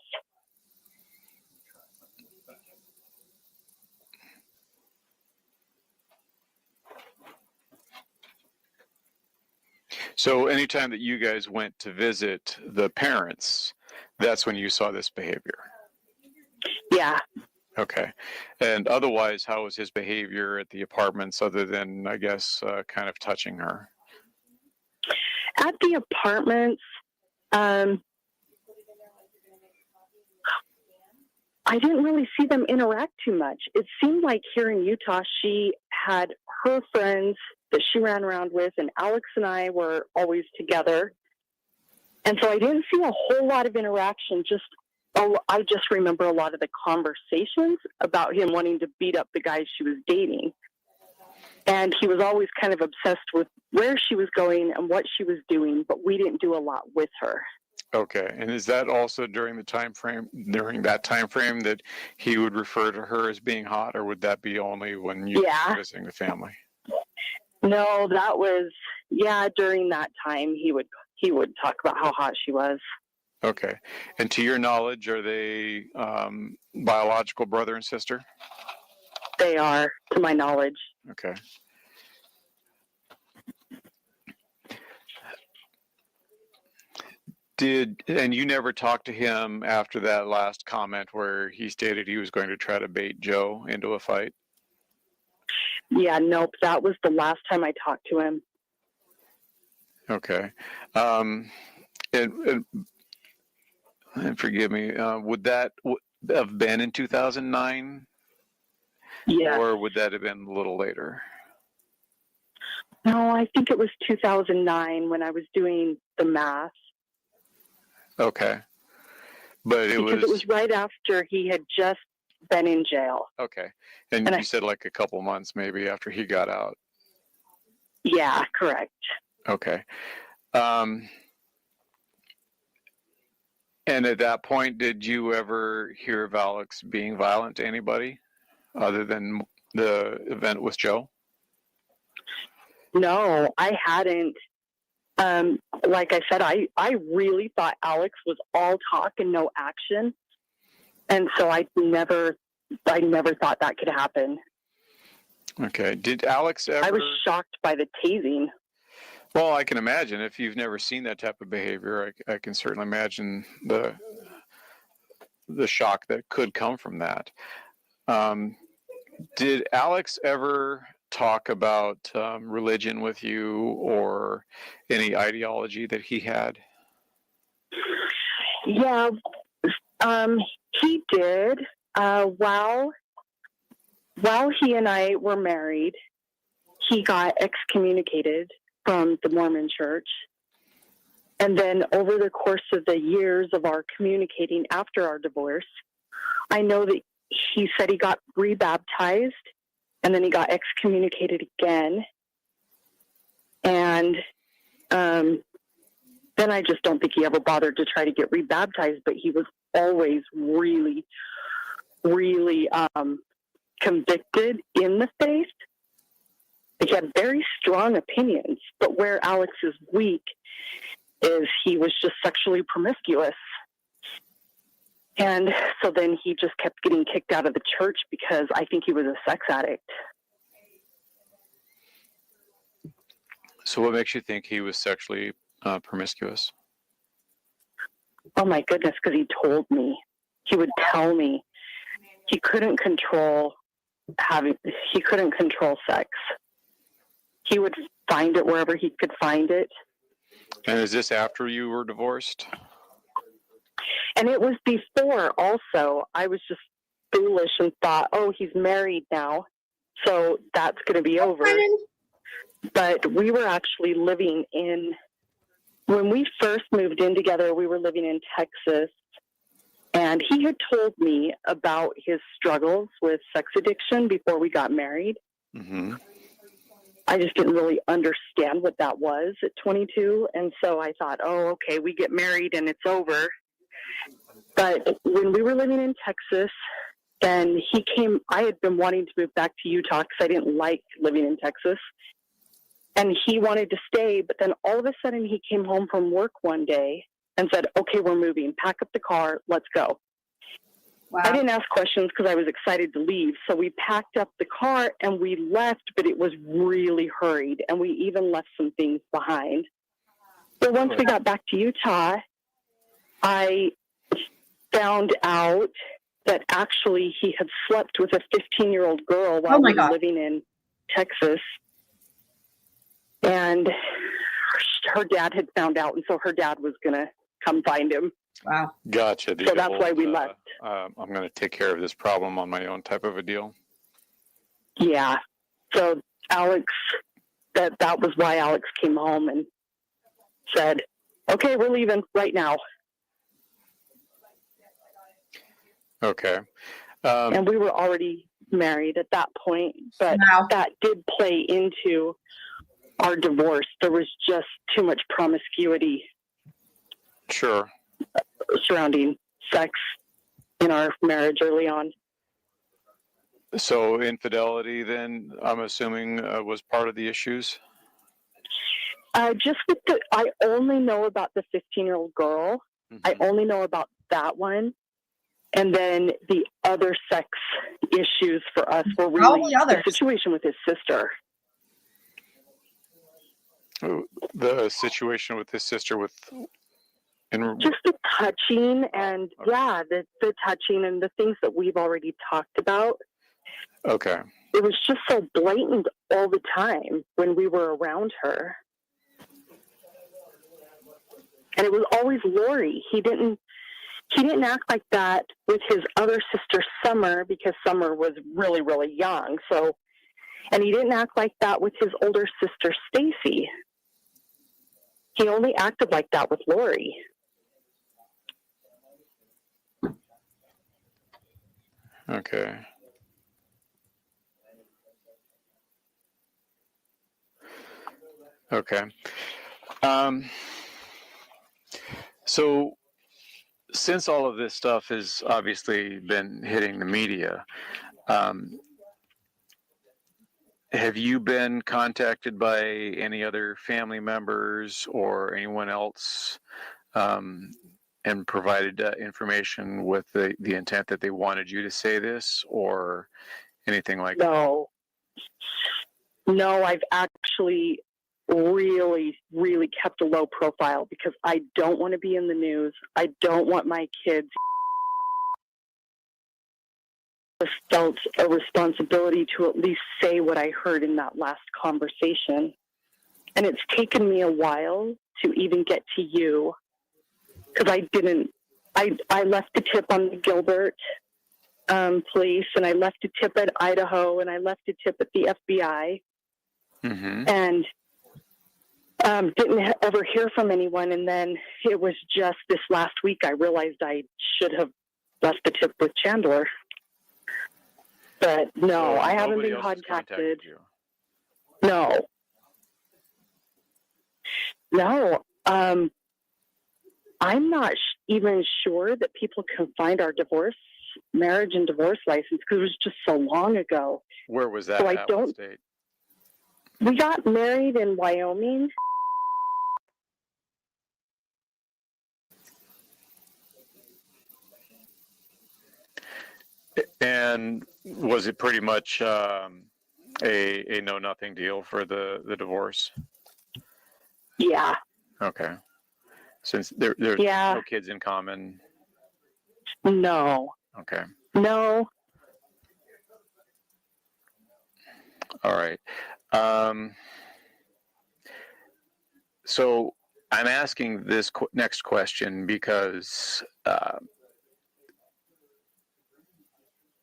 So anytime that you guys went to visit the parents, that's when you saw this behavior? Yeah. Okay. And otherwise, how was his behavior at the apartments other than, I guess, kind of touching her? At the apartments, I didn't really see them interact too much. It seemed like here in Utah, she had her friends that she ran around with, and Alex and I were always together. And so I didn't see a whole lot of interaction. I just remember a lot of the conversations about him wanting to beat up the guys she was dating. And he was always kind of obsessed with where she was going and what she was doing, but we didn't do a lot with her. Okay. And is that also during that time frame that he would refer to her as being hot, or would that be only when you were visiting the family? No, that was, during that time he would talk about how hot she was. Okay. And to your knowledge, are they biological brother and sister? They are, to my knowledge. Okay. And you never talked to him after that last comment where he stated he was going to try to bait Joe into a fight? Yeah, nope. That was the last time I talked to him. Okay. And forgive me, would that have been in 2009? Yeah. Or would that have been a little later? No, I think it was 2009 when I was doing the math. Okay. But it was right after he had just been in jail. Okay. And you said like a couple months maybe after he got out. Yeah, correct. Okay. And at that point, did you ever hear of Alex being violent to anybody other than the event with Joe? No, I hadn't. Like I said, I really thought Alex was all talk and no action. And so I never thought that could happen. Okay. Did Alex ever... I was shocked by the tasing. Well, I can imagine if you've never seen that type of behavior, I can certainly imagine the shock that could come from that. Did Alex ever talk about religion with you or any ideology that he had? Yeah, he did. While he and I were married, he got excommunicated from the Mormon church. And then over the course of the years of our communicating after our divorce, I know that he said he got rebaptized and then he got excommunicated again. And then I just don't think he ever bothered to try to get rebaptized, but he was always really, really convicted in the faith. He had very strong opinions, but where Alex is weak is he was just sexually promiscuous. And so then he just kept getting kicked out of the church because I think he was a sex addict. So what makes you think he was sexually promiscuous? Oh my goodness, because he told me. He would tell me. He couldn't control sex. He would find it wherever he could find it. And is this after you were divorced? And it was before also. I was just foolish and thought, oh, he's married now, so that's going to be over. But we were actually living in, when we first moved in together, we were living in Texas. And he had told me about his struggles with sex addiction before we got married. Mm-hmm. I just didn't really understand what that was at 22. And so I thought, oh, okay, we get married and it's over. But when we were living in Texas, then he came, I had been wanting to move back to Utah because I didn't like living in Texas. And he wanted to stay, but then all of a sudden he came home from work one day and said, okay, we're moving. Pack up the car. Let's go. Wow. I didn't ask questions because I was excited to leave. So we packed up the car and we left, but it was really hurried. And we even left some things behind. So once we got back to Utah, I found out that actually he had slept with a 15-year-old girl while we were living in Texas. And her dad had found out, and so her dad was going to come find him. Wow. Gotcha. So that's why we left. I'm going to take care of this problem on my own type of a deal. Yeah. So Alex, that was why Alex came home and said, okay, we're leaving right now. Okay. And we were already married at that point, but that did play into our divorce. There was just too much promiscuity. Sure. Surrounding sex in our marriage early on. So infidelity then, I'm assuming, was part of the issues? Just with I only know about the 15-year-old girl. Mm-hmm. I only know about that one. And then the other sex issues for us were really the situation with his sister. The situation with his sister with... Just the touching and, the touching and the things that we've already talked about. Okay. It was just so blatant all the time when we were around her. And it was always Lori. He didn't act like that with his other sister, Summer, because Summer was really, really young. So, and he didn't act like that with his older sister, Stacy. He only acted like that with Lori. Okay. Okay. So since all of this stuff has obviously been hitting the media, have you been contacted by any other family members or anyone else and provided information with the intent that they wanted you to say this or anything like that? No, I've actually really, really kept a low profile because I don't want to be in the news. I don't want my kids felt a responsibility to at least say what I heard in that last conversation. And it's taken me a while to even get to you because I left a tip on the Gilbert police, and I left a tip at Idaho, and I left a tip at the FBI. Mm-hmm. And didn't ever hear from anyone. And then it was just this last week I realized I should have left the tip with Chandler. But no, I haven't been contacted. You. No. No, I'm not even sure that people can find our marriage and divorce license because it was just so long ago. Where was that So at? What state? We got married in Wyoming. And was it pretty much a know-nothing deal for the divorce? Yeah. Okay. Since there's no kids in common? No. Okay. No. All right. So I'm asking this next question because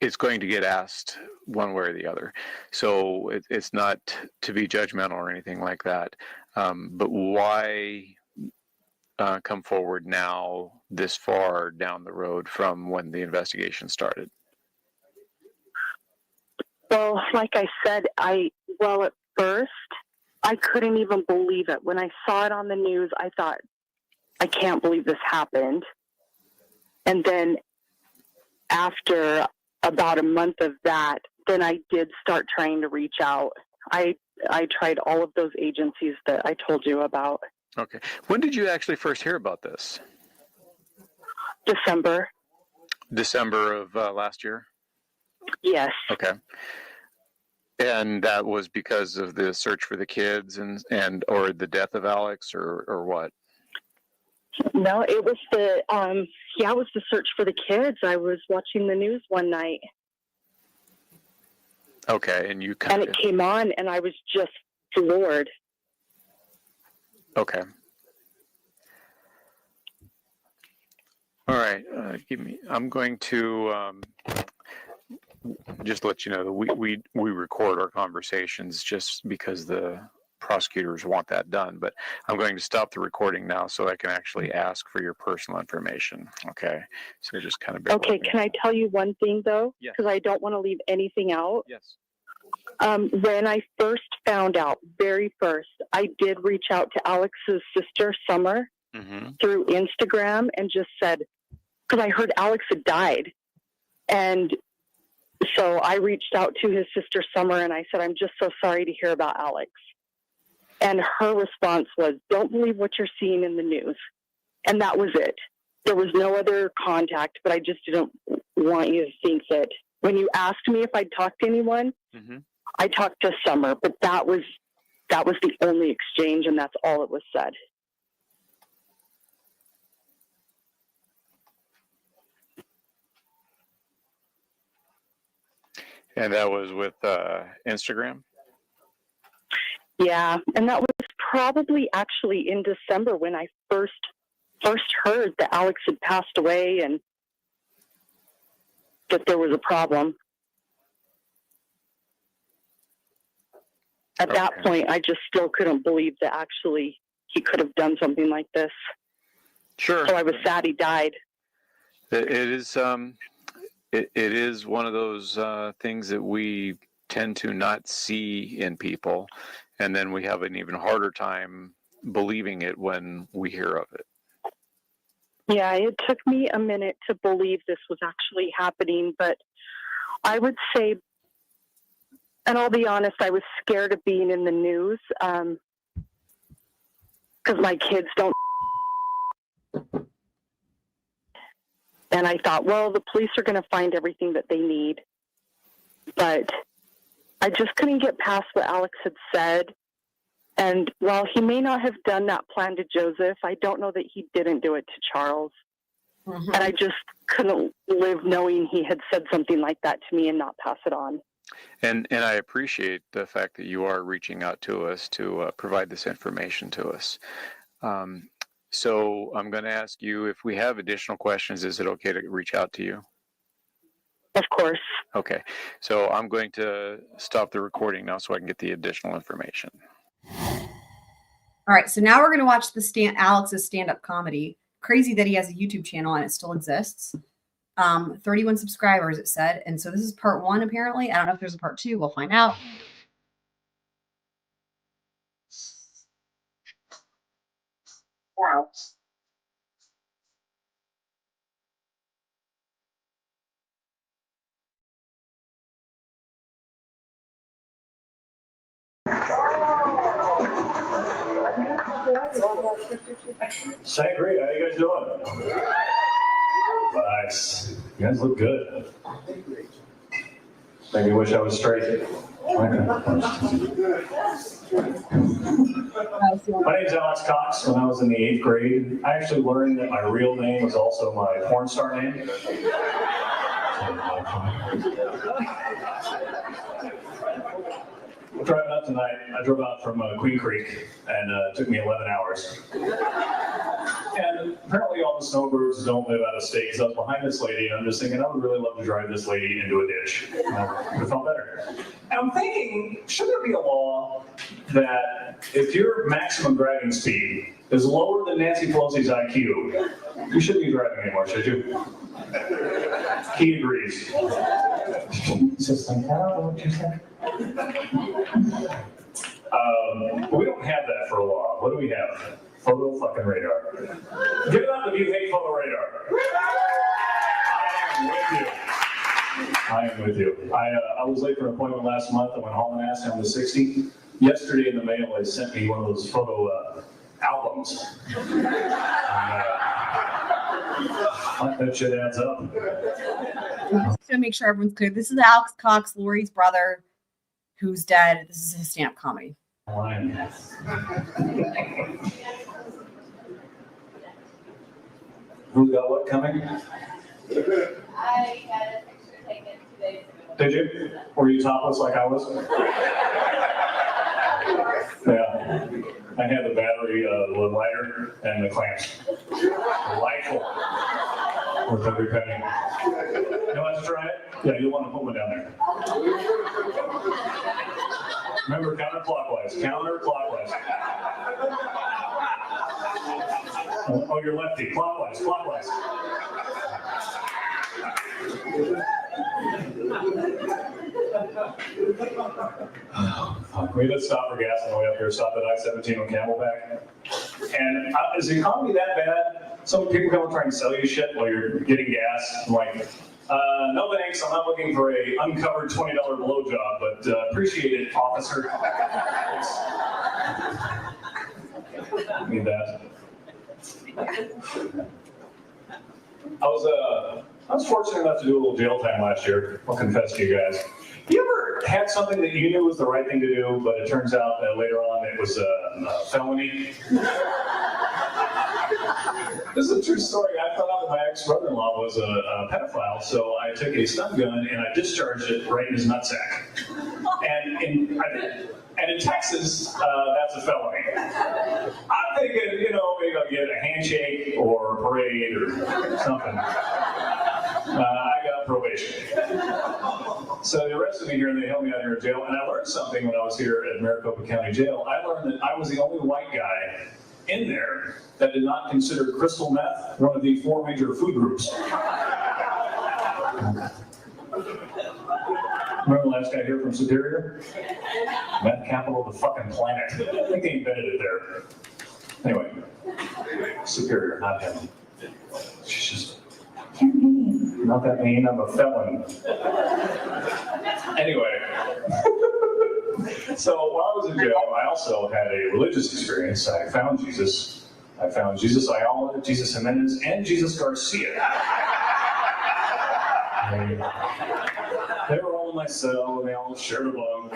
it's going to get asked one way or the other. So it's not to be judgmental or anything like that. But why come forward now this far down the road from when the investigation started? Well, like I said, at first, I couldn't even believe it. When I saw it on the news, I thought, I can't believe this happened. And then after about a month of that, then I did start trying to reach out. I tried all of those agencies that I told you about. Okay. When did you actually first hear about this? December of last year? Yes. Okay. And that was because of the search for the kids and or the death of Alex or what? No, it was it was the search for the kids. I was watching the news one night. Okay, and it came on, and I was just floored. Okay. All right. I'm going to just let you know that we record our conversations just because the prosecutors want that done. But I'm going to stop the recording now so I can actually ask for your personal information. Okay. So just kind of bear with me. Can I tell you one thing though? Yes. Because I don't want to leave anything out. Yes. When I first found out, very first, I did reach out to Alex's sister, Summer, through Instagram and just said, because I heard Alex had died. And so I reached out to his sister, Summer, and I said, I'm just so sorry to hear about Alex. And her response was, don't believe what you're seeing in the news. And that was it. There was no other contact, but I just didn't want you to think that when you asked me if I'd talked to anyone, I talked to Summer, but that was the only exchange, and that's all it was said. And that was with Instagram? Yeah, and that was probably actually in December when I first heard that Alex had passed away and that there was a problem. At that point, I just still couldn't believe that actually he could have done something like this. Sure. So I was sad he died. It is it is one of those things that we tend to not see in people, and then we have an even harder time believing it when we hear of it. Yeah, it took me a minute to believe this was actually happening, but I would say, and I'll be honest, I was scared of being in the news because my kids don't. And I thought, well, the police are going to find everything that they need. But I just couldn't get past what Alex had said. And while he may not have done that plan to Joseph, I don't know that he didn't do it to Charles. And I just couldn't live knowing he had said something like that to me and not pass it on. And I appreciate the fact that you are reaching out to us to provide this information to us. So I'm going to ask you, if we have additional questions, is it okay to reach out to you? Of course. Okay. So I'm going to stop the recording now so I can get the additional information. All right. So now we're going to watch Alex's stand-up comedy. Crazy that he has a YouTube channel and it still exists. 31 subscribers, it said. And so this is part 1, apparently. I don't know if there's a part 2. We'll find out. Sangria, how you guys doing? Nice. You guys look good. Maybe wish I was straight. My name's Alex Cox. When I was in the 8th grade, I actually learned that my real name was also my porn star name. Driving up tonight, I drove out from Queen Creek, and it took me 11 hours. And apparently all the snowbirds don't live out of state, because I was behind this lady, and I'm just thinking, I would really love to drive this lady into a ditch. It felt better. And I'm thinking, should there be a law that if your maximum driving speed is lower than Nancy Pelosi's IQ, you shouldn't be driving anymore, should you? He agrees. Just like, I don't know what you said. But we don't have that for a law. What do we have? Photo fucking radar. Give it up if you hate photo radar. I am with you. I was late for an appointment last month. I went home and asked him to 60. Yesterday in the mail, they sent me one of those photo albums. That shit adds up. Just to make sure everyone's clear, this is Alex Cox, Lori's brother, who's dead. This is his stand-up comedy. Who got what coming? I had a picture taken 2 days ago. Did you? Were you topless like I was? Yeah. I had the battery, the lighter, and the clamps. Delightful. Worth every penny. You want to try it? Yeah, you'll want to put one down there. Remember, counterclockwise. Counterclockwise. Oh, you're lefty. Clockwise. Clockwise. We had to stop for gas on the way up here. Stopped at I-17 on Camelback. And is the economy that bad? Some people come and try and sell you shit while you're getting gas. I'm like, no thanks. I'm not looking for a uncovered $20 blowjob, but appreciate it, officer. Need that. I was fortunate enough to do a little jail time last year. I'll confess to you guys. You ever had something that you knew was the right thing to do, but it turns out that later on it was a felony? This is a true story. I found out that my ex-brother-in-law was a pedophile, so I took a stun gun and I discharged it right in his nutsack. And in Texas, that's a felony. I'm thinking, maybe I'll get a handshake or a parade or something. I got probation. So they arrested me here and they held me out here in jail. And I learned something when I was here at Maricopa County Jail. I learned that I was the only white guy in there that did not consider crystal meth one of the 4 major food groups. Remember the last guy here from Superior? Meth capital of the fucking planet. I think they invented it there. Anyway, Superior, not him. She's just not that mean. I'm a felon. Anyway, so while I was in jail, I also had a religious experience. I found Jesus. I found Jesus Ayala, Jesus Jimenez, and Jesus Garcia. They were all in my cell, and they all shared a love.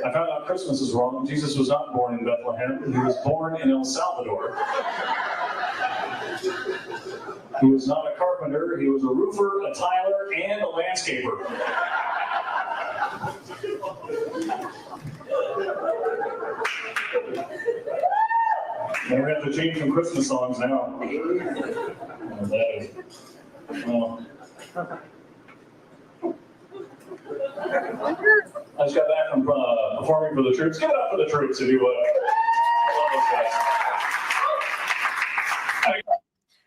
I found out Christmas was wrong. Jesus was not born in Bethlehem. He was born in El Salvador. He was not a carpenter. He was a roofer, a tiler, and a landscaper. And we have to change some Christmas songs now. I just got back from performing for the troops. Give it up for the troops if you would. I love those guys.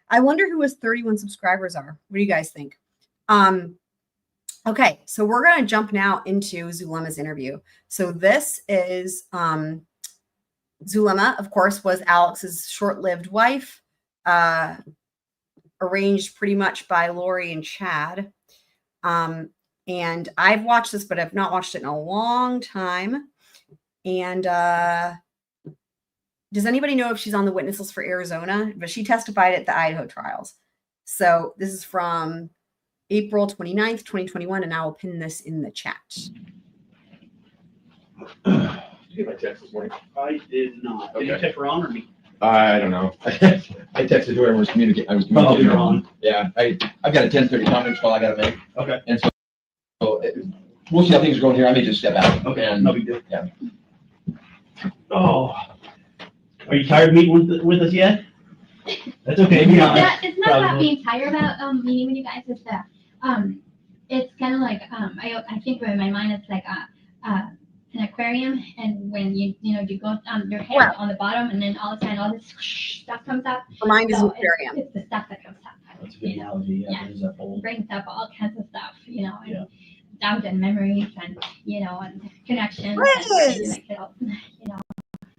I wonder who his 31 subscribers are. What do you guys think? Okay, so we're going to jump now into Zulema's interview. So this is Zulema, of course, was Alex's short-lived wife, arranged pretty much by Lori and Chad. And I've watched this, but I've not watched it in a long time. And does anybody know if she's on the witness list for Arizona? But she testified at the Idaho trials. So this is from April 29th, 2021, and I will pin this in the chat. Did you get my text this morning? I did not. Did you Okay. text Ron or me? I don't know. I texted whoever was communicating. I was communicating. Ron. Yeah, I've got a 10:30 conference call I gotta make. Okay. And so we'll see how things are going here. I may just step out. Okay, And no big deal. Yeah. Oh, are you tired of meeting with us yet? That's okay. Be honest. It's not about being tired about meeting with you guys. It's that it's kind of like I think in my mind it's like an aquarium, and when you go your head on the bottom, and then all of a sudden all this stuff comes up. Her mind is So an aquarium. It's the stuff that comes up. That's a good analogy. Yeah, there's that whole. Brings up all kinds of stuff, and Yeah. doubt and memories, and and connections. Liz! And you make it all,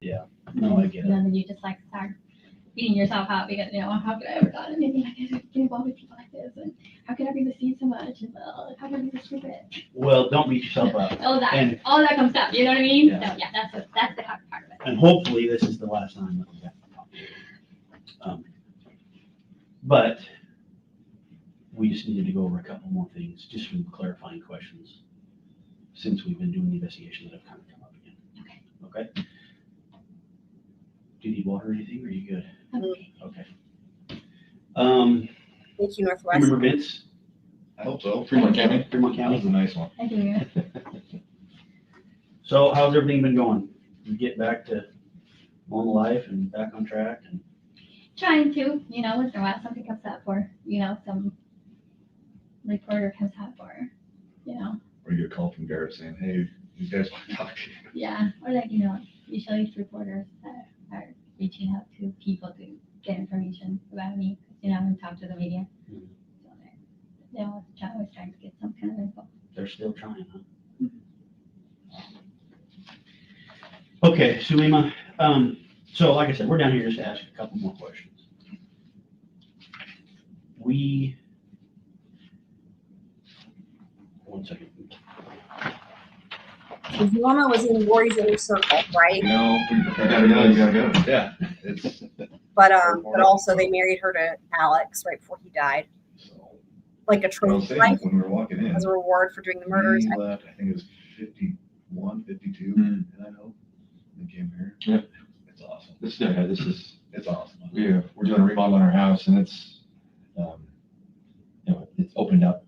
Yeah. No, I get it. And then you just like start beating yourself up because how could I ever done anything like this? Get involved with people like this, and how could I be deceived so much? And how could I be so stupid? Well, don't beat yourself up. All that, And- all that comes up. You know what I mean? Yeah. So yeah, that's the hard part of it. And hopefully this is the last time that we have to talk. But we just needed to go over a couple more things, just some clarifying questions, since we've been doing the investigation that have kind of come up again. Okay. Okay? Do you need water or anything, or are you good? Okay. Okay. Thank you, Northwest. Remember Vince? I hope so. Fremont County. Fremont That County. was a nice one. I do. So how's everything been going? You get back to normal life and back on track and Trying to, once in a while something comes up, or some reporter comes up, or Or you get a call from Garrett saying, hey, you guys want to talk to you. yeah, or like usually it's reporters that are reaching out to people to get information about me, and talk to the media. Mhm. So they're always trying to get some kind of info. they're still trying, huh? Okay, Zulema, so like I said, we're down here just to ask a couple more questions. One second. So Zulema was in Lori's inner circle, right? You gotta go, you gotta go. Yeah. It's, But also they married her to Alex right before he died, like a I was trophy saying, wife when we were walking in, as a reward for doing the murders. he left, I think it was 51, 52, Mm. and I know, and came here. Yep. It's awesome. It's awesome. We're doing a remodel on our house, and it's it's opened up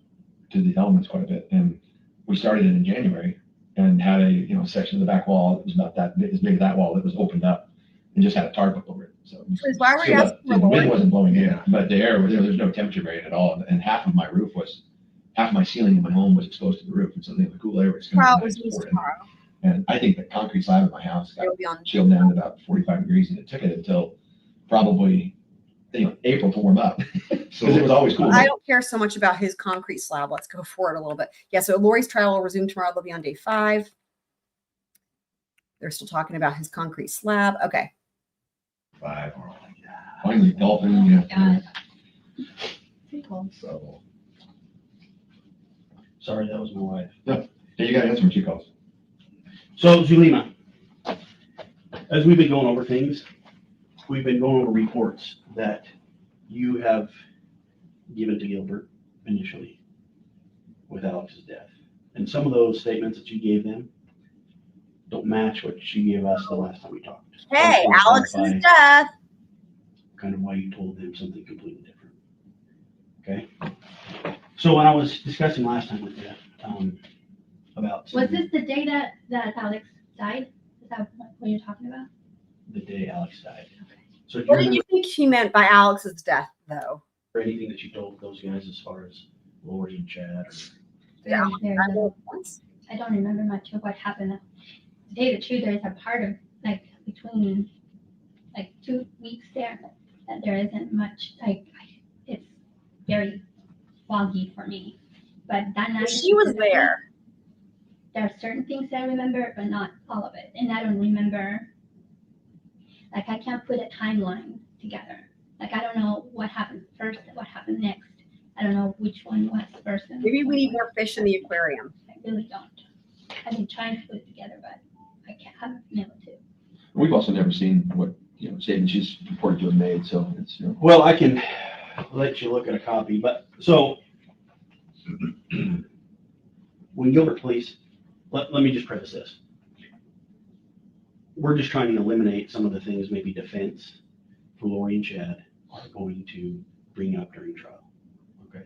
to the elements quite a bit. And we started it in January and had a section of the back wall that was about that big, as big as that wall that was opened up and just had a tarp up over it. So Why were you sealed up. asking for The wind Lori? wasn't blowing in, Yeah. but the air was there's no temperature variant at all. And half of my ceiling in my home was exposed to the roof, and so the cool air was coming Trial in was and used pouring in. tomorrow. And I think the concrete slab of my house got It'll be on. chilled down to about 45 degrees, and it took it until probably April to warm up because it was always cool. I don't care so much about his concrete slab. Let's go forward a little bit. Yeah, so Lori's trial will resume tomorrow. They'll be on day 5. They're still talking about his concrete slab. Okay. 5. Finally, dolphin. Oh Yeah. my God. Pretty cool. So, Sorry, that was my wife. Yeah, you got to answer 2 calls. So Zulema, as we've been going over things, we've been going over reports that you have given to Gilbert initially with Alex's death. And some of those statements that you gave them don't match what you gave us the last time we talked. Hey, I just wanna Alex's clarify death. kind of why you told them something completely different. Okay? So when I was discussing last time with you, about Was this the day that Alex died? Is that what you're talking about? the day Alex died. So if you What did remember you think he meant by Alex's death, though? anything that you told those guys as far as Lori and Chad or Yeah, Very little. I don't remember much of what happened. To tell you the truth, there's a part of between 2 weeks there that there isn't much. It's very foggy for me. But that night She was there. There are certain things that I remember, but not all of it. And I don't remember Like, I can't put a timeline together. Like, I don't know what happened first and what happened next. I don't know which one was first. And Maybe we need more fish in the aquarium. I really don't. I've been trying to put it together, but I haven't been able to. We've also never seen what, statements she's reported to have made, so it's, Well, I can let you look at a copy, but so when Gilbert Police, let me just preface this. We're just trying to eliminate some of the things maybe defense for Lori and Chad are going to bring up during trial. Okay.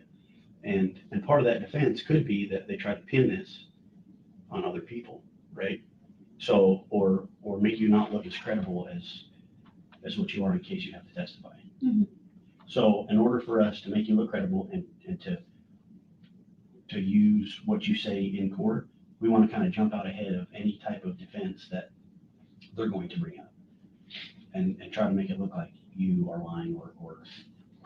And part of that defense could be that they try to pin this on other people, right? So, or make you not look as credible as what you are in case you have to testify. Mm-hmm. So in order for us to make you look credible and to use what you say in court, we want to kind of jump out ahead of any type of defense that they're going to bring up and try to make it look like you are lying or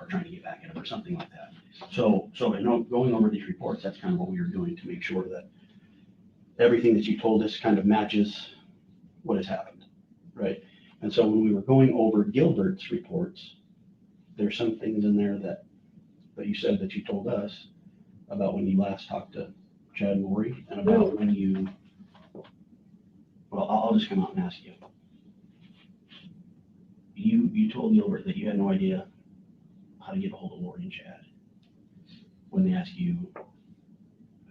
trying to get back at them or something like that. So in going over these reports, that's kind of what we were doing to make sure that everything that you told us kind of matches what has happened, right? And so when we were going over Gilbert's reports, there's some things in there that you said that you told us about when you last talked to Chad and Lori and about when you, well, I'll just come out and ask you. You told Gilbert that you had no idea how to get a hold of Lori and Chad when they asked you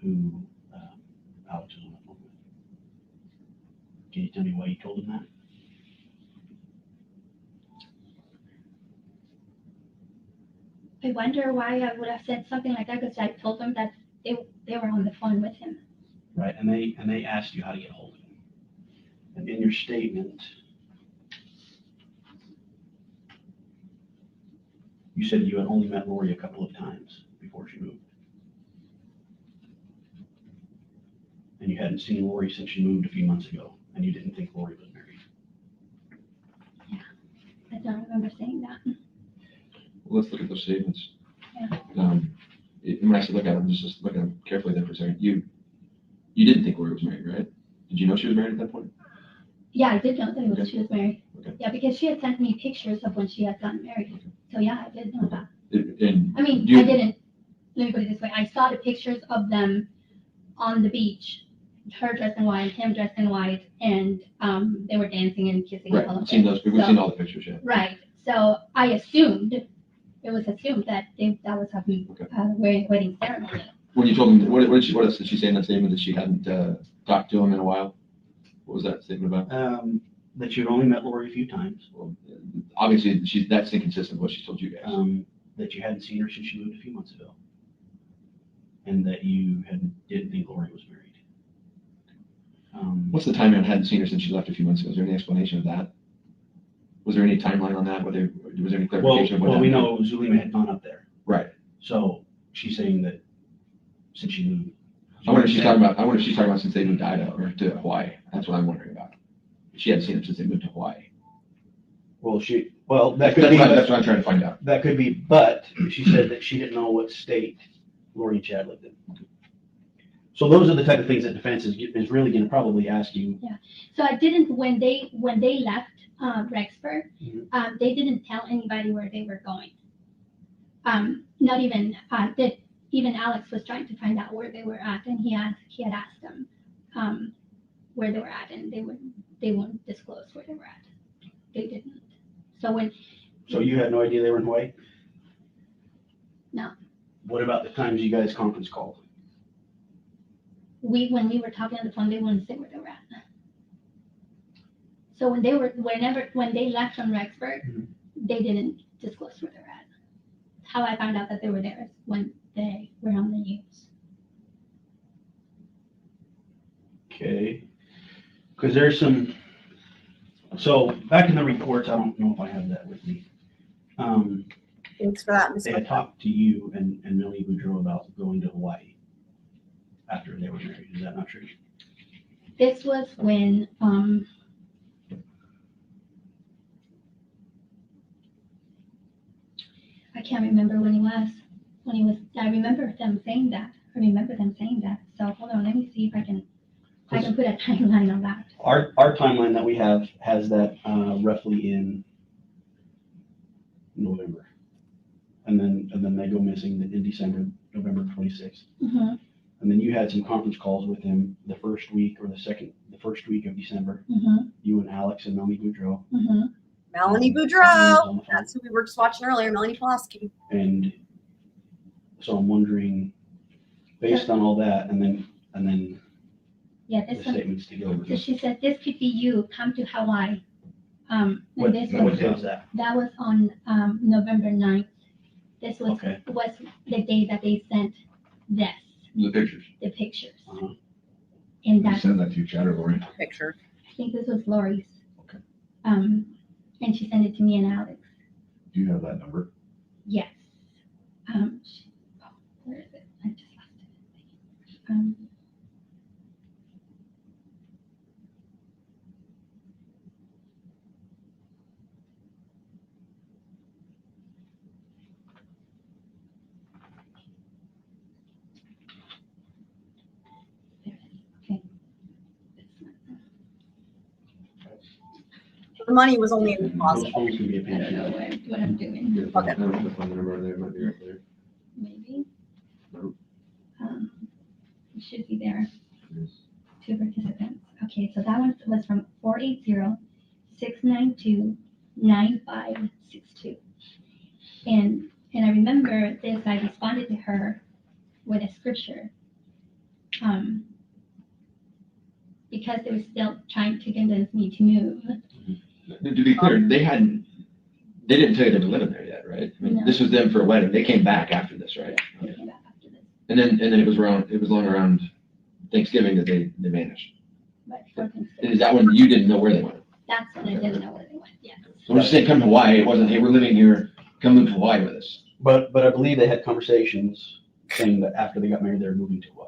who Alex was on the phone with. Can you tell me why you told them that? I wonder why I would have said something like that, because I told them that they were on the phone with him. Right, and they asked you how to get a hold of him. And in your statement, you said you had only met Lori a couple of times before she moved. And you hadn't seen Lori since she moved a few months ago, and you didn't think Lori was married. Yeah, I don't remember saying that. well, let's look at those statements. Yeah. When I said look at them, just look at them carefully there for a second. You didn't think Lori was married, right? Did you know she was married at that point? Yeah, I did know that she was married. Okay. Yeah, because she had sent me pictures of when she had gotten married. Okay. So yeah, I did know that. And I mean, you- I didn't, let me put it this way. I saw the pictures of them on the beach, her dressed in white, him dressed in white, and they were dancing and kissing. Right, all of we've seen it. those. We've seen all the pictures, yeah. Right. So I assumed, it was assumed that that was a wedding ceremony. When you told him, what else did she say in that statement that she hadn't talked to him in a while? What was that statement about? That you'd only met Lori a few times. Well, obviously, that's inconsistent with what she told you guys. That you hadn't seen her since she moved a few months ago. And that you didn't think Lori was married. What's the timeline? Hadn't seen her since she left a few months ago. Is there any explanation of that? Was there any timeline on that? Was there any clarification of what Well, we happened? know Zulema had gone up there. Right. So she's saying that since she moved. I wonder if she's talking about since they moved to Idaho or to Hawaii. That's what I'm wondering about. She hadn't seen him since they moved to Hawaii. Well, that That's could be. what I'm trying to find out. That could be, but she said that she didn't know what state Lori and Chad lived in. So those are the type of things that defense is really going to probably ask you. Yeah. So I didn't, when they left Rexburg, they didn't tell anybody where they were going. Not even even Alex was trying to find out where they were at, and he had asked them where they were at, and they wouldn't disclose where they were at. They didn't. So you had no idea they were in Hawaii? No. What about the times you guys conference called? When we were talking on the phone, they wouldn't say where they were at. So when they left from Rexburg, they didn't disclose where they were at. How I found out that they were there is when they were on the news. Okay. Because there's some, so back in the reports, I don't know if I have that with me. Thanks for that, Ms. They had talked to you and Melanie Boudreau about going to Hawaii after they were married. Is that not true? This was when I can't remember when he was. I remember them saying that. So hold on, let me see if I can I can put a timeline on that. Our timeline that we have has that roughly in November. And then they go missing in December, November 26th. Mm-hmm. And then you had some conference calls with him the first week of December. Mm-hmm. You and Alex and Melanie Boudreaux. Mm-hmm. Melanie was Boudreaux. on the phone. That's who we were just watching earlier, Melanie Palowski. And so I'm wondering, based on all that, and then Yeah, the this one. statements to go So she said, this could be you, come to Hawaii. And What this day was, was that? that was on November 9th. This was, Okay. was the day that they sent this, The pictures. the pictures. Uh-huh. And You that, send that to your chat or Lori? Picture. I think this was Lori's. Okay. And she sent it to me and Alex. Do you have that number? Yes. Where is it? I just lost it. Okay. The money was only in the Those closet. phones can be a I pain. don't know what I'm doing. Yeah, Okay. I don't know if the phone number there might be right there. Maybe. No. It should be there. Yes. 2 participants. Okay, so that one was from 480-692-9562. And I remember this, I responded to her with a scripture. Because they were still trying to convince me to move. To be clear, they didn't tell you they were living there yet, right? I mean, No. this was them for a wedding. They came back after this, right? They came back after this. And then it was long around Thanksgiving that they vanished. But for And Thanksgiving, is that when you didn't know where they went? that's when I didn't know where they went, yes. So I'm just saying, come to Hawaii. It wasn't, hey, we're living here. Come move to Hawaii with us. But I believe they had conversations saying that after they got married, they were moving to Hawaii.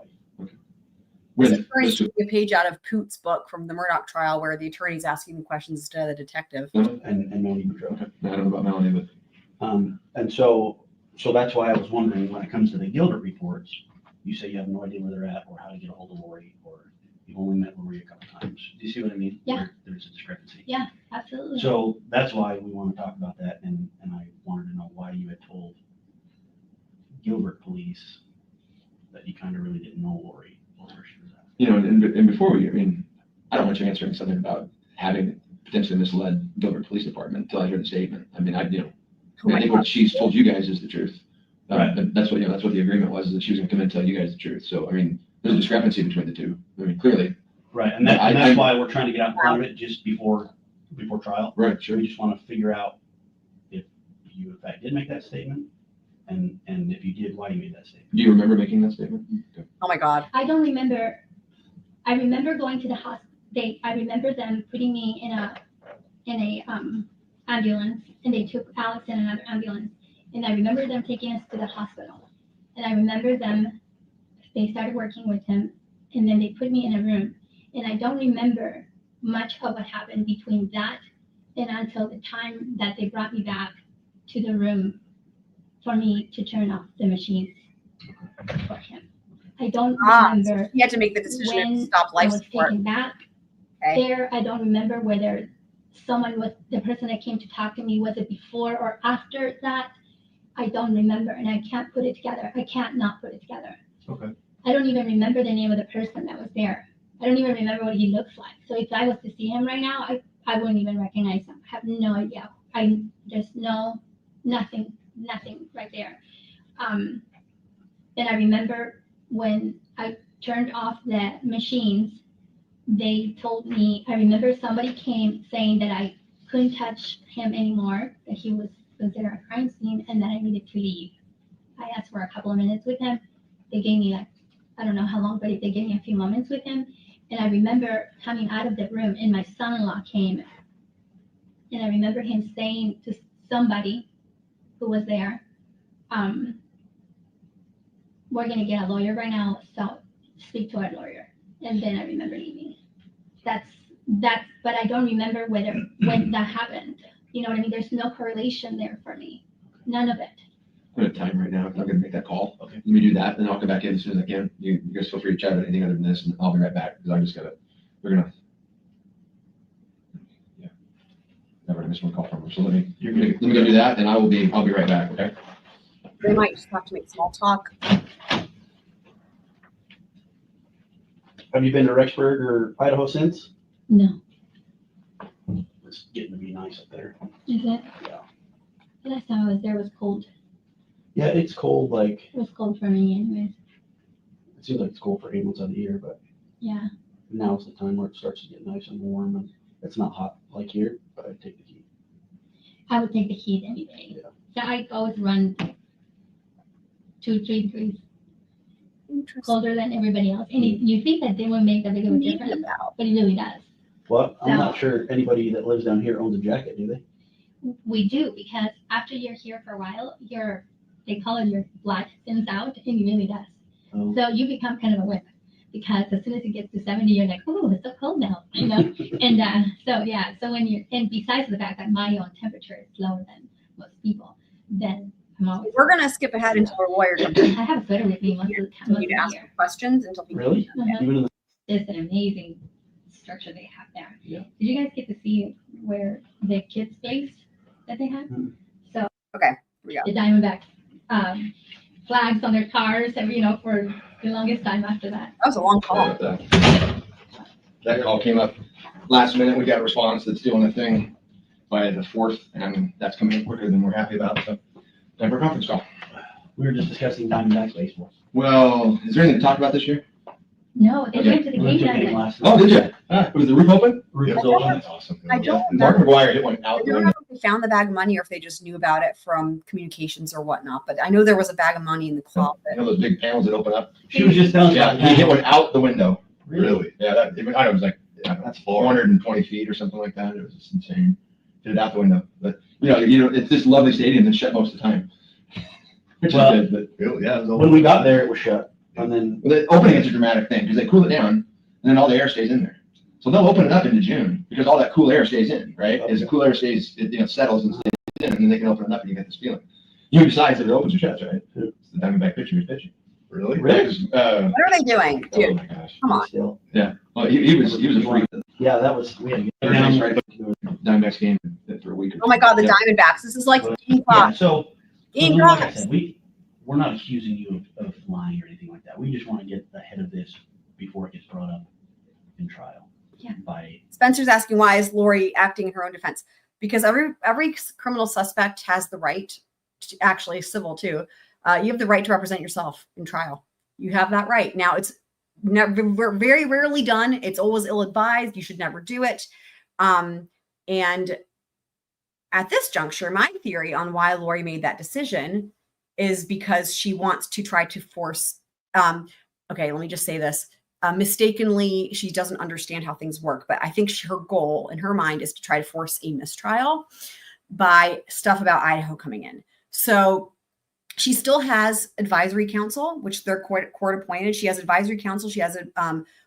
This With, attorney's reading a page out of Poot's book from the Murdoch trial where the attorney's asking the questions to the detective. And Melanie Boudreaux. I don't know about Melanie, but And so that's why I was wondering, when it comes to the Gilbert reports, you say you have no idea where they're at or how to get a hold of Lori, or you've only met Lori a couple times. Do you see what I mean? Yeah. There's a discrepancy. Yeah, absolutely. So that's why we want to talk about that, and I wanted to know why you had told Gilbert police that you kind of really didn't know Lori or where she was at. you know, and before I don't want you answering something about having potentially misled Gilbert Police Department until I hear the statement. I mean, I think what she's told you guys is the truth. Right. But that's what the agreement was, is that she was gonna come in and tell you guys the truth. So, I mean, there's a discrepancy between the two. I mean, clearly. Right, and that's why we're trying to get out in front of it just before trial. Right, sure. We just want to figure out if you in fact did make that statement, and if you did, why you made that statement. Do you remember making that statement? Okay. Oh my God. I don't remember. I remember going to the hospital. I remember them putting me in a ambulance, and they took Alex in another ambulance. And I remember them taking us to the hospital. And I remember they started working with him, and then they put me in a room. And I don't remember much of what happened between that and until the time that they brought me back to the room for me to turn off the machines for him. I don't remember. You had to make the decision to when stop life I was support. taken back Okay. there. I don't remember whether the person that came to talk to me, was it before or after that? I don't remember, and I can't put it together. I can't not put it together. Okay. I don't even remember the name of the person that was there. I don't even remember what he looks like. So if I was to see him right now, I wouldn't even recognize him. I have no idea. There's nothing right there. And I remember when I turned off the machines, they told me, I remember somebody came saying that I couldn't touch him anymore, that he was considered a crime scene, and that I needed to leave. I asked for a couple of minutes with him. They gave me I don't know how long, but they gave me a few moments with him. And I remember coming out of the room, and my son-in-law came. And I remember him saying to somebody who was there, we're going to get a lawyer right now, so speak to our lawyer. And then I remember leaving. But I don't remember when that happened. You know what I mean? There's no correlation there for me. None of it. I'm at time right now. I'm not gonna make that call. Okay. let me do that, and I'll come back in as soon as I can. You guys feel free to chat about anything other than this, and I'll be right back, because I just gotta, we're gonna, yeah. Never missed one call from her, so let me go do that, and I'll be right back, okay? They might just have to make small talk. Have you been to Rexburg or Idaho since? No, It's getting to be nice up there. is it? Yeah. The last time I was there was cold. Yeah, it's cold, like, It was cold for me anyways. it seems like it's cold for 8 months out of the year, but Yeah. now's the time where it starts to get nice and warm, and it's not hot like here, but I'd take the heat. I would take the heat any day. Yeah. So I always run 2-3 degrees colder than everybody else. And you think that they will make that big of a difference, but it really does. Well, I'm So- not sure anybody that lives down here owns a jacket, do they? We do, because after you're here for a while, they call it your blood thins out, and it really does. Oh. So you become kind of a whip, because as soon as it gets to 70, you're like, oh, it's so cold now, you know? And so, yeah, so and besides the fact that my own temperature is lower than most people, then I'm always. We're gonna skip ahead until our lawyer comes in. I have a sweater with me most of the time. You need to ask questions until he Really? Uh-huh. Even in the- It's an amazing structure they have there. Yeah. Did you guys get to see where the kids' place that they have? Mhm. So. Okay, we go. The Diamondbacks, flags on their cars, and, for the longest time after that. That was a long call. That call came up last minute. We got a response that's doing the thing by the 4th, and that's coming in quicker than we're happy about. So, time for a conference call. We were just discussing Diamondbacks baseball. Well, is there anything to talk about this year? No, they Okay. went to the game that night. last Oh, did you? Was the roof open? Roof I is don't- open. That's awesome. I don't Mark remember. McGuire hit one out I the don't window. know if they found the bag of money or if they just knew about it from communications or whatnot, but I know there was a bag of money in the closet. You know those big panels that open up? She was just telling me. Yeah, he hit one out the window. Really? Yeah, I know, it was like, that's 420 feet or something like that. It was just insane. Hit it out the window. But, it's this lovely stadium that's shut most of the time. Which Well, is good, but really, yeah. When we got there, it was shut, and then. The opening is a dramatic thing, because they cool it down, and then all the air stays in there. So they'll open it up into June, because all that cool air stays in, right? As the cool air stays, it settles and stays in, and then they can open it up and you get this feeling. You decide if it opens or shuts, right? It's the Diamondback pitcher who's pitching. Really? What are they doing, Oh dude? my gosh. Come on. Still. Yeah. Well, he was a freak. Yeah, that was, we had to get Thursday's down. right. Diamondbacks game for a week. Oh my God, the Yeah. Diamondbacks. This is like Yeah, Gamecock. so, Game like I Cox. said, we're not accusing you of lying or anything like that. We just want to get ahead of this before it gets brought up in trial. Yeah. By, Spencer's asking, why is Lori acting in her own defense? Because every criminal suspect has the right, actually civil too. You have the right to represent yourself in trial. You have that right. Now, it's never, very rarely done. It's always ill-advised. You should never do it. And at this juncture, my theory on why Lori made that decision is because she wants to try to force, okay, let me just say this. Mistakenly, she doesn't understand how things work, but I think her goal in her mind is to try to force a mistrial by stuff about Idaho coming in. So she still has advisory council, which they're court appointed. She has advisory council. She has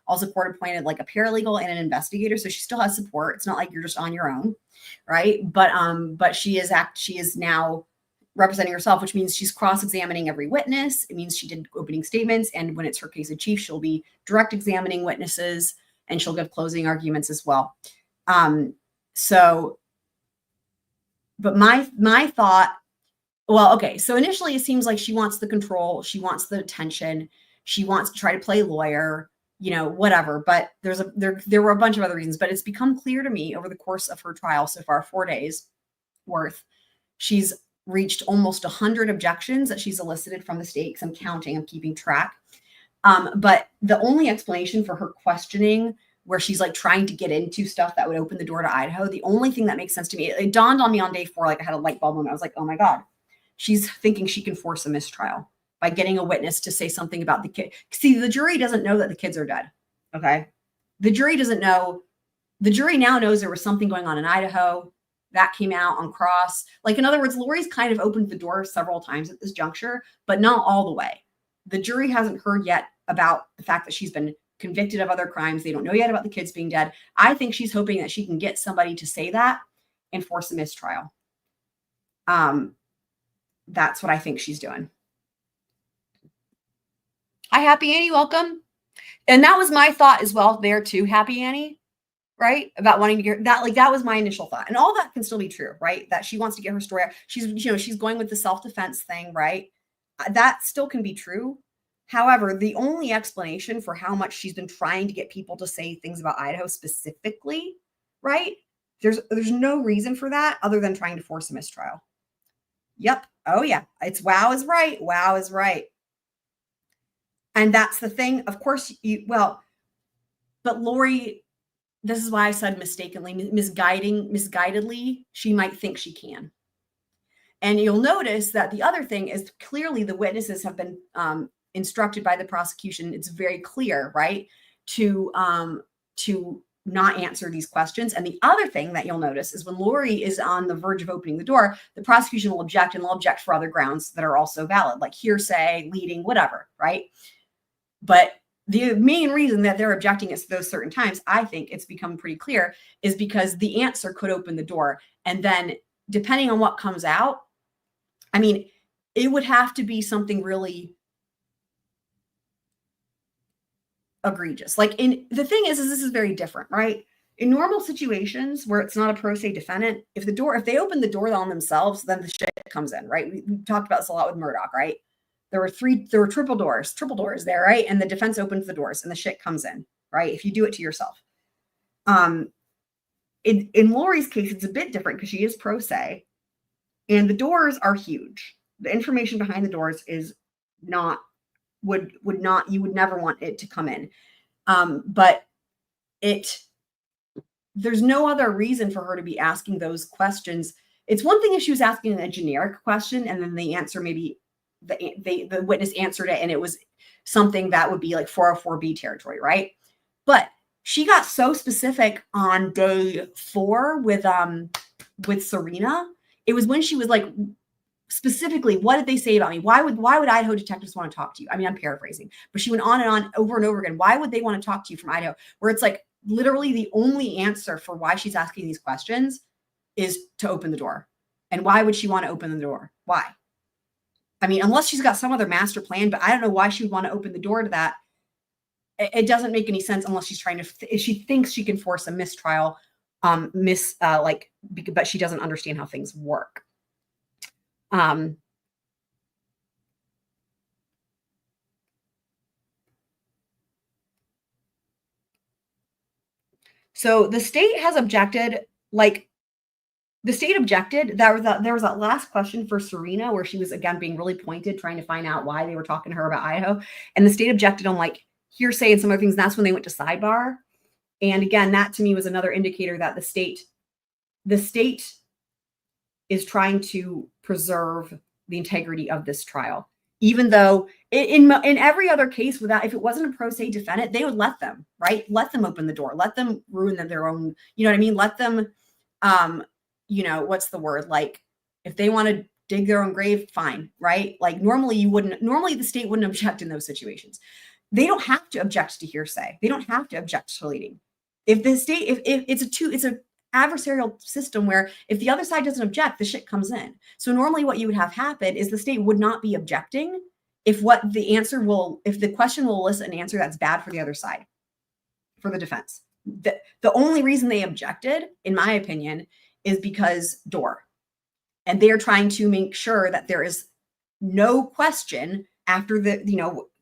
also court appointed like a paralegal and an investigator. So she still has support. It's not like you're just on your own, right? But she is now representing herself, which means she's cross-examining every witness. It means she did opening statements, and when it's her case in chief, she'll be direct examining witnesses, and she'll give closing arguments as well. But my thought, well, okay, so initially it seems like she wants the control, she wants the attention, she wants to try to play lawyer, whatever. But there were a bunch of other reasons. But it's become clear to me over the course of her trial so far, 4 days worth, she's reached almost 100 objections that she's elicited from the state, because I'm keeping track. But the only explanation for her questioning, where she's like trying to get into stuff that would open the door to Idaho, the only thing that makes sense to me, it dawned on me on day 4, like I had a light bulb moment. I was like, oh my God, she's thinking she can force a mistrial by getting a witness to say something about the kid. See, the jury doesn't know that the kids are dead. Okay. The jury doesn't know. The jury now knows there was something going on in Idaho. That came out on cross. Like, in other words, Lori's kind of opened the door several times at this juncture, but not all the way. The jury hasn't heard yet about the fact that she's been convicted of other crimes. They don't know yet about the kids being dead. I think she's hoping that she can get somebody to say that and force a mistrial. That's what I think she's doing. Hi, Happy Annie, welcome. And that was my thought as well there too, Happy Annie, right? About wanting to get that, like that was my initial thought. And all that can still be true, right? That she wants to get her story out. She's going with the self-defense thing, right? That still can be true. However, the only explanation for how much she's been trying to get people to say things about Idaho specifically, right? There's no reason for that other than trying to force a mistrial. Yep. Oh yeah. It's wow is right. Wow is right. And that's the thing. Of course, but Lori, this is why I said mistakenly, misguidedly, she might think she can. And you'll notice that the other thing is clearly the witnesses have been instructed by the prosecution. It's very clear, right? To not answer these questions. And the other thing that you'll notice is when Lori is on the verge of opening the door, the prosecution will object, and they'll object for other grounds that are also valid, like hearsay, leading, whatever, right? But the main reason that they're objecting at those certain times, I think it's become pretty clear, is because the answer could open the door. And then depending on what comes out, I mean, it would have to be something really egregious. Like the thing is this is very different, right? In normal situations where it's not a pro se defendant, if they open the door on themselves, then the shit comes in, right? We talked about this a lot with Murdoch, right? There were triple doors there, right? And the defense opens the doors and the shit comes in, right? If you do it to yourself. In Lori's case, it's a bit different because she is pro se and the doors are huge. The information behind the doors is not, you would never want it to come in. But there's no other reason for her to be asking those questions. It's one thing if she was asking a generic question and then the answer maybe the witness answered it and it was something that would be like 404B territory, right? But she got so specific on day 4 with Sarena. It was when she was like, specifically, what did they say about me? Why would Idaho detectives want to talk to you? I mean, I'm paraphrasing, but she went on and on over and over again. Why would they want to talk to you from Idaho? Where it's like literally the only answer for why she's asking these questions is to open the door. And why would she want to open the door? Why? I mean, unless she's got some other master plan, but I don't know why she would want to open the door to that. It doesn't make any sense unless she's trying to, if she thinks she can force a mistrial, but she doesn't understand how things work. So the state has objected, There was that last question for Sarena where she was again being really pointed, trying to find out why they were talking to her about Idaho. And the state objected on like hearsay and some other things. And that's when they went to sidebar. And again, that to me was another indicator that the state is trying to preserve the integrity of this trial. Even though in every other case, if it wasn't a pro se defendant, they would let them, right? Let them open the door. Let them ruin their own, you know what I mean? Let them, what's the word? Like if they want to dig their own grave, fine, right? Like normally the state wouldn't object in those situations. They don't have to object to hearsay. They don't have to object to leading. If the state, if it's a adversarial system where if the other side doesn't object, the shit comes in. So normally what you would have happen is the state would not be objecting if the question will elicit an answer that's bad for the other side, for the defense. The only reason they objected, in my opinion, is because door. And they are trying to make sure that there is no question after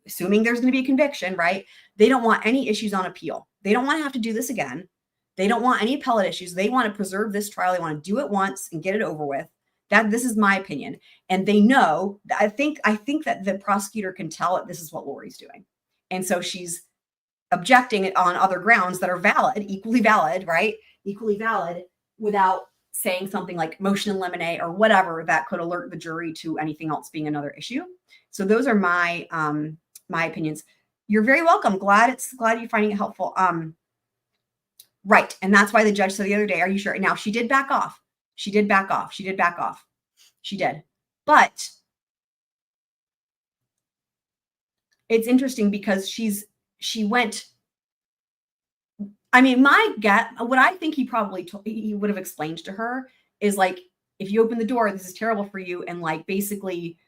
assuming there's going to be a conviction, right? They don't want any issues on appeal. They don't want to have to do this again. They don't want any appellate issues. They want to preserve this trial. They want to do it once and get it over with. This is my opinion. And they know, I think that the prosecutor can tell that this is what Lori's doing. And so she's objecting it on other grounds that are valid, equally valid, right? Equally valid without saying something like motion in limine or whatever that could alert the jury to anything else being another issue. So those are my opinions. You're very welcome. Glad you're finding it helpful. Right. And that's why the judge said the other day, are you sure? Now she did back off. She did. But it's interesting because she went, I mean, what I think he would have explained to her is like, if you open the door, this is terrible for you. And like, basically,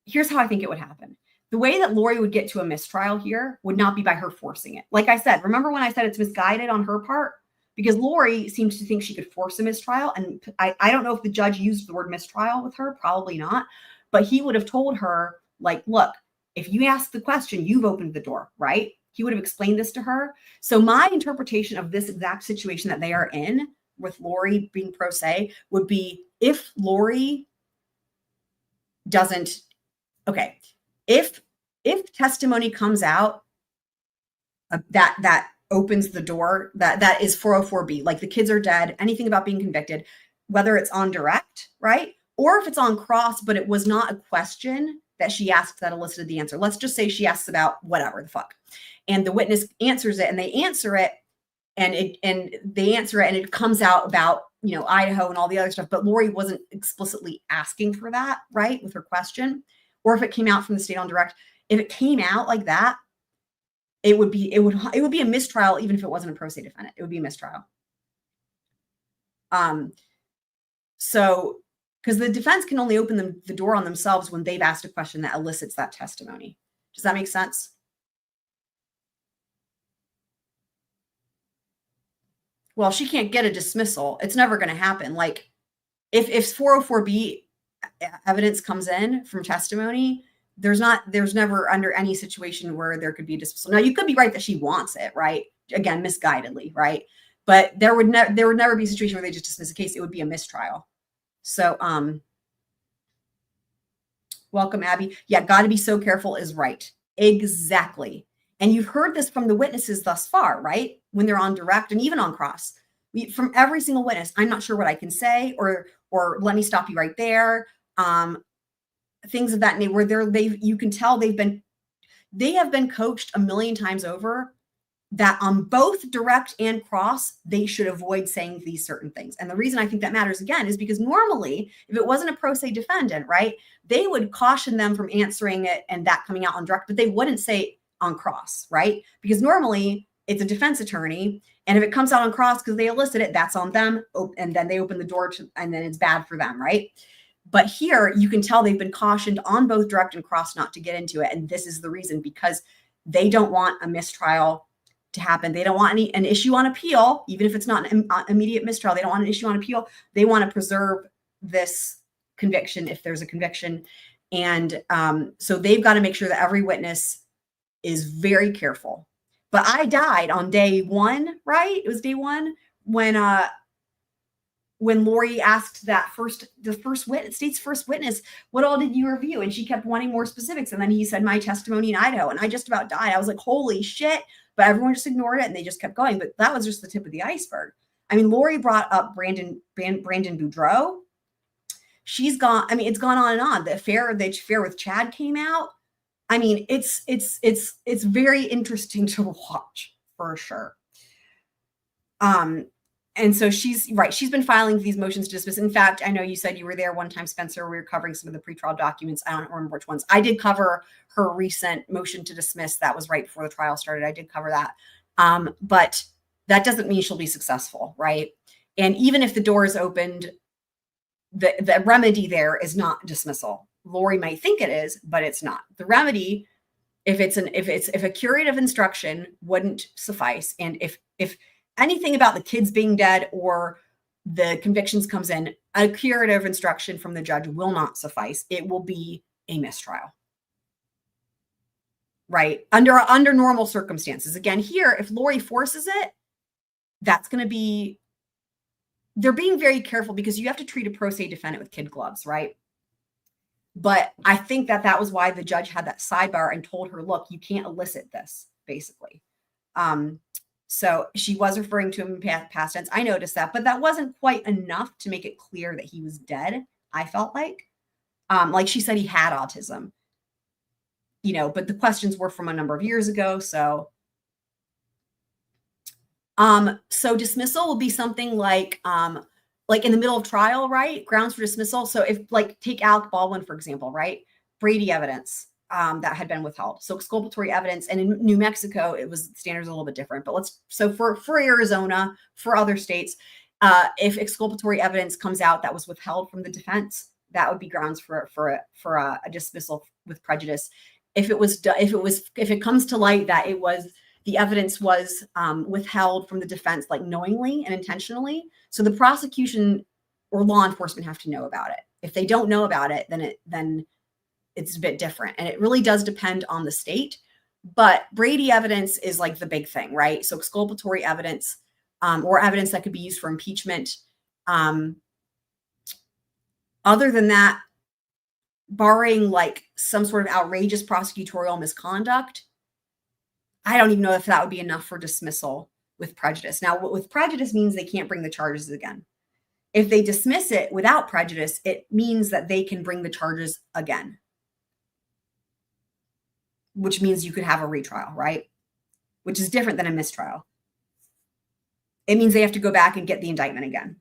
here's how I think it would happen. The way that Lori would get to a mistrial here would not be by her forcing it. Like I said, remember when I said it's misguided on her part? Because Lori seems to think she could force a mistrial. And I don't know if the judge used the word mistrial with her, probably not. But he would have told her, like, look, if you ask the question, you've opened the door, right? He would have explained this to her. So my interpretation of this exact situation that they are in with Lori being pro se would be if Lori doesn't, okay, if testimony comes out that opens the door, that is 404B, like the kids are dead, anything about being convicted, whether it's on direct, right? Or if it's on cross, but it was not a question that she asked that elicited the answer. Let's just say she asks about whatever the fuck. And the witness answers it and they answer it and they answer it and it comes out about, you know, Idaho and all the other stuff, but Lori wasn't explicitly asking for that, right? With her question. Or if it came out from the state on direct, if it came out like that, it would be a mistrial, even if it wasn't a pro se defendant. It would be a mistrial. So, because the defense can only open the door on themselves when they've asked a question that elicits that testimony. Does that make sense? Well, she can't get a dismissal. It's never going to happen. Like, if 404B evidence comes in from testimony, there's never under any situation where there could be a dismissal. Now, you could be right that she wants it, right? Again, misguidedly, right? But there would never be a situation where they just dismiss a case. It would be a mistrial. So, welcome, Abby. Yeah, got to be so careful is right. Exactly. And you've heard this from the witnesses thus far, right? When they're on direct and even on cross. From every single witness, I'm not sure what I can say, or let me stop you right there. Things of that nature where you can tell they have been coached a million times over that on both direct and cross, they should avoid saying these certain things. And the reason I think that matters again is because normally, if it wasn't a pro se defendant, right, they would caution them from answering it and that coming out on direct, but they wouldn't say on cross, right? Because normally it's a defense attorney. And if it comes out on cross because they elicit it, that's on them. And then they open the door and then it's bad for them, right? But here you can tell they've been cautioned on both direct and cross not to get into it. And this is the reason, because they don't want a mistrial to happen. They don't want an issue on appeal, even if it's not an immediate mistrial. They don't want an issue on appeal. They want to preserve this conviction if there's a conviction. And so they've got to make sure that every witness is very careful. But I died on day one, right? It was day one when Lori asked the state's first witness, what all did you review? And she kept wanting more specifics. And then he said, my testimony in Idaho. And I just about died. I was like, holy shit. But everyone just ignored it and they just kept going. But that was just the tip of the iceberg. I mean, Lori brought up Brandon Boudreaux. It's gone on and on. The affair with Chad came out. I mean, it's very interesting to watch for sure. And so she's right. She's been filing these motions to dismiss. In fact, I know you said you were there one time, Spencer. We were covering some of the pretrial documents. I don't remember which ones. I did cover her recent motion to dismiss. That was right before the trial started. I did cover that. But that doesn't mean she'll be successful, right? And even if the door is opened, the remedy there is not dismissal. Lori might think it is, but it's not. The remedy, if a curative instruction wouldn't suffice, and if anything about the kids being dead or the convictions comes in, a curative instruction from the judge will not suffice. It will be a mistrial, right? Under normal circumstances. Again, here, if Lori forces it, that's going to be, they're being very careful because you have to treat a pro se defendant with kid gloves, right? But I think that was why the judge had that sidebar and told her, look, you can't elicit this, basically. So she was referring to him in past tense. I noticed that, but that wasn't quite enough to make it clear that he was dead. I felt like she said he had autism, but the questions were from a number of years ago. So dismissal will be something like in the middle of trial, right? Grounds for dismissal. So if take Alec Baldwin, for example, right? Brady evidence. That had been withheld. So exculpatory evidence. And in New Mexico, standards a little bit different, but for Arizona, for other states, if exculpatory evidence comes out that was withheld from the defense, that would be grounds for a dismissal with prejudice. If it comes to light that the evidence was withheld from the defense, like knowingly and intentionally. So the prosecution or law enforcement have to know about it. If they don't know about it, then it's a bit different. And it really does depend on the state. But Brady evidence is like the big thing, right? So exculpatory evidence or evidence that could be used for impeachment. Other than that, barring like some sort of outrageous prosecutorial misconduct, I don't even know if that would be enough for dismissal with prejudice. Now, with prejudice means they can't bring the charges again. If they dismiss it without prejudice, it means that they can bring the charges again, which means you could have a retrial, right? Which is different than a mistrial. It means they have to go back and get the indictment again.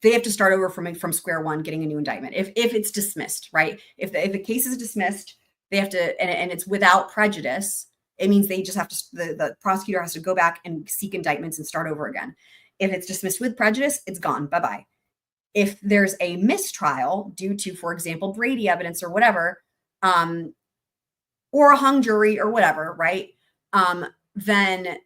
They have to start over from square one, getting a new indictment. If it's dismissed, right? If the case is dismissed, they have to, and it's without prejudice, it means they just have to, the prosecutor has to go back and seek indictments and start over again. If it's dismissed with prejudice, it's gone, bye-bye. If there's a mistrial due to, for example, Brady evidence or whatever, or a hung jury or whatever, right? Then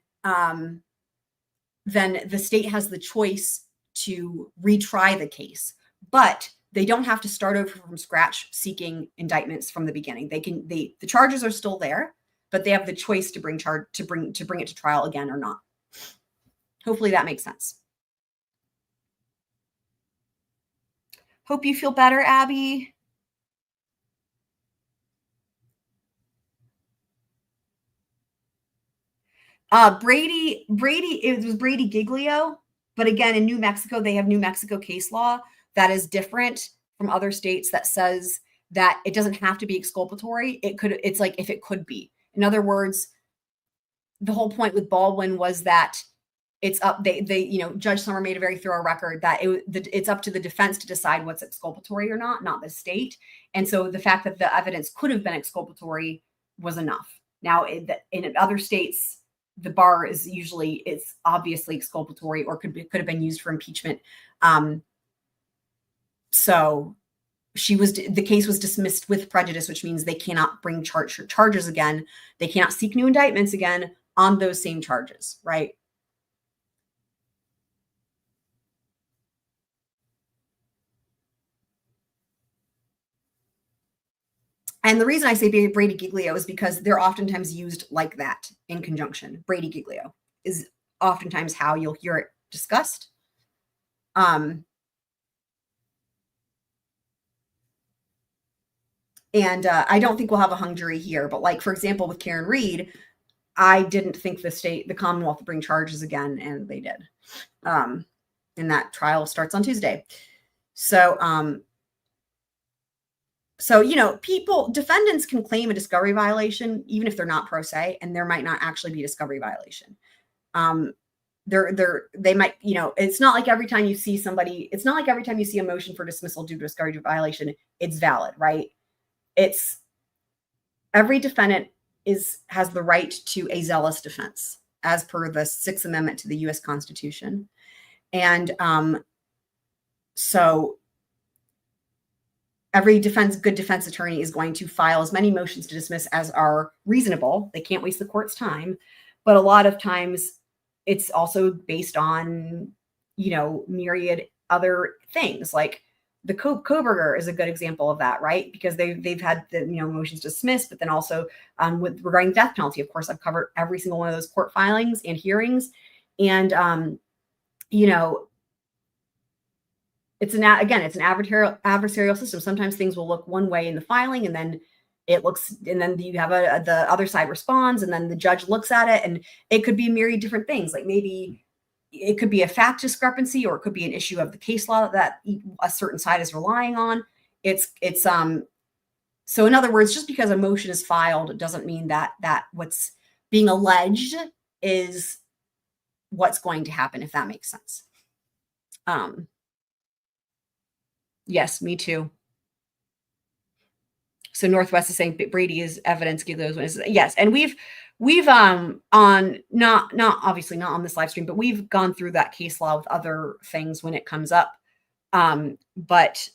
the state has the choice to retry the case, but they don't have to start over from scratch seeking indictments from the beginning. The charges are still there, but they have the choice to bring it to trial again or not. Hopefully that makes sense. Hope you feel better, Abby. Brady, it was Brady Giglio, but again, in New Mexico, they have New Mexico case law that is different from other states that says that it doesn't have to be exculpatory. It's like if it could be. In other words, the whole point with Baldwin was that it's up. Judge Summer made a very thorough record that it's up to the defense to decide what's exculpatory or not the state. And so the fact that the evidence could have been exculpatory was enough. Now, in other states, the bar is usually it's obviously exculpatory or could have been used for impeachment. So the case was dismissed with prejudice, which means they cannot bring charges again. They cannot seek new indictments again on those same charges, right? And the reason I say Brady Giglio is because they're oftentimes used like that in conjunction. Brady Giglio is oftentimes how you'll hear it discussed. And I don't think we'll have a hung jury here, but like, for example, with Karen Reed, I didn't think the Commonwealth would bring charges again, and they did. And that trial starts on Tuesday. So, defendants can claim a discovery violation, even if they're not pro se, and there might not actually be a discovery violation. They might, it's not like every time you see a motion for dismissal due to discovery violation, it's valid, right? It's every defendant has the right to a zealous defense as per the 6th Amendment to the U.S. Constitution. And so every good defense attorney is going to file as many motions to dismiss as are reasonable. They can't waste the court's time. But a lot of times it's also based on, myriad other things. Like the Koberger is a good example of that, right? Because they've had the motions dismissed, but then also regarding death penalty, of course, I've covered every single one of those court filings and hearings. And, it's an adversarial system. Sometimes things will look one way in the filing, and then you have the other side responds, and then the judge looks at it, and it could be a myriad different things. Like maybe it could be a fact discrepancy, or it could be an issue of the case law that a certain side is relying on. So in other words, just because a motion is filed, it doesn't mean that what's being alleged is what's going to happen, if that makes sense. Yes, me too. So Northwest is saying Brady is evidence. Give those ones. Yes, and we've on not obviously not on this live stream, but we've gone through that case law with other things when it comes up. But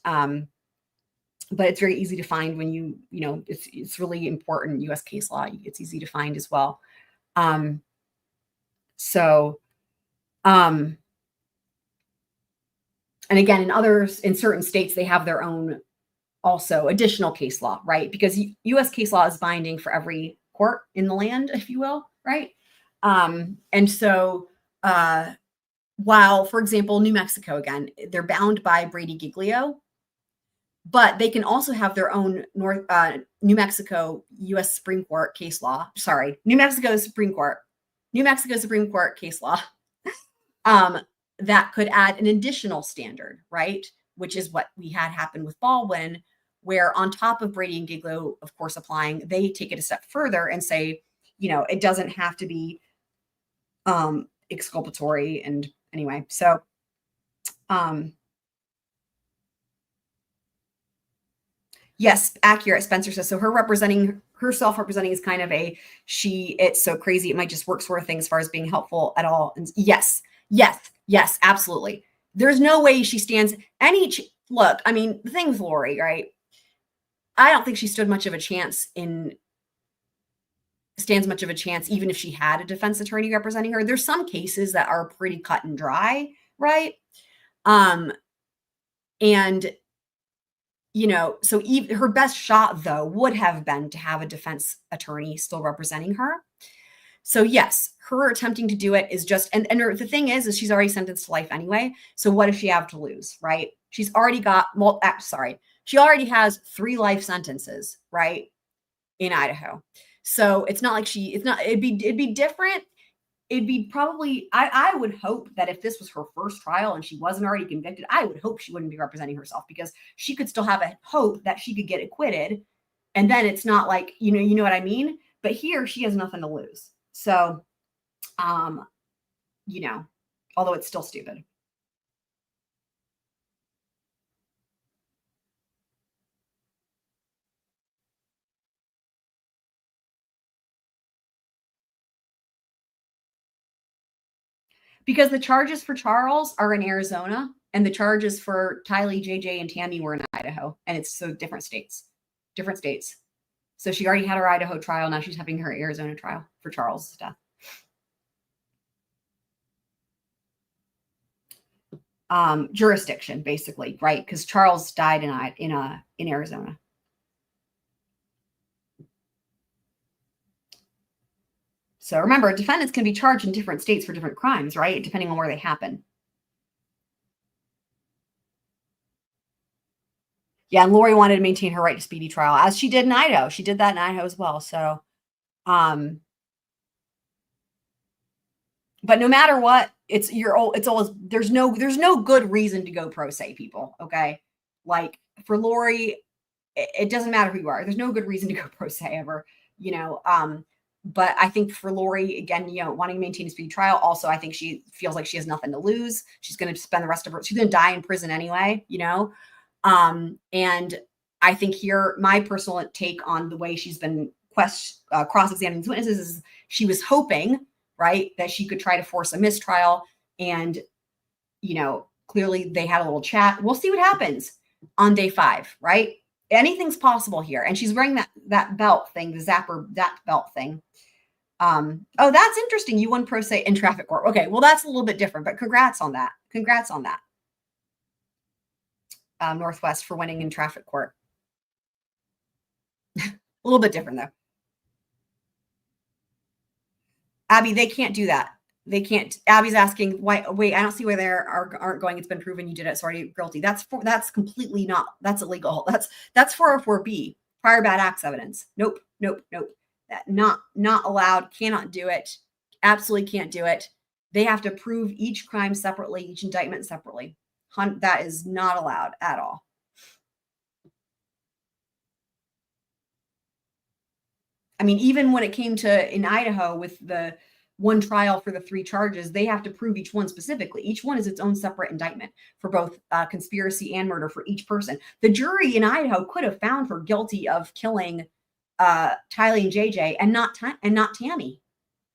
it's very easy to find when you know, it's really important U.S. case law. It's easy to find as well. And again, in certain states, they have their own also additional case law, right? Because U.S. case law is binding for every court in the land, if you will, right? And so while, for example, New Mexico, again, they're bound by Brady Giglio, but they can also have their own New Mexico U.S. Supreme Court case law. Sorry, New Mexico Supreme Court case law that could add an additional standard, right? Which is what we had happen with Baldwin, where on top of Brady and Giglio, of course, applying, they take it a step further and say, you know, it doesn't have to be exculpatory. And anyway, so yes, accurate. Spencer says, so herself representing is kind of it's so crazy. It might just work sort of thing as far as being helpful at all. And yes, absolutely. There's no way she stands look, I mean, the thing with Lori, right? I don't think she stands much of a chance, even if she had a defense attorney representing her. There's some cases that are pretty cut and dry, right? And you know, so her best shot though would have been to have a defense attorney still representing her. So yes, her attempting to do it is just, and the thing is she's already sentenced to life anyway. So what does she have to lose, right? She's already got, she already has 3 life sentences, right? In Idaho. So it's not like it'd be different. It'd be probably, I would hope that if this was her first trial and she wasn't already convicted, I would hope she wouldn't be representing herself, because she could still have a hope that she could get acquitted. And then it's not like, you know what I mean? But here she has nothing to lose. So, you know, although it's still stupid. Because the charges for Charles are in Arizona and the charges for Tylee, JJ, and Tammy were in Idaho. And it's so different states. So she already had her Idaho trial. Now she's having her Arizona trial for Charles' death. Jurisdiction, basically, right? Because Charles died in Arizona. So remember, defendants can be charged in different states for different crimes, right? Depending on where they happen. Yeah, and Lori wanted to maintain her right to speedy trial, as she did in Idaho. She did that in Idaho as well. So, but no matter what, it's always, there's no good reason to go pro se, people. Okay. Like for Lori, it doesn't matter who you are. There's no good reason to go pro se ever, you know. But I think for Lori, again, you know, wanting to maintain a speedy trial, also, I think she feels like she has nothing to lose. She's going to spend the rest of she's going to die in prison anyway, you know? And I think here, my personal take on the way she's been cross-examining these witnesses is she was hoping, right, that she could try to force a mistrial. And, you know, clearly they had a little chat. We'll see what happens on day 5, right? Anything's possible here. And she's wearing that belt thing, that belt thing. Oh, that's interesting. You won pro se in traffic court. Okay, well, that's a little bit different, but congrats on that. Northwest for winning in traffic court. A little bit different though. Abby, they can't do that. They can't. Abby's asking, why? Wait, I don't see where they aren't going. It's been proven you did it. Sorry, guilty. That's completely not. That's illegal. That's 404B, prior bad acts evidence. Nope. That not allowed. Cannot do it. Absolutely can't do it. They have to prove each crime separately, each indictment separately. That is not allowed at all. I mean, even when it came to in Idaho with the one trial for the 3 charges, they have to prove each one specifically. Each one is its own separate indictment for both conspiracy and murder for each person. The jury in Idaho could have found her guilty of killing Tylee and JJ and not Tammy.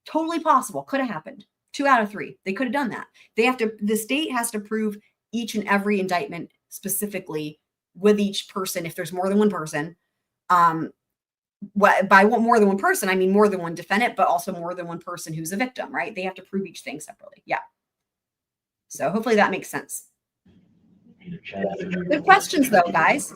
Totally possible. Could have happened. 2 out of 3. They could have done that. The state has to prove each and every indictment specifically with each person, if there's more than one person. By more than one person, I mean more than one defendant, but also more than one person who's a victim, right? They have to prove each thing separately. Yeah. So hopefully that makes sense. Good questions though, guys.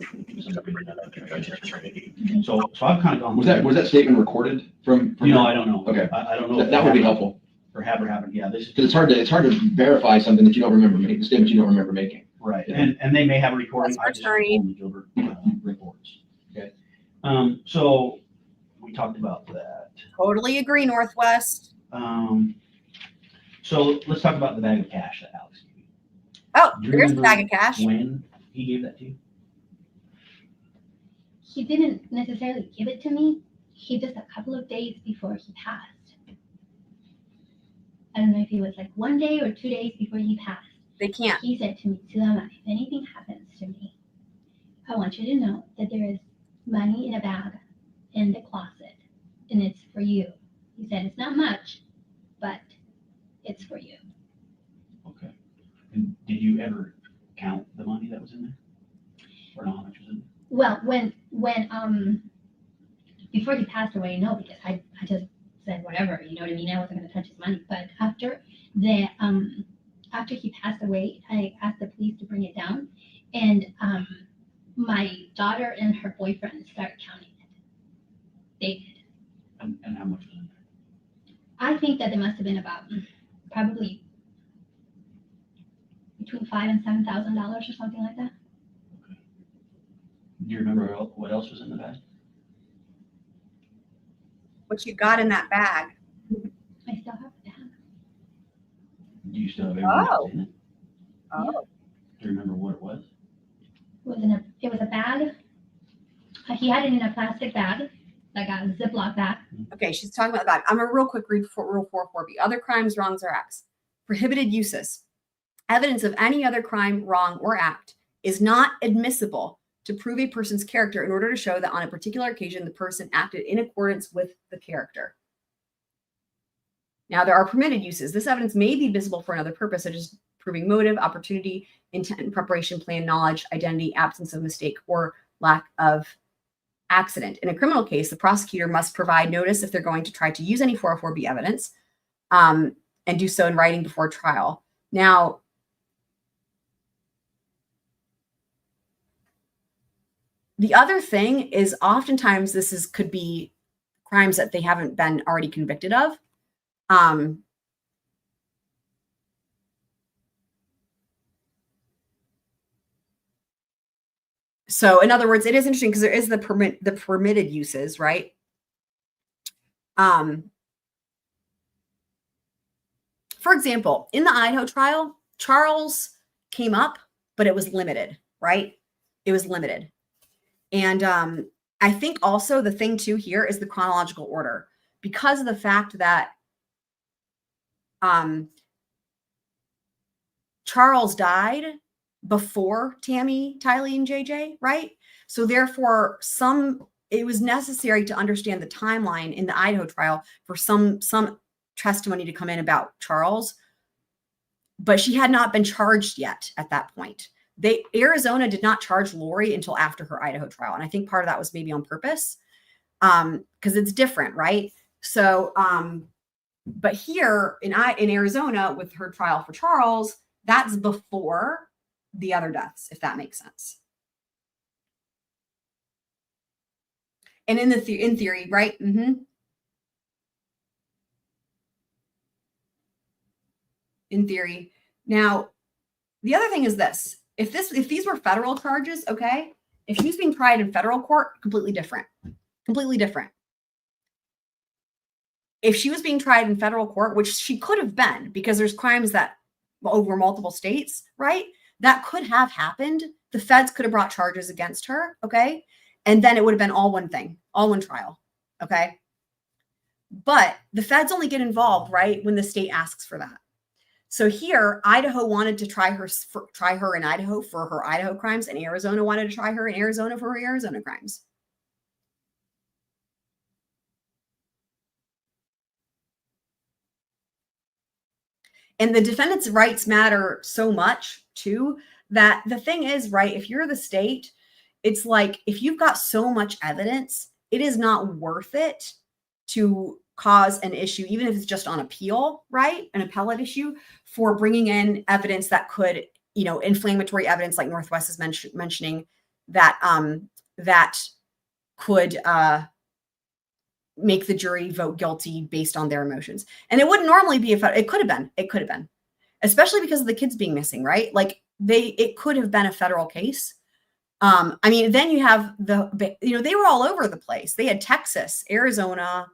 So I've kind of gone. Was that statement recorded from? You know, I don't know. Okay. I don't know. That would be helpful. Or have or haven't. Yeah. This Because it's hard to verify something that you don't remember making, a statement you don't remember making. Right. And they may have a recording. That's our attorney. Gilbert reports. Okay. So we talked about that. Totally agree, Northwest. So let's talk about the bag of cash that Alex gave you. Oh, Do you there's a remember bag of cash. When he gave that to you? He didn't necessarily give it to me. He just a couple of days before he passed. I don't know if it was like 1 day or 2 days before he passed. They can't. He said to me, Zulema, if anything happens to me, I want you to know that there is money in a bag in the closet, and it's for you. He said, it's not much, but it's for you. Okay. And did you ever count the money that was in there? Or know how much was in there? Well, when before he passed away, no, because I just said whatever, you know what I mean? I wasn't going to touch his money. But after he passed away, I asked the police to bring it down, and my daughter and her boyfriend started counting it. They did. And how much was in there? I think that there must have been about probably between $5,000 and $7,000 or something like that. Okay. Do you remember what else was in the bag? What you got in that bag? I still have the bag. Do you still have everything that was in it? Oh. Do you remember what it was? It was a bag. He had it in a plastic bag, like a Ziploc bag. Okay, she's talking about the bag. I'm a real quick read for Rule 4.4b. Other crimes, wrongs, or acts. Prohibited uses. Evidence of any other crime, wrong, or act is not admissible to prove a person's character in order to show that on a particular occasion the person acted in accordance with the character. Now, there are permitted uses. This evidence may be admissible for another purpose, such as proving motive, opportunity, intent, preparation, plan, knowledge, identity, absence of mistake, or lack of accident. In a criminal case, the prosecutor must provide notice if they're going to try to use any 404b evidence, and do so in writing before trial. Now, the other thing is oftentimes this could be crimes that they haven't been already convicted of. So in other words, it is interesting because there is the permitted uses, right? For example, in the Idaho trial, Charles came up, but it was limited, right? It was limited. And I think also the thing too here is the chronological order, because of the fact that Charles died before Tammy, Tylee, and JJ, right? So therefore, it was necessary to understand the timeline in the Idaho trial for some testimony to come in about Charles, but she had not been charged yet at that point. Arizona did not charge Lori until after her Idaho trial, and I think part of that was maybe on purpose, because it's different, right? So, but here in Arizona with her trial for Charles, that's before the other deaths, if that makes sense. And in theory, right? Mm-hmm. In theory. Now, the other thing is this. If these were federal charges, okay, if she's being tried in federal court, completely different. Completely different. If she was being tried in federal court, which she could have been, because there's crimes that over multiple states, right? That could have happened. The feds could have brought charges against her, okay? And then it would have been all one thing, all one trial, okay? But the feds only get involved, right, when the state asks for that. So here, Idaho wanted to try her in Idaho for her Idaho crimes, and Arizona wanted to try her in Arizona for her Arizona crimes. And the defendant's rights matter so much too, that the thing is, right, if you're the state, it's like, if you've got so much evidence, it is not worth it to cause an issue, even if it's just on appeal, right? An appellate issue, for bringing in evidence that could, inflammatory evidence like Northwest is mentioning that, that could make the jury vote guilty based on their emotions. And it wouldn't normally be it could have been, especially because of the kids being missing, right? Like it could have been a federal case. Then you have they were all over the place. They had Texas, Arizona,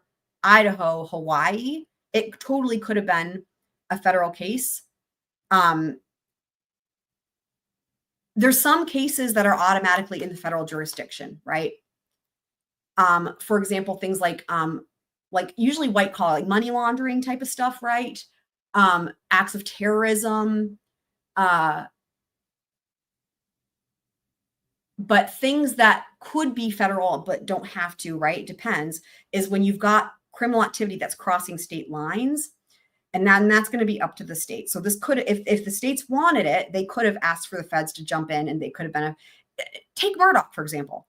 Idaho, Hawaii. It totally could have been a federal case. There's some cases that are automatically in the federal jurisdiction, right? For example, things like usually white collar, like money laundering type of stuff, right? Acts of terrorism, but things that could be federal but don't have to, right? It depends, is when you've got criminal activity that's crossing state lines, and that's going to be up to the state. So this could, if the states wanted it, they could have asked for the feds to jump in, and they could have been take Murdaugh, for example.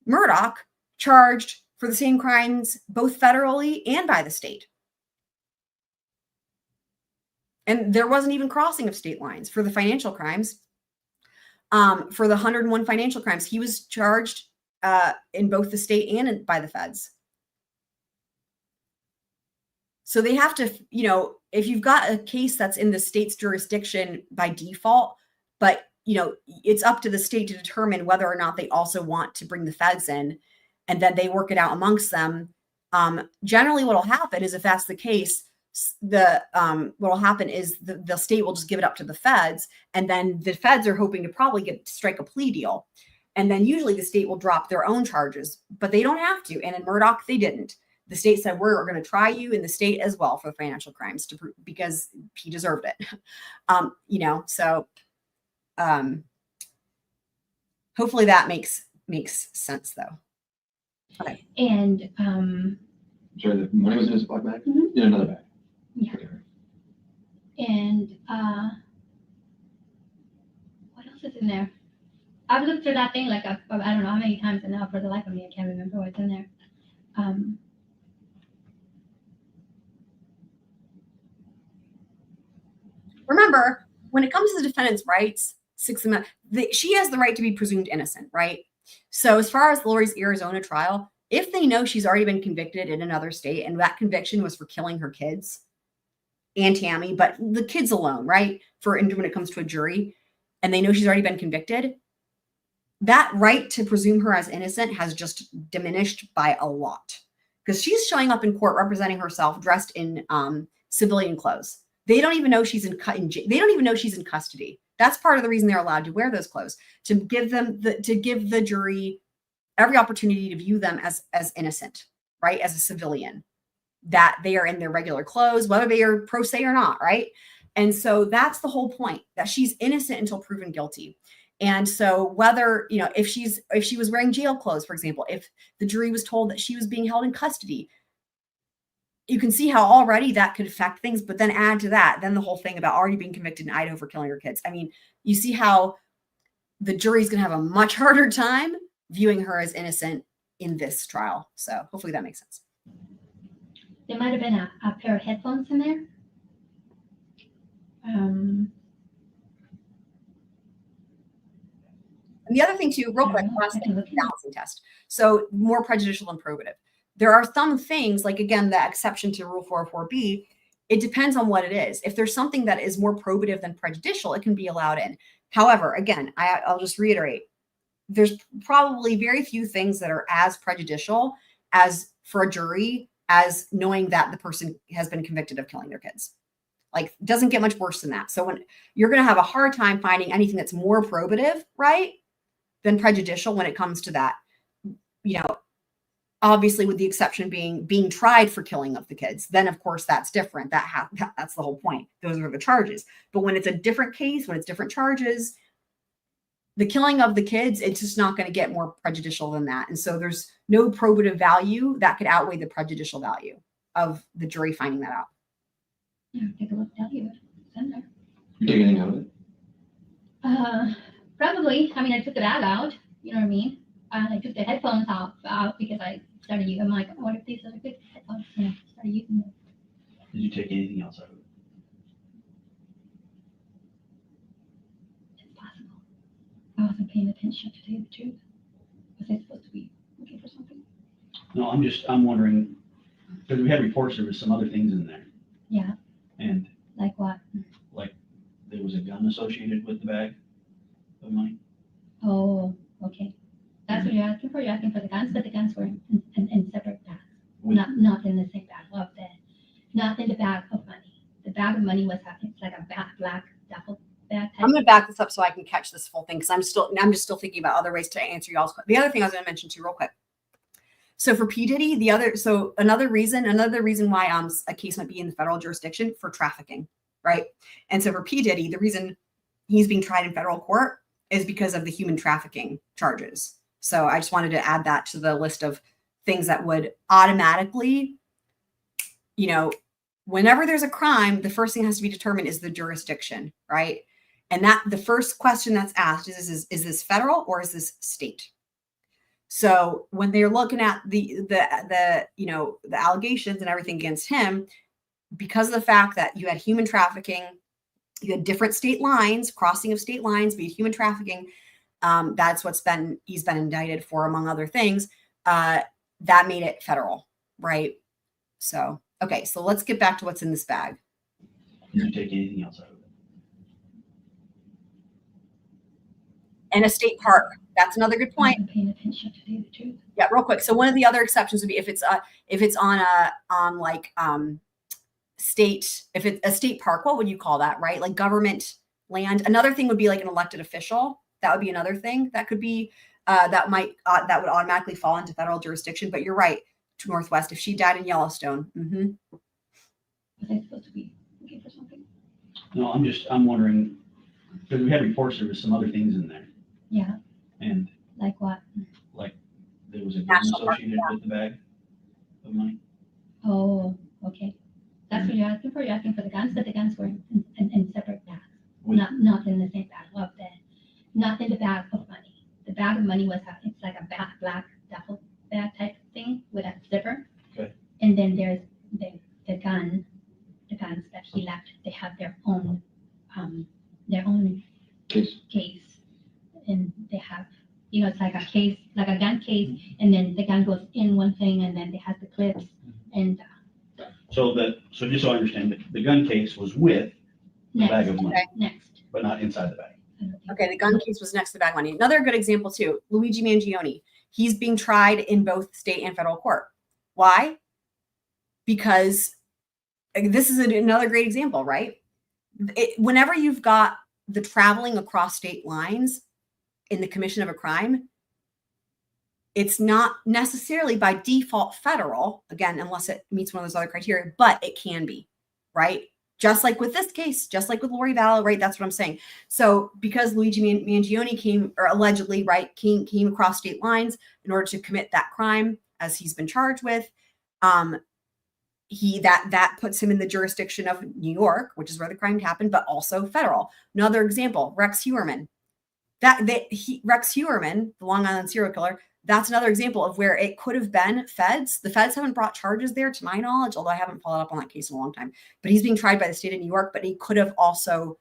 Murdaugh charged for the same crimes, both federally and by the state. And there wasn't even crossing of state lines for the financial crimes. For the 101 financial crimes, he was charged in both the state and by the feds. So they have to, if you've got a case that's in the state's jurisdiction by default, but, it's up to the state to determine whether or not they also want to bring the feds in, and then they work it out amongst them. Generally what will happen is, if that's the case, what will happen is the state will just give it up to the feds, and then the feds are hoping to probably strike a plea deal. And then usually the state will drop their own charges, but they don't have to. And in Murdaugh, they didn't. The state said, we're going to try you in the state as well for the financial crimes because he deserved it. Hopefully that makes sense though. Okay. And Sorry, the money was in his black bag? In another bag. Yeah. Okay. And what else is in there? I've looked through that thing I don't know how many times, and now for the life of me I can't remember what's in there. Remember, when it comes to the defendant's rights, Sixth Amendment, she has the right to be presumed innocent, right? So as far as Lori's Arizona trial, if they know she's already been convicted in another state, and that conviction was for killing her kids and Tammy, but the kids alone, right? When it comes to a jury, and they know she's already been convicted, that right to presume her as innocent has just diminished by a lot, because she's showing up in court representing herself dressed in civilian clothes. They don't even know she's they don't even know she's in custody. That's part of the reason they're allowed to wear those clothes, to give the jury every opportunity to view them as innocent, right? As a civilian, that they are in their regular clothes, whether they are pro se or not, right? And so that's the whole point, that she's innocent until proven guilty. And so whether, if she was wearing jail clothes, for example, if the jury was told that she was being held in custody, you can see how already that could affect things. But then add to that, then the whole thing about already being convicted in Idaho for killing her kids. I mean, you see how the jury's going to have a much harder time viewing her as innocent in this trial. So hopefully that makes sense. There might have been a pair of headphones in there. And the other thing too, real quick, last thing, balancing test. So more prejudicial than probative. There are some things, like again, the exception to Rule 404B, it depends on what it is. If there's something that is more probative than prejudicial, it can be allowed in. However, again, I'll just reiterate, there's probably very few things that are as prejudicial as for a jury as knowing that the person has been convicted of killing their kids. Like, it doesn't get much worse than that. So when you're going to have a hard time finding anything that's more probative, right, than prejudicial when it comes to that, obviously with the exception being tried for killing of the kids, then of course that's different. That's the whole point. Those are the charges. But when it's a different case, when it's different charges, the killing of the kids, it's just not going to get more prejudicial than that. And so there's no probative value that could outweigh the prejudicial value of the jury finding that out. Yeah, take a look at you. in there. You take anything out of it? Probably. I mean, I took the bag out. You know what I mean? I took the headphones out because I started using. I'm like, what if these are good headphones? And I started using them. Did you take anything else out of it? It's possible. I wasn't paying attention, to tell you the truth. Was I supposed to be looking for something? No, I'm wondering, because we had reports there was some other things in there. Yeah. And Like what? like there was a gun associated with the bag of money. Oh, okay. That's what you're asking for? You're asking for the guns, but the guns were in separate bags. Not in the same bag of not in the bag of money. The bag of money was, it's like a black duffel bag. I'm going to back this up so I can catch this full thing because I'm just still thinking about other ways to answer y'all's question. The other thing I was going to mention too, real quick. So for P. Diddy, another reason why a case might be in the federal jurisdiction for trafficking, right? And so for P. Diddy, the reason he's being tried in federal court is because of the human trafficking charges. So I just wanted to add that to the list of things that would automatically, whenever there's a crime, the first thing that has to be determined is the jurisdiction, right? And that the first question that's asked is this federal or is this state? So when they're looking at the allegations and everything against him, because of the fact that you had human trafficking, you had different state lines, crossing of state lines, be human trafficking. That's he's been indicted for, among other things. That made it federal, right? So, okay, so let's get back to what's in this bag. Did you take anything else out of it? And a state park. That's another good point. I'm paying attention, to tell you the truth. Yeah, real quick. So one of the other exceptions would be if it's on state, if it's a state park, what would you call that, right? Like government land. Another thing would be like an elected official. That would be another thing that could be that would automatically fall into federal jurisdiction. But you're right, to Northwest. If she died in Yellowstone, Was I supposed to be looking for something? No, I'm wondering, because we had reports there was some other things in there. Yeah. And like what? Like there was a gun associated with the bag of money. Oh, okay. That's what you're asking for? You're asking for the guns, but the guns were in separate bags. Not in the same bag of not in the bag of money. The bag of money was, it's like a black duffel bag type thing with a zipper. Okay. And then there's the guns that he left. They have their own case. And they have, it's like a case, like a gun case, and then the gun goes in one thing, and then they have the clips. And So just so I understand, the gun case was with the bag of money, next, but not inside the bag. Okay, the gun case was next to the bag of money. Another good example too, Luigi Mangione. He's being tried in both state and federal court. Why? Because this is another great example, right? Whenever you've got the traveling across state lines in the commission of a crime, it's not necessarily by default federal, again, unless it meets one of those other criteria, but it can be, right? Just like with this case, just like with Lori Vallow, right? That's what I'm saying. So because Luigi Mangione came across state lines in order to commit that crime, as he's been charged with, that puts him in the jurisdiction of New York, which is where the crime happened, but also federal. Another example, Rex Heuermann. Rex Heuermann, the Long Island serial killer, that's another example of where it could have been feds. The feds haven't brought charges there, to my knowledge, although I haven't followed up on that case in a long time. But he's being tried by the state of New York, but he could have also,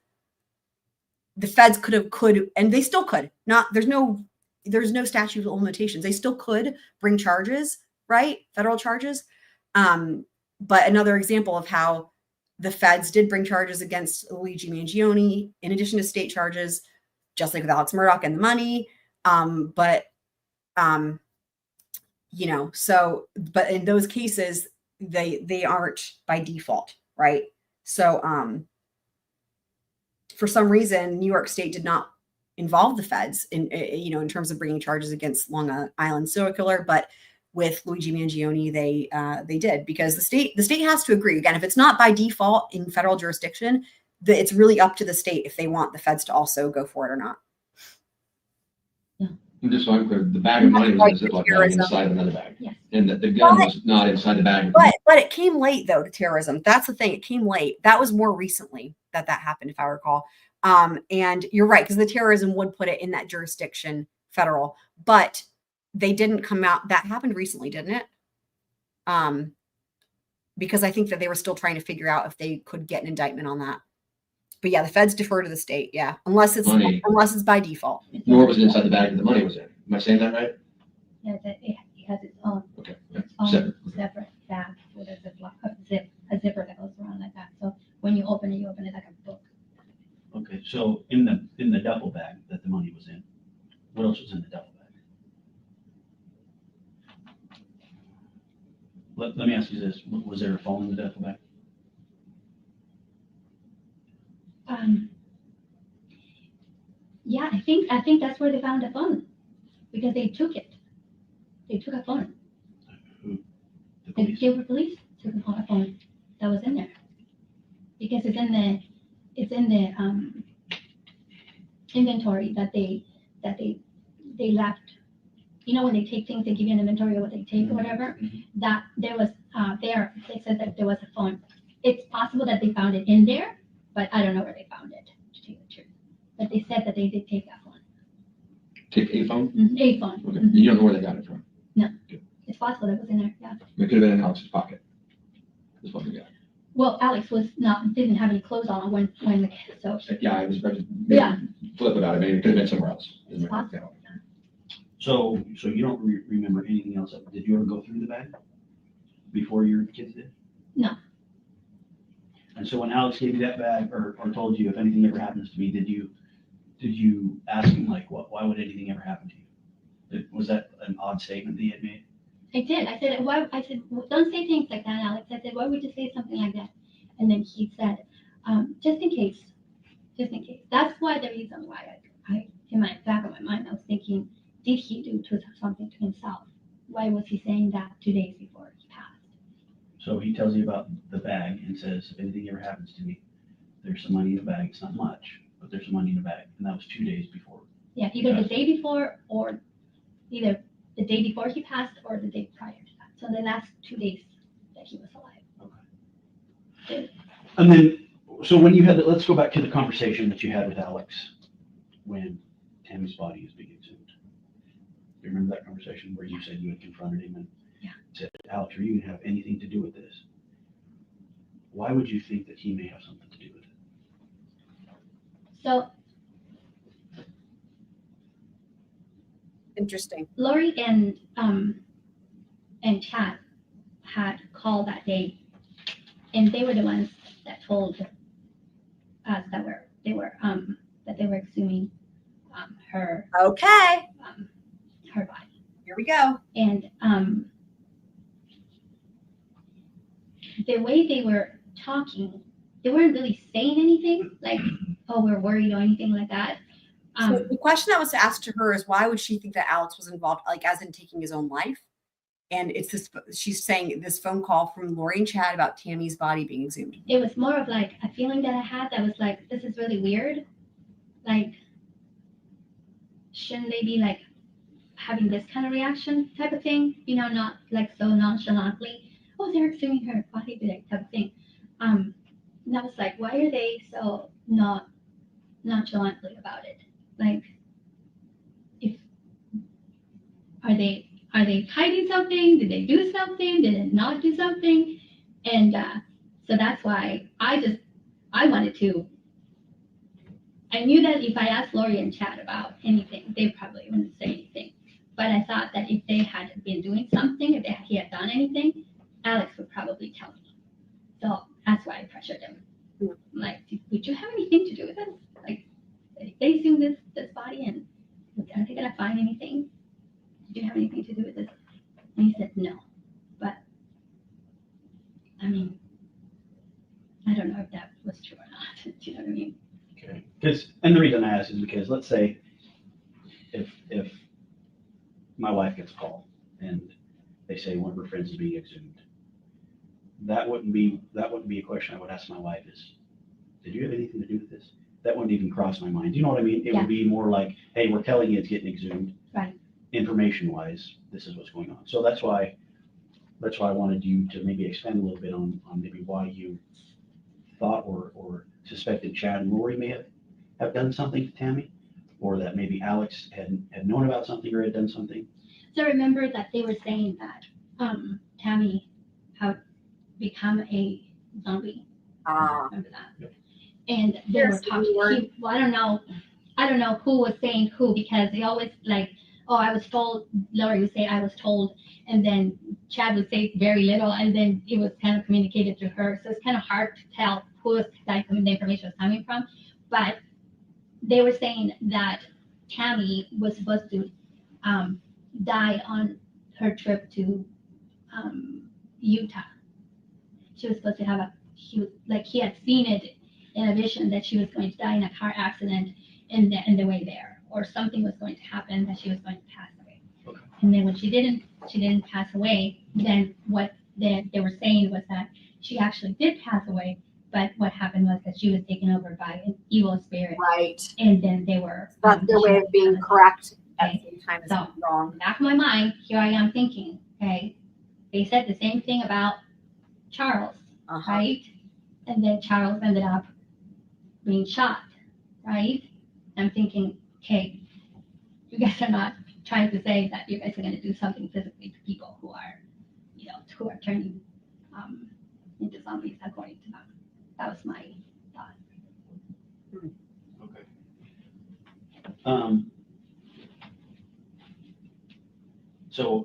the feds could, and they still could. There's no statute of limitations. They still could bring charges, right? Federal charges. But another example of how the feds did bring charges against Luigi Mangione, in addition to state charges, just like with Alex Murdaugh and the money. But in those cases, they aren't by default, right? So for some reason, New York State did not involve the feds in terms of bringing charges against Long Island serial killer, but with Luigi Mangione, they did, because the state has to agree. Again, if it's not by default in federal jurisdiction, it's really up to the state if they want the feds to also go for it or not. And just so I'm clear, the bag of money was in a Ziploc bag inside of another bag. Yes. And the gun was not inside the bag. But it came late, though, to terrorism. That's the thing. It came late. That was more recently. that happened, if I recall. And you're right, because the terrorism would put it in that jurisdiction, federal, but they didn't come out. That happened recently, didn't it? Because I think that they were still trying to figure out if they could get an indictment on that. But yeah, the feds defer to the state. Yeah, unless it's by default. Nor was it inside the bag that the money was in. Am I saying that right? Yeah, it has its own. Okay. Its own Separate. bag with a zipper that goes around like that. So when you open it like a book. Okay, so in the duffel bag that the money was in, what else was in the duffel bag? Let me ask you this, was there a phone in the duffel bag? Yeah, I think that's where they found the phone, because they took it. They took a phone. Who? The The police? Gilbert police took a phone that was in there, because it's in the inventory that they left. You know, when they take things, they give you an inventory of what they take or whatever. That there was they said that there was a phone. It's possible that they found it in there, but I don't know where they found it, to tell you the truth. But they said that they did take that phone. Take a phone? A phone. Okay. You don't know where they got it from? No. It's possible that it was in there, yeah. It could have been in Alex's pocket. Is what we got. Well, Alex didn't have any clothes on when so. Yeah, I was about to Yeah. flip about it. Maybe it could have been somewhere else. It's possible. So you don't remember anything else? Did you ever go through the bag before your kids did? No. And so when Alex gave you that bag or told you if anything ever happens to me, did you ask him like, why would anything ever happen to you? Was that an odd statement that he had made? I did. I said, why? I said, don't say things like that, Alex. I said, why would you say something like that? And then he said, just in case. That's why the reason why I in my back of my mind, I was thinking, did he do something to himself? Why was he saying that 2 days before he passed? So he tells you about the bag and says, if anything ever happens to me, there's some money in the bag. It's not much, but there's some money in the bag. And that was 2 days before. Yeah, either the day before or either the day before he passed or the day prior to that. So the last 2 days that he was alive. Okay. And then, so when you had, let's go back to the conversation that you had with Alex when Tammy's body was being exhumed. You remember that conversation where you said you had confronted him and said, Alex, are you going to have anything to do with this? Why would you think that he may have something to do with it? So interesting. Lori and Chad had called that day, and they were the ones that told us that they were exhuming her. Okay. Her body. Here we go. And the way they were talking, they weren't really saying anything like, "Oh, we're worried" or anything like that. So the question that was asked to her is, why would she think that Alex was involved, like as in taking his own life? And it's this, she's saying this phone call from Lori and Chad about Tammy's body being exhumed. It was more of like a feeling that I had that was like, this is really weird. Like, shouldn't they be like having this kind of reaction type of thing? You know, not like so nonchalantly, oh, they're exhuming her body type of thing. And I was like, why are they so not nonchalantly about it? Like, if are they hiding something? Did they do something? Did they not do something? And so that's why I wanted to. I knew that if I asked Lori and Chad about anything, they probably wouldn't say anything. But I thought that if they had been doing something, if he had done anything, Alex would probably tell me. So that's why I pressured him. I'm like, would you have anything to do with this? Like, they assume this body, and are they gonna find anything? Do you have anything to do with this? And he said no. But I mean, I don't know if that was true or not. Do you know what I mean? Okay. And the reason I ask is because let's say if my wife gets a call and they say one of her friends is being exhumed, that wouldn't be a question I would ask my wife is, did you have anything to do with this? That wouldn't even cross my mind. Do you know what I mean? It would be more like, hey, we're telling you it's getting exhumed. Right. Information wise, this is what's going on. So that's why I wanted you to maybe expand a little bit on maybe why you thought or suspected Chad and Lori may have done something to Tammy? Or that maybe Alex had known about something or had done something? So remember that they were saying that Tammy had become a zombie. Remember that? Yep. And they were talking. Well, I don't know who was saying who, because they always like, oh, I was told. Lori would say, I was told, and then Chad would say very little, and then it was kind of communicated to her. So it's kind of hard to tell who the information was coming from. But they were saying that Tammy was supposed to die on her trip to Utah. She was supposed to have he had seen it in a vision that she was going to die in a car accident in the way there, or something was going to happen that she was going to pass away. Okay. And then when she didn't pass away, then what they were saying was that she actually did pass away, but what happened was that she was taken over by an evil spirit. Right. And then they were. That's their way of being correct at the same time as So, wrong. back of my mind, here I am thinking, okay, they said the same thing about Charles, right? And then Charles ended up being shot, right? I'm thinking, okay, you guys are not trying to say that you guys are going to do something physically to people who are, who are turning into zombies according to them. That was my thought. Okay. So,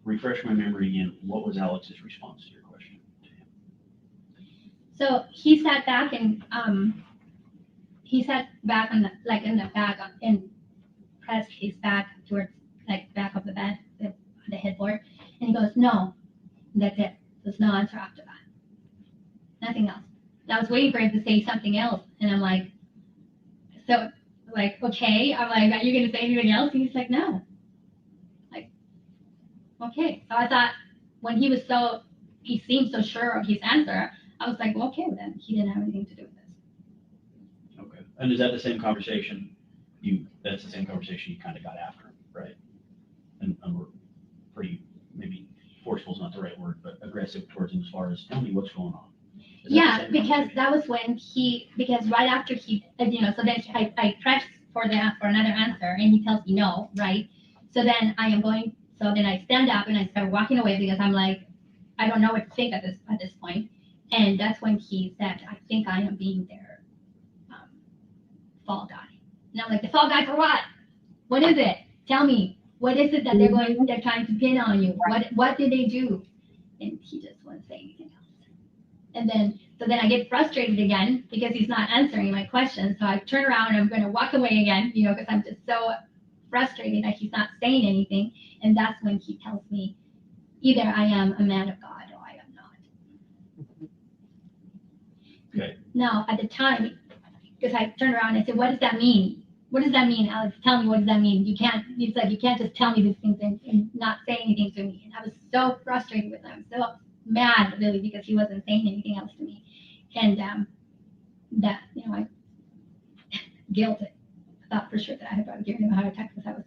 refresh my memory again. What was Alex's response to your question? So he sat back and on the back and pressed his back towards back of the bed, the headboard, and he goes, "No, that's it. There's no answer after that. Nothing else." And I was waiting for him to say something else, and I'm like, okay. I'm like, "Are you gonna say anything else?" And he's like, "No." Like, okay. So I thought when he seemed so sure of his answer, I was like, well, okay, then he didn't have anything to do with this. Okay. And is that the same conversation that's the same conversation you kind of got after him, right? And we're pretty, maybe forceful is not the right word, but aggressive towards him as far as, tell me what's going on. Yeah, because that was when because right after so then I pressed for another answer, and he tells me no, right? So then so then I stand up and I start walking away because I'm like, I don't know what to think at this point. And that's when he said, I think I am being their fall guy. And I'm like, the fall guy for what? What is it? Tell me. What is it that they're trying to pin on you? What did they do? And he just wouldn't say anything else. And then I get frustrated again because he's not answering my questions. So I turn around and I'm going to walk away again, because I'm just so frustrated that he's not saying anything. And that's when he tells me, either I am a man of God or I am not. Okay. Now, at the time, because I turned around and I said, what does that mean? What does that mean, Alex? Tell me, what does that mean? You can't just tell me these things and not say anything to me. And I was so frustrated with him, so mad, really, because he wasn't saying anything else to me. And that, I guilt it. I thought for sure that I had probably given him a heart attack because I was,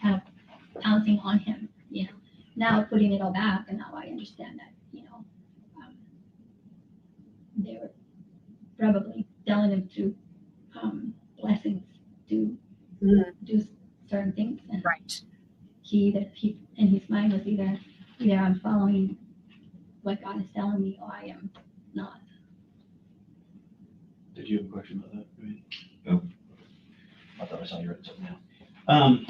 kind of pouncing on him, Now putting it all back, and now I understand that, they were probably telling him to blessings to do certain things, and he in his mind was either I'm following what God is telling me or I am not. Did you have a question about that? No. I thought I saw you written something down.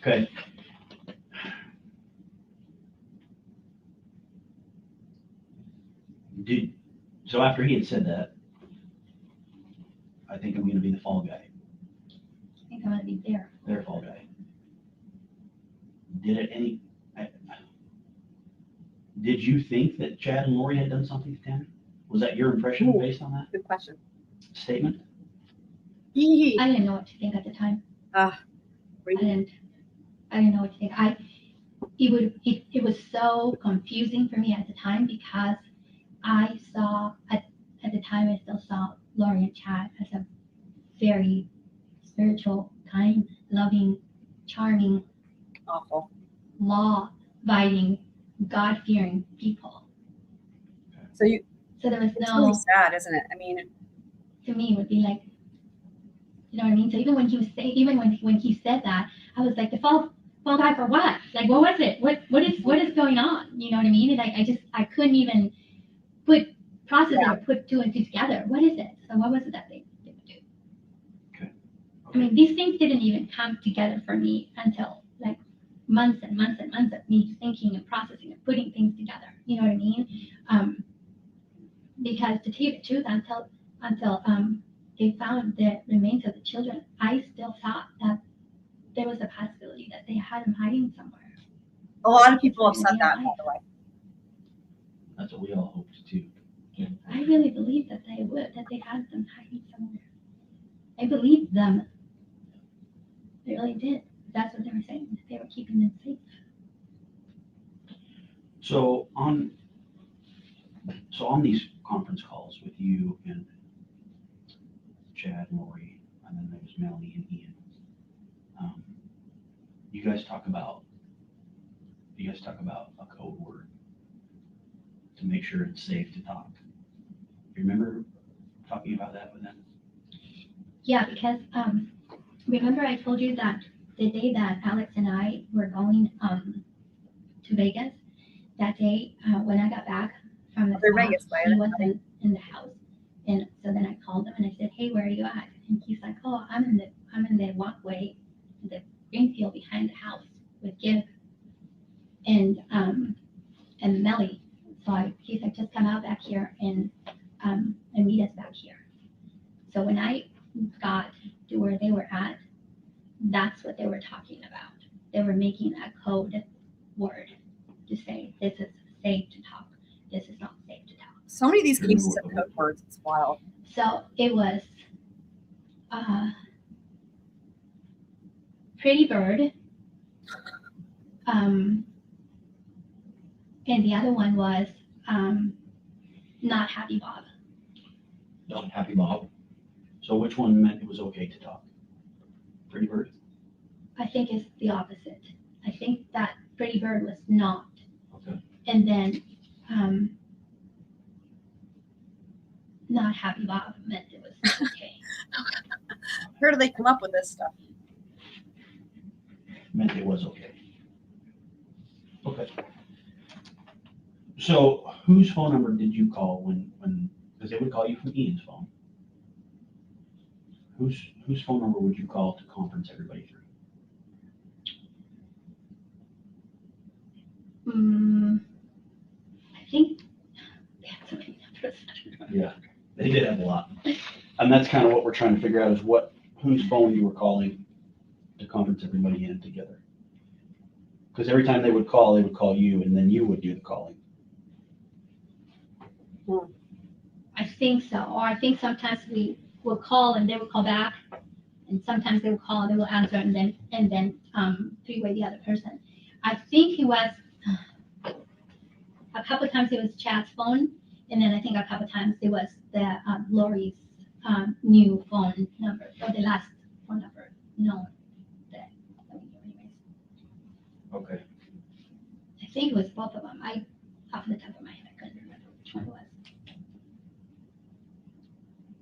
Okay. So after he had said that, I think I'm going to be the fall guy. I think I'm going to be Their fall guy. Did you think that Chad and Lori had done something to Tammy? Was that your impression based on that Good question. statement? I didn't know what to think at the time. I didn't know what to think. It was so confusing for me at the time because I saw at the time I still saw Lori and Chad as a very spiritual, kind, loving, charming, law-abiding, God-fearing people. So So there was It's no, really sad, isn't it? I mean, to me, it would be like, you know what I mean? So even when he said that, I was like, the fall guy for what? Like, what was it? What is going on? You know what I mean? And I couldn't even process it or put two and two together. What is it? So what was it that they would do? Okay. I mean, these things didn't even come together for me until like months and months and months of me thinking and processing and putting things together. You know what I mean? Because to tell you the truth, until they found the remains of the children, I still thought that there was a possibility that they had them hiding somewhere. a lot of people have said that, by the way. That's what we all hoped too. I really believe that they had them hiding somewhere. I believed them. I really did. That's what they were saying. They were keeping them safe. So on these conference calls with you and Chad, Lori, and then there was Melanie and Ian, you guys talk about a code word to make sure it's safe to talk. You remember talking about that with them? Yeah, because remember I told you that the day that Alex and I were going to Vegas, that day when I got back from the stop, he wasn't in the house, and so then I called him and I said, "Hey, where are you at?" And he's like, "Oh, I'm in the walkway, the green field behind the house with Gibb and Melly." So he's like, "Just come out back here and meet us back here." So when I got to where they were at, that's what they were talking about. They were making a code word to say, this is safe to talk. This is not safe to talk. So many of these cases have code words. It's wild. So it was Pretty Bird. And the other one was Not Happy Bob. Not Happy Bob. So which one meant it was okay to talk? Pretty Bird? I think it's the opposite. I think that Pretty Bird was not. Okay. And then Not Happy Bob meant it was okay. Where do they come up with this stuff? Meant it was okay. Okay. So whose phone number did you call when because they would call you from Ian's phone? Whose phone number would you call to conference everybody through? I think they had so many numbers. Yeah, they did have a lot. And that's kind of what we're trying to figure out is whose phone you were calling to conference everybody in together. Because every time they would call you, and then you would do the calling. I think so. Or I think sometimes we will call and they would call back. And sometimes they would call and they will answer and then three-way the other person. I think it was a couple of times it was Chad's phone, and then I think a couple of times it was the Lori's new phone number, or the last phone number. No, anyways. Okay. I think it was both of them. Off the top of my head, I couldn't remember which one it was.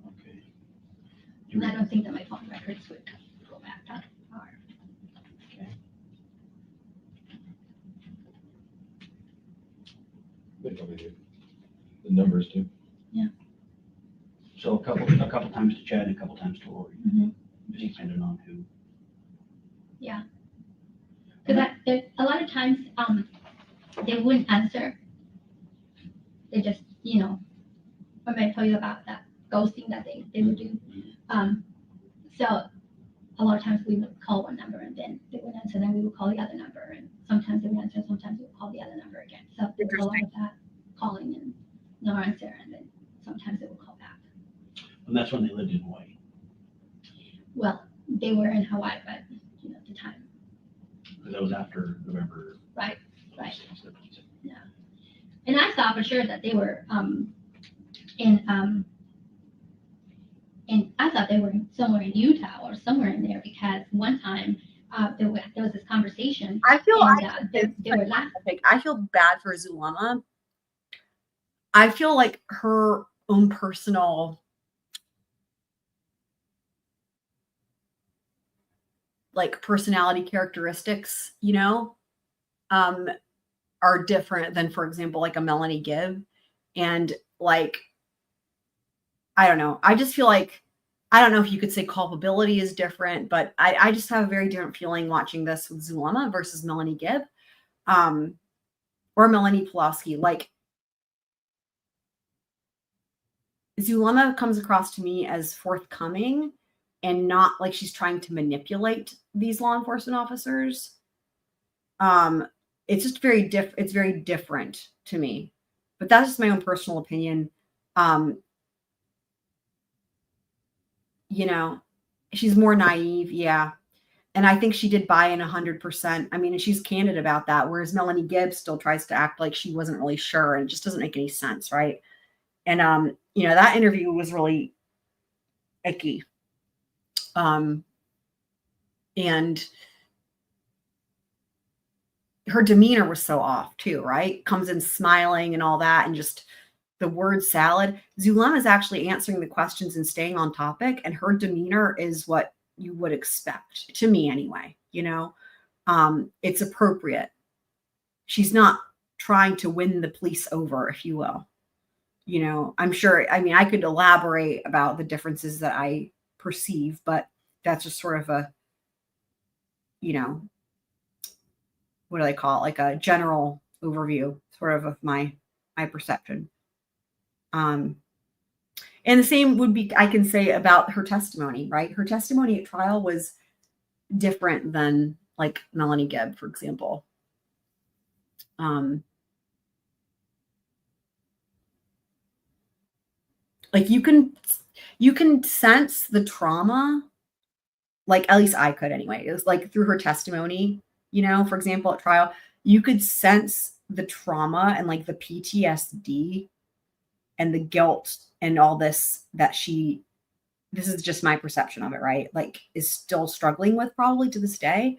Okay. And I don't think that my phone records would go back that far. Okay. They probably do. The numbers too. Yeah. So a couple times to Chad and a couple times to Lori. Mm-hmm. Just depending on who. Yeah. Because a lot of times they wouldn't answer. They just, I'm going to tell you about that ghosting that they would do. So a lot of times we would call one number and then they would answer, then we would call the other number, and sometimes they would answer, sometimes we would call the other number again. So there was a lot of that calling and no answer, and then sometimes they would call back. And that's when they lived in Hawaii. Well, they were in Hawaii, but at the time. Because that was after November. Right. Yeah. And I thought for sure that they were and I thought they were somewhere in Utah or somewhere in there, because one time there was this conversation. I feel and, they were laughing. I feel bad for Zulema. I feel like her own personal like personality characteristics, you know, are different than, for example, like a Melanie Gibb. And like, I don't know. I just feel like, I don't know if you could say culpability is different, but I just have a very different feeling watching this with Zulema versus Melanie Gibb, or Melani Palowski. Like, Zulema comes across to me as forthcoming and not like she's trying to manipulate these law enforcement officers. It's just very it's very different to me, but that's just my own personal opinion. You know, she's more naive. Yeah. And I think she did buy in 100%. I mean, and she's candid about that. Whereas Melanie Gibb still tries to act like she wasn't really sure, and it just doesn't make any sense. Right. And, you know, that interview was really icky. And her demeanor was so off too, right? Comes in smiling and all that, and just the word salad. Zulema is actually answering the questions and staying on topic, and her demeanor is what you would expect, to me anyway. You know, it's appropriate. She's not trying to win the police over, if you will. You know, I'm sure, I mean, I could elaborate about the differences that I perceive, but that's just sort of a, you know, what do they call it? Like a general overview sort of my perception. And the same would be, I can say about her testimony, right? Her testimony at trial was different than like Melanie Gibb, for example. Like you can sense the trauma, like at least I could anyway. It was like through her testimony, you know, for example, at trial, you could sense the trauma and like the PTSD and the guilt and all this that this is just my perception of it, right? Like is still struggling with probably to this day.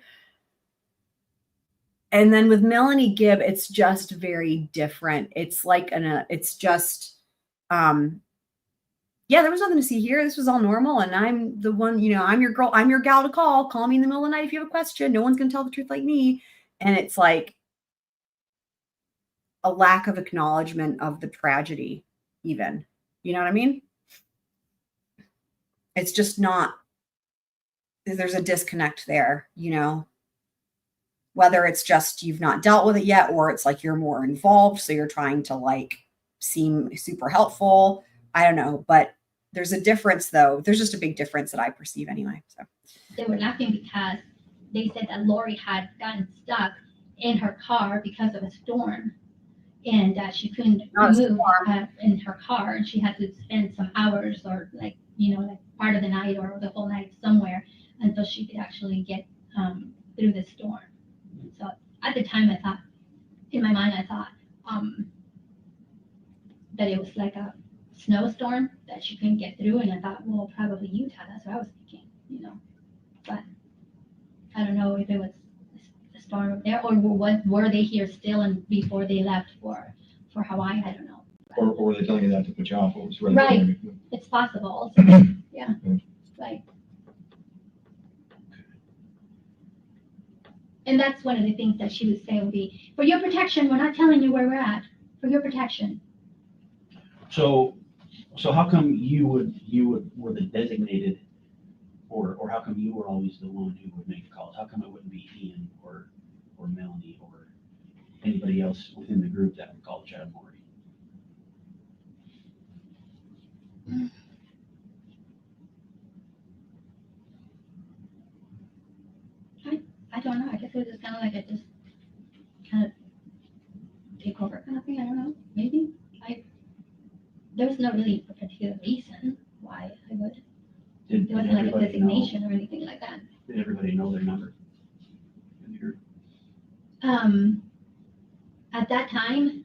And then with Melanie Gibb, it's just very different. It's like it's just, yeah, there was nothing to see here. This was all normal. And I'm the one, you know, I'm your girl, I'm your gal to call. Call me in the middle of the night if you have a question. No one's going to tell the truth like me. And it's like a lack of acknowledgement of the tragedy, even. You know what I mean? It's just not, there's a disconnect there, you know, whether it's just you've not dealt with it yet, or it's like you're more involved. So you're trying to like seem super helpful. I don't know, but there's a difference though. There's just a big difference that I perceive anyway. So they were laughing because they said that Lori had gotten stuck in her car because of a storm, and she couldn't move in her car, and she had to spend some hours or like, you know, like part of the night or the whole night somewhere until she could actually get through the storm. So at the time I thought, in my mind, I thought that it was like a snowstorm that she couldn't get through, and I thought, well, probably Utah. That's what I was thinking, you know. But I don't know if it was the storm up there, or were they here still and before they left for Hawaii? I don't know. Or were they telling you that to put you off? What was right. It's possible also. Yeah. Right. And that's one of the things that she would say would be, for your protection, we're not telling you where we're at. For your protection. So how come you were the designated, or how come you were always the one who would make the calls? How come it wouldn't be Ian or Melanie or anybody else within the group that would call Chad Morty? I don't know. I guess it was just kind of like just kind of take over kind of thing. I don't know. Maybe there was no really particular reason why I would. It wasn't like a designation or anything like that. Did everybody know their number in the group? At that time,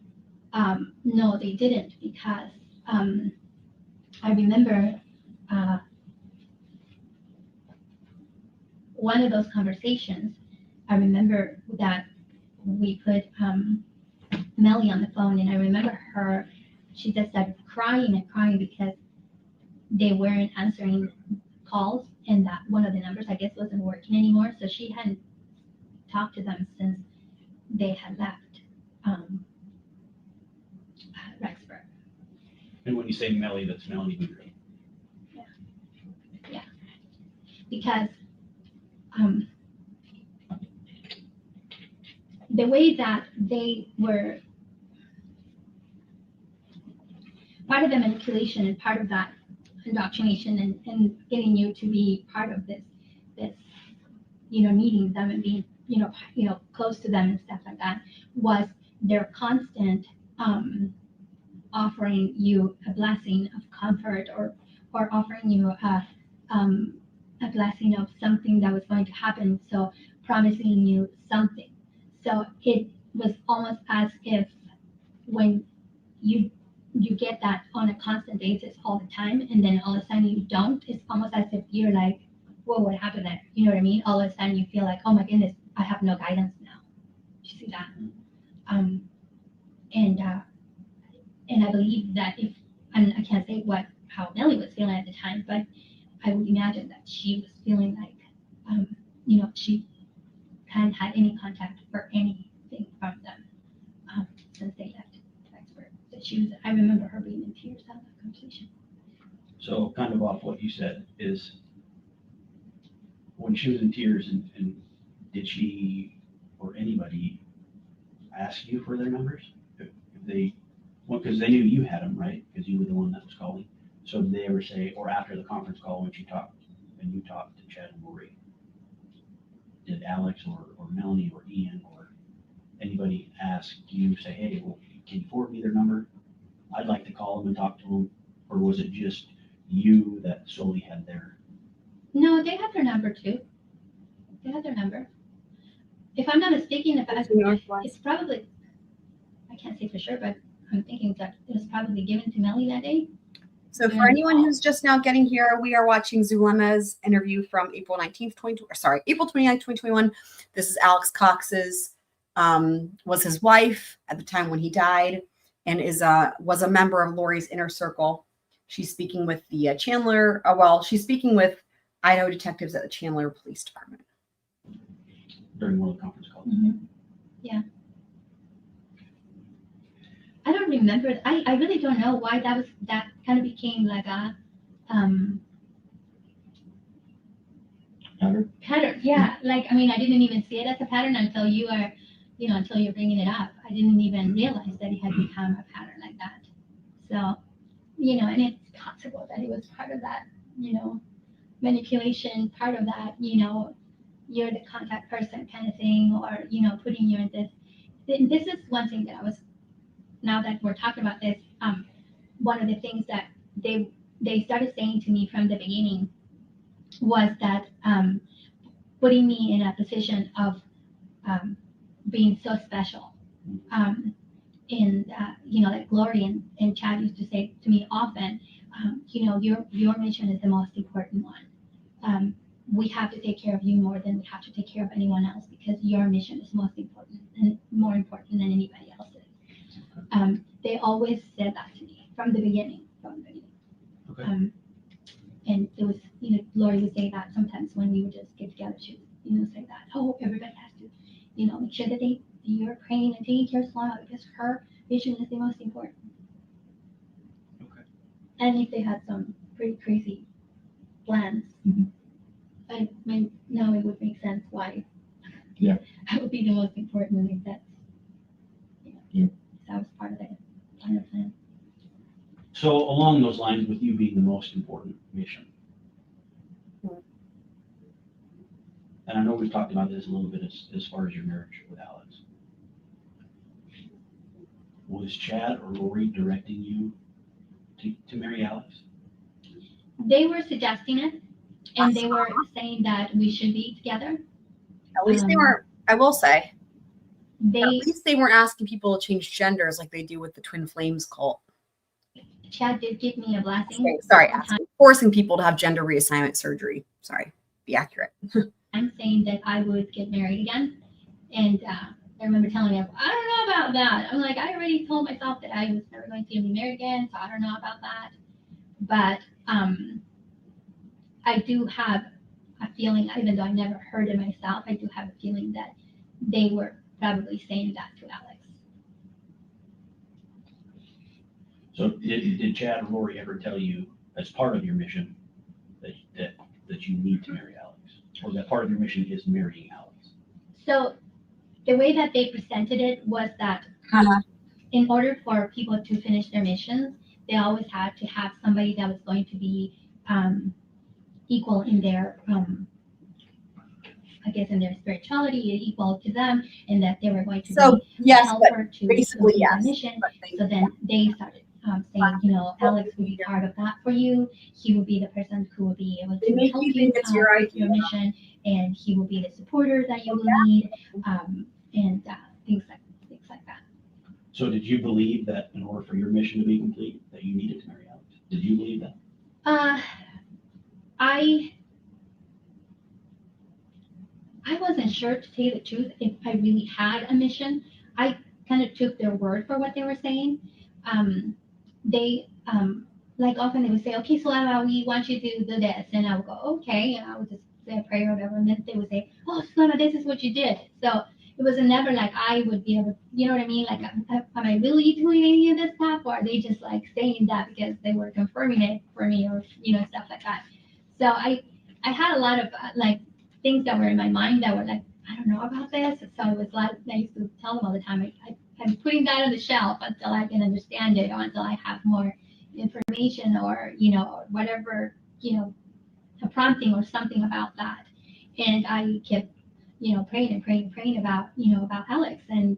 no, they didn't, because I remember one of those conversations. I remember that we put Melly on the phone, and I remember her she just started crying and crying because they weren't answering calls, and that one of the numbers, I guess, wasn't working anymore. So she hadn't talked to them since they had left Rexburg. And when you say Melly, that's Melanie Gibb. Yeah. Because the way that they were part of the manipulation and part of that indoctrination and getting you to be part of this, meeting them and being, close to them and stuff like that, was their constant offering you a blessing of comfort or offering you a blessing of something that was going to happen. So promising you something. So it was almost as if when you get that on a constant basis all the time, and then all of a sudden you don't, it's almost as if you're like, whoa, what happened there? You know what I mean? All of a sudden you feel like, oh my goodness, I have no guidance now. You see that? And I believe that and I can't say how Melly was feeling at the time, but I would imagine that she was feeling like, she hadn't had any contact or anything from them since they left. I remember her being in tears out of that conversation. So kind of off what you said is when she was in tears and did she or anybody ask you for their numbers? If they, because they knew you had them, right? Because you were the one that was calling. So did they ever say, or after the conference call when you talked to Chad and Lori, did Alex or Melanie or Ian or anybody ask you, say, hey, well, can you forward me their number? I'd like to call them and talk to them. Or was it just you that solely had their? No, they had their number too. They had their number. If I'm not mistaken, it's probably, I can't say for sure, but I'm thinking that it was probably given to Melly that day. So for anyone who's just now getting here, we are watching Zulema's interview from April 29th, 2021. This is Alex Cox's, was his wife at the time when he died, and was a member of Lori's inner circle. She's speaking with the Chandler, she's speaking with Idaho detectives at the Chandler Police Department. During one of the conference calls. Mm-hmm. Yeah. I don't remember. I really don't know why that kind of became like a pattern. Yeah. Like, I didn't even see it as a pattern until until you're bringing it up. I didn't even realize that it had become a pattern like that. So, and it's possible that it was part of that, manipulation, part of that, you're the contact person kind of thing, or, putting you in this. This is one thing that now that we're talking about this, one of the things that they started saying to me from the beginning was that putting me in a position of being so special. Like Glory and Chad used to say to me often, your mission is the most important one. We have to take care of you more than we have to take care of anyone else, because your mission is most important and more important than anybody else's. They always said that to me from the beginning. Okay. And it was, Lori would say that sometimes when we would just get together, she would, say that, oh, everybody has to, make sure that you're praying and taking care of Solana, because her vision is the most important. Okay. And if they had some pretty crazy plans, now it would make sense why. Yeah. That would be the most important, if that's, that was part of the plan. So along those lines, with you being the most important mission, and I know we've talked about this a little bit as far as your marriage with Alex, was Chad or Lori directing you to marry Alex? They were suggesting it, and they were saying that we should be together. At least they weren't, I will say, at least they weren't asking people to change genders like they do with the Twin Flames cult. Chad did give me a blessing. Sorry, forcing people to have gender reassignment surgery. Sorry, be accurate. I'm saying that I would get married again, and I remember telling him, I don't know about that. I'm like, I already told myself that I was never going to be married again, so I don't know about that. But I do have a feeling, even though I never heard it myself, I do have a feeling that they were probably saying that to Alex. So did Chad or Lori ever tell you, as part of your mission, that you need to marry Alex? Or that part of your mission is marrying Alex? So the way that they presented it was that in order for people to finish their missions, they always had to have somebody that was going to be equal in their, I guess, in their spirituality, equal to them, and that they were going to be a helper to basically, the mission. So then they started saying, you know, Alex would be part of that for you. He will be the person who will be able to help you with your mission, and he will be the supporter that you will need, and things like that. So did you believe that in order for your mission to be complete, that you needed to marry Alex? Did you believe that? I wasn't sure, to tell you the truth, if I really had a mission. I kind of took their word for what they were saying. They, like often they would say, okay, Zulema, we want you to do this. And I would go, okay. And I would just say a prayer or whatever. And then they would say, oh, Zulema, this is what you did. So it was never like I would be able, you know what I mean? Like, am I really doing any of this stuff? Or are they just like saying that because they were confirming it for me, or, you know, stuff like that. So I had a lot of like things that were in my mind that were like, I don't know about this. So it was like, I used to tell them all the time, I'm putting that on the shelf until I can understand it, or until I have more information, or, you know, or whatever, you know, a prompting or something about that. And I kept, you know, praying about, you know, about Alex. And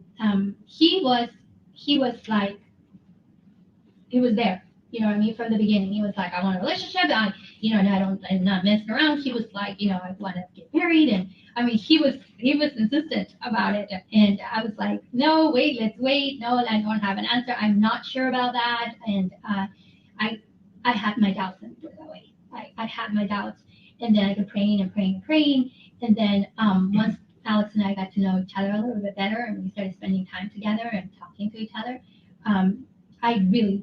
he was like, he was there, you know what I mean, from the beginning. He was like, I want a relationship, you know, and I'm not messing around. He was like, you know, I want to get married. And I mean, he was insistent about it. And I was like, no, wait, let's wait. No, I don't have an answer. I'm not sure about that. And I had my doubts, and put it that way. I had my doubts. And then I kept praying. And then once Alex and I got to know each other a little bit better, and we started spending time together and talking to each other, I really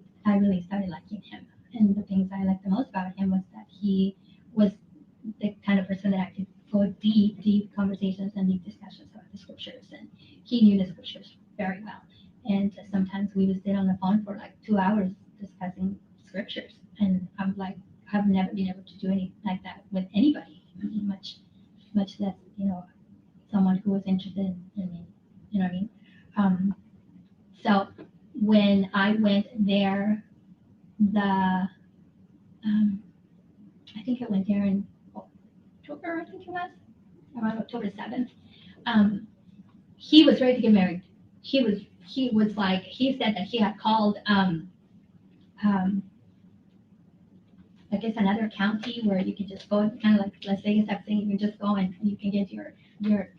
started liking him. And the things I liked the most about him was that he was the kind of person that I could go deep conversations and deep discussions about the scriptures. And he knew the scriptures very well. And sometimes we would sit on the phone for like 2 hours discussing scriptures. And I'm like, I've never been able to do anything like that with anybody, much less, you know, someone who was interested in me, you know what I mean? So when I went there, I think I went there in October, I think it was, around October 7th. He was ready to get married. He was like, he said that he had called, I guess another county where you could just go, kind of like Las Vegas type thing. You can just go and you can get your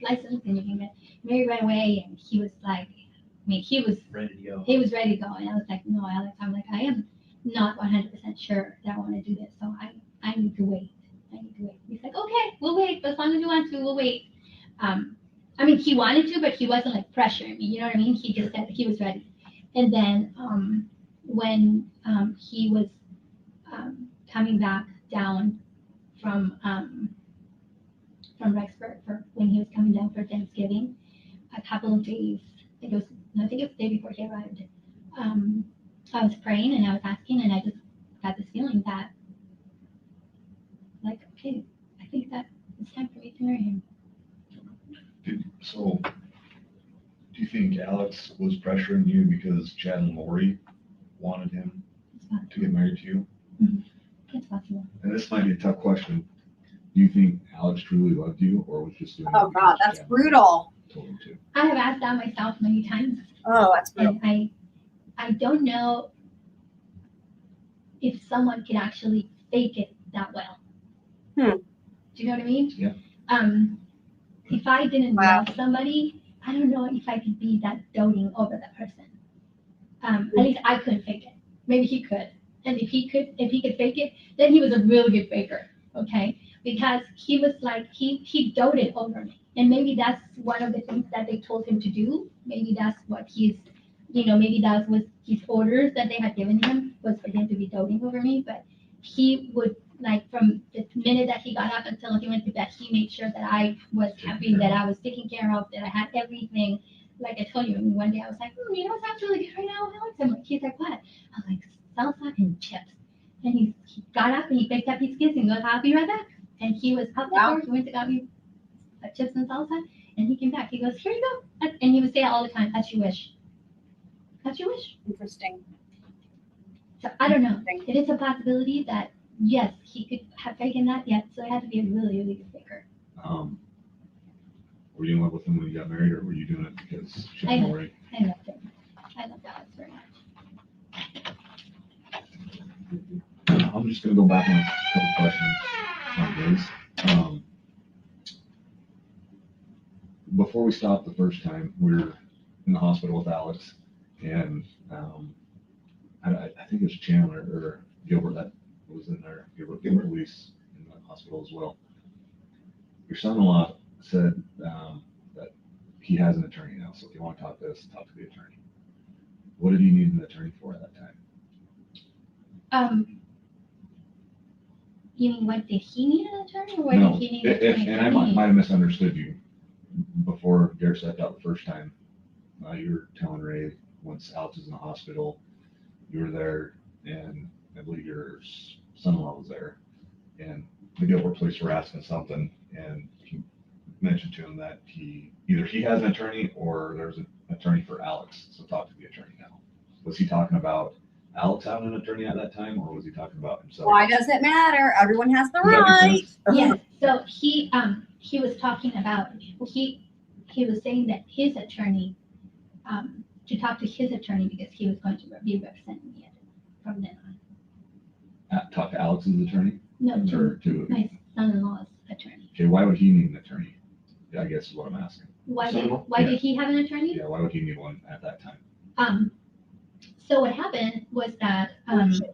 license and you can get married right away. And he was like, I mean, he was ready to go. He was ready to go. And I was like, no, Alex, I'm like, I am not 100% sure that I want to do this. So I need to wait. He's like, okay, we'll wait. As long as you want to, we'll wait. I mean, he wanted to, but he wasn't like pressuring me. You know what I mean? He just said he was ready. And then when he was coming back down from Rexburg for when he was coming down for Thanksgiving, a couple of days, I think it was the day before he arrived, I was praying and I was asking, and I just got this feeling that, like, okay, I think that it's time for me to marry him. So, do you think Alex was pressuring you because Chad and Lori wanted him to get married to you? Mm-hmm. It's possible. And this might be a tough question. Do you think Alex truly loved you, or was just doing Oh God, that's brutal. told him to? I have asked that myself many times. Oh, that's brutal. And I don't know if someone could actually fake it that well. Do you know what I mean? Yeah. If I didn't love somebody, I don't know if I could be that doting over that person. At least I couldn't fake it. Maybe he could. And if he could fake it, then he was a really good faker. Okay? Because he was like, he doted over me. And maybe that's one of the things that they told him to do. Maybe that's what he's, maybe that was his orders that they had given him, was for him to be doting over me. But he would, like, from the minute that he got up until he went to bed, he made sure that I was happy, that I was taken care of, that I had everything. Like I told you, one day I was like, what sounds really good right now, Alex? And he's like, what? I was like, salsa and chips. And he got up and he picked up his kids and goes, I'll be right back. And he was out the door. He went to got me chips and salsa, and he came back. He goes, here you go. And he would say it all the time, as you wish. As you wish. Interesting. So I don't know. It is a possibility that, yes, he could have taken that, yes. So it had to be a really, really good faker. Were you in love with him when you got married, or were you doing it because she I was loved married? him. I loved Alex very much. I'm just gonna go back on a couple questions on this. Before we stopped the first time, we were in the hospital with Alex, and I think it was Chandler or Gilbert that was in there. Gilbert Lease in the hospital as well. Your son-in-law said that he has an attorney now, so if you want to talk to us, talk to the attorney. What did he need an attorney for at that time? You mean, what did he need an attorney, or what did he need an attorney? And I might have misunderstood you. Before Garrett stepped out the first time, you were telling Ray, once Alex was in the hospital, you were there, and I believe your son-in-law was there, and the Gilbert police were asking something, and he mentioned to him that either he has an attorney or there's an attorney for Alex, so talk to the attorney now. Was he talking about Alex having an attorney at that time, or was he talking about himself? Why does it matter? Everyone has the Does that make right. sense? Yes, so he was talking about, he was saying that his attorney, to talk to his attorney, because he was going to be representing me from then on. Talk to Alex's attorney? No, Or to my son-in-law's attorney. Okay, why would he need an attorney? I guess is what I'm asking. Why Yeah. did he have an attorney? Yeah, why would he need one at that time? So what happened was that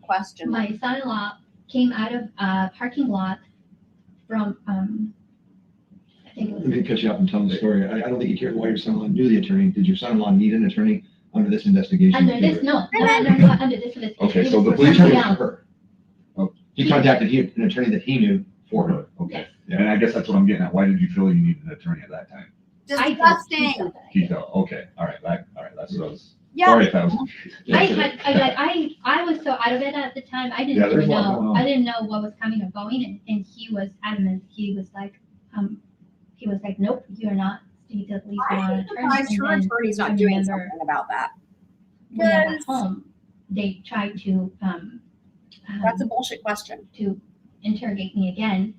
question. My son-in-law came out of a parking lot from I think it was. Let me cut you off and tell the story. I don't think you cared why your son-in-law knew the attorney. Did your son-in-law need an attorney under this investigation? Under this, no, under this investigation. Okay, It so was the for police somebody attorney was else. for her. Oh, he contacted an attorney that he knew for her. Okay. Yeah, and I guess that's what I'm getting at. Why did you feel you needed an attorney at that time? Disgusting. He felt, okay, all right, that's what I was. Yeah. Sorry if that was. I was so out of it at the time. I Yeah, didn't there's even a lot going know. on. I didn't know what was coming or going, and he was adamant. He was like, nope, you're not. He said, at least you want an attorney. Surprised her attorney's not doing something about that. When I got home, they tried to. That's a bullshit question. To interrogate me again.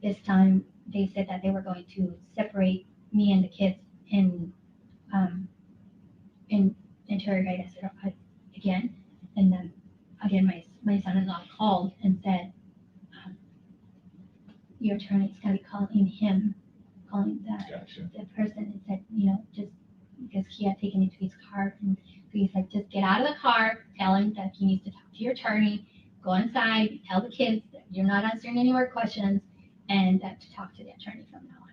This time, they said that they were going to separate me and the kids and interrogate us again. And then again, my son-in-law called and said, your attorney's going to be calling the person, and said, just because he had taken it to his car, and he's like, just get out of the car, tell him that he needs to talk to your attorney, go inside, tell the kids that you're not answering any more questions, and that to talk to the attorney from now on.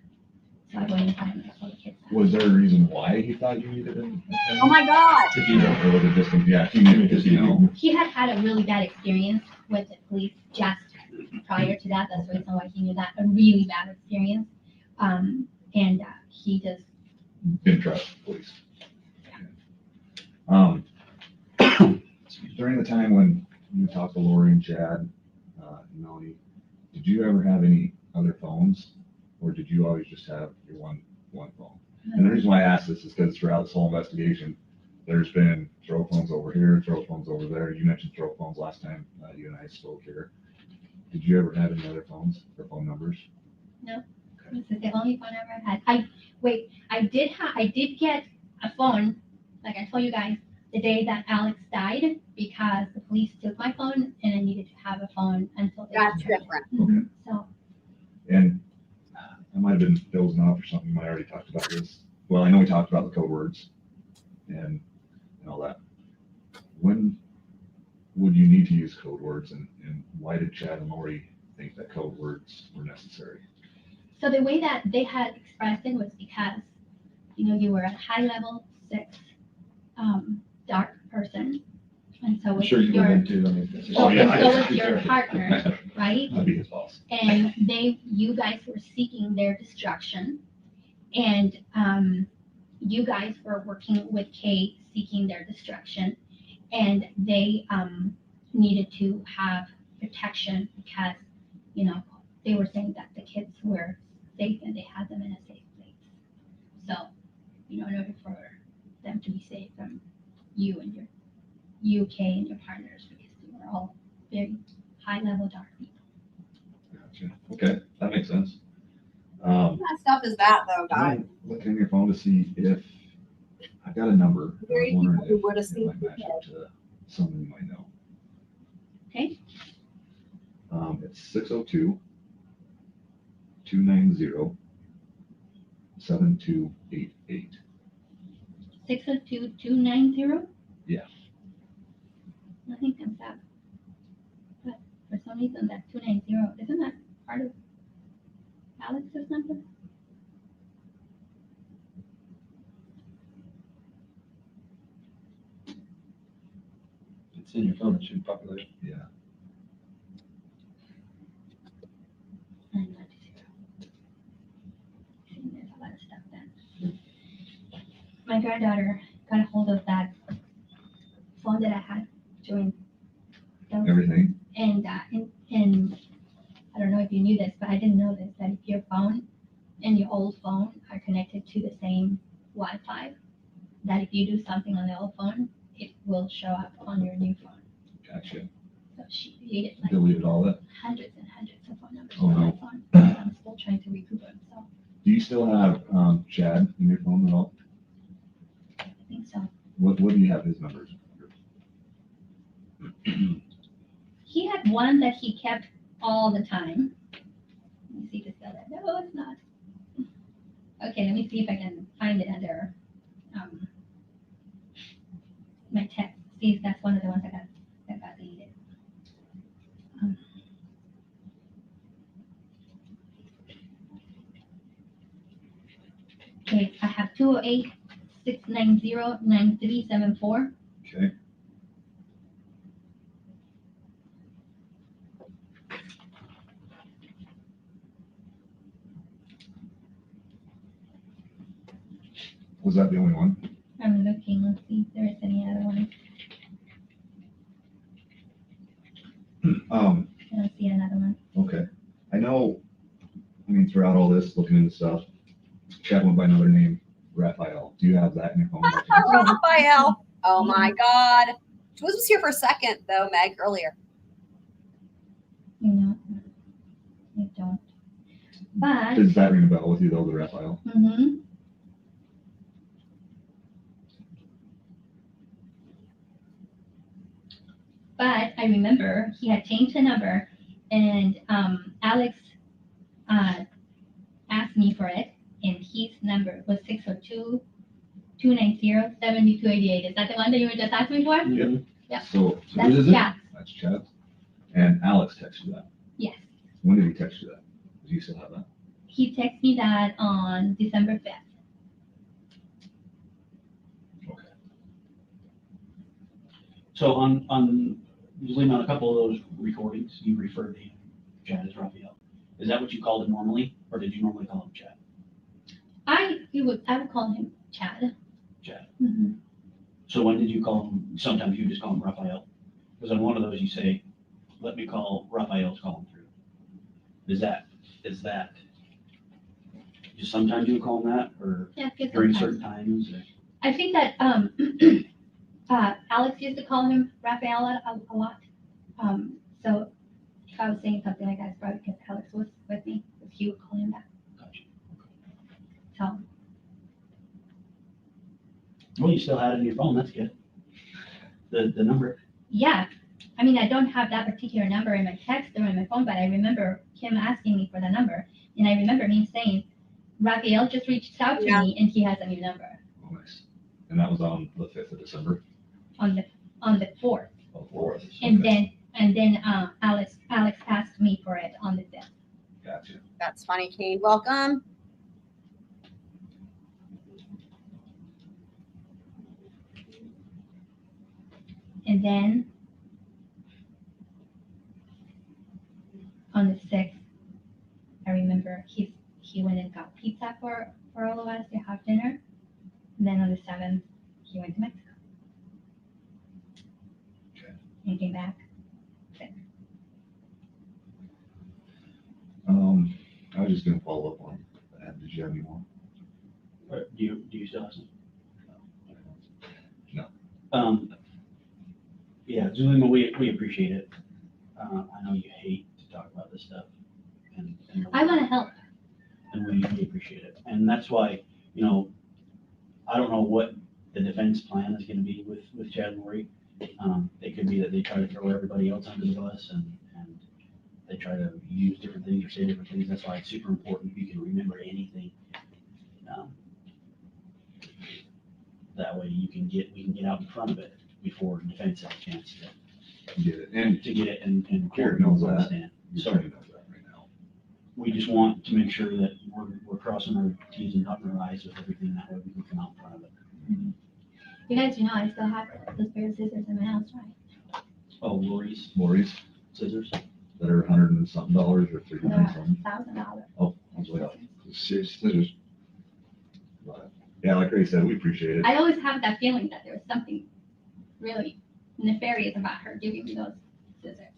So I went inside and I told the kids that. Was there a reason why he thought you needed an attorney? Oh my God. If you don't, or was it just, he knew because you know. He had had a really bad experience with the police just prior to that. That's the reason why he knew that, a really bad experience. And he just Didn't trust the police. During the time when you talked to Lori and Chad, and Melanie, did you ever have any other phones, or did you always just have your one phone? And the reason why I ask this is because throughout this whole investigation, there's been throw phones over here, throw phones over there. You mentioned throw phones last time you and I spoke here. Did you ever have any other phones or phone numbers? No. This is the only phone I ever had. I did get a phone, like I told you guys, the day that Alex died, because the police took my phone and I needed to have a phone until they. That's different. Okay. So. And I might have been dozing off or something. I already talked about this. Well, I know we talked about the code words and all that. When would you need to use code words, and why did Chad and Lori think that code words were necessary? So the way that they had expressed it was because, you were a high level 6 dark person. And so I'm was sure you your, would too. I mean, that's just- so, Oh, yeah, and so I- was your partner, right? I'd be his boss. And you guys were seeking their destruction. And you guys were working with Kay seeking their destruction. And they needed to have protection because, they were saying that the kids were safe and they had them in a safe place. So, in order for them to be safe from you and your UK and your partners, because they were all very high level dark people. Gotcha. Okay, that makes sense. What kind of stuff is that though, guys? I'm looking at your phone to see if I got a number. Very I'm wondering people who if would have it seen might match up to someone you might know. Okay. It's 602-290-7288. 602-290? Yeah. Nothing comes up. But for some reason that 290, isn't that part of Alex's number? It's in your phone, it should populate. Yeah. 990. See, there's a lot of stuff then. My granddaughter got a hold of that phone that I had during those, Everything. and I don't know if you knew this, but I didn't know this, that if your phone and your old phone are connected to the same Wi-Fi, that if you do something on the old phone, it will show up on your new phone. Gotcha. So she created like Deleted all that. hundreds and hundreds of phone numbers Oh, on my no. phone. I'm still trying to recoup them, so Do you still have Chad in your phone at all? I think so. What do you have his numbers? He had one that he kept all the time. Let me see if it's still there. No, it's not. Okay, let me see if I can find it under my text. See if that's one of the ones that got deleted. Okay, I have 208-690-9374. Okay. Was that the only one? I'm looking, let's see if there's any other one. I don't see another one. Okay. I know, throughout all this, looking into stuff, Chad went by another name, Raphael. Do you have that in your phone? Raphael. Oh my God. Jules was here for a second though, Meg, earlier. No, I don't. But. Does that ring a bell with you though, the Raphael? Mm-hmm. But I remember he had changed the number, and Alex asked me for it, and his number was 602-290-7288. Is that the one that you were just asking me for? Yep. Yeah. So That's whose is it? Chad. That's Chad. And Alex texted you that. Yes. When did he text you that? Do you still have that? He texted me that on December 5th. Okay. So on Zulema, on a couple of those recordings, you referred to him, Chad, as Raphael. Is that what you called him normally, or did you normally call him Chad? I would call him Chad. Chad. Mm-hmm. So when did you call him? Sometimes you just call him Raphael. Because on one of those you say, "Let me call Raphael's calling through." Is that just sometimes you would call him that, or Yeah, during sometimes. certain times? Or? I think that Alex used to call him Raphael a lot. So if I was saying something like that, it's probably because Alex was with me, because he would call him that. Gotcha. So Well, you still had it in your phone. That's good. The number. yeah, I mean, I don't have that particular number in my text or in my phone, but I remember him asking me for the number, and I remember him saying, Raphael just reached out to me, and he has a new number Oh, nice. And that was on the 5th of December? on the 4th. Oh, 4th. And Okay. then Alex asked me for it on the 5th. Gotcha. That's That's funny, Kane. Welcome. And then on the 6th, I remember he went and got pizza for all of us to have dinner. And then on the 7th, he went to Mexico. And he came back. I was just gonna follow up on that. Did you have any more? Do you still have some? No. Yeah, Zulema, we appreciate it. I know you hate to talk about this stuff. And I want to help. And we appreciate it. And that's why, you know, I don't know what the defense plan is gonna be with Chad and Lori. It could be that they try to throw everybody else under the bus and they try to use different things or say different things. That's why it's super important if you can remember anything. That way we can get out in front of it before defense has a chance to get it and court knows will that. understand. So Knows that right now. we just want to make sure that we're crossing our T's and dotting our I's with everything. That way we can come out in front of it. You guys, you know, I still have those pair of scissors in my house, right? Oh, Lori's scissors that are $100 and something or $300 and something. $1,000. Oh, I was way off. Serious scissors. But, yeah, like Ray said, we appreciate it. I always have that feeling that there was something really nefarious about her giving me those scissors.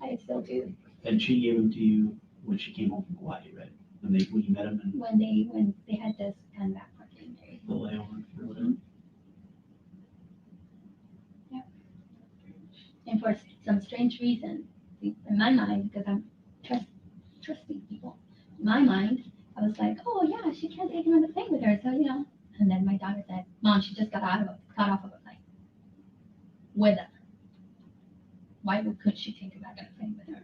I still do. And she gave them to you when she came home from Hawaii, right? When you met them and When they had this come back from getting married. the layover or whatever. Yeah. And for some strange reason, in my mind, because I'm trusting people, in my mind, I was like, oh yeah, she can't take him on the plane with her, so you know. And then my daughter said, Mom, she just got off of a plane with her. Why couldn't she take him back on a plane with her?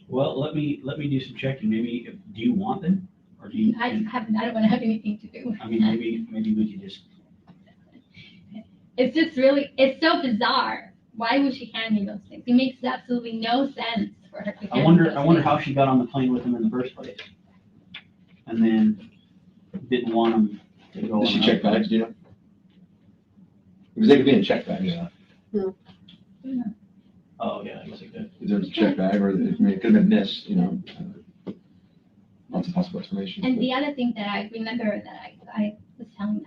Well, let me do some checking. Maybe do you want them or do you? I don't want to have anything to do with I mean, maybe we could just. It's just really, it's so bizarre. Why would she hand me those things? It makes absolutely no sense for her to hand I me wonder those things. how she got on the plane with him in the first place, and then didn't want him to go. Did she on check another bags, do you know? Because they could be in check bags. Yeah. Oh, yeah, I guess it could. There's a check bag, or it could have been missed, you know. Lots of possible explanations. And the other thing that I remember that I was telling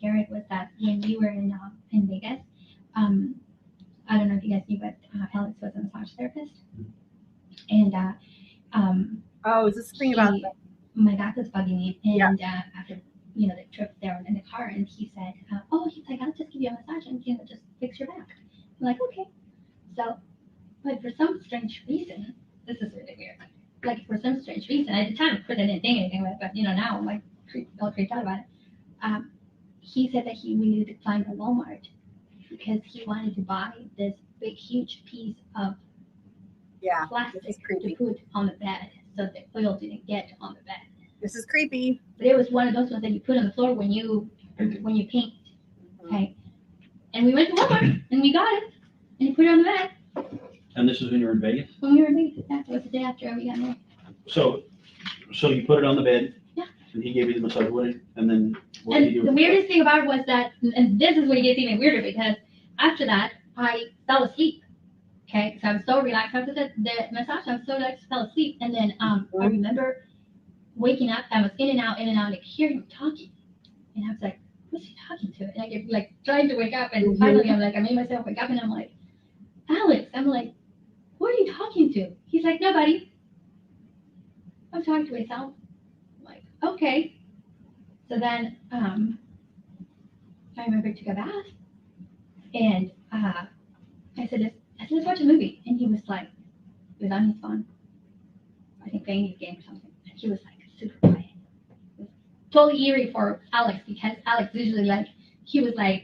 Garrett was that when we were in Vegas, I don't know if you guys knew, but Alex was a massage therapist. And oh, is this thing about my back was bugging me, and after the trip there in the car, and he said, he's like, I'll just give you a massage and just fix your back. I'm like, okay. So, but for some strange reason, this is really weird. Like for some strange reason, at the time, of course, I didn't think anything of it, but now I'm like all creeped out about it. He said that we needed to climb a Walmart because he wanted to buy this big, huge piece of plastic to put on the bed so the oil didn't get on the bed. This is creepy. But it was one of those ones that you put on the floor when you paint. Okay. And we went to Walmart and we got it and he put it on the bed. And this was when you were in Vegas? When we were in Vegas, that was the day after we got married. So you put it on the bed? Yeah. And he gave you the massage with it? And then what did you do? The weirdest thing about it was that, and this is what gets even weirder, because after that, I fell asleep. Okay, so I was so relaxed after the massage, I was so relaxed, I fell asleep. And then I remember waking up, I was in and out, like hearing him talking. And I was like, who's he talking to? And I get like trying to wake up, and finally I'm like, I made myself wake up, and I'm like, Alex, I'm like, who are you talking to? He's like, nobody. I'm talking to myself. I'm like, okay. So then I remember to take a bath, and I said, let's watch a movie. And he was like, he was on his phone, I think playing his game or something. And he was like super quiet. It was totally eerie for Alex, because Alex usually he was like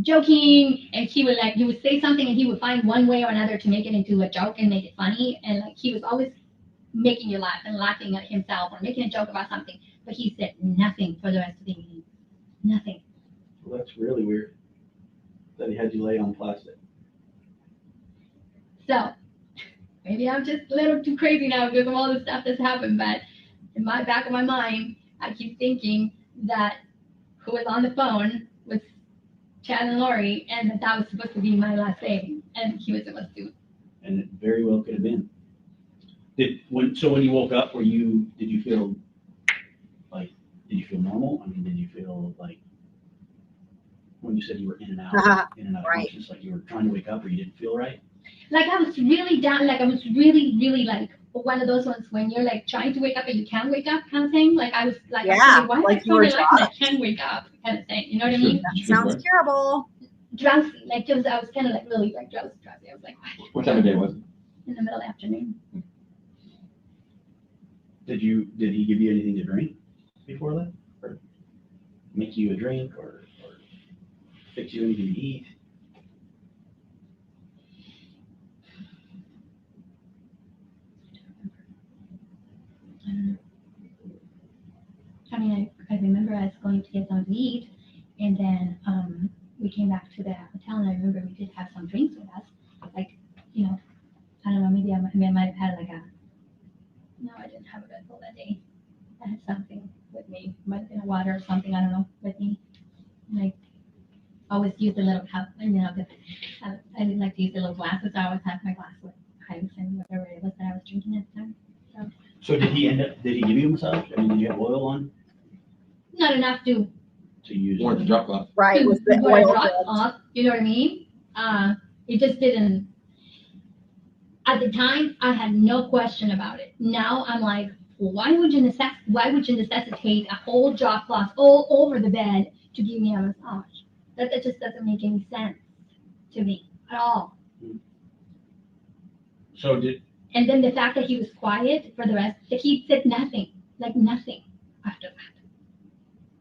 joking, and he would say something and he would find one way or another to make it into a joke and make it funny. And he was always making you laugh and laughing at himself or making a joke about something. But he said nothing for the rest of the meeting. Nothing. Well, that's really weird that he had you lay on plastic. So maybe I'm just a little too crazy now because of all the stuff that's happened. But in my back of my mind, I keep thinking that who was on the phone was Chad and Lori, and that was supposed to be my last day, and he was supposed to. And it very well could have been. When you woke up, did you feel normal? I mean, did you feel like, when you said you were in and out of Right. conscious, like you were trying to wake up or you didn't feel right? Like I was really down, like I was really, really like one of those ones when you're like trying to wake up and you can't wake up kind of thing. Like I was like, Yeah, why am like I you so were relaxed and I drunk. can't wake up kind of thing. You know what I mean? That sounds terrible. Drowsy, like just, I was kind of like really like drowsy. I was like, What time of day was it? in the middle of the afternoon. Did he give you anything to drink before that? Or make you a drink or fix you anything to eat? I mean, I remember I was going to get something to eat, and then we came back to the hotel, and I remember we did have some drinks with us. Like, you know, I don't know, maybe I might have had like no, I didn't have a Red Bull that day. I had something with me, might have been a water or something, I don't know, with me. Like, always use the little cup, you know, I didn't like to use the little glasses. I always have my glass with ice and whatever it was that I was drinking at the time. So did he give you a massage? I mean, did you have oil on Not enough to use? Or the drop cloth. Right, to with the go to oil. drop off, you know what I mean? It just didn't. At the time, I had no question about it. Now I'm like, why would you necessitate a whole drop cloth all over the bed to give me a massage? That just doesn't make any sense to me at all. So did And then the fact that he was quiet for the rest, that he said nothing, like nothing after that.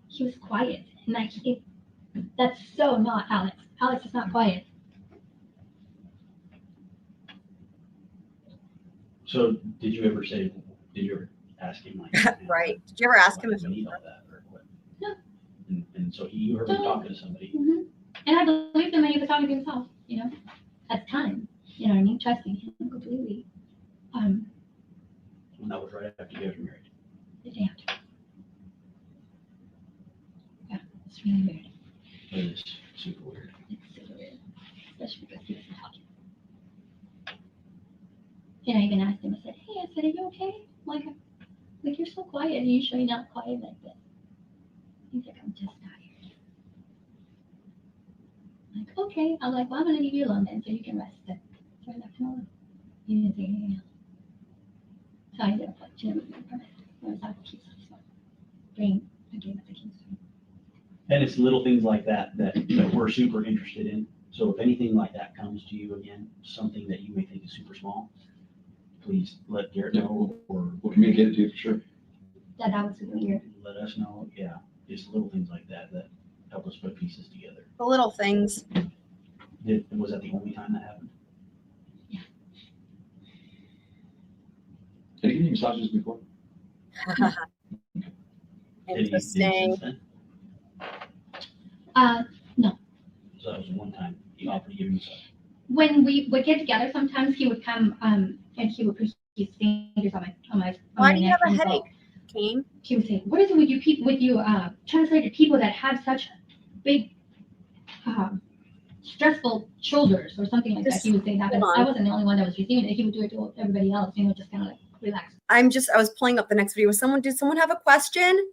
He was quiet, and like that's so not Alex. Alex is not quiet. So did you ever ask him like? Right. Did you ever ask him if he need all that or what? No. And so you heard him talking to somebody. Mm-hmm. And I believed him when he was talking to himself, you know, at the time. You know what I mean? Trusting him completely. And that was right after you guys were married. The day after. Yeah, it's really weird. It is super weird. It's super weird, especially because he wasn't talking. And I even asked him, I said, are you okay? Like you're so quiet. Are you usually not quiet like this? He's like, I'm just tired. I'm like, okay. I'm like, well, I'm going to leave you alone then so you can rest. So I left him alone. He didn't say anything else. So I ended up watching him from it. I was out of keys. Brain, I gave it the keys. And it's little things like that we're super interested in. So if anything like that comes to you again, something that you may think is super small, please let Garrett know, or we'll communicate it to you for sure. That was weird. Let us know. Yeah, just little things like that help us put pieces together. The little things. Was that the only time that happened? Yeah. Did he give you massages before? Interesting. No. So that was one time he offered to give you a massage. When we would get together, sometimes he would come and he would put his fingers on my Why do you neck have a and headache, go. Kane? He would say, "What is it with you people, translated people that have such big, stressful shoulders or something like that?" He would say that, but I wasn't the only one that was receiving it. He would do it to everybody else, you know, just kind of like relax. I was pulling up the next video. Did someone have a question?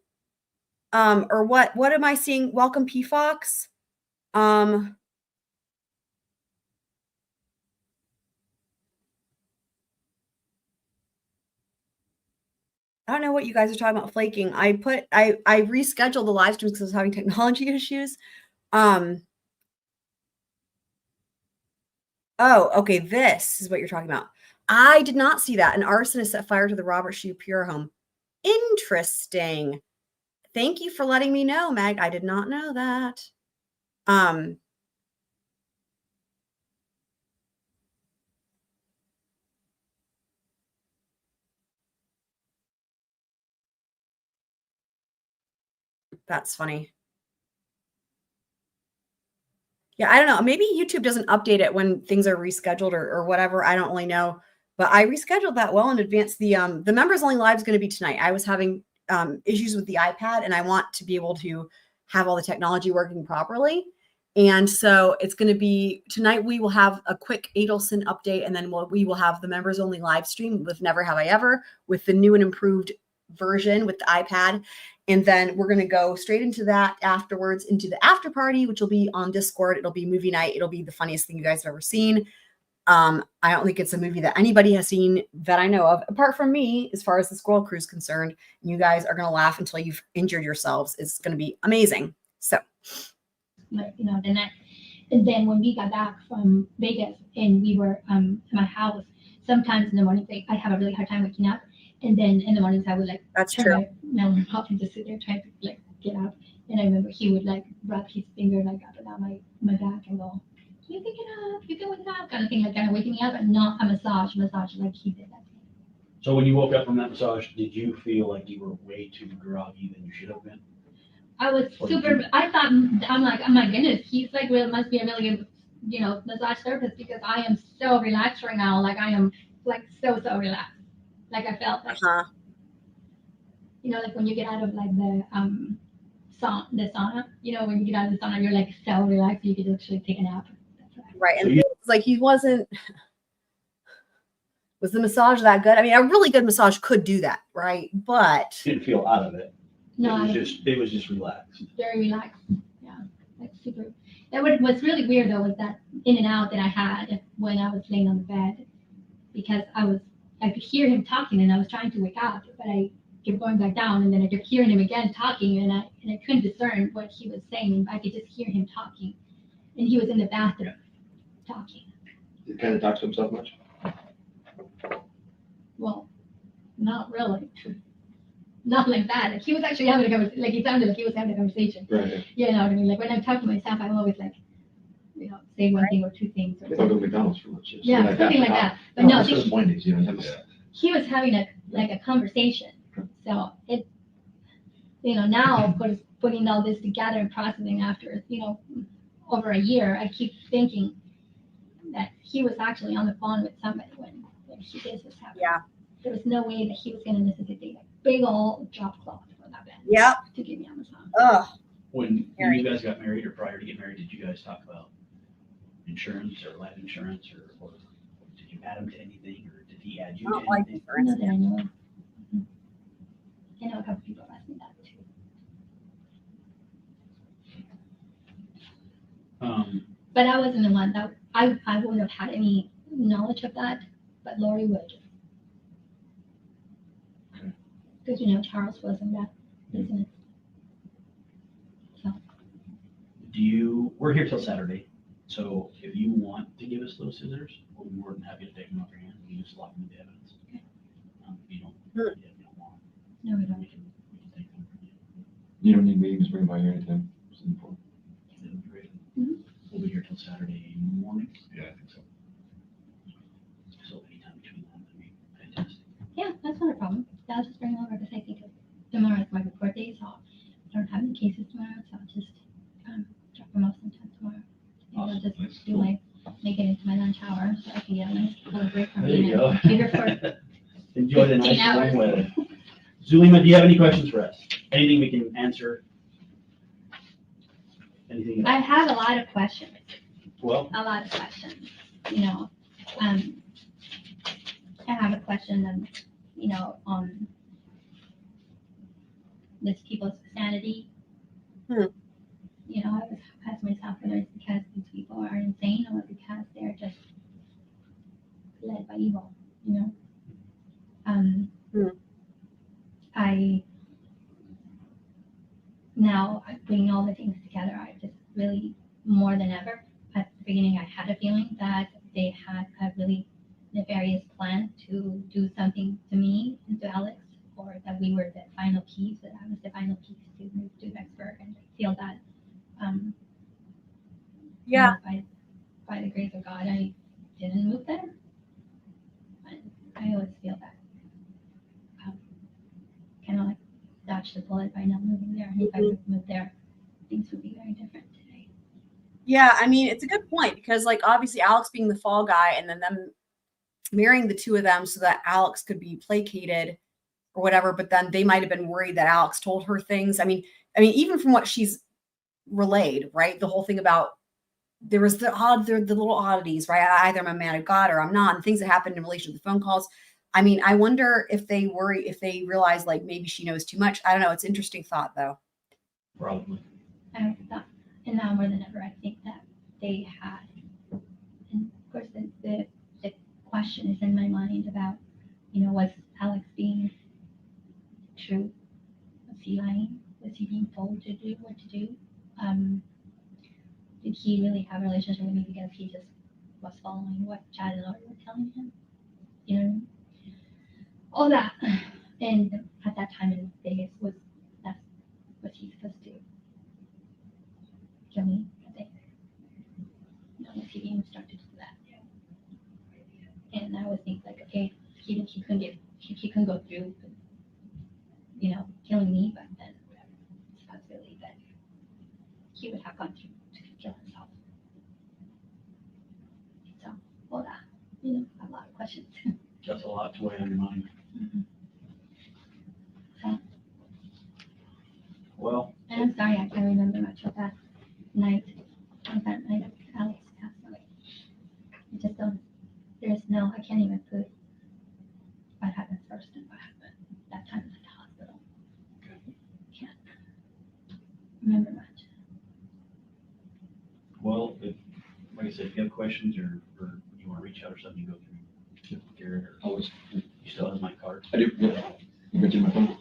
Or what am I seeing? Welcome, P Fox. I don't know what you guys are talking about flaking. I rescheduled the live streams because I was having technology issues. Oh, okay. This is what you're talking about. I did not see that. An arsonist set fire to the Robert Shue Pure home. Interesting. Thank you for letting me know, Mag. I did not know that. That's funny. Yeah, I don't know. Maybe YouTube doesn't update it when things are rescheduled or whatever. I don't really know. but I rescheduled that well in advance. The members only live is going to be tonight. I was having issues with the iPad, and I want to be able to have all the technology working properly. And so it's going to be tonight. We will have a quick Adelson update, and then we will have the members only live stream with Never Have I Ever with the new and improved version with the iPad. And then we're going to go straight into that afterwards into the after party, which will be on Discord. It'll be movie night. It'll be the funniest thing you guys have ever seen. I don't think it's a movie that anybody has seen that I know of, apart from me, as far as the Squirrel Crew is concerned. You guys are going to laugh until you've injured yourselves. It's going to be amazing. So, like, you know, the night. And then when we got back from Vegas and we were at my house, sometimes in the morning, like, I have a really hard time waking up. And then in the mornings, I would like turn Melanie off and just sit there trying to like get up. And I remember he would like rub his finger like up and down my back and go, "You can get up, you can wake up," kind of thing, like kind of waking me up, and not a massage like he did that. So when you woke up from that massage, did you feel like you were way too groggy than you should have been? I was super. I thought, I'm like, oh my goodness, he's like, well, must be a really good, you know, massage therapist, because I am so relaxed right now. Like I am like so relaxed. Like I felt like, you know, like when you get out of like the sauna, you know, when you get out of the sauna, you're like so relaxed, you could actually take a nap. Right, and it's like he wasn't. Was the massage that good? I mean, a really good massage could do that, right? But You didn't feel out of it. No, It was just relaxed. very relaxed. Yeah, like super. That what's really weird though was that in and out that I had when I was laying on the bed, because I could hear him talking and I was trying to wake up, but I kept going back down, and then I kept hearing him again talking, and I couldn't discern what he was saying. I could just hear him talking, and he was in the bathroom talking. Did he kind of talk to himself much? Well, not really. Not like that. Like he was actually having a conversation. Like he sounded like he was having a conversation. Right. You know what I mean? Like when I talk to myself, I'm always like, you know, say one thing or two things. Or Don't go to McDonald's for lunch. yeah, something like that. But no, that's Wendy's, you know. he was having a conversation. So it, you know, now putting all this together and processing after, you know, over a year, I keep thinking that he was actually on the phone with somebody when this was happening. Yeah. There was no way that he was going to necessitate a big old drop cloth for that bed. Yep. To give me a massage. Ugh. When you guys got married or prior to getting married, did you guys talk about insurance or life insurance, or did you add him to anything, or did he add you to anything? Not that I know of. I know a couple people asked me that too. But I wasn't the one that I wouldn't have had any knowledge of that, but Lori would. Because you know Charles was in that business. So. We're here till Saturday, so if you want to give us those scissors, we'll be more than happy to take them off your hand. We can just lock them into evidence. Okay. If you don't want. No, we don't. We can take them from you. You don't need meetings, bring by here anytime. We'll be here till Saturday morning. Yeah, I think so. So anytime between that would be fantastic. Yeah, that's not a problem. I'll just bring them over because I think tomorrow is my report day, so I don't have any cases tomorrow, so I'll just drop them off sometime tomorrow. And I'll just do make it into my lunch hour so I can get a nice little break from There being you go. at the computer for Enjoy the 15 nice warm hours. weather. Zulema, do you have any questions for us? Anything we can answer? Anything? I have a lot of questions. Well, A lot of questions. You know, I have a question on, you know, on these people's sanity. You know, I was asked myself whether it's because these people are insane or because they're just led by evil, you know. I now putting all the things together, I just really more than ever at the beginning I had a feeling that they had a really nefarious plan to do something to me and to Alex, or that we were the final piece, that I was the final piece to move to Vicksburg, and I feel that you know, by the grace of God I didn't move there. And I always feel that kind of like dodged the bullet by not moving there. And if I would have moved there, things would be very different today. Yeah, I mean, it's a good point because, like, obviously Alex being the fall guy and then them marrying the two of them so that Alex could be placated or whatever, but then they might have been worried that Alex told her things. I mean, even from what she's relayed, right? The whole thing about there was the little oddities, right? Either I'm a man of God or I'm not, and things that happened in relation to the phone calls. I mean, I wonder if they realize like maybe she knows too much. I don't know. It's an interesting thought though. Probably. I thought, and now more than ever, I think that they had, and of course the question is in my mind about, was Alex being true? Was he lying? Was he being told to do what to do? Did he really have a relationship with me because he just was following what Chad and Lori were telling him? All that. And at that time in Vegas, was he supposed to kill me? Was he being instructed to do that? And I would think like, okay, he couldn't go through, killing me, but then it's a possibility that he would have gone through to kill himself. So, all that, a lot of questions. That's a lot to weigh on your mind. So, well. And I'm sorry, I can't remember much of that night that Alex passed away. I just don't, I can't even put what happened first and what happened that time at the hospital. Okay. Can't remember much. Well, like I said, if you have questions or you want to reach out or something, you go through Garrett or Always. You still have my card? I do, yeah. I bet you my phone.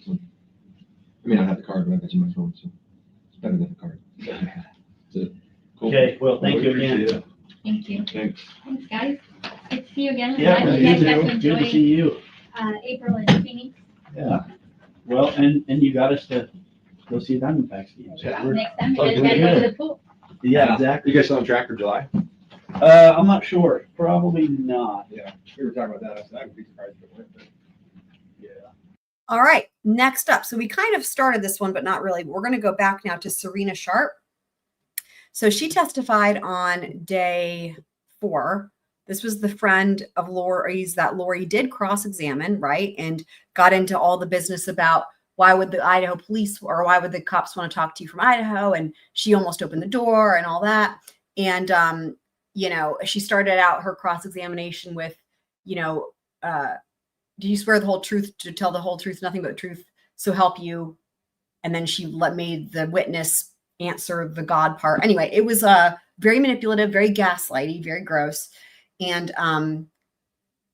So, I mean, I have the card, but I bet you my phone, so it's better than the card. That's it. Cool. Okay, well, thank you again. Thank you. Thanks. Thanks, guys. Good to see you again. Yeah, I hope good you guys to got to see you. Good to enjoy see you. April in Phoenix. Yeah. Well, and you got us to go see a Diamondbacks game. So we're- Next time, you guys got to go to the pool. Yeah, exactly. You guys still on track for July? I'm not sure. Probably not. Yeah, we were talking about that. I said, I would be surprised if it went, but. Yeah. All right, next up. So we kind of started this one, but not really. We're going to go back now to Sarena Sharpe. So she testified on day 4. This was the friend of Lori's that Lori did cross-examine, right? And got into all the business about why would the Idaho police or why would the cops want to talk to you from Idaho? And she almost opened the door and all that. And, she started out her cross-examination with, do you swear the whole truth, to tell the whole truth, nothing but the truth, so help you? And then she made the witness answer the God part. Anyway, it was very manipulative, very gaslighty, very gross. And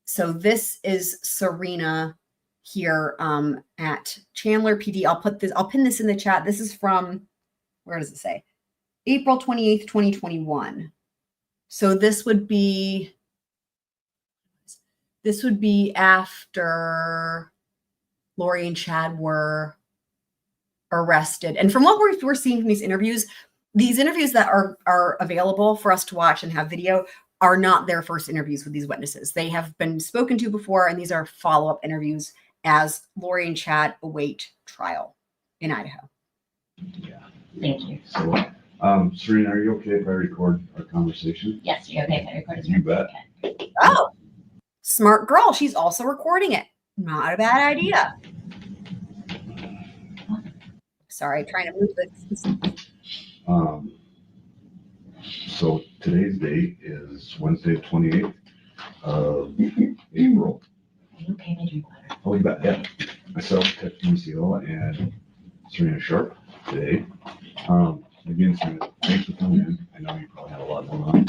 so this is Sarena here at Chandler PD. I'll pin this in the chat. This is from, where does it say? April 28th, 2021. So this would be after Lori and Chad were arrested. And from what we're seeing from these interviews that are available for us to watch and have video are not their first interviews with these witnesses. They have been spoken to before, and these are follow-up interviews as Lori and Chad await trial in Idaho. Yeah. Thank you. So, Sarena, are you okay if I record our conversation? Yes, you're okay if I record You bet. Oh, smart girl. She's also recording it. Not a bad idea. Sorry, trying to move this. So today's date is Wednesday, the 28th of April. Are you okay, my drink water? Oh, you bet, yeah. Myself, Tiffany and Sarena Sharpe today. Again, Sarena, thanks for coming in. I know you probably have a lot going on.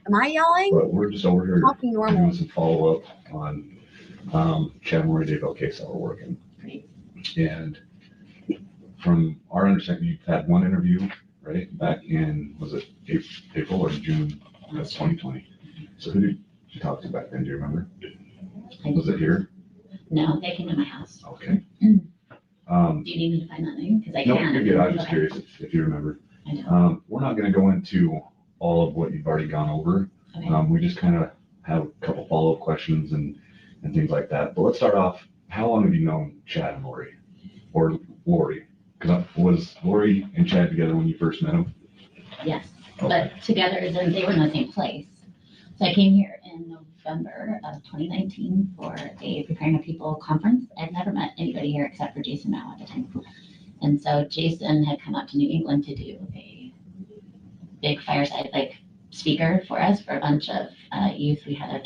Am I yelling? But we're just over here Talking normal. doing some follow-up on Chad and Lori Daybell case that we're working. Great. And from our understanding, you've had one interview, right? Back in, was it April or June of 2020? So who did you talk to back then? Do you remember? Was it here? No, they came to my house. Okay. Do you need me to find that name? Because I No, can. you're good. I was just Okay. curious if you remember. I don't. We're not going to go into all of what you've already gone over. Okay. We just kind of have a couple follow-up questions and things like that. But let's start off. How long have you known Chad and Lori? Or Lori? Because was Lori and Chad together when you first met them? Yes, Okay. but together, then they were in the same place. So I came here in November of 2019 for a Preparing a People conference. I'd never met anybody here except for Jason Mao at the time. And so Jason had come up to New England to do a big fireside speaker for us for a bunch of youth. We had a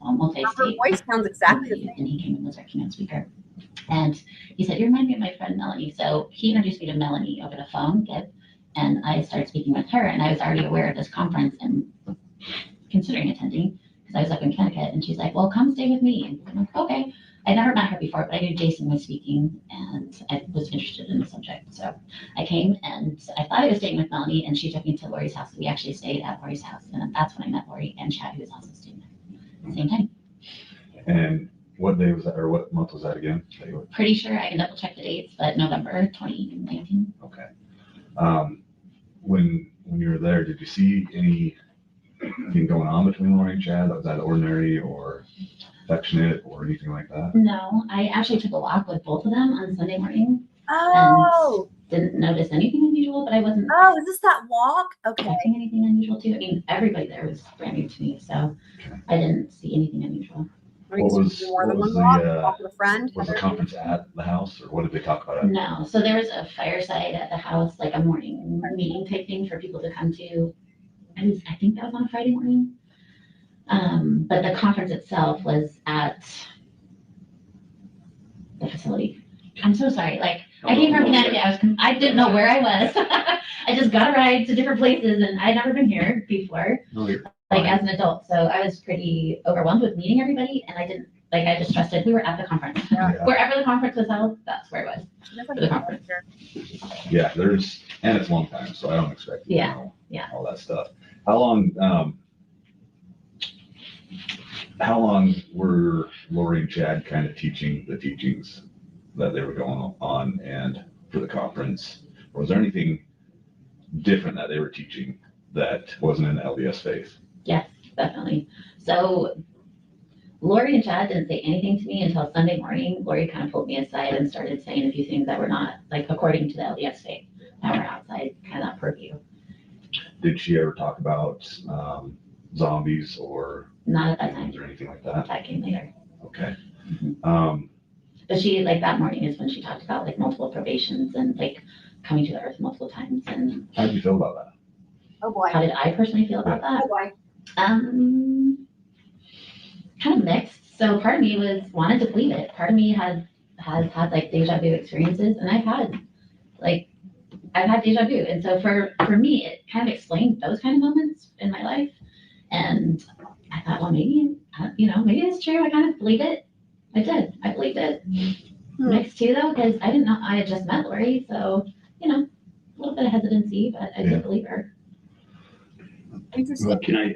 multi-state. Her voice sounds exactly the same. And he came and was our keynote speaker. And he said, "You remind me of my friend Melanie." So he introduced me to Melanie over the phone, Gibb, and I started speaking with her. And I was already aware of this conference and considering attending because I was up in Connecticut. And she's like, "Well, come stay with me." And I'm like, "Okay." I'd never met her before, but I knew Jason was speaking and I was interested in the subject. So I came and I thought I was staying with Melanie and she took me to Lori's house. We actually stayed at Lori's house. And that's when I met Lori and Chad, who was also staying there at the same time. And what day was that, or what month was that again? Pretty sure I can double check the dates, but November 2019. Okay. When you were there, did you see anything going on between Lori and Chad? Was that ordinary or affectionate or anything like that? No, I actually took a walk with both of them on Sunday morning. Oh. And didn't notice anything unusual, but I wasn't. Oh, is this that walk? Okay. Expecting anything unusual too. I mean, everybody there was brand new to me, so I didn't see anything unusual. What was the friend? Was the conference at the house, or what did they talk about? No, so there was a fireside at the house, like a morning meeting type thing for people to come to. I think that was on a Friday morning. But the conference itself was at the facility. I'm so sorry. I came from Connecticut. I didn't know where I was. I just got a ride to different places, and I'd never been here before. As an adult. So I was pretty overwhelmed with meeting everybody, and I didn't, I just trusted we were at the conference. Yeah. Wherever the conference was held, that's where it was for the conference. Yeah, and it's a long time, so I don't expect you to know all that stuff. How long were Lori and Chad kind of teaching the teachings that they were going on and for the conference? Or was there anything different that they were teaching that wasn't in the LDS faith? Yes, definitely. So Lori and Chad didn't say anything to me until Sunday morning. Lori kind of pulled me aside and started saying a few things that were not according to the LDS faith, that were outside kind of that purview. Did she ever talk about zombies or not at that time or anything like that? That came later. Okay. Mm-hmm. But she that morning is when she talked about multiple probations and coming to the earth multiple times. And how did you feel about that? Oh boy. How did I personally feel about that? Oh boy. Kind of mixed. So part of me wanted to believe it. Part of me had deja vu experiences, and I've had deja vu. And so for me, it kind of explained those kind of moments in my life. And I thought, well, maybe it's true. I kind of believe it. I did. I believed it. Mixed too, though, because I didn't know. I had just met Lori, so a little bit of hesitancy, but I did believe her. Can I?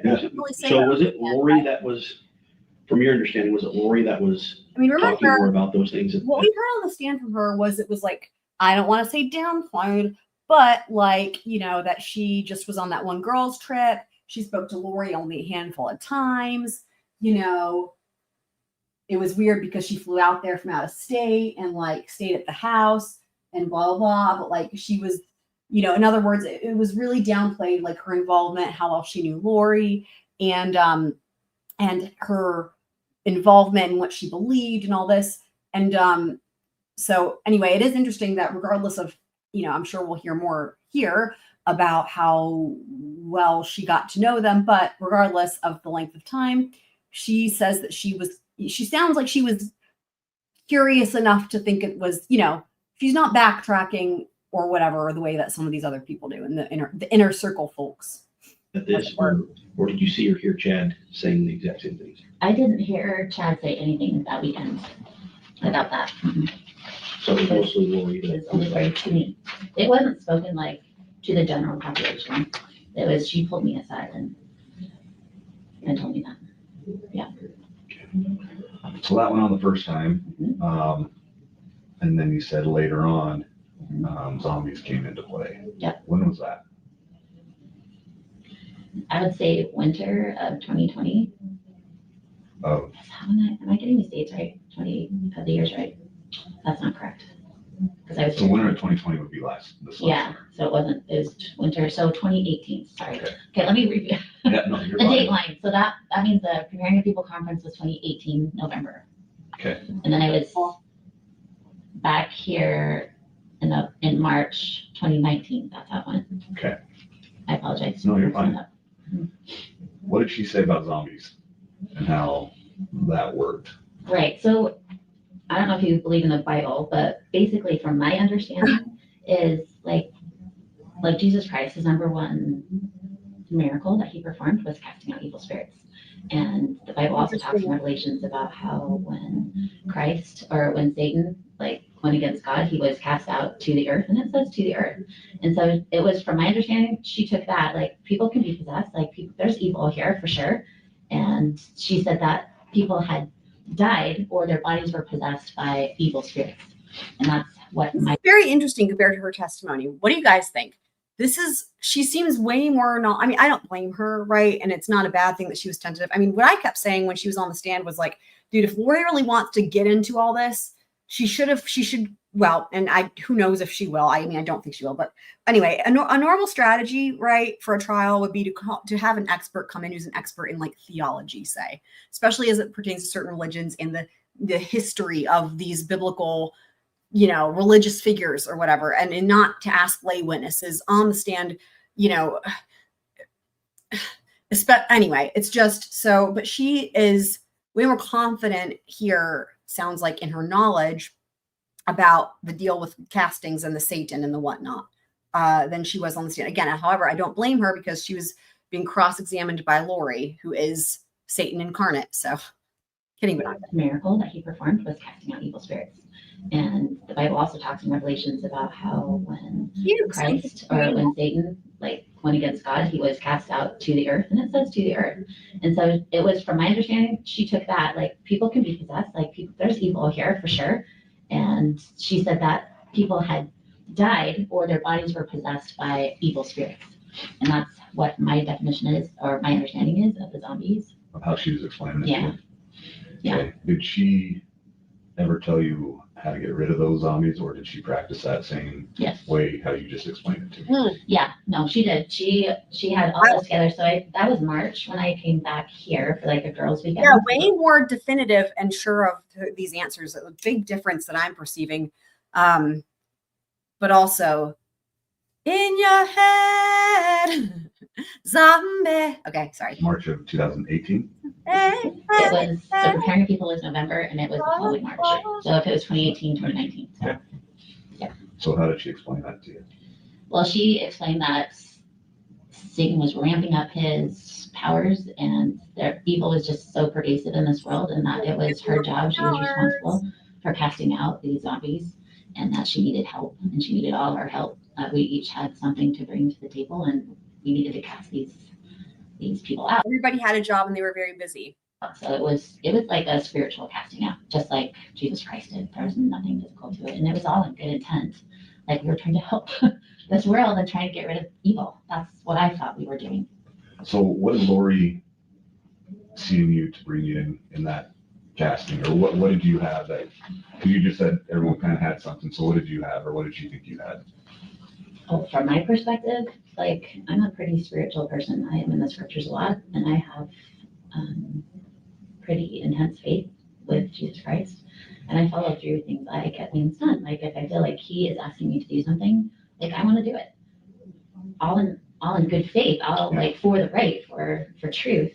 So was it Lori that was, from your understanding, was it Lori that was talking more about those things? What we heard on the stand from her was I don't want to say downplayed, but that she just was on that one girl's trip. She spoke to Lori only a handful of times. It was weird because she flew out there from out of state and stayed at the house and blah, blah, blah. But she was, in other words, it was really downplayed, her involvement, how well she knew Lori and her involvement in what she believed and all this. And so anyway, it is interesting that regardless of, I'm sure we'll hear more here about how well she got to know them, but regardless of the length of time, she says that she sounds like she was curious enough to think it was, she's not backtracking or whatever, the way that some of these other people do in the inner circle folks. At this, or did you see or hear Chad saying the exact same things? I didn't hear Chad say anything that weekend about that. Mm-hmm. So it was mostly Lori. It was only Lori to me. It wasn't spoken to the general population. It was, she pulled me aside and told me that. Yeah. So that went on the first time. Mm-hmm. And then you said later on, zombies came into play. Yep. When was that? I would say winter of 2020. Oh. Am I getting these dates right? 20 of the years right? That's not correct. Because I was. So winter of 2020 would be this last Yeah, year. so it wasn't, it was winter, so 2018, sorry. Okay, let me review. Yeah, no, you're The fine. date line, so that means the Preparing Your People conference was 2018, November. Okay. And then I was back here in March 2019, that's how it went. Okay. I apologize. No, you're fine. What did she say about zombies and how that worked? Right, so I don't know if you believe in the Bible, but basically from my understanding is like Jesus Christ, his number one miracle that he performed was casting out evil spirits. And the Bible also talks in Revelations about how when Christ or when Satan went against God, he was cast out to the earth, and it says to the earth. And so it was, from my understanding, she took that, people can be possessed, there's evil here for sure. And she said that people had died or their bodies were possessed by evil spirits. And that's what very interesting compared to her testimony. What do you guys think? She seems way more I mean, I don't blame her, right? And it's not a bad thing that she was tentative. I mean, what I kept saying when she was on the stand was like, dude, if Lori really wants to get into all this, she should, and who knows if she will. I mean, I don't think she will, but anyway, a normal strategy, right, for a trial would be to have an expert come in who's an expert in theology, say, especially as it pertains to certain religions and the history of these biblical, religious figures or whatever, and not to ask lay witnesses on the stand, anyway, it's just so, but she is way more confident here, sounds like, in her knowledge about the deal with castings and the Satan and the whatnot, than she was on the stand. Again, however, I don't blame her because she was being cross-examined by Lori, who is Satan incarnate. So kidding, but the miracle that he performed was casting out evil spirits. And the Bible also talks in Revelations about how when Christ or when Satan went against God, he was cast out to the earth, and it says to the earth. And so it was, from my understanding, she took that, people can be possessed, there's evil here for sure. And she said that people had died or their bodies were possessed by evil spirits. And that's what my definition is, or my understanding is, of the zombies. Of how she was explaining it. Yeah. Yeah. Okay. Did she ever tell you how to get rid of those zombies, or did she practice that same way how you just explained it to me? Yeah, no, she did. She had all this together. So that was March when I came back here for a girls' weekend. Yeah, way more definitive and sure of these answers. A big difference that I'm perceiving, but also in your head, zombie. Okay, sorry. March of 2018. It was, so Preparing Your People was November, and it was the following March. So if it was 2018, 2019. So, yeah. So how did she explain that to you? Well, she explained that Satan was ramping up his powers, and their evil was just so pervasive in this world, and that it was her job. She was responsible for casting out these zombies, and that she needed help, and she needed all our help. We each had something to bring to the table, and we needed to cast these people out. Everybody had a job and they were very busy. So it was like a spiritual casting out, just like Jesus Christ did. There was nothing physical to it, and it was all in good intent. We were trying to help this world and trying to get rid of evil. That's what I thought we were doing. So what did Lori see in you to bring you in that casting, or what did you have that? Because you just said everyone kind of had something. So what did you have, or what did you think you had? Oh, from my perspective, I'm a pretty spiritual person. I am in the scriptures a lot, and I have pretty intense faith with Jesus Christ, and I follow through things I get things done. If I feel like he is asking me to do something, I want to do it. All in good faith, all for the right, for truth.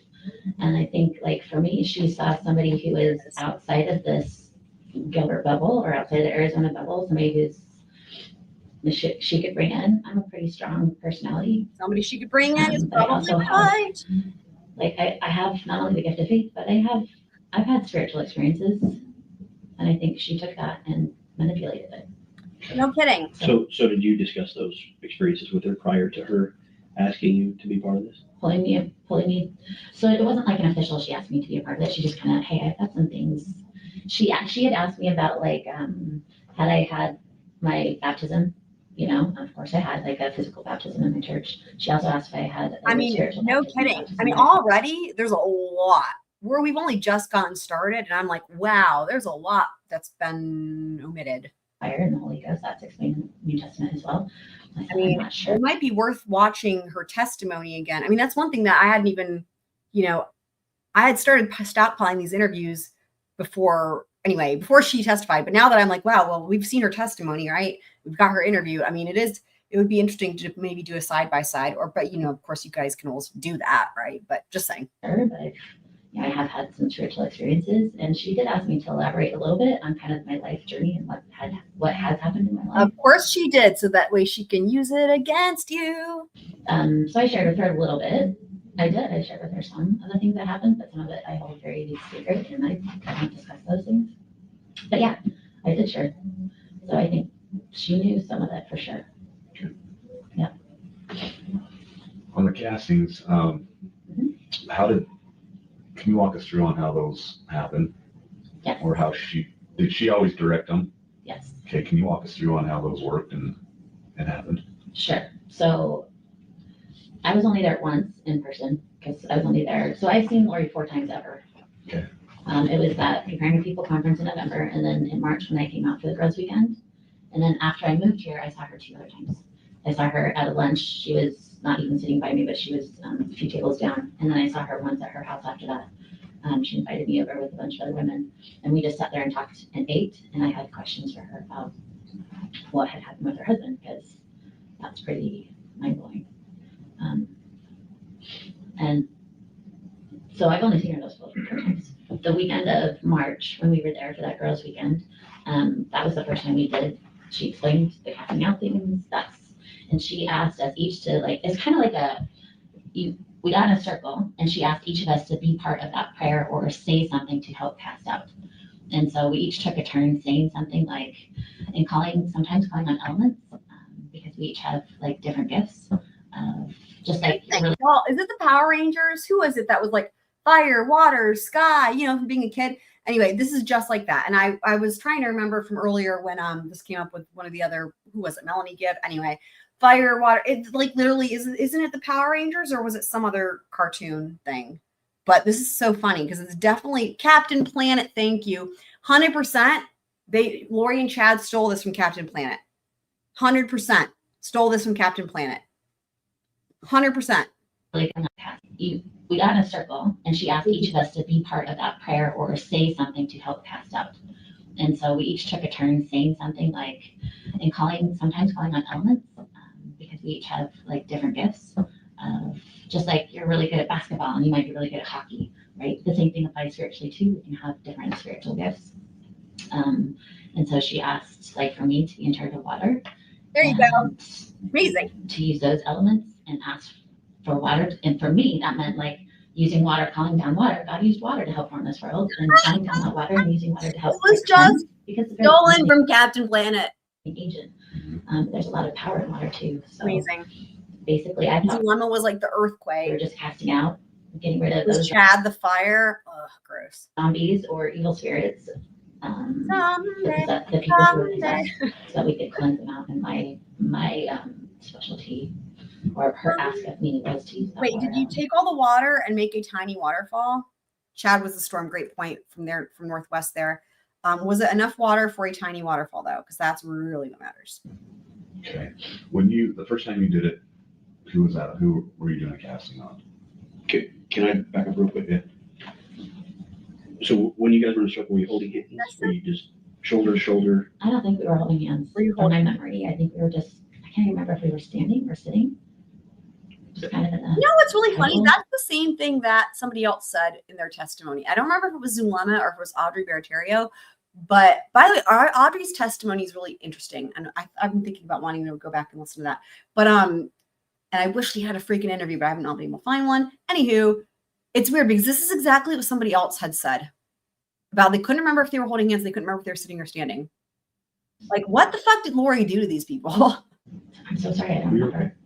And I think for me, she saw somebody who is outside of this Gilbert bubble or outside the Arizona bubble, somebody who's she could bring in. I'm a pretty strong personality. Somebody she could bring in is probably right. I have not only the gift of faith, but I've had spiritual experiences, and I think she took that and manipulated it. No kidding. So did you discuss those experiences with her prior to her asking you to be part of this? Pulling me. So it wasn't like an official. She asked me to be a part of it. She just kind of, hey, I've got some things. She had asked me about had I had my baptism. Of course I had a physical baptism in my church. She also asked if I had spiritual no baptism. kidding. I mean, already there's a lot where we've only just gotten started, and I'm like, wow, there's a lot that's been omitted. fire and the Holy Ghost. That's explained in the New Testament as well. I I'm mean, not sure. it might be worth watching her testimony again. I mean, that's one thing that I hadn't even, I had stopped stockpiling these interviews before she testified. But now that I'm like, wow, well, we've seen her testimony, right? We've got her interview. I mean, it would be interesting to maybe do a side by side, but of course, you guys can also do that, right? But just saying. Sure, but I have had some spiritual experiences, and she did ask me to elaborate a little bit on kind of my life journey and what has happened in my life. Of course she did, so that way she can use it against you. So I shared with her a little bit. I shared with her some of the things that happened, but some of it I hold very secret, and I don't discuss those things. But yeah, I did share. So I think she knew some of it for sure. Okay. Yeah. On the castings, can you walk us through on how those happen? Yes. Or did she always direct them? Yes. Okay, can you walk us through on how those worked and happened? Sure. So I was only there once in person because I was only there. So I've seen Lori 4 times ever. Okay. It was that Preparing People conference in November, and then in March when I came out for the girls' weekend. And then after I moved here, I saw her 2 other times. I saw her at a lunch. She was not even sitting by me, but she was a few tables down. And then I saw her once at her house after that. She invited me over with a bunch of other women, and we just sat there and talked and ate. And I had questions for her about what had happened with her husband, because that's pretty mind-blowing. And so I've only seen her those 4 times. The weekend of March, when we were there for that girls' weekend, that was the first time we did. She explained the casting out things. And she asked us each to it's kind of like we got in a circle, and she asked each of us to be part of that prayer or say something to help cast out. And so we each took a turn saying something sometimes calling on elements, because we each have different gifts. Just really. Well, is it the Power Rangers? Who was it that was like fire, water, sky, from being a kid? Anyway, this is just like that. And I was trying to remember from earlier when this came up with one of the other, who was it? Melanie Gibb. Anyway, fire, water. It's literally, isn't it the Power Rangers, or was it some other cartoon thing? But this is so funny because it's definitely Captain Planet. Thank you. 100%. Lori and Chad stole this from Captain Planet. 100% stole this from Captain Planet. 100%. We got in a circle, and she asked each of us to be part of that prayer or say something to help cast out. And so we each took a turn saying something sometimes calling on elements, because we each have different gifts. Just like you're really good at basketball and you might be really good at hockey, right? The same thing applies spiritually too. We can have different spiritual gifts. And so she asked for me to be in charge of water. There you go. Amazing. To use those elements and ask for water. And for me, that meant using water, calling down water. God used water to help form this world, and calling down that water and using water to help. It was just stolen from Captain Planet. Agent. There's a lot of power in water too. So amazing. Basically, I thought Zulema was like the earthquake. We were just casting out, getting rid of was those Chad the fire. Ugh, gross. Zombies or evil spirits. The people who were possessed, so that we could cleanse them out. And my specialty, or her ask of me, was to use that Wait, water. did you take all the water and make a tiny waterfall? Chad was the Storm Great Point from Northwest there. Was it enough water for a tiny waterfall though? Because that's really what matters. Okay. The first time you did it, who was that? Who were you doing a casting on? Okay, can I back up real quick? Yeah. So when you guys were in a circle, were you holding hands? Were you just shoulder to shoulder? I don't think we were holding hands. From my memory, I think we were just. I can't remember if we were standing or sitting. Just kind of in a. What's really funny? That's the same thing that somebody else said in their testimony. I don't remember if it was Zulema or if it was Audrey Bertario. But by the way, Audrey's testimony is really interesting, and I've been thinking about wanting to go back and listen to that. But and I wish we had a freaking interview, but I haven't been able to find one. Anywho, it's weird because this is exactly what somebody else had said about they couldn't remember if they were holding hands, they couldn't remember if they were sitting or standing. What the fuck did Lori do to these people? I'm so sorry, I don't remember.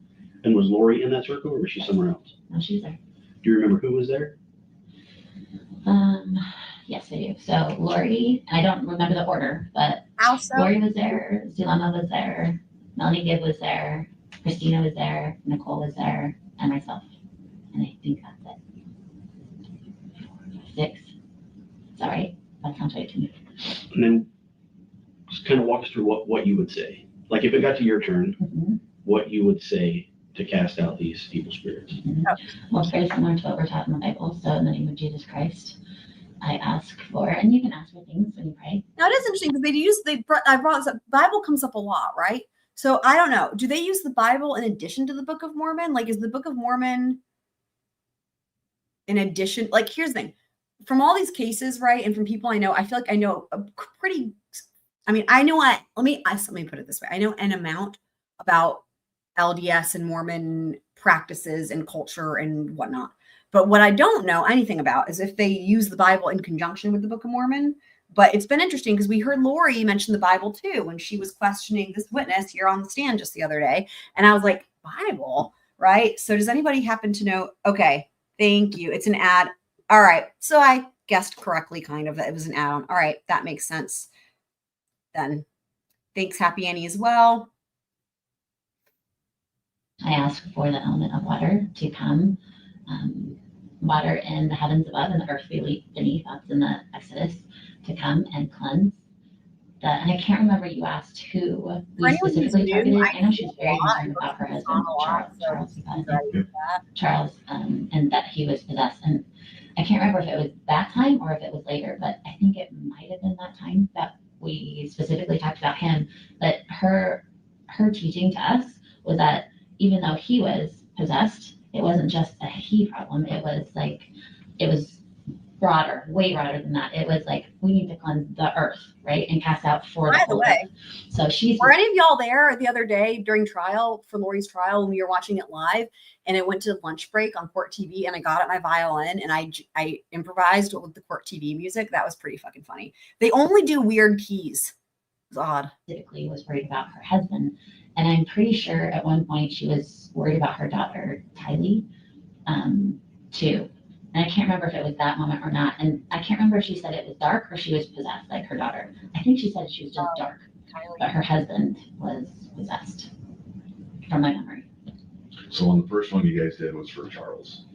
And was Lori in that circle, or was she somewhere else? No, she was there. Do you remember who was there? Yes, I do. So Lori, I don't remember the order, but also Lori was there, Zulema was there, Melanie Gibb was there, Christina was there, Nicole was there, and myself. And I think that's it. 6. Sorry, that sounds right to me. And then just kind of walk us through what you would say. Like if it got to your turn, what you would say to cast out these evil spirits. Well, it's very similar to what we're taught in the Bible. So in the name of Jesus Christ, I ask for, and you can ask for things when you pray. Now it is interesting because I brought this up. Bible comes up a lot, right? So I don't know. Do they use the Bible in addition to the Book of Mormon? Like, is the Book of Mormon in addition? Like, here's the thing. From all these cases, right, and from people I know, I feel like I know a pretty. I mean, I know let me put it this way. I know an amount about LDS and Mormon practices and culture and whatnot. But what I don't know anything about is if they use the Bible in conjunction with the Book of Mormon. But it's been interesting because we heard Lori mention the Bible too when she was questioning this witness here on the stand just the other day. And I was like, Bible, right? So does anybody happen to know? Okay, thank you. It's an ad. All right. So I guessed correctly, kind of, that it was an add-on. All right, that makes sense. Then thanks, Happy Annie, as well. I ask for the element of water to come, water in the heavens above and the earth beneath. That's in the Exodus, to come and cleanse. And I can't remember, you asked who we specifically targeted. I know she's very concerned about her husband, Charles, and that he was possessed. And I can't remember if it was that time or if it was later, but I think it might have been that time that we specifically talked about him. But her teaching to us was that even though he was possessed, it wasn't just a he problem. It was broader, way broader than that. It was like, we need to cleanse the earth, right? And cast out for By the way, so were any of y'all there the other day during trial for Lori's trial when we were watching it live and it went to lunch break on Court TV and I got out my violin and I improvised with the Court TV music? That was pretty fucking funny. They only do weird keys. It was odd. Specifically was worried about her husband. And I'm pretty sure at one point she was worried about her daughter, Tylee, too. And I can't remember if it was that moment or not. And I can't remember if she said it was dark or she was possessed, like her daughter. I think she said she was just dark, but her husband was possessed, from my memory. So on the first one you guys did was for Charles,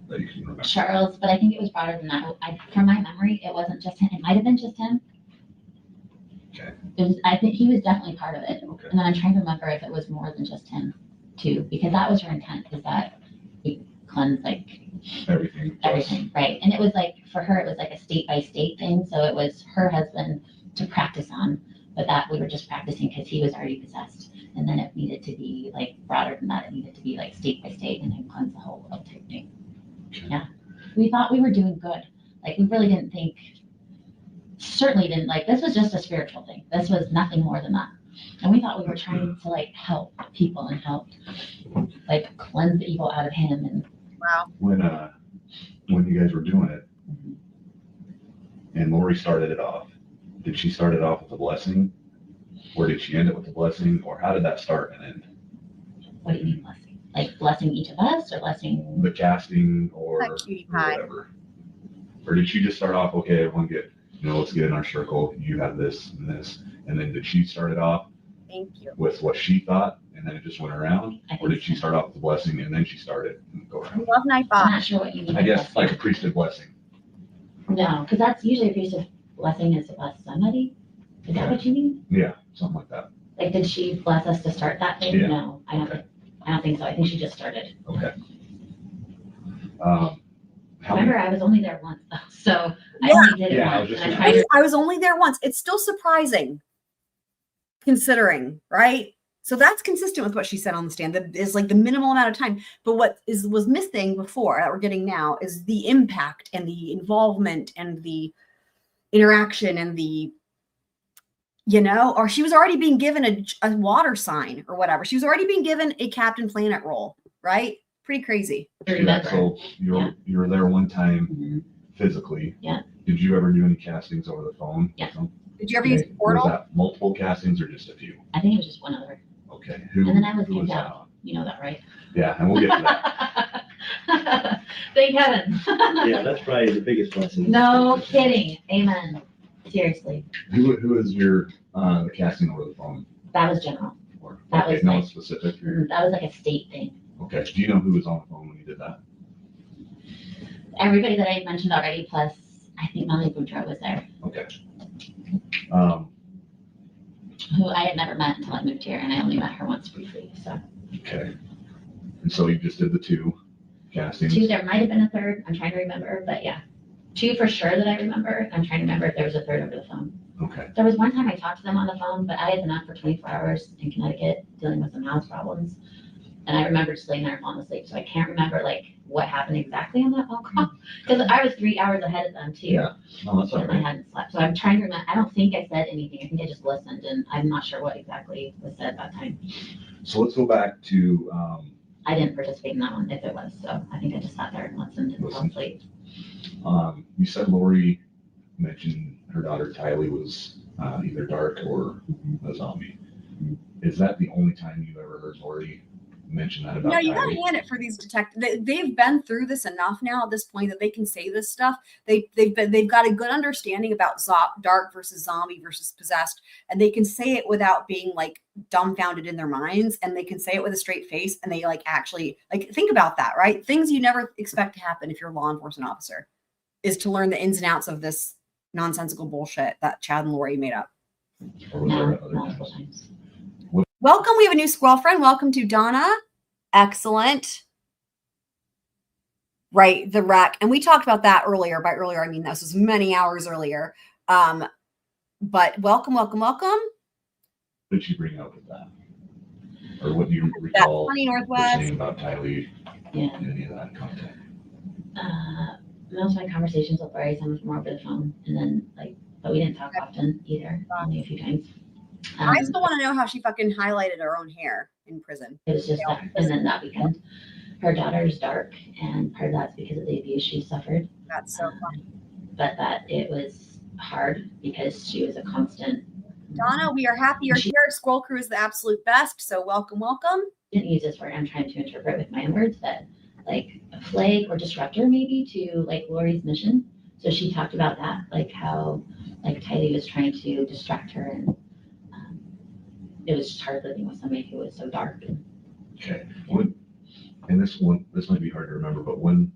that you can remember. Charles, but I think it was broader than that. From my memory, it wasn't just him. It might have been just him. Okay. I think he was definitely part of it. Okay. And then I'm trying to remember if it was more than just him, too, because that was her intent, is that we cleanse like everything, right? And it was like, for her, it was like a state by state thing. So it was her husband to practice on, but that we were just practicing because he was already possessed. And then it needed to be like broader than that. It needed to be like state by state and then cleanse the whole world type thing. Yeah. We thought we were doing good. Like, we really didn't think, certainly didn't, like, this was just a spiritual thing. This was nothing more than that. And we thought we were trying to like help people and help like cleanse the evil out of him. And wow. When you guys were doing it and Lori started it off, did she start it off with a blessing? Or did she end it with a blessing? Or how did that start and end? What do you mean blessing? Like blessing each of us or blessing the casting or whatever? Or did she just start off, okay, everyone let's get in our circle, you have this and this, and then did she start it off with what she thought and then it just went around? Or did she start off with the blessing and then she started and go around? Love Nightbot. I'm not sure what you mean. I guess like a priesthood blessing. No, because that's usually a priesthood blessing is to bless somebody. Is that what you mean? Yeah, something like that. Like, did she bless us to start that thing? Yeah. No, I don't think so. I think she just started. Okay. Remember, I was only there once, though, so I only did it once. I was only there once. It's still surprising, considering, right? So that's consistent with what she said on the stand. That is like the minimal amount of time. But what was missing before that we're getting now is the impact and the involvement and the interaction and the, or she was already being given a water sign or whatever. She was already being given a Captain Planet role, right? Pretty crazy. Yeah, so you were there one time physically. Yeah. Did you ever do any castings over the phone? Yeah. Did you ever use the portal? Was that multiple castings or just a few? I think it was just one other. Okay. And then I was kicked out. You know that, right? Yeah, and we'll get to that. Thank heaven. Yeah, that's probably the biggest blessing. No kidding. Amen. Seriously. Who is your the casting over the phone? That was general. That was no specific. That was like a state thing. Okay. Do you know who was on the phone when you did that? Everybody that I mentioned already, plus I think Melanie Gibb was there. Okay. who I had never met until I moved here, and I only met her once briefly. So Okay. And so you just did the 2 castings? 2, there might have been a third. I'm trying to remember, but yeah, 2 for sure that I remember. I'm trying to remember if there was a third over the phone. Okay. There was one time I talked to them on the phone, but I had been up for 24 hours in Connecticut dealing with some house problems. And I remember just laying there and falling asleep. So I can't remember like what happened exactly on that phone call. Because I was 3 hours ahead of them too. Yeah. No, that's all And I right. hadn't slept. So I'm trying to remember. I don't think I said anything. I think I just listened, and I'm not sure what exactly was said at that time. So let's go back to, I didn't participate in that one if it was. So I think I just sat there and listened and fell asleep. you said Lori mentioned her daughter Tylee was either dark or a zombie. Is that the only time you've ever heard Lori mention that about No, you gotta Tylee? hand it for these detectives. They've been through this enough now at this point that they can say this stuff. They've got a good understanding about dark versus zombie versus possessed, and they can say it without being like dumbfounded in their minds, and they can say it with a straight face, and they like actually like think about that, right? Things you never expect to happen if you're a law enforcement officer is to learn the ins and outs of this nonsensical bullshit that Chad and Lori made up. Or was there other times? Welcome. We have a new squirrel friend. Welcome to Donna. Excellent. Right, the wreck. And we talked about that earlier. By earlier, I mean this was many hours earlier. But welcome. What did she bring up with that? Or what do you recall Funny her Northwest. saying about Tylee Yeah. in any of that content? Most of my conversations with Lori, some was more over the phone, and then but we didn't talk often either, only a few times. I still want to know how she fucking highlighted her own hair in prison. It was just that, and then that weekend, her daughter's dark, and part of that's because of the abuse she suffered. That's so funny. But that it was hard because she was a constant. Donna, we are happy you're here. Squirrel Crew is the absolute best. So welcome. Didn't use this word. I'm trying to interpret with my own words, but like a plague or disruptor maybe to like Lori's mission. So she talked about that, like how like Tylee was trying to distract her, and it was just hard living with somebody who was so dark. Okay. And this might be hard to remember, but when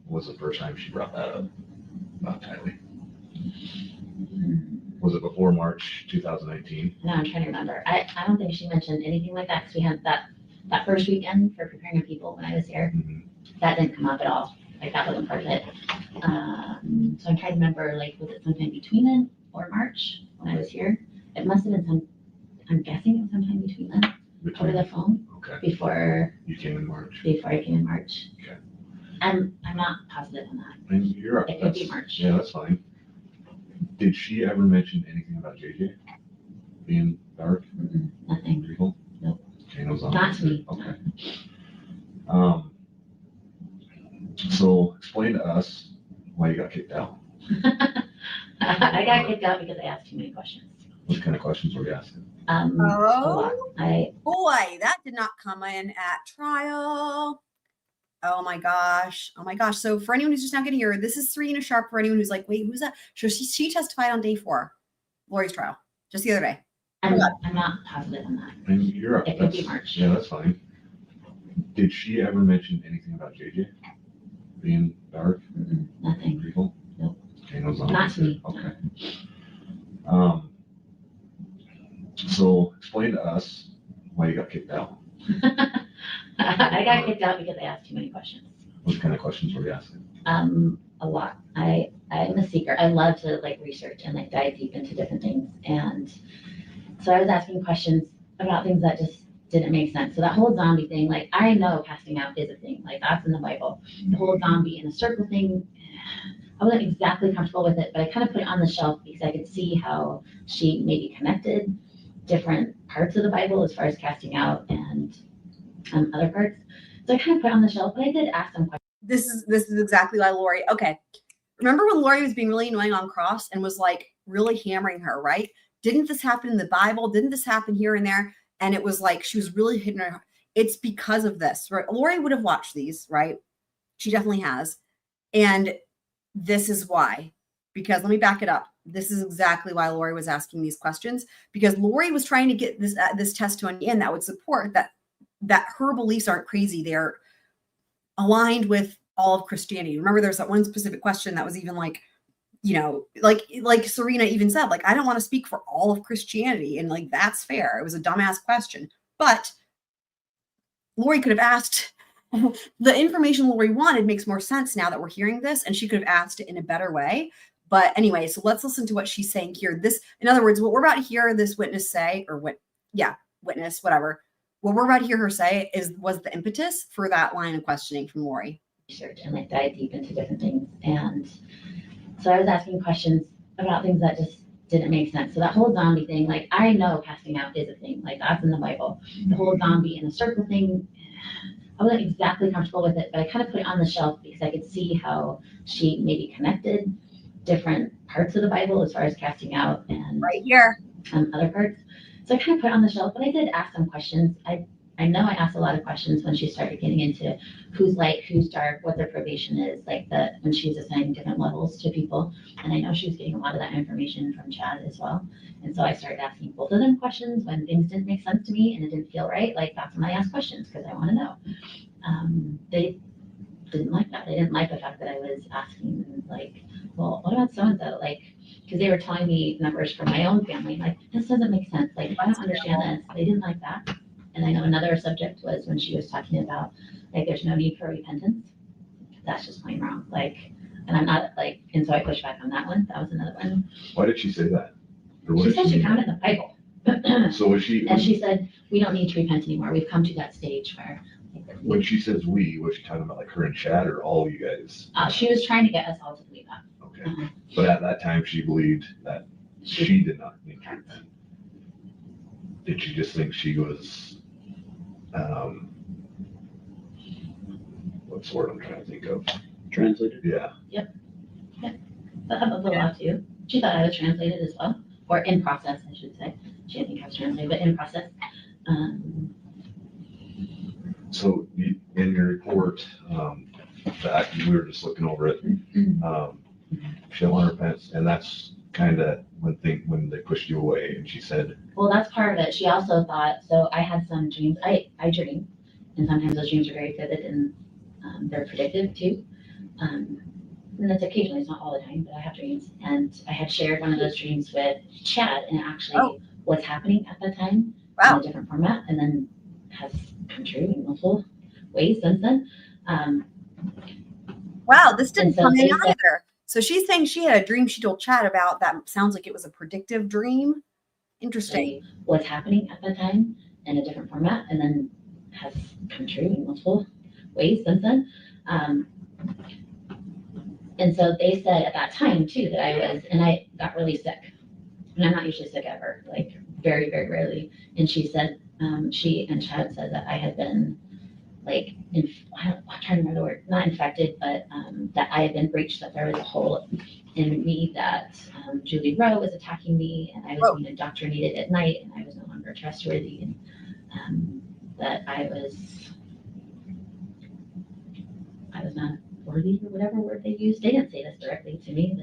was the first time she brought that up about Tylee? Was it before March 2019? No, I'm trying to remember. I don't think she mentioned anything like that because we had that first weekend for preparing the people when I was here. That didn't come up at all. Like that wasn't part of it. So I'm trying to remember, like, was it sometime between then or March when I was here? It must have been I'm guessing it was sometime between then over the phone. Okay. Before you came in March. Before I came in March. Okay. I'm not positive on that. And you're up. It could be March. Yeah, that's fine. Did she ever mention anything about JJ being dark? Nothing. Evil? Nope. Okay, no zombies. Not to me. Okay. So explain to us why you got kicked out. I got kicked out because I asked too many questions. What kind of questions were you asking? A lot. Boy, that did not come in at trial. Oh my gosh. So for anyone who's just now getting here, this is Sarena Sharpe. For anyone who's like, wait, who's that? So she testified on day 4, Lori's trial, just the other day. I'm not positive on that. And you're up. It could be March. Yeah, that's fine. Did she ever mention anything about JJ being dark? Nothing. Evil? Nope. Okay, no zombies. Not to me. Okay. So explain to us why you got kicked out. I got kicked out because I asked too many questions. What kind of questions were you asking? A lot. I'm a seeker. I love to like research and like dive deep into different things. And so I was asking questions about things that just didn't make sense. So that whole zombie thing, like I know casting out is a thing, like that's in the Bible. The whole zombie in a circle thing, I wasn't exactly comfortable with it, but I kind of put it on the shelf because I could see how she maybe connected different parts of the Bible as far as casting out and other parts. So I kind of put it on the shelf, but I did ask some questions. This is exactly why Lori. Okay. Remember when Lori was being really annoying on cross and was like really hammering her, right? Didn't this happen in the Bible? Didn't this happen here and there? And it was like she was really hitting her. It's because of this, right? Lori would have watched these, right? She definitely has. And this is why. Because let me back it up. This is exactly why Lori was asking these questions, because Lori was trying to get this testimony in that would support that her beliefs aren't crazy. They're aligned with all of Christianity. Remember, there's that one specific question that was even like you know, like Sarena even said, like, I don't want to speak for all of Christianity, and like that's fair. It was a dumbass question, but Lori could have asked. The information Lori wanted makes more sense now that we're hearing this, and she could have asked it in a better way. But anyway, so let's listen to what she's saying here. This, in other words, what we're about to hear this witness say, or witness, whatever. What we're about to hear her say was the impetus for that line of questioning from Lori. Research and like dive deep into different things. And so I was asking questions about things that just didn't make sense. So that whole zombie thing, like I know casting out is a thing, like that's in the Bible. The whole zombie in a circle thing, I wasn't exactly comfortable with it, but I kind of put it on the shelf because I could see how she maybe connected different parts of the Bible as far as casting out and right here other parts. So I kind of put it on the shelf, but I did ask some questions. I know I asked a lot of questions when she started getting into who's light, who's dark, what their probation is, like when she was assigning different levels to people. And I know she was getting a lot of that information from Chad as well. And so I started asking both of them questions when things didn't make sense to me and it didn't feel right. Like that's when I asked questions because I want to know. They didn't like that. They didn't like the fact that I was asking like, well, what about so-and-so? Like, because they were telling me numbers from my own family. Like, this doesn't make sense. Like, I don't understand this. They didn't like that. And I know another subject was when she was talking about, like, there's no need for repentance. That's just plain wrong. Like, and I'm not like, and so I pushed back on that one. That was another one. Why did she say that? She said she found it in the Bible. So was she? And she said, we don't need to repent anymore. We've come to that stage where. When she says we, was she talking about like her and Chad or all you guys? She was trying to get us all to believe that. Okay. But at that time, she believed that she did not need to repent. Did she just think she was, what's the word I'm trying to think of? Translated? Yeah. Yep. But how about the law too? She thought I was translated as well, or in process, I should say. She didn't think I was translated, but in process. So in your report, that we were just looking over it, she don't want to repent, and that's kind of when they pushed you away, and she said. Well, that's part of it. She also thought, so I had some dreams. I dream, and sometimes those dreams are very vivid and they're predictive too. And that's occasionally, it's not all the time, but I have dreams. And I had shared one of those dreams with Chad, and it actually was happening at that time in a different format, and then has come true in multiple ways since then. Wow, this didn't come in either. So she's saying she had a dream she told Chad about that sounds like it was a predictive dream. Interesting. What's happening at that time in a different format, and then has come true in multiple ways since then. And so they said at that time too that I got really sick. And I'm not usually sick ever, like very, very rarely. And she said, she and Chad said that I had been like, I'm trying to remember the word, not infected, but that I had been breached, that there was a hole in me, that Julie Rowe was attacking me, and I was being indoctrinated at night, and I was no longer trustworthy, and that I was not worthy, or whatever word they used. They didn't say this directly to me.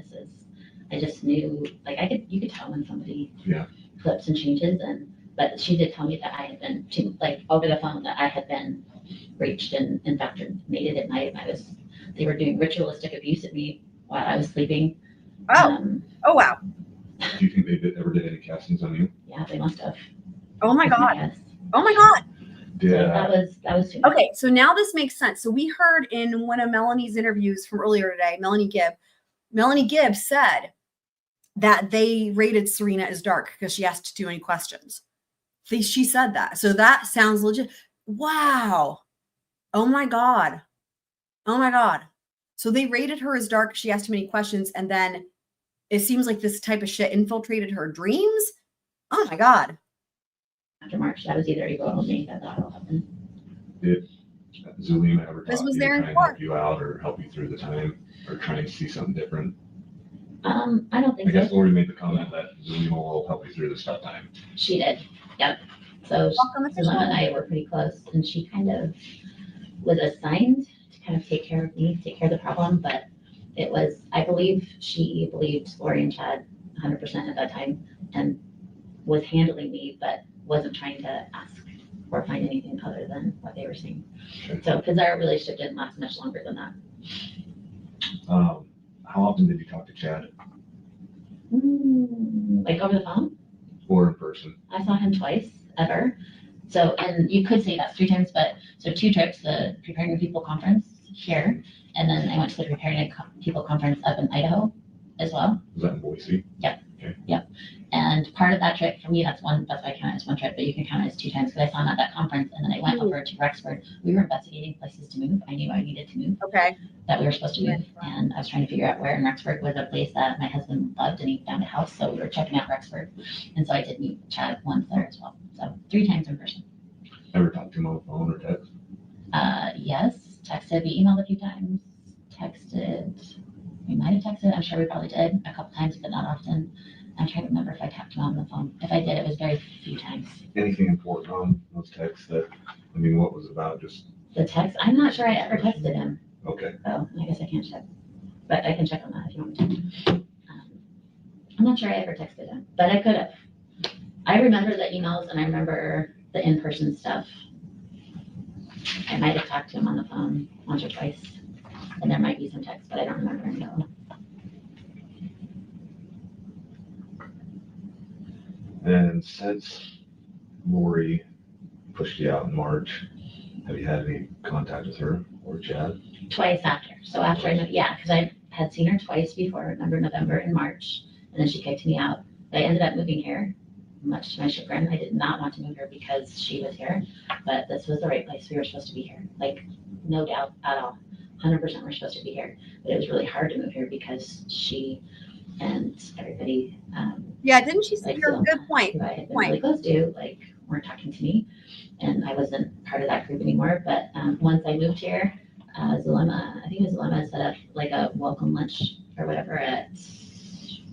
I just knew, like you could tell when somebody flips and changes, but she did tell me that I had been over the phone, that I had been breached and indoctrinated at night. They were doing ritualistic abuse at me while I was sleeping. Oh wow. Do you think they ever did any castings on you? Yeah, they must have. Oh my God. Oh my God. Yeah. So that was too much. Okay, so now this makes sense. So we heard in one of Melanie's interviews from earlier today, Melanie Gibb said that they rated Sarena as dark because she asked too many questions. She said that. So that sounds legit. Wow. Oh my God. Oh my God. So they rated her as dark. She asked too many questions. And then it seems like this type of shit infiltrated her dreams. Oh my God. After March, that was either April or May that all happened. Did Zulema ever talk to you, there try and help you out or help you through the time or try and see something different? I don't think I guess so. Lori made the comment that Zulema will help you through this tough time. She did. Yep. So Zulema and I were pretty close, and she kind of was assigned to kind of take care of me, take care of the problem. But it was, I believe she believed Lori and Chad 100% at that time and was handling me, but wasn't trying to ask or find anything other than what they were saying. So, because our relationship didn't last much longer than that. how often did you talk to Chad? Like over the phone? Or in person? I saw him twice, ever. So, and you could say that's 3 times, but, so 2 trips, the Preparing People Conference here, and then I went to the Preparing People Conference up in Idaho as well. Was that in Boise? Yep. Okay. Yep. And part of that trip, for me, that's why I count it as 1 trip, but you can count it as 2 times, because I saw him at that conference, and then I went over to Rexford. We were investigating places to move. I knew I needed to move. Okay. That we were supposed to move, and I was trying to figure out where in Rexford was a place that my husband loved, and he found a house, so we were checking out Rexford. And so I did meet Chad once there as well. So 3 times in person. Ever talked to him on the phone or text? Yes, texted, we emailed a few times, texted, we might have texted, I'm sure we probably did a couple times, but not often. I'm trying to remember if I talked to him on the phone. If I did, it was very few times. Anything important on those texts that, I mean, what was about just? The text, I'm not sure I ever texted him. Okay. Oh, I guess I can't check, but I can check on that if you want me to. I'm not sure I ever texted him, but I could have. I remember the emails and I remember the in-person stuff. I might have talked to him on the phone once or twice, and there might be some text, but I don't remember any of them. And since Lori pushed you out in March, have you had any contact with her or Chad? Twice after. So after I, yeah, because I had seen her twice before, remember November and March, and then she kicked me out. I ended up moving here, much to my chagrin. I did not want to move here because she was here, but this was the right place. We were supposed to be here, like no doubt at all. 100% we're supposed to be here, but it was really hard to move here because she and everybody. Yeah, didn't she say like, you're a good point? Who I had been really close to, like, weren't talking to me, and I wasn't part of that group anymore. But once I moved here, Zulema, I think it was Zulema, set up like a welcome lunch or whatever at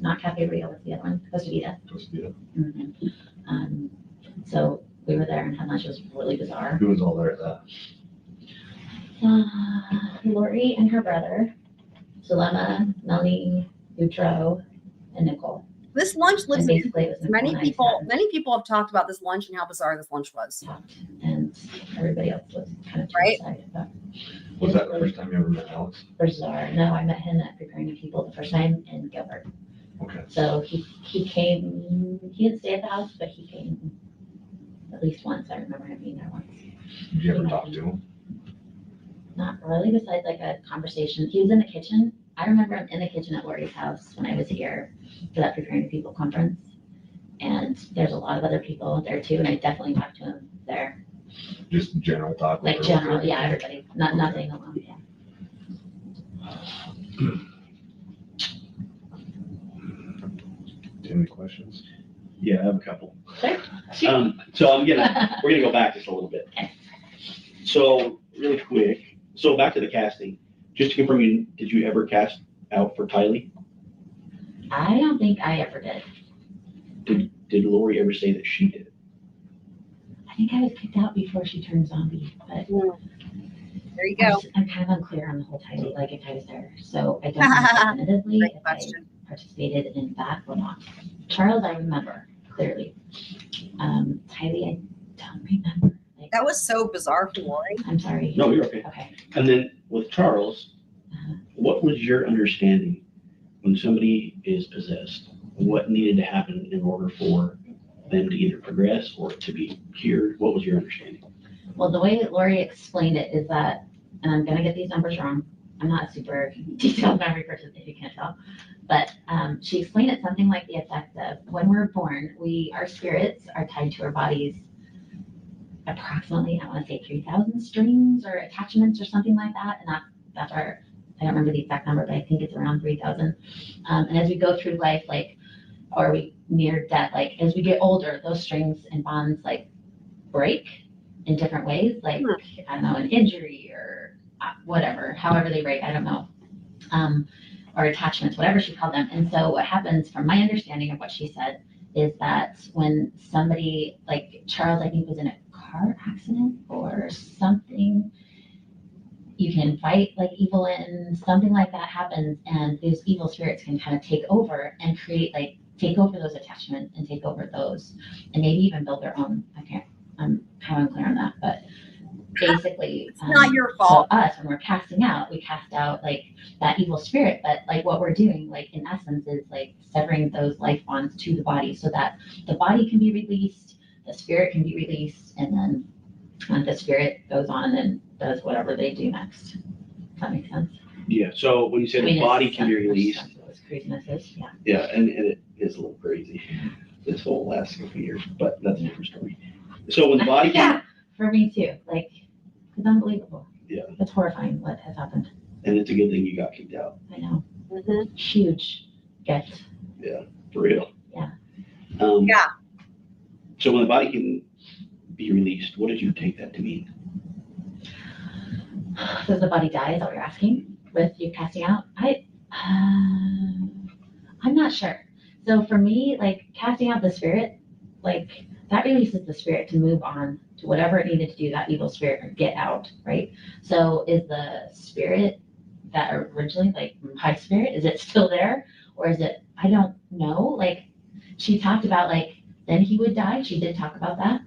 not Cafe Rio, what's the other one? Costa Vida. Costa Vida. Mm-hmm. So we were there and had lunch. It was really bizarre. Who was all there at that? Lori and her brother, Zulema, Melanie, Boudreaux, and Nicole. This lunch lives And basically it was many Nicole and I people. Many people have talked about this lunch and how bizarre this lunch was. and everybody else was kind of right. Was that the first time you ever met Alex? Bizarre. No, I met him at Preparing People the first time in Gilbert. Okay. So he came. He didn't stay at the house, but he came at least once. I remember him being there once. Did you ever talk to him? Not really, besides like a conversation. He was in the kitchen. I remember him in the kitchen at Lori's house when I was here for that Preparing People conference. And there's a lot of other people there too, and I definitely talked to him there. Just general talk? Like general, yeah, everybody. Nothing alone, yeah. Any questions? Yeah, I have a couple. Sure. So we're gonna go back just a little bit. So really quick, so back to the casting, just to confirm, did you ever cast out for Tylee? I don't think I ever did. Did Lori ever say that she did? I think I was kicked out before she turned zombie, but there you go. I'm kind of unclear on the whole Tylee, like if I was there. So I don't know definitively if I participated in that or not. Charles, I remember clearly. Tylee, I don't remember. Like, that was so bizarre for Lori. I'm sorry. No, you're okay. Okay. And then with Charles, what was your understanding when somebody is possessed? What needed to happen in order for them to either progress or to be cured? What was your understanding? Well, the way that Lori explained it is that, and I'm going to get these numbers wrong. I'm not a super detailed memory person, if you can't tell. But she explained it something like the effect of when we're born, our spirits are tied to our bodies approximately, I want to say 3,000 strings or attachments or something like that. And that's our, I don't remember the exact number, but I think it's around 3,000. And as we go through life, or we near death, as we get older, those strings and bonds break in different ways, I don't know, an injury or whatever, however they break, I don't know, or attachments, whatever she called them. And so what happens, from my understanding of what she said, is that when somebody, like Charles, I think was in a car accident or something, you can invite evil in, something like that happens, and those evil spirits can kind of take over and create take over those attachments and take over those, and maybe even build their own. I'm kind of unclear on that, but basically. It's not your fault. So us, when we're casting out, we cast out like that evil spirit, but like what we're doing, like in essence, is like severing those life bonds to the body so that the body can be released, the spirit can be released, and then the spirit goes on and does whatever they do next. Does that make sense? Yeah, so when you say the body can be released. Craziness is, yeah. Yeah, and it is a little crazy, this whole last couple of years, but that's a different story. So when the body can. Yeah, for me too. Like, it's unbelievable. Yeah. It's horrifying what has happened. And it's a good thing you got kicked out. I know. Huge gift. Yeah, for real. Yeah. Yeah. So when the body can be released, what did you take that to mean? Does the body die? Is that what you're asking? With you casting out? I'm not sure. So for me, like casting out the spirit, like that releases the spirit to move on to whatever it needed to do, that evil spirit, or get out, right? So is the spirit that originally, like my spirit, is it still there? Or is it, I don't know. Like she talked about like, then he would die. She did talk about that.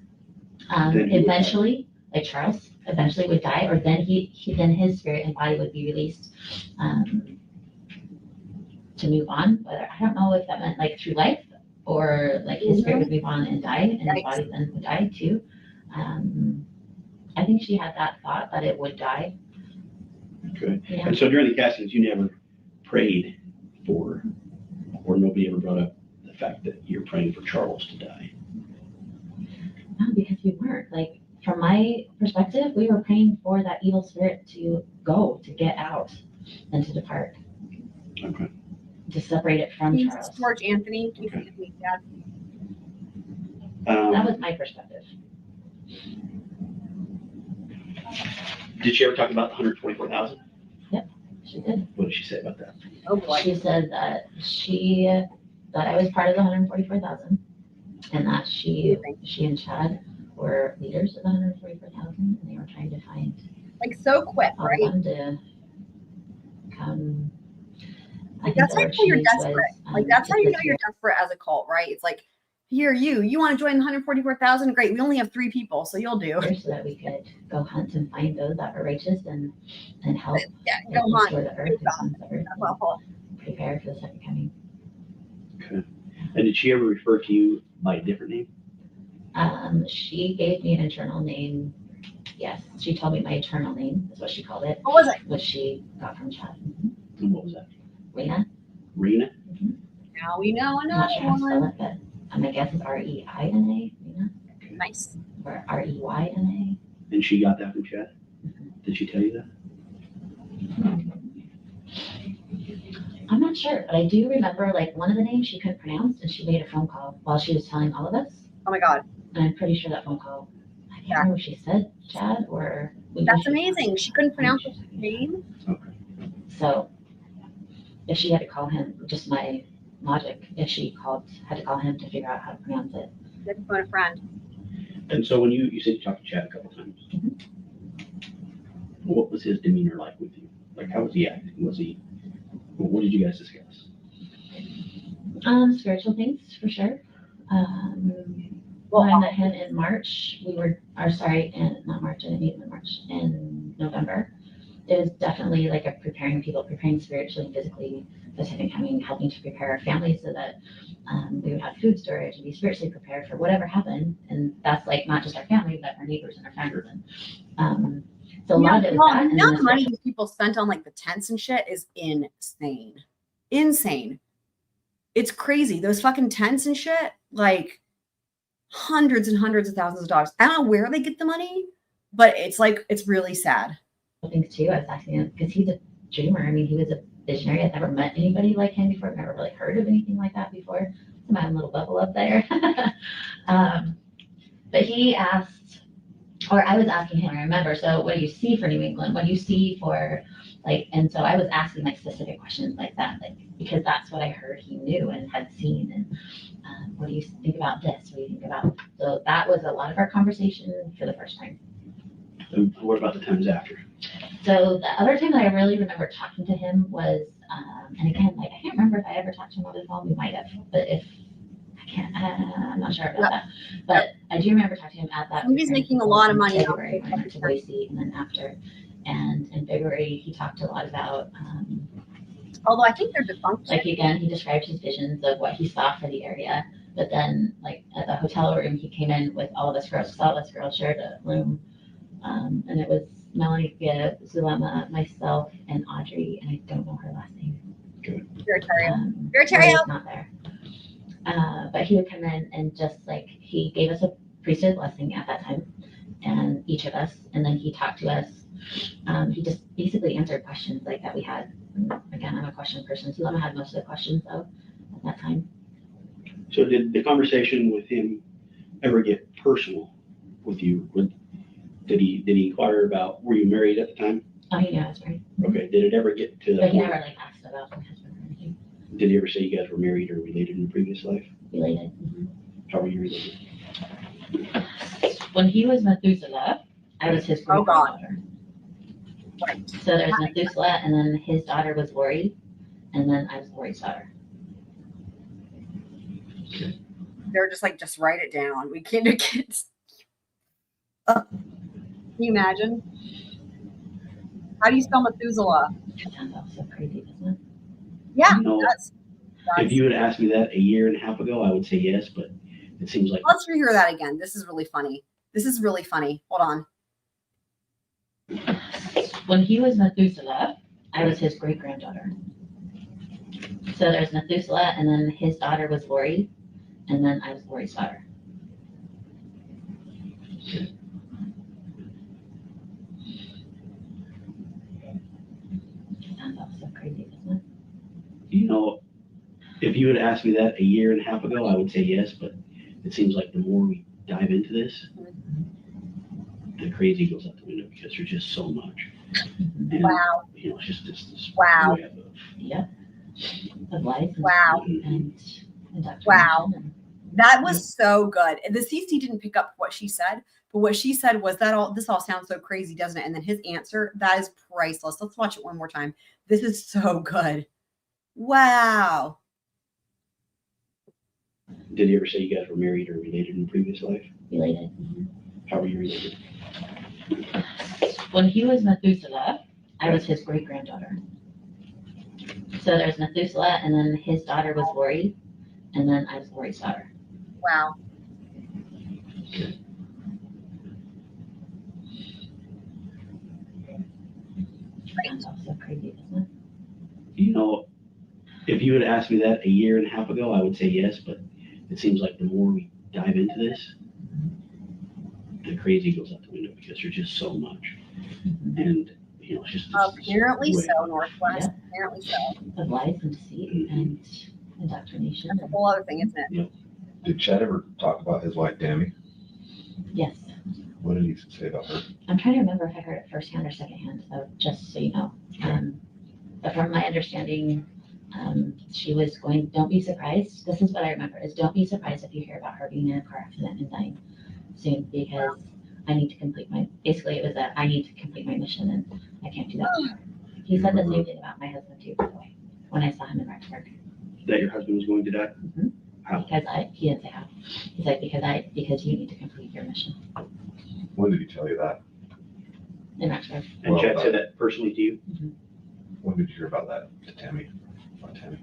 Eventually, like Charles eventually would die, or then then his spirit and body would be released to move on. Whether, I don't know if that meant like through life, or like his spirit would move on and die, and his body then would die too. I think she had that thought that it would die. Okay. Yeah. And so during the castings, you never prayed for, or nobody ever brought up the fact that you're praying for Charles to die? No, because we weren't. Like, from my perspective, we were praying for that evil spirit to go, to get out, and to depart. Okay. To separate it from Charles. George Anthony. Okay. Dad. That was my perspective. Did she ever talk about the 124,000? Yep, she did. What did she say about that? Oh boy. She said that that I was part of the 144,000, and that she and Chad were leaders of the 144,000, and they were trying to find like so quick, all right? of them to come. Like that's how you know you're desperate. Like that's how you know you're desperate as a cult, right? It's like, here, you want to join the 144,000? Great. We only have 3 people, so you'll do. So that we could go hunt and find those that were righteous and help. Yeah, go hunt. Restore the earth and prepare for the second coming. Okay. And did she ever refer to you by a different name? She gave me an eternal name. Yes, she told me my eternal name is what she called it. What was it? Which she got from Chad. And what was that? Rena. Rena? Now we know I'm not another sure how to spell one. it, but my guess is R-E-I-N-A, Rena. Nice. Or R-E-Y-N-A. And she got that from Chad? Did she tell you that? I'm not sure, but I do remember like one of the names she couldn't pronounce, and she made a phone call while she was telling all of us. Oh my God. And I'm pretty sure that phone call, I can't remember if she said Chad or. That's amazing. She couldn't pronounce his name. Okay. So if she had to call him, just my logic, if she had to call him to figure out how to pronounce it. They can phone a friend. And so when you said you talked to Chad a couple times, what was his demeanor like with you? Like, how was he acting? What did you guys discuss? Spiritual things for sure. When I met him in March, not March, I didn't meet him in March, in November. It was definitely like preparing spiritually and physically for the second coming, helping to prepare our families so that we would have food storage and be spiritually prepared for whatever happened. And that's like not just our family, but our neighbors and our friends. And so a lot of it was that. Now the money these people spent on like the tents and shit is insane. Insane. It's crazy. Those fucking tents and shit, like hundreds and hundreds of thousands of dollars. I don't know where they get the money, but it's like, it's really sad. Things too. I was asking him because he's a dreamer. I mean, he was a visionary. I've never met anybody like him before. I've never really heard of anything like that before. In my own little bubble up there. But he asked, or I was asking him, I remember, so what do you see for New England? What do you see for like, and so I was asking like specific questions like that, like, because that's what I heard he knew and had seen. And what do you think about this? What do you think about? So that was a lot of our conversation for the first time. And what about the times after? So the other time that I really remember talking to him was, and again, like I can't remember if I ever talked to him over the phone. We might have, but if I can't, I'm not sure about that. But I do remember talking to him at that. Somebody's making a lot of money in off February when I went to Boise, and then after. And in February, he talked a lot about, although I think they're defunct. like, again, he described his visions of what he saw for the area. But then, like, at the hotel room, he came in with all of us girls, because all of us girls shared a room. And it was Melanie Gibb, Zulema, myself, and Audrey, and I don't know her last name. Veritario. Not there. But he would come in and just, like, he gave us a priesthood blessing at that time, and each of us, and then he talked to us. He just basically answered questions like that we had. And again, I'm a question person. Zulema had most of the questions though at that time. So did the conversation with him ever get personal with you? Did he inquire about, were you married at the time? Oh, he knew I was married. Okay, did it ever get to that But he point? never like asked about my husband or anything. Did he ever say you guys were married or related in a previous life? Related. How were you related? When he was Methuselah, I was his great granddaughter. Right. So there's Methuselah, and then his daughter was Lori, and then I was Lori's daughter. They're just like, just write it down. We can't do kids. Can you imagine? How do you spell Methuselah? That sounds so crazy, doesn't it? Yeah, You know, that's if you had asked me that a year and a half ago, I would say yes, but it seems like let's rehear that again. This is really funny. This is really funny. Hold on. When he was Methuselah, I was his great granddaughter. So there's Methuselah, and then his daughter was Lori, and then I was Lori's daughter. That sounds so crazy, doesn't it? you know, if you had asked me that a year and a half ago, I would say yes, but it seems like the more we dive into this, the crazy goes out the window because there's just so much. And, wow. You know, it's just this wow. web of, yeah, of life. And wow. And wow. That was so good. And the CC didn't pick up what she said, but what she said was that all this all sounds so crazy, doesn't it? And then his answer, that is priceless. Let's watch it one more time. This is so good. Wow. Did he ever say you guys were married or related in a previous life? Related. How were you related? When he was Methuselah, I was his great granddaughter. So there's Methuselah, and then his daughter was Lori, and then I was Lori's daughter. Wow. That's so crazy, isn't it? You know, if you had asked me that a year and a half ago, I would say yes, but it seems like the more we dive into this, the crazy goes out the window because there's just so much. And, you know, it's just apparently this so, Northwest. Yeah. Apparently so. Of life and deceit and indoctrination. That's a whole other thing, isn't it? Yep. Did Chad ever talk about his wife, Tammy? Yes. What did he say about her? I'm trying to remember if I heard it firsthand or secondhand, so just so you know. But from my understanding, she was going, don't be surprised. This is what I remember, is don't be surprised if you hear about her being in a car accident and dying soon, because I need to complete basically it was that I need to complete my mission and I can't do that anymore. He said the same thing about my husband too, by the way, when I saw him in Rexburg. That your husband was going to die? Mm-hmm. How? Because he didn't say how. He's like, because you need to complete your mission. When did he tell you that? In Rexburg. And Chad said that personally to you? Mm-hmm. When did you hear about that to Tammy? About Tammy?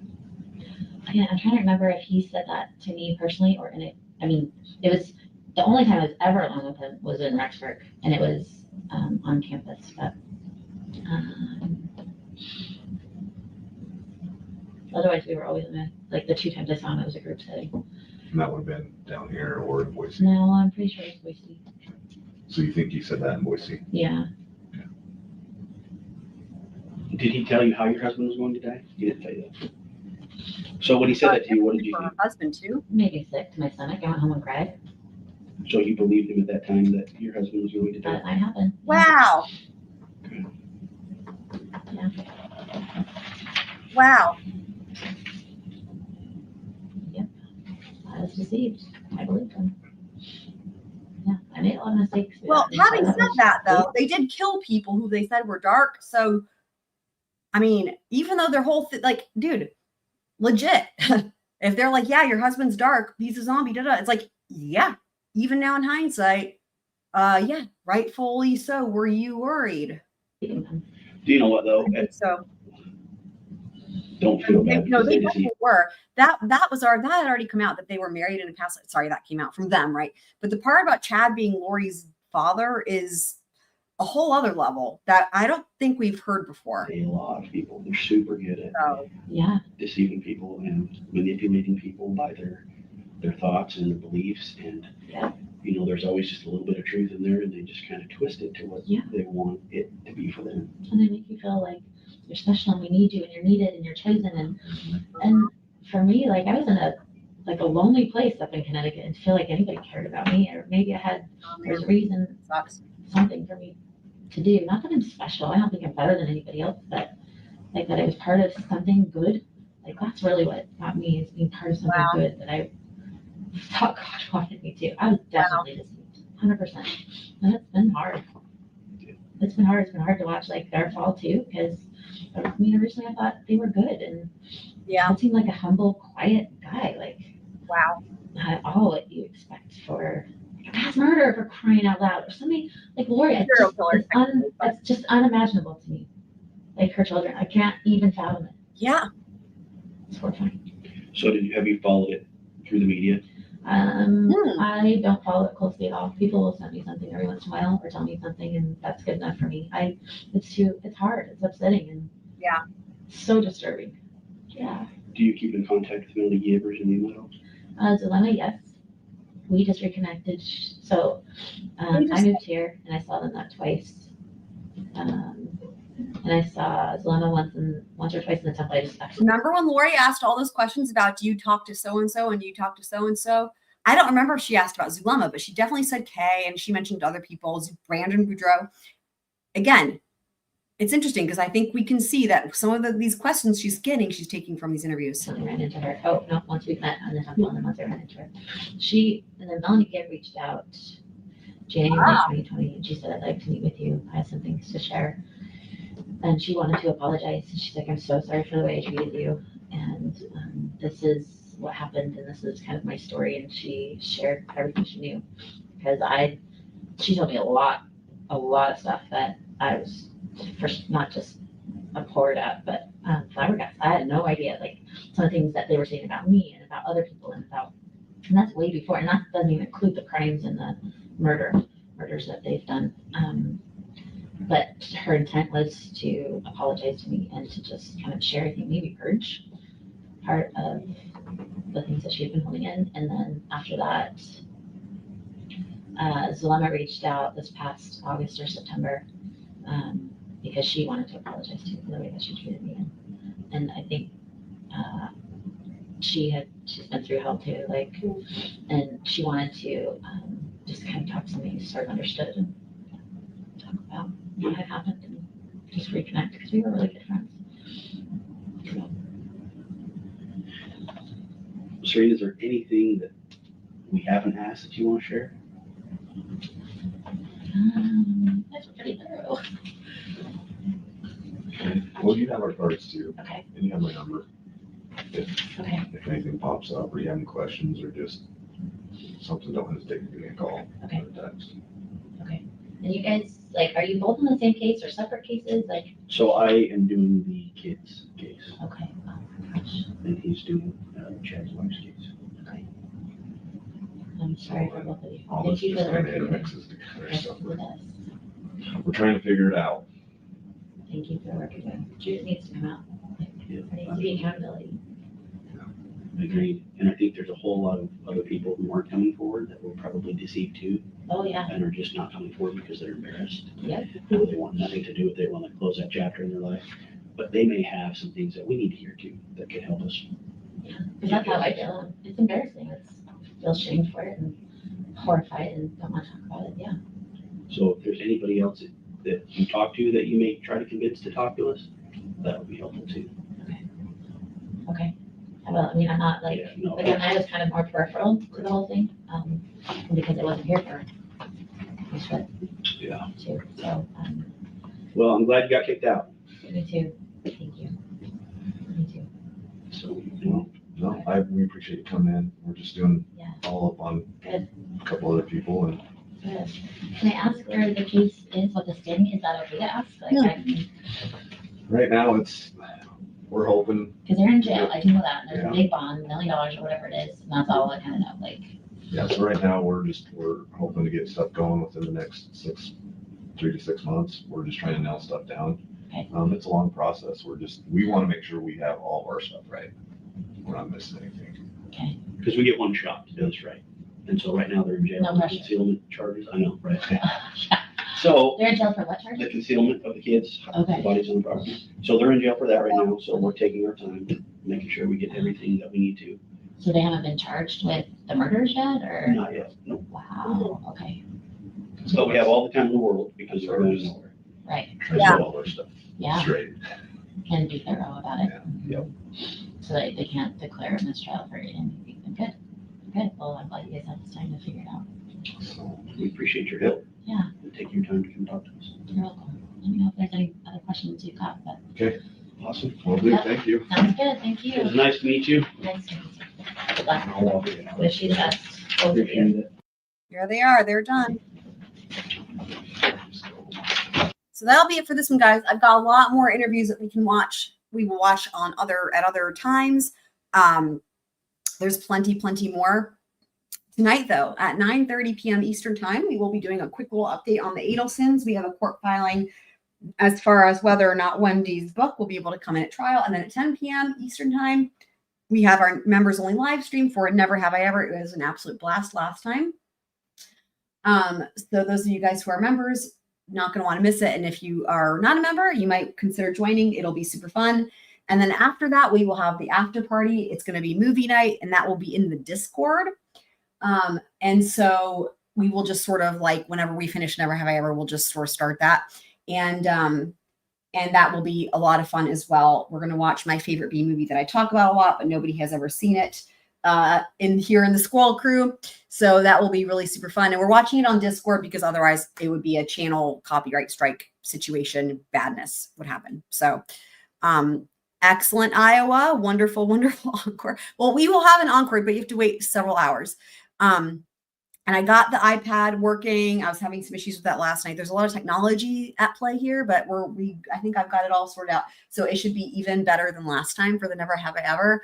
Yeah, I'm trying to remember if he said that to me personally or in it. I mean, it was the only time I was ever alone with him was in Rexburg, and it was on campus. But otherwise, we were always in a, like the 2 times I saw him, it was a group setting. And that would have been down here or in Boise? No, I'm pretty sure it was Boise. So you think he said that in Boise? Yeah. Did he tell you how your husband was going to die? He didn't tell you that. So when he said that to you, what did you think? Her husband too? Made me sick to my stomach. I went home and cried. So you believed him at that time that your husband was going to die? That might happen. Wow. Yeah. Wow. Yep. I was deceived. I believed him. Yeah, I made a lot of mistakes. Well, having said that, though, they did kill people who they said were dark. So, I mean, even though their whole like, dude, legit. If they're like, yeah, your husband's dark, he's a zombie, it's like, yeah, even now in hindsight, yeah, rightfully so. Were you worried? Do you know what though? I think so. Don't feel bad. No, because they they just definitely were. That had already come out that they were married in a past. Sorry, that came out from them, right? But the part about Chad being Lori's father is a whole other level that I don't think we've heard before. A lot of people, they're super good at deceiving people and manipulating people by their thoughts and their beliefs. And, you know, there's always just a little bit of truth in there and they just kind of twist it to what they want it to be for them. And they make you feel like you're special and we need you and you're needed and you're chosen. And for me, like I was in a lonely place up in Connecticut and feel like anybody cared about me, or maybe there's a reason, something for me to do. Not that I'm special. I don't think I'm better than anybody else, but like that I was part of something good. Like that's really what got me, is being part of something good that I thought God wanted me to. I was definitely deceived, 100%. And it's been hard. It's been hard. It's been hard to watch like their fall too, because originally I thought they were good, and it seemed like a humble, quiet guy. Like not all what you expect for a mass murder, for crying out loud, or something like Lori. It's just unimaginable to me. Like her children, I can't even fathom it. Yeah, it's horrifying. So have you followed it through the media? I don't follow it closely at all. People will send me something every once in a while or tell me something, and that's good enough for me. It's hard, it's upsetting, and so disturbing. Yeah. Do you keep in contact with Melanie Gibb or Zulema? Zulema, yes. We just reconnected. So I moved here and I saw them that twice. And I saw Zulema once or twice in the temple. I just remember when Lori asked all those questions about, do you talk to so-and-so and you talk to so-and-so? I don't remember if she asked about Zulema, but she definitely said Kay, and she mentioned other people, Brandon Boudreaux. Again, it's interesting because I think we can see that some of these questions she's getting, she's taking from these interviews. I ran into her. Oh, no, once we met on the temple, and then once I ran into her. And then Melanie Gibb reached out January 2020, and she said, I'd like to meet with you. I have some things to share. And she wanted to apologize. And she's like, I'm so sorry for the way I treated you. And this is what happened. And this is kind of my story. And she shared everything she knew. Because she told me a lot of stuff that I was first not just abhorred at, but flabbergasted. I had no idea, like some of the things that they were saying about me and about other people and that's way before. And that doesn't even include the crimes and the murders that they've done. But her intent was to apologize to me and to just kind of share, I think, maybe purge part of the things that she had been holding in. And then after that, Zulema reached out this past August or September because she wanted to apologize to me for the way that she treated me. And I think she's been through hell too, like, and she wanted to just kind of talk to somebody who sort of understood and talk about what had happened and just reconnect, because we were really good friends. Sarena, is there anything that we haven't asked that you want to share? That's pretty thorough. Well, you have our cards too. Okay. And you have my number. If anything pops up or you have any questions or just something, don't hesitate to give me a call or a text. Okay. And you guys, like, are you both in the same case or separate cases? Like. So I am doing the kid's case. Okay. Oh, gosh. And he's doing Chad's wife's case. Okay. I'm sorry for both of you. All Thank this you just for the kind of work mixes together. So with us. we're trying to figure it out. Thank you for the work you're doing. Judith needs to come out. There needs to be accountability. Agreed. And I think there's a whole lot of other people who aren't coming forward that were probably deceived too. Oh, yeah. And are just not coming forward because they're embarrassed. Yep. They want nothing to do with it. They want to close that chapter in their life. But they may have some things that we need to hear too that could help us. Yeah, because that's how I feel. It's embarrassing. I feel shamed for it and horrified and don't want to talk about it. Yeah. So if there's anybody else that you talk to that you may try to convince to talk to us, that would be helpful too. Okay. Well, I mean, I'm not like, again, I was kind of more peripheral to the whole thing because I wasn't here for too. So, well, I'm glad you got kicked out. me too. Thank you. Me too. So, no, we appreciate you coming in. We're just doing Yeah. follow up on Good. a couple other people and. Good. Can I ask where the case is, what the standing, is that okay to ask? Like, Right now, we're hoping. because they're in jail, I do know that, and there's Yeah. a big bond, $1 million or whatever it is, and that's all I kind of know, like. Yeah, so right now, we're hoping to get stuff going within the next 3 to 6 months. We're just trying to nail stuff down. Okay. It's a long process. We want to make sure we have all of our stuff right. We're not missing anything. Okay. Because we get one shot to do this right. And so right now they're in jail. No for pressure. concealment charges. I know, right? So They're in jail for what the charges? concealment of the kids, Okay. the bodies on the property. So they're in jail for that right now. So we're taking our time, making sure we get everything that we need to. So they haven't been charged with the murders yet, or? Not yet, no. Wow, okay, But we have all the time in the world because we're going nowhere. right, Trying to get all our stuff yeah, straight. and be thorough about it. Yep. So that they can't declare a mistrial for anything. Good, good, well, I'm glad you guys have this time to figure it out. So we appreciate your help. Yeah. And take your time to come talk to us. You're welcome. Let me know if there's any other questions you've got, but. Okay. Awesome. Well, dude, Yep. thank you. Sounds good, thank you. It was nice to meet you. Nice to meet you. Good luck. Wish you the best. Both of Appreciate you. it. Here they are. They're done. So that'll be it for this one, guys. I've got a lot more interviews that we can watch. We will watch on at other times. There's plenty more. Tonight, though, at 9:30 p.m. Eastern Time, we will be doing a quick little update on the Adelsons. We have a court filing as far as whether or not Wendy's book will be able to come in at trial. And then at 10 p.m. Eastern Time, we have our members only live stream for Never Have I Ever. It was an absolute blast last time. So those of you guys who are members, not going to want to miss it. And if you are not a member, you might consider joining. It'll be super fun. And then after that, we will have the after party. It's going to be movie night, and that will be in the Discord. And so we will just sort of like, whenever we finish Never Have I Ever, we'll just sort of start that. And that will be a lot of fun as well. We're going to watch my favorite B movie that I talk about a lot, but nobody has ever seen it in the Squall Crew. So that will be really super fun. And we're watching it on Discord because otherwise it would be a channel copyright strike situation. Badness would happen. So, excellent, Iowa. Wonderful encore. Well, we will have an encore, but you have to wait several hours. And I got the iPad working. I was having some issues with that last night. There's a lot of technology at play here, but I think I've got it all sorted out. So it should be even better than last time for the Never Have I Ever.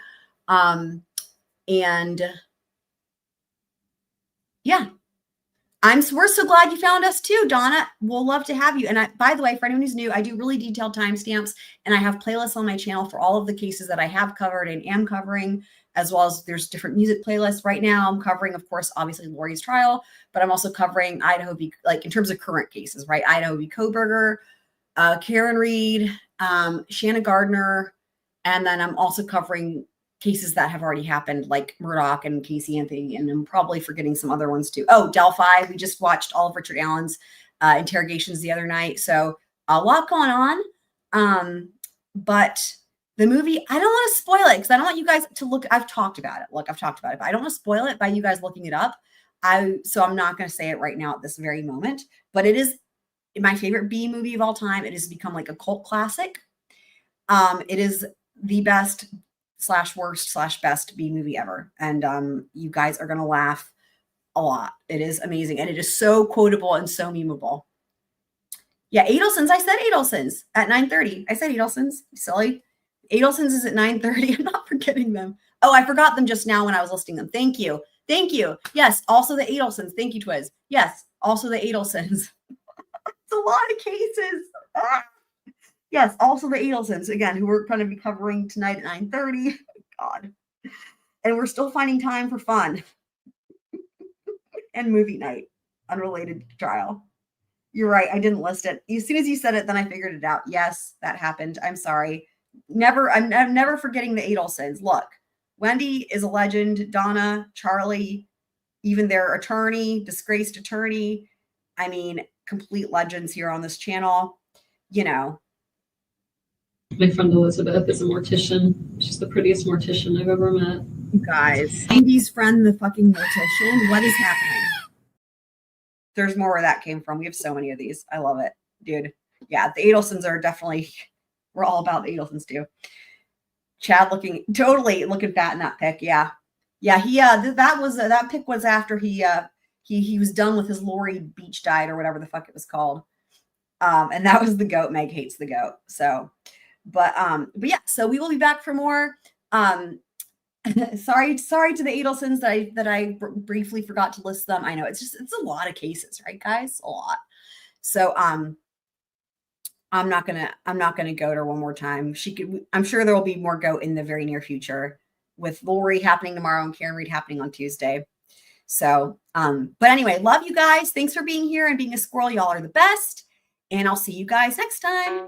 And yeah, we're so glad you found us too, Donna. We'll love to have you. And by the way, for anyone who's new, I do really detailed timestamps, and I have playlists on my channel for all of the cases that I have covered and am covering, as well as there's different music playlists. Right now I'm covering, of course, obviously Lori's trial, but I'm also covering Idaho v. like in terms of current cases, right? Idaho v. Koberger, Karen Reed, Shanna Gardner, and then I'm also covering cases that have already happened, like Murdoch and Casey Anthony, and I'm probably forgetting some other ones too. Oh, Delphi. We just watched all of Richard Allen's interrogations the other night. So a lot going on. But the movie, I don't want to spoil it because I don't want you guys to look. I've talked about it. But I don't want to spoil it by you guys looking it up. So I'm not going to say it right now at this very moment, but it is my favorite B movie of all time. It has become like a cult classic. It is the best / worst / best B movie ever. And you guys are going to laugh a lot. It is amazing. And it is so quotable and so memeable. Yeah, Adelsons. I said Adelsons at 9:30. I said Adelsons. Silly. Adelsons is at 9:30. I'm not forgetting them. Oh, I forgot them just now when I was listing them. Thank you. Thank you. Yes, also the Adelsons. Thank you, Twiz. Yes, also the Adelsons. It's a lot of cases. Yes, also the Adelsons, again, who we're going to be covering tonight at 9:30. God. And we're still finding time for fun. And movie night, unrelated to trial. You're right, I didn't list it. As soon as you said it, then I figured it out. Yes, that happened. I'm sorry. I'm never forgetting the Adelsons. Look, Wendy is a legend. Donna, Charlie, even their attorney, disgraced attorney. I mean, complete legends here on this channel. You know. My friend Elizabeth is a mortician. She's the prettiest mortician I've ever met. You guys, Andy's friend, the fucking mortician. What is happening? There's more where that came from. We have so many of these. I love it, dude. Yeah, the Adelsons are definitely, we're all about the Adelsons too. Chad totally looking fat in that pic. Yeah. Yeah. That pic was after he was done with his Lori beach diet or whatever the fuck it was called. And that was the goat. Meg hates the goat. So, but yeah, so we will be back for more. Sorry to the Adelsons that I briefly forgot to list them. I know it's a lot of cases, right, guys? A lot. So, I'm not gonna goat her one more time. I'm sure there will be more goat in the very near future with Lori happening tomorrow and Karen Reed happening on Tuesday. So, but anyway, love you guys. Thanks for being here and being a squirrel. Y'all are the best. And I'll see you guys next time.